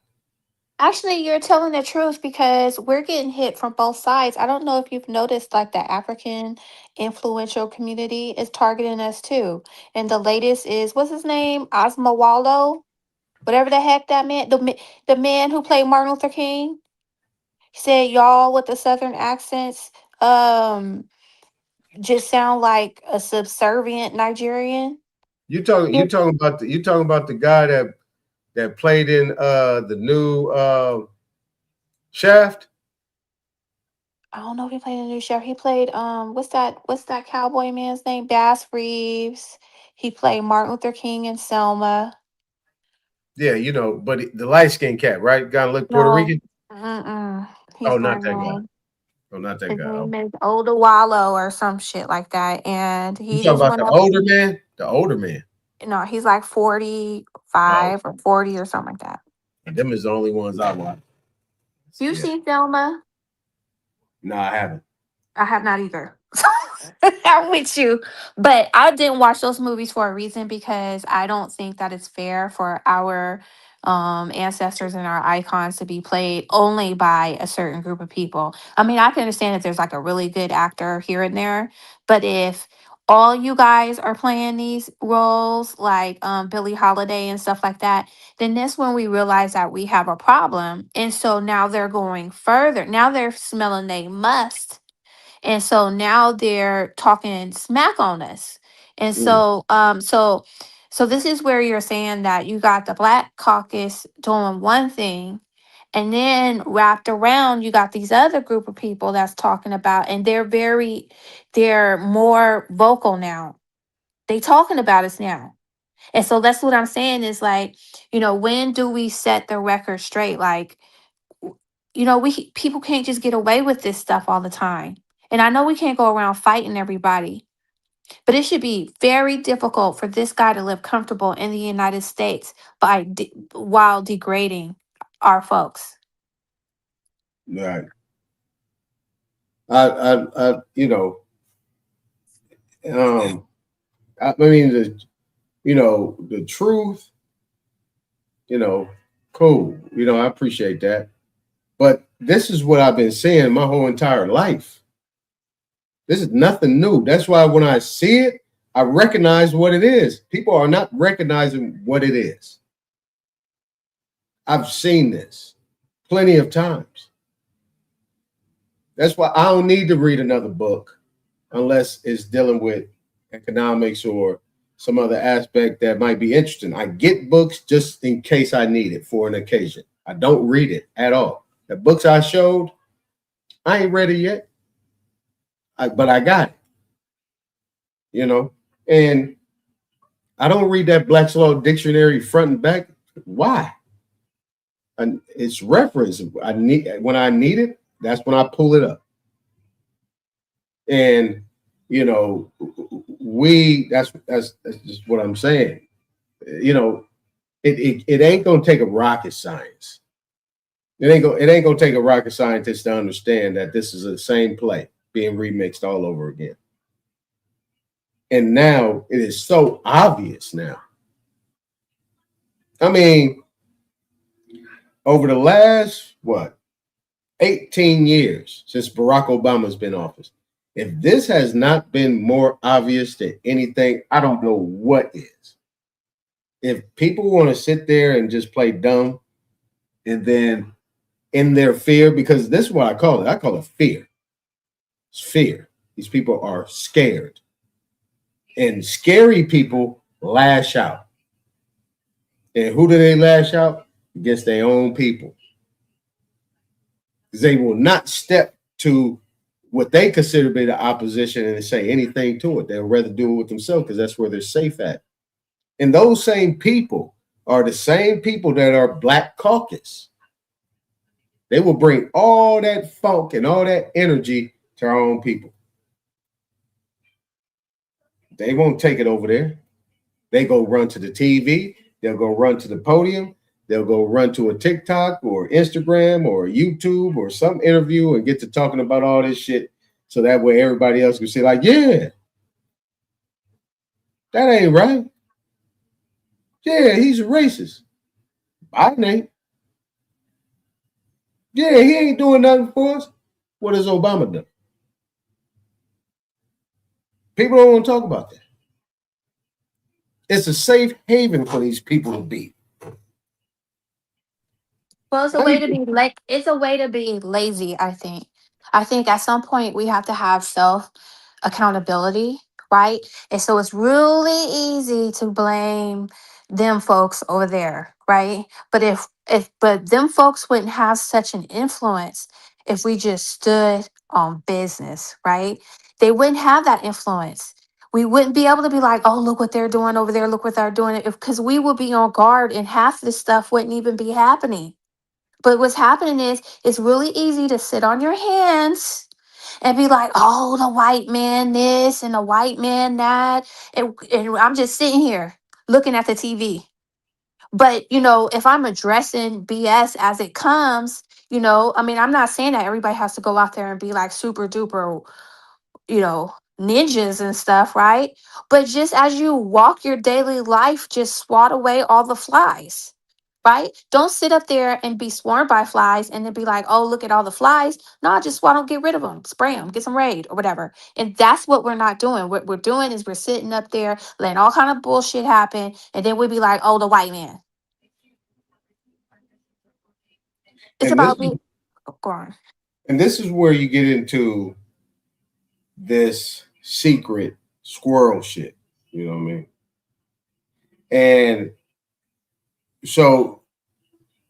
Actually, you're telling the truth because we're getting hit from both sides. I don't know if you've noticed, like, the African influential community is targeting us too. And the latest is, what's his name? Osmo Waldo, whatever the heck that man, the man who played Martin Luther King. He said y'all with the southern accents um just sound like a subservient Nigerian. You talking about the guy that played in the new Shaft? I don't know if he played in the new show. He played what's that cowboy man's name? Bass Reeves. He played Martin Luther King in Selma. Yeah, you know, but the light skinned cat, right? Guy look Puerto No. Rican. Mm-mm. Oh, He's not not that guy. known. Oh, not that His guy. name Okay. is Oda Wallow or some shit like that. And You he talking is about one the of older man? The older man. no, he's like Oh, 45 or 40 or something like that. them is the only ones I watch. You Yeah. see Selma? No, I haven't. I have not either. I'm with you. But I didn't watch those movies for a reason because I don't think that it's fair for our ancestors and our icons to be played only by a certain group of people. I mean, I can understand if there's like a really good actor here and there, but if all you guys are playing these roles like Billie Holiday and stuff like that, then that's when we realize that we have a problem. And so now they're going further. Now they're smelling they must, and so now they're talking smack on us. And so this is where you're saying that you got the Black Caucus doing one thing, and then wrapped around you got these other group of people that's talking about, and they're more vocal now. They talking about us now. And so that's what I'm saying is like, when do we set the record straight? Like, we people can't just get away with this stuff all the time. And I know we can't go around fighting everybody, but it should be very difficult for this guy to live comfortable in the United States while degrading our folks. Right. I I mean the truth, cool. I appreciate that. But this is what I've been saying my whole entire life. This is nothing new. That's why when I see it, I recognize what it is. People are not recognizing what it is. I've seen this plenty of times. That's why I don't need to read another book unless it's dealing with economics or some other aspect that might be interesting. I get books just in case I need it for an occasion. I don't read it at all. The books I showed, I ain't read it yet, but I got it, and I don't read that Black's Law Dictionary front and back. Why? And it's reference. When I need it, that's when I pull it up. And that's just what I'm saying. It ain't gonna take a rocket science. It ain't gonna take a rocket scientist to understand that this is the same play being remixed all over again. And now it is so obvious now. I mean, over the last 18 years since Barack Obama's been in office, if this has not been more obvious than anything, I don't know what is. If people want to sit there and just play dumb and then in their fear, because this is what I call it fear. It's fear. These people are scared. And scary people lash out. And who do they lash out? Against their own people. They will not step to what they consider to be the opposition and say anything to it. They'll rather do it with themselves because that's where they're safe at. And those same people are the same people that are Black Caucus. They will bring all that funk and all that energy to our own people. They won't take it over there. They go run to the TV. They'll go run to the podium. They'll go run to a TikTok or Instagram or YouTube or some interview and get to talking about all this shit. So that way everybody else can say like, yeah, that ain't right. Yeah, he's a racist. Biden ain't. Yeah, he ain't doing nothing for us. What has Obama done? People don't want to talk about that. It's a safe haven for these people to be. Well, it's a How way to you- be like it's a way to be lazy, I think. I think at some point we have to have self accountability, right? And so it's really easy to blame them folks over there, right? But if them folks wouldn't have such an influence if we just stood on business, right? They wouldn't have that influence. We wouldn't be able to be like, oh, look what they're doing over there, look what they're doing. If because we would be on guard and half this stuff wouldn't even be happening. But what's happening is it's really easy to sit on your hands and be like, oh, the white man this and the white man that. And I'm just sitting here looking at the TV. But, if I'm addressing BS as it comes, I mean, I'm not saying that everybody has to go out there and be like super duper, ninjas and stuff, right? But just as you walk your daily life, just swat away all the flies, right? Don't sit up there and be swarmed by flies and then be like, oh, look at all the flies. No, just swat them, get rid of them, spray them, get some raid or whatever. And that's what we're not doing. What we're doing is we're sitting up there letting all kind of bullshit happen. And then we'd be like, oh, the white man. It's and this about being, oh, go on. and this is where you get into this secret squirrel shit. You know what I mean? And so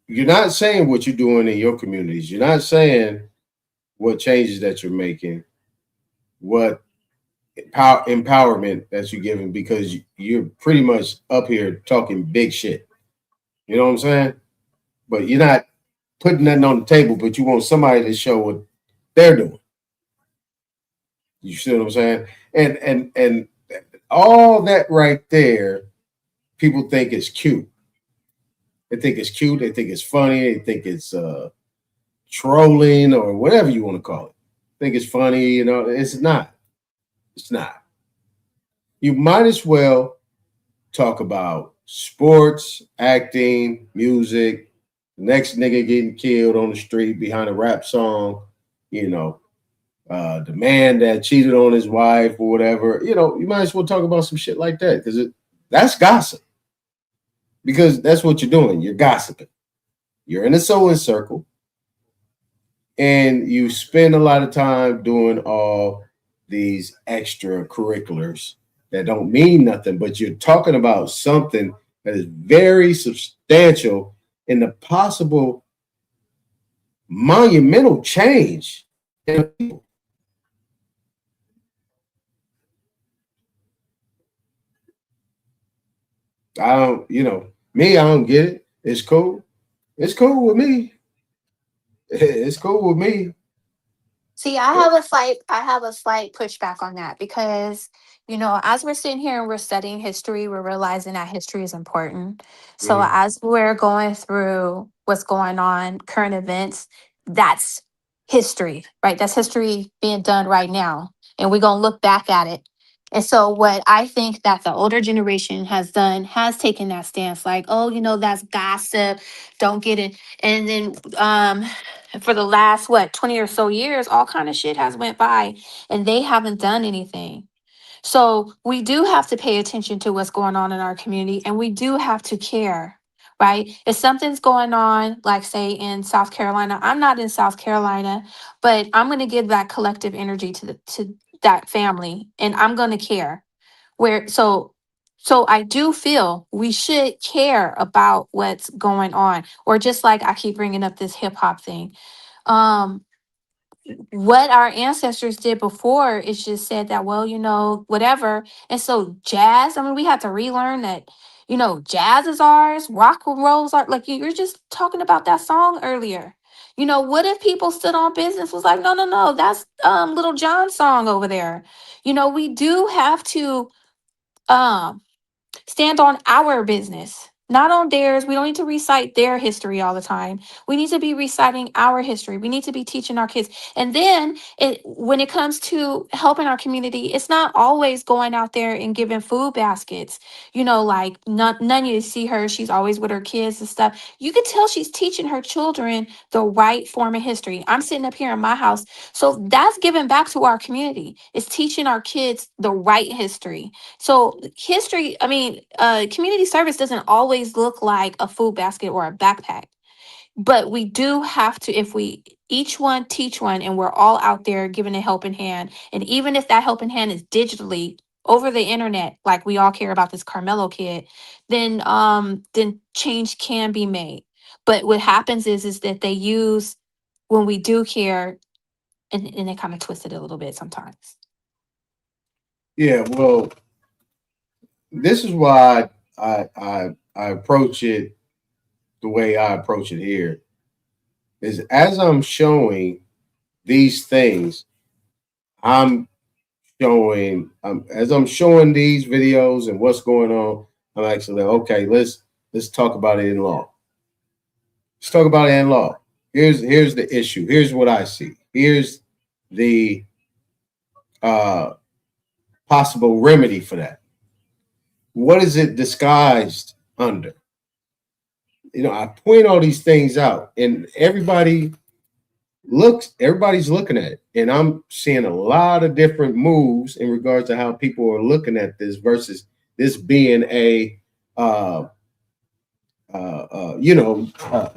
you're not saying what you're doing in your communities. You're not saying what changes that you're making, what empowerment that you're giving, because you're pretty much up here talking big shit. You know what I'm saying? But you're not putting nothing on the table, but you want somebody to show what they're doing. You see what I'm saying? And all that right there, people think is cute. They think it's cute. They think it's funny. They think it's trolling or whatever you want to call it. Think it's funny. It's not. It's not. You might as well talk about sports, acting, music, the next nigga getting killed on the street behind a rap song, the man that cheated on his wife or whatever. You might as well talk about some shit like that because that's gossip. Because that's what you're doing. You're gossiping. You're in a sewing circle and you spend a lot of time doing all these extracurriculars that don't mean nothing, but you're talking about something that is very substantial in the possible monumental change in people. I don't, me, I don't get it. It's cool. It's cool with me. It's cool with me. See, I have a slight pushback on that because, as we're sitting here and we're studying history, we're realizing that history is important. So Mhm. as we're going through what's going on, current events, that's history, right? That's history being done right now. And we're gonna look back at it. And so what I think that the older generation has done has taken that stance, like, oh, that's gossip, don't get it. And then for the last 20 or so years, all kind of shit has went by and they haven't done anything. So we do have to pay attention to what's going on in our community and we do have to care, right? If something's going on, like say in South Carolina, I'm not in South Carolina, but I'm going to give that collective energy to that family and I'm going to care. So I do feel we should care about what's going on, or just like I keep bringing up this hip hop thing. um what our ancestors did before is just said that, well, whatever. And so jazz, I mean, we had to relearn that, jazz is ours, rock and rolls are, like you were just talking about that song earlier. What if people stood on business was like, no, no, no, that's Little John's song over there. We do have to um stand on our business, not on theirs. We don't need to recite their history all the time. We need to be reciting our history. We need to be teaching our kids. And then when it comes to helping our community, it's not always going out there and giving food baskets. Like none you see her. She's always with her kids and stuff. You can tell she's teaching her children the right form of history. I'm sitting up here in my house. So that's giving back to our community. It's teaching our kids the right history. So community service doesn't always look like a food basket or a backpack. But we do have to, if we each one teach one and we're all out there giving a helping hand, and even if that helping hand is digitally over the internet, like we all care about this Carmelo kid, then change can be made. But what happens is that they use when we do care and they kind of twist it a little bit sometimes. Yeah, well, this is why I approach it the way I approach it here. Is as I'm showing these things, I'm as I'm showing these videos and what's going on, I'm actually like, okay, let's talk about it in law. Let's talk about it in law. Here's the issue. Here's what I see. Here's the possible remedy for that. What is it disguised under? I point all these things out, and everybody's looking at it, and I'm seeing a lot of different moves in regards to how people are looking at this versus this being a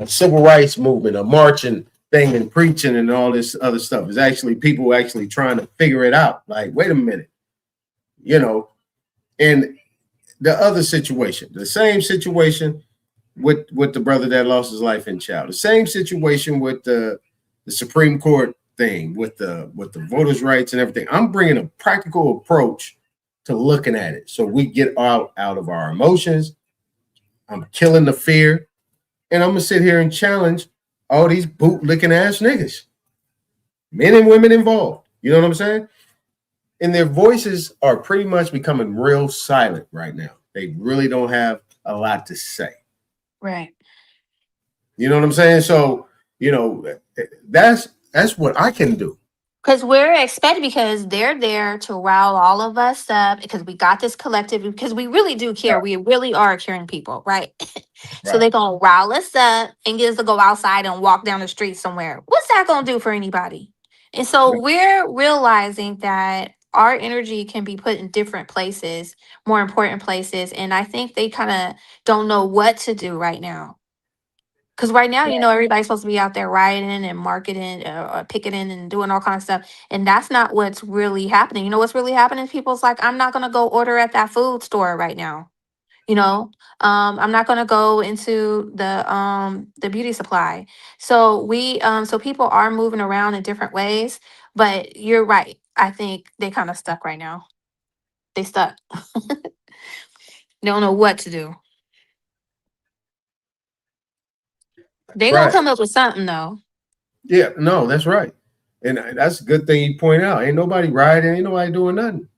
civil rights movement, a marching thing and preaching and all this other stuff. It's actually people actually trying to figure it out. Like, wait a minute, and the other situation, the same situation with the brother that lost his life in Child, the same situation with the Supreme Court thing, with the voters' rights and everything. I'm bringing a practical approach to looking at it, so we get out of our emotions. I'm killing the fear, and I'm gonna sit here and challenge all these boot-licking ass niggas, men and women involved. You know what I'm saying? And their voices are pretty much becoming real silent right now. They really don't have a lot to say. Right. You know what I'm saying? So, that's what I can do. Because we're expected, because they're there to rile all of us up, because we got this collective, because we really do care. We really are caring people, right? So they're going to rile us up and get us to go outside and walk down the street somewhere. What's that going to do for anybody? And so we're realizing that our energy can be put in different places, more important places. And I think they kind of don't know what to do right now. Because right now, everybody's supposed to be out there rioting and marketing, picketing and doing all kinds of stuff. And that's not what's really happening. You know what's really happening? People's like, I'm not going to go order at that food store right now. I'm not going to go into the beauty supply. So so people are moving around in different ways. But you're right. I think they kind of stuck right now. They stuck. They don't know what to do. They're going to come up with something, though. Yeah, no, that's right. And that's a good thing you point out. Ain't nobody rioting, ain't nobody doing nothing.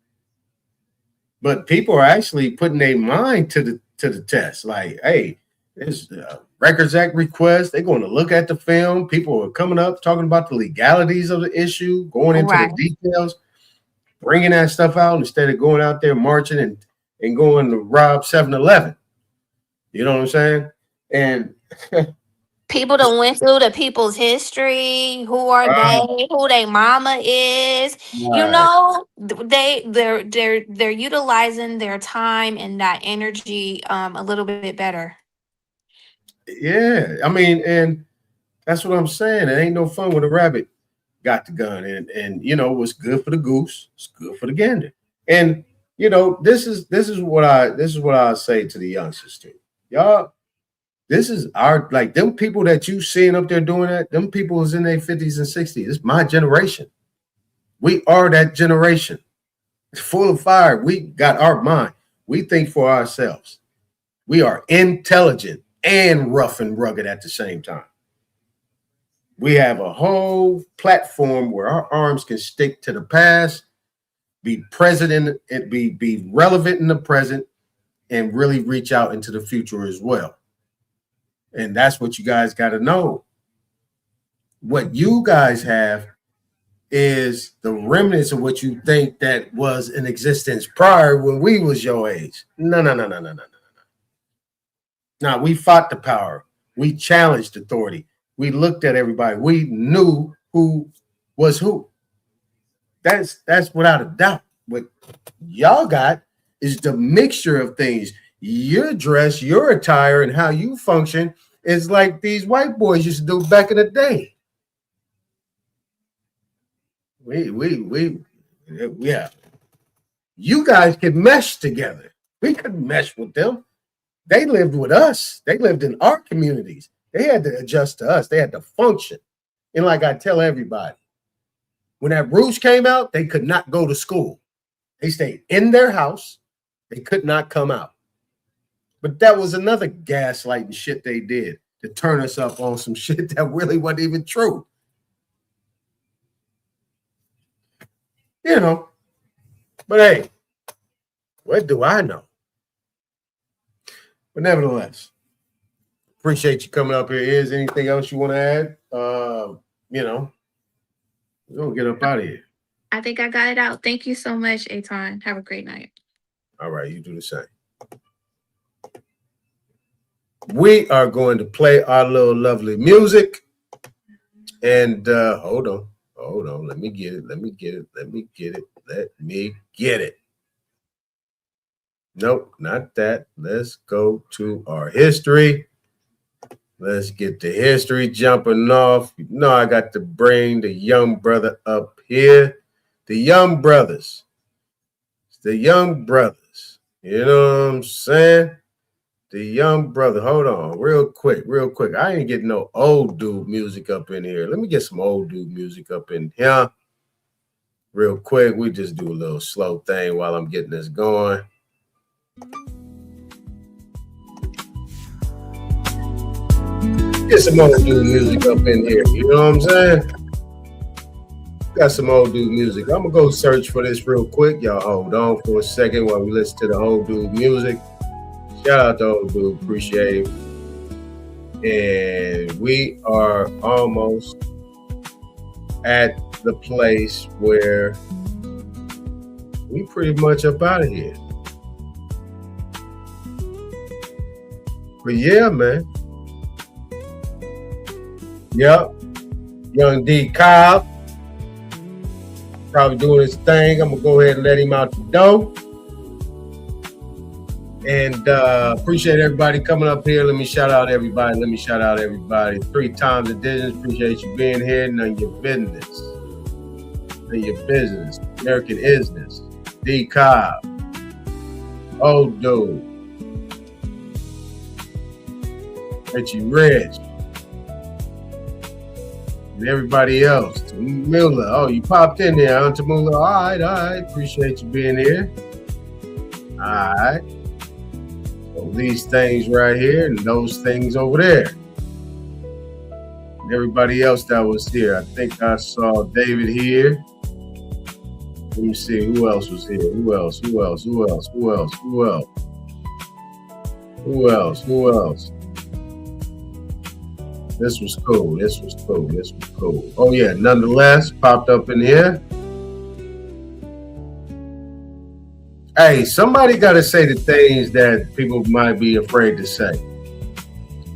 But people are actually putting their mind to the test. Like, hey, there's a Records Act request. They're going to look at the film. People are coming up talking about the legalities of the issue, going into the details, bringing that stuff out instead of going out there marching and going to rob 7-Eleven. You know what I'm saying? And people that went through the people's history, who are they, who their mama is, they're utilizing their time and that energy a little bit better. Yeah, I mean, and that's what I'm saying. It ain't no fun when a rabbit got the gun, and what's good for the goose, it's good for the gander. And this is what I say to the youngsters too. Y'all, this is our, like, them people that you seeing up there doing that, them people is in their 50s and 60s. It's my generation. We are that generation. It's full of fire. We got our mind. We think for ourselves. We are intelligent and rough and rugged at the same time. We have a whole platform where our arms can stick to the past, be present and be relevant in the present, and really reach out into the future as well. And that's what you guys got to know. What you guys have is the remnants of what you think that was in existence prior when we was your age. No. Now, we fought the power. We challenged authority. We looked at everybody. We knew who was who. That's without a doubt. What y'all got is the mixture of things. Your dress, your attire, and how you function is like these white boys used to do back in the day. Yeah. You guys could mesh together. We couldn't mesh with them. They lived with us. They lived in our communities. They had to adjust to us. They had to function. And like I tell everybody, when that Rouge came out, they could not go to school. They stayed in their house. They could not come out. But that was another gaslighting shit they did to turn us up on some shit that really wasn't even true. You know. But hey, what do I know? But nevertheless, appreciate you coming up here. Is anything else you want to add? You know, we're going to get up out of here. I think I got it out. Thank you so much, Aton. Have a great night. All right, you do the same. We are going to play our little lovely music. And hold on. Let me get it. Nope, not that. Let's go to our history. Let's get the history jumping off. You know, I got to bring the young brother up here. The young brothers. The young brothers. You know what I'm saying? The young brother. Hold on, real quick. I ain't getting no old dude music up in here. Let me get some old dude music up in here. Real quick. We just do a little slow thing while I'm getting this going. Get some old dude music up in here. You know what I'm saying? Got some old dude music. I'm gonna go search for this real quick. Y'all hold on for a second while we listen to the old dude music. Shout out to old dude, appreciate it. And we are almost at the place where we pretty much up out of here. But yeah, man. Yep. Young D Cobb. Probably doing his thing. I'm going to go ahead and let him out the door. And appreciate everybody coming up here. Let me shout out everybody. 3 times editions. Appreciate you being here. None of your business. American Isness. D Cobb. Old dude. Richie Rich. And everybody else. Tamula. Oh, you popped in there, huh, Tamula? All right. Appreciate you being here. All right. So these things right here and those things over there. And everybody else that was here. I think I saw David here. Let me see who else was here. Who else? This was cool. Oh yeah, nonetheless, popped up in here. Hey, somebody got to say the things that people might be afraid to say.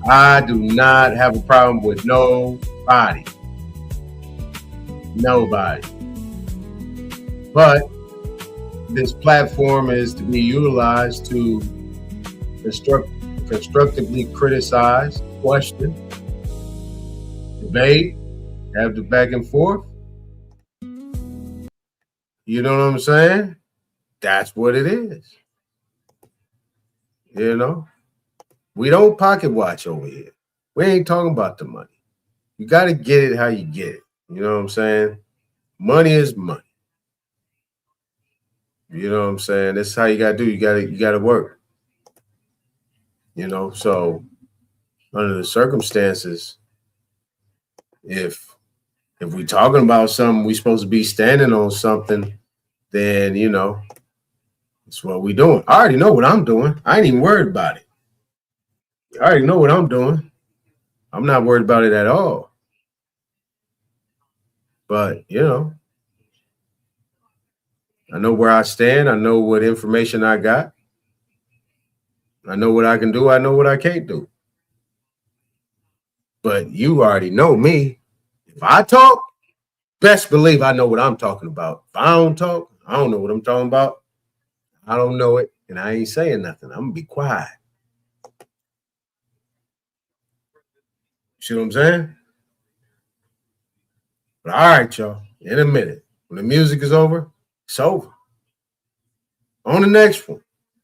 I do not have a problem with nobody. But this platform is to be utilized to constructively criticize, question, debate, have the back and forth. You know what I'm saying? That's what it is. You know? We don't pocket watch over here. We ain't talking about the money. You got to get it how you get it. You know what I'm saying? Money is money. You know what I'm saying? That's how you got to do. You got to work. You know, so under the circumstances, if we talking about something, we supposed to be standing on something, then, you know, it's what we doing. I already know what I'm doing. I ain't even worried about it. I already know what I'm doing. I'm not worried about it at all. But, you know, I know where I stand. I know what information I got. I know what I can do. I know what I can't do. But you already know me. If I talk, best believe I know what I'm talking about. If I don't talk, I don't know what I'm talking about. I don't know it, and I ain't saying nothing. I'm going to be quiet. See what I'm saying? But all right, y'all. In a minute, when the music is over, it's over. On the next one,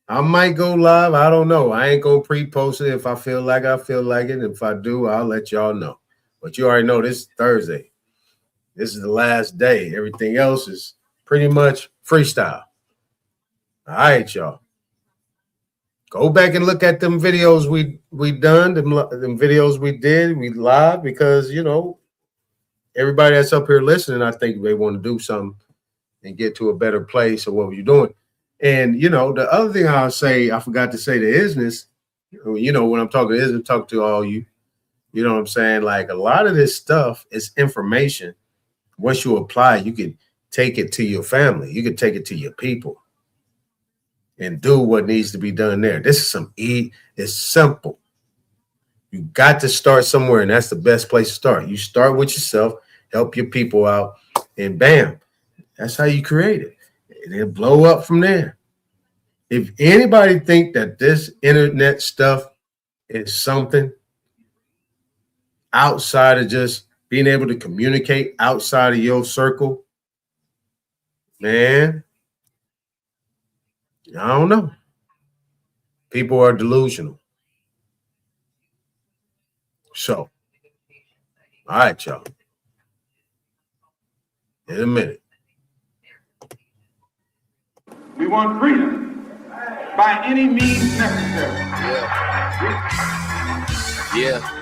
I might go live. I don't know. I ain't gonna pre-post it. If I feel like it. If I do, I'll let y'all know. But you already know this is Thursday. This is the last day. Everything else is pretty much freestyle. All right, y'all. Go back and look at them videos we done, them videos we did, we live, because, you know, everybody that's up here listening, I think they want to do something and get to a better place of what you're doing. And, you know, the other thing I'll say, I forgot to say to Isness, you know, when I'm talking to Isness, talk to all you, you know what I'm saying? Like, a lot of this stuff is information. Once you apply, you can take it to your family. You can take it to your people and do what needs to be done there. This is it's simple. You got to start somewhere, and that's the best place to start. You start with yourself, help your people out, and bam, that's how you create it. And it'll blow up from there. If anybody think that this internet stuff is something outside of just being able to communicate outside of your circle, man, I don't know. People are delusional. So, all right, y'all. In a minute. We want freedom by any means necessary.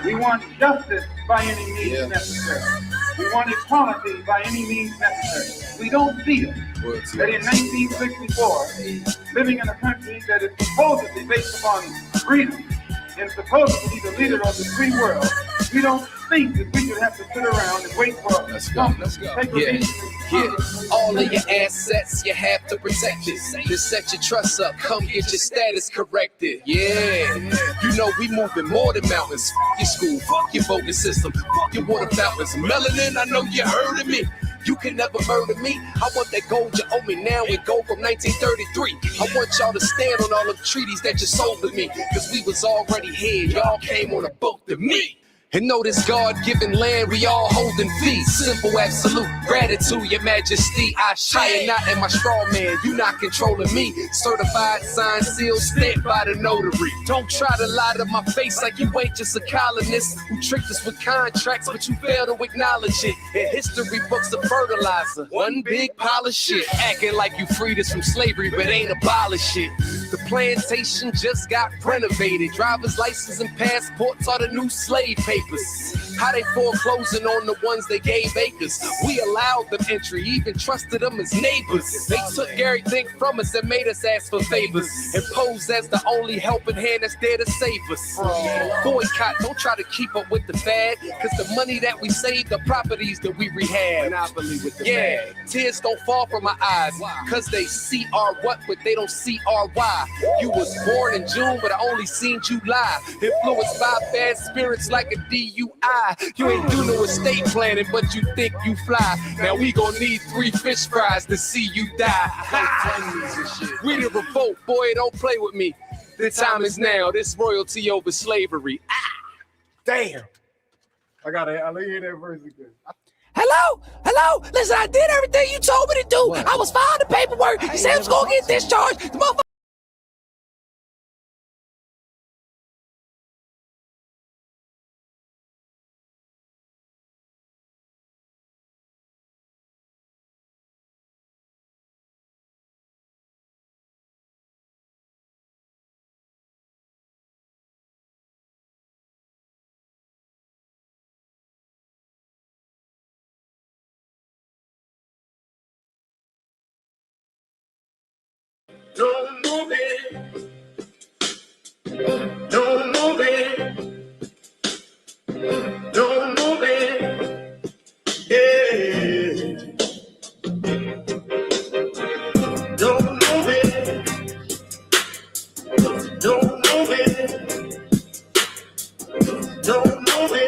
We want justice by any means necessary. We want equality by any means necessary. We don't feel that in 1964, living in a country that is supposedly based upon freedom and supposedly the leader of the free world, we don't think that we should have to sit around and wait for all of your assets, you have to protect it. Just set your trust up, come get your status corrected. Yeah, you know we moving more than mountains. Fuck your school, fuck your voting system, fuck your water fountains. Melanin, I know you heard of me. You can never murder me. I want that gold you owe me now and gold from 1933. I want y'all to stand on all the treaties that you sold to me. Cause we was already here, y'all came on a boat to me. And know this God-given land we all holding feet. Simple, absolute gratitude, your majesty. I am not in my straw man, you not controlling me. Certified, signed, sealed, stamped by the notary. Don't try to lie to my face like you ain't just a colonist who tricked us with contracts, but you fail to acknowledge it. And history books of fertilizer, one big pile of shit. Acting like you freed us from slavery, but ain't abolished it. The plantation just got renovated. Driver's license and passports are the new slave papers. How they foreclosing on the ones they gave acres. We allowed them entry, even trusted them as neighbors. They took everything from us and made us ask for favors, and posed as the only helping hand that's there to save us. Boycott, don't try to keep up with the fad, cause the money that we save, the properties that we rehab. Tears don't fall from my eyes, cause they see our what, but they don't see our why. You was born in June, but I only seen July. Influenced by bad spirits like a DUI. You ain't do no estate planning, but you think you fly. Now we gon' need 3 fish fries to see you die. We the revolt, boy, don't play with me. The time is now, this royalty over slavery. Damn. I let you hear that verse again. Hello? Listen, I did everything you told me to do. What? I was filing the paperwork. You said I was gonna get discharged. The motherfucker. Don't move it. Don't move it. Don't move it. Yeah. Don't move it. Don't move it. Don't move it.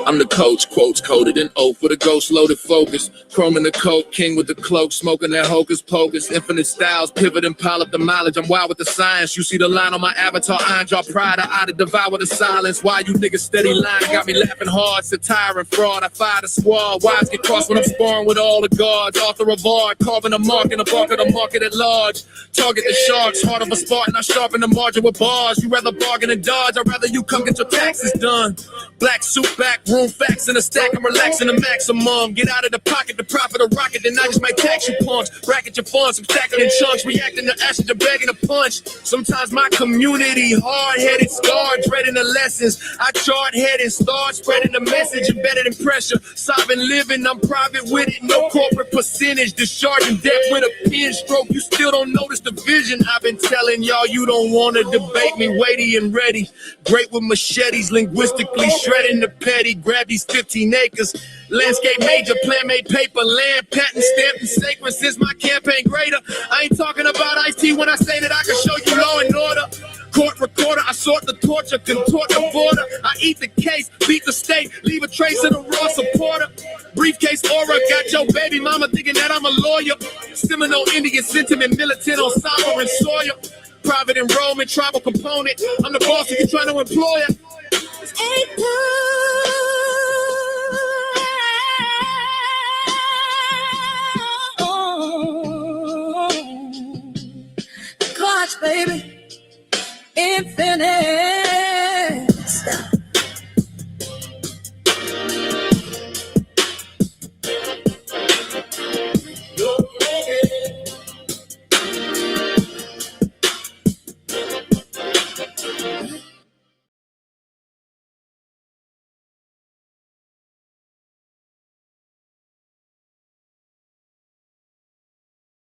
I'm the coach, Quotes coded in oak with a ghost loaded focus. Chrome in the coat, king with the cloak, smoking that hocus pocus. Infinite styles, pivot and pile up the mileage. I'm wild with the science. You see the line on my avatar, iron jaw pride. I to devour the silence. Why you niggas steady lying? Got me laughing hard, satire and fraud. I fire the squad. Wise get crossed when I'm sparring with all the guards. Author of art, carving a mark in the bark of the market at large. Target the sharks, heart of a Spartan. I sharpen the margin with bars. You rather bargain and dodge. I'd rather you come get your taxes done. Black suit back, room facts in a stack. I'm relaxing the maximum. Get out of the pocket, the profit of rocket. Then I just might tax you punks. Bracket your funds, I'm stacking in chunks. Reacting to acid, you're begging a punch. Sometimes my community hard-headed, scarred, dreading the lessons. I chart head and start spreading the message embedded in pressure. Sovereign living, I'm private with it. No corporate percentage. Discharging debt with a pen stroke. You still don't notice the vision. I've been telling y'all you don't want to debate me. Weighty and ready. Great with machetes, linguistically shredding the petty. Grab these 15 acres. Landscape major, plan made paper. Land patent stamped and sacred since my campaign greater. I ain't talking about Ice-T when I say that I can show you law and order. Court recorder, I sort the torture, contort the border. I eat the case, beat the state, leave a trace of the raw supporter. Briefcase aura, got your baby mama thinking that I'm a lawyer. Seminole Indian sentiment, militant on sovereign soil. Private enrollment, tribal component. I'm the boss if you're trying to employ it. Gosh, baby, infinite.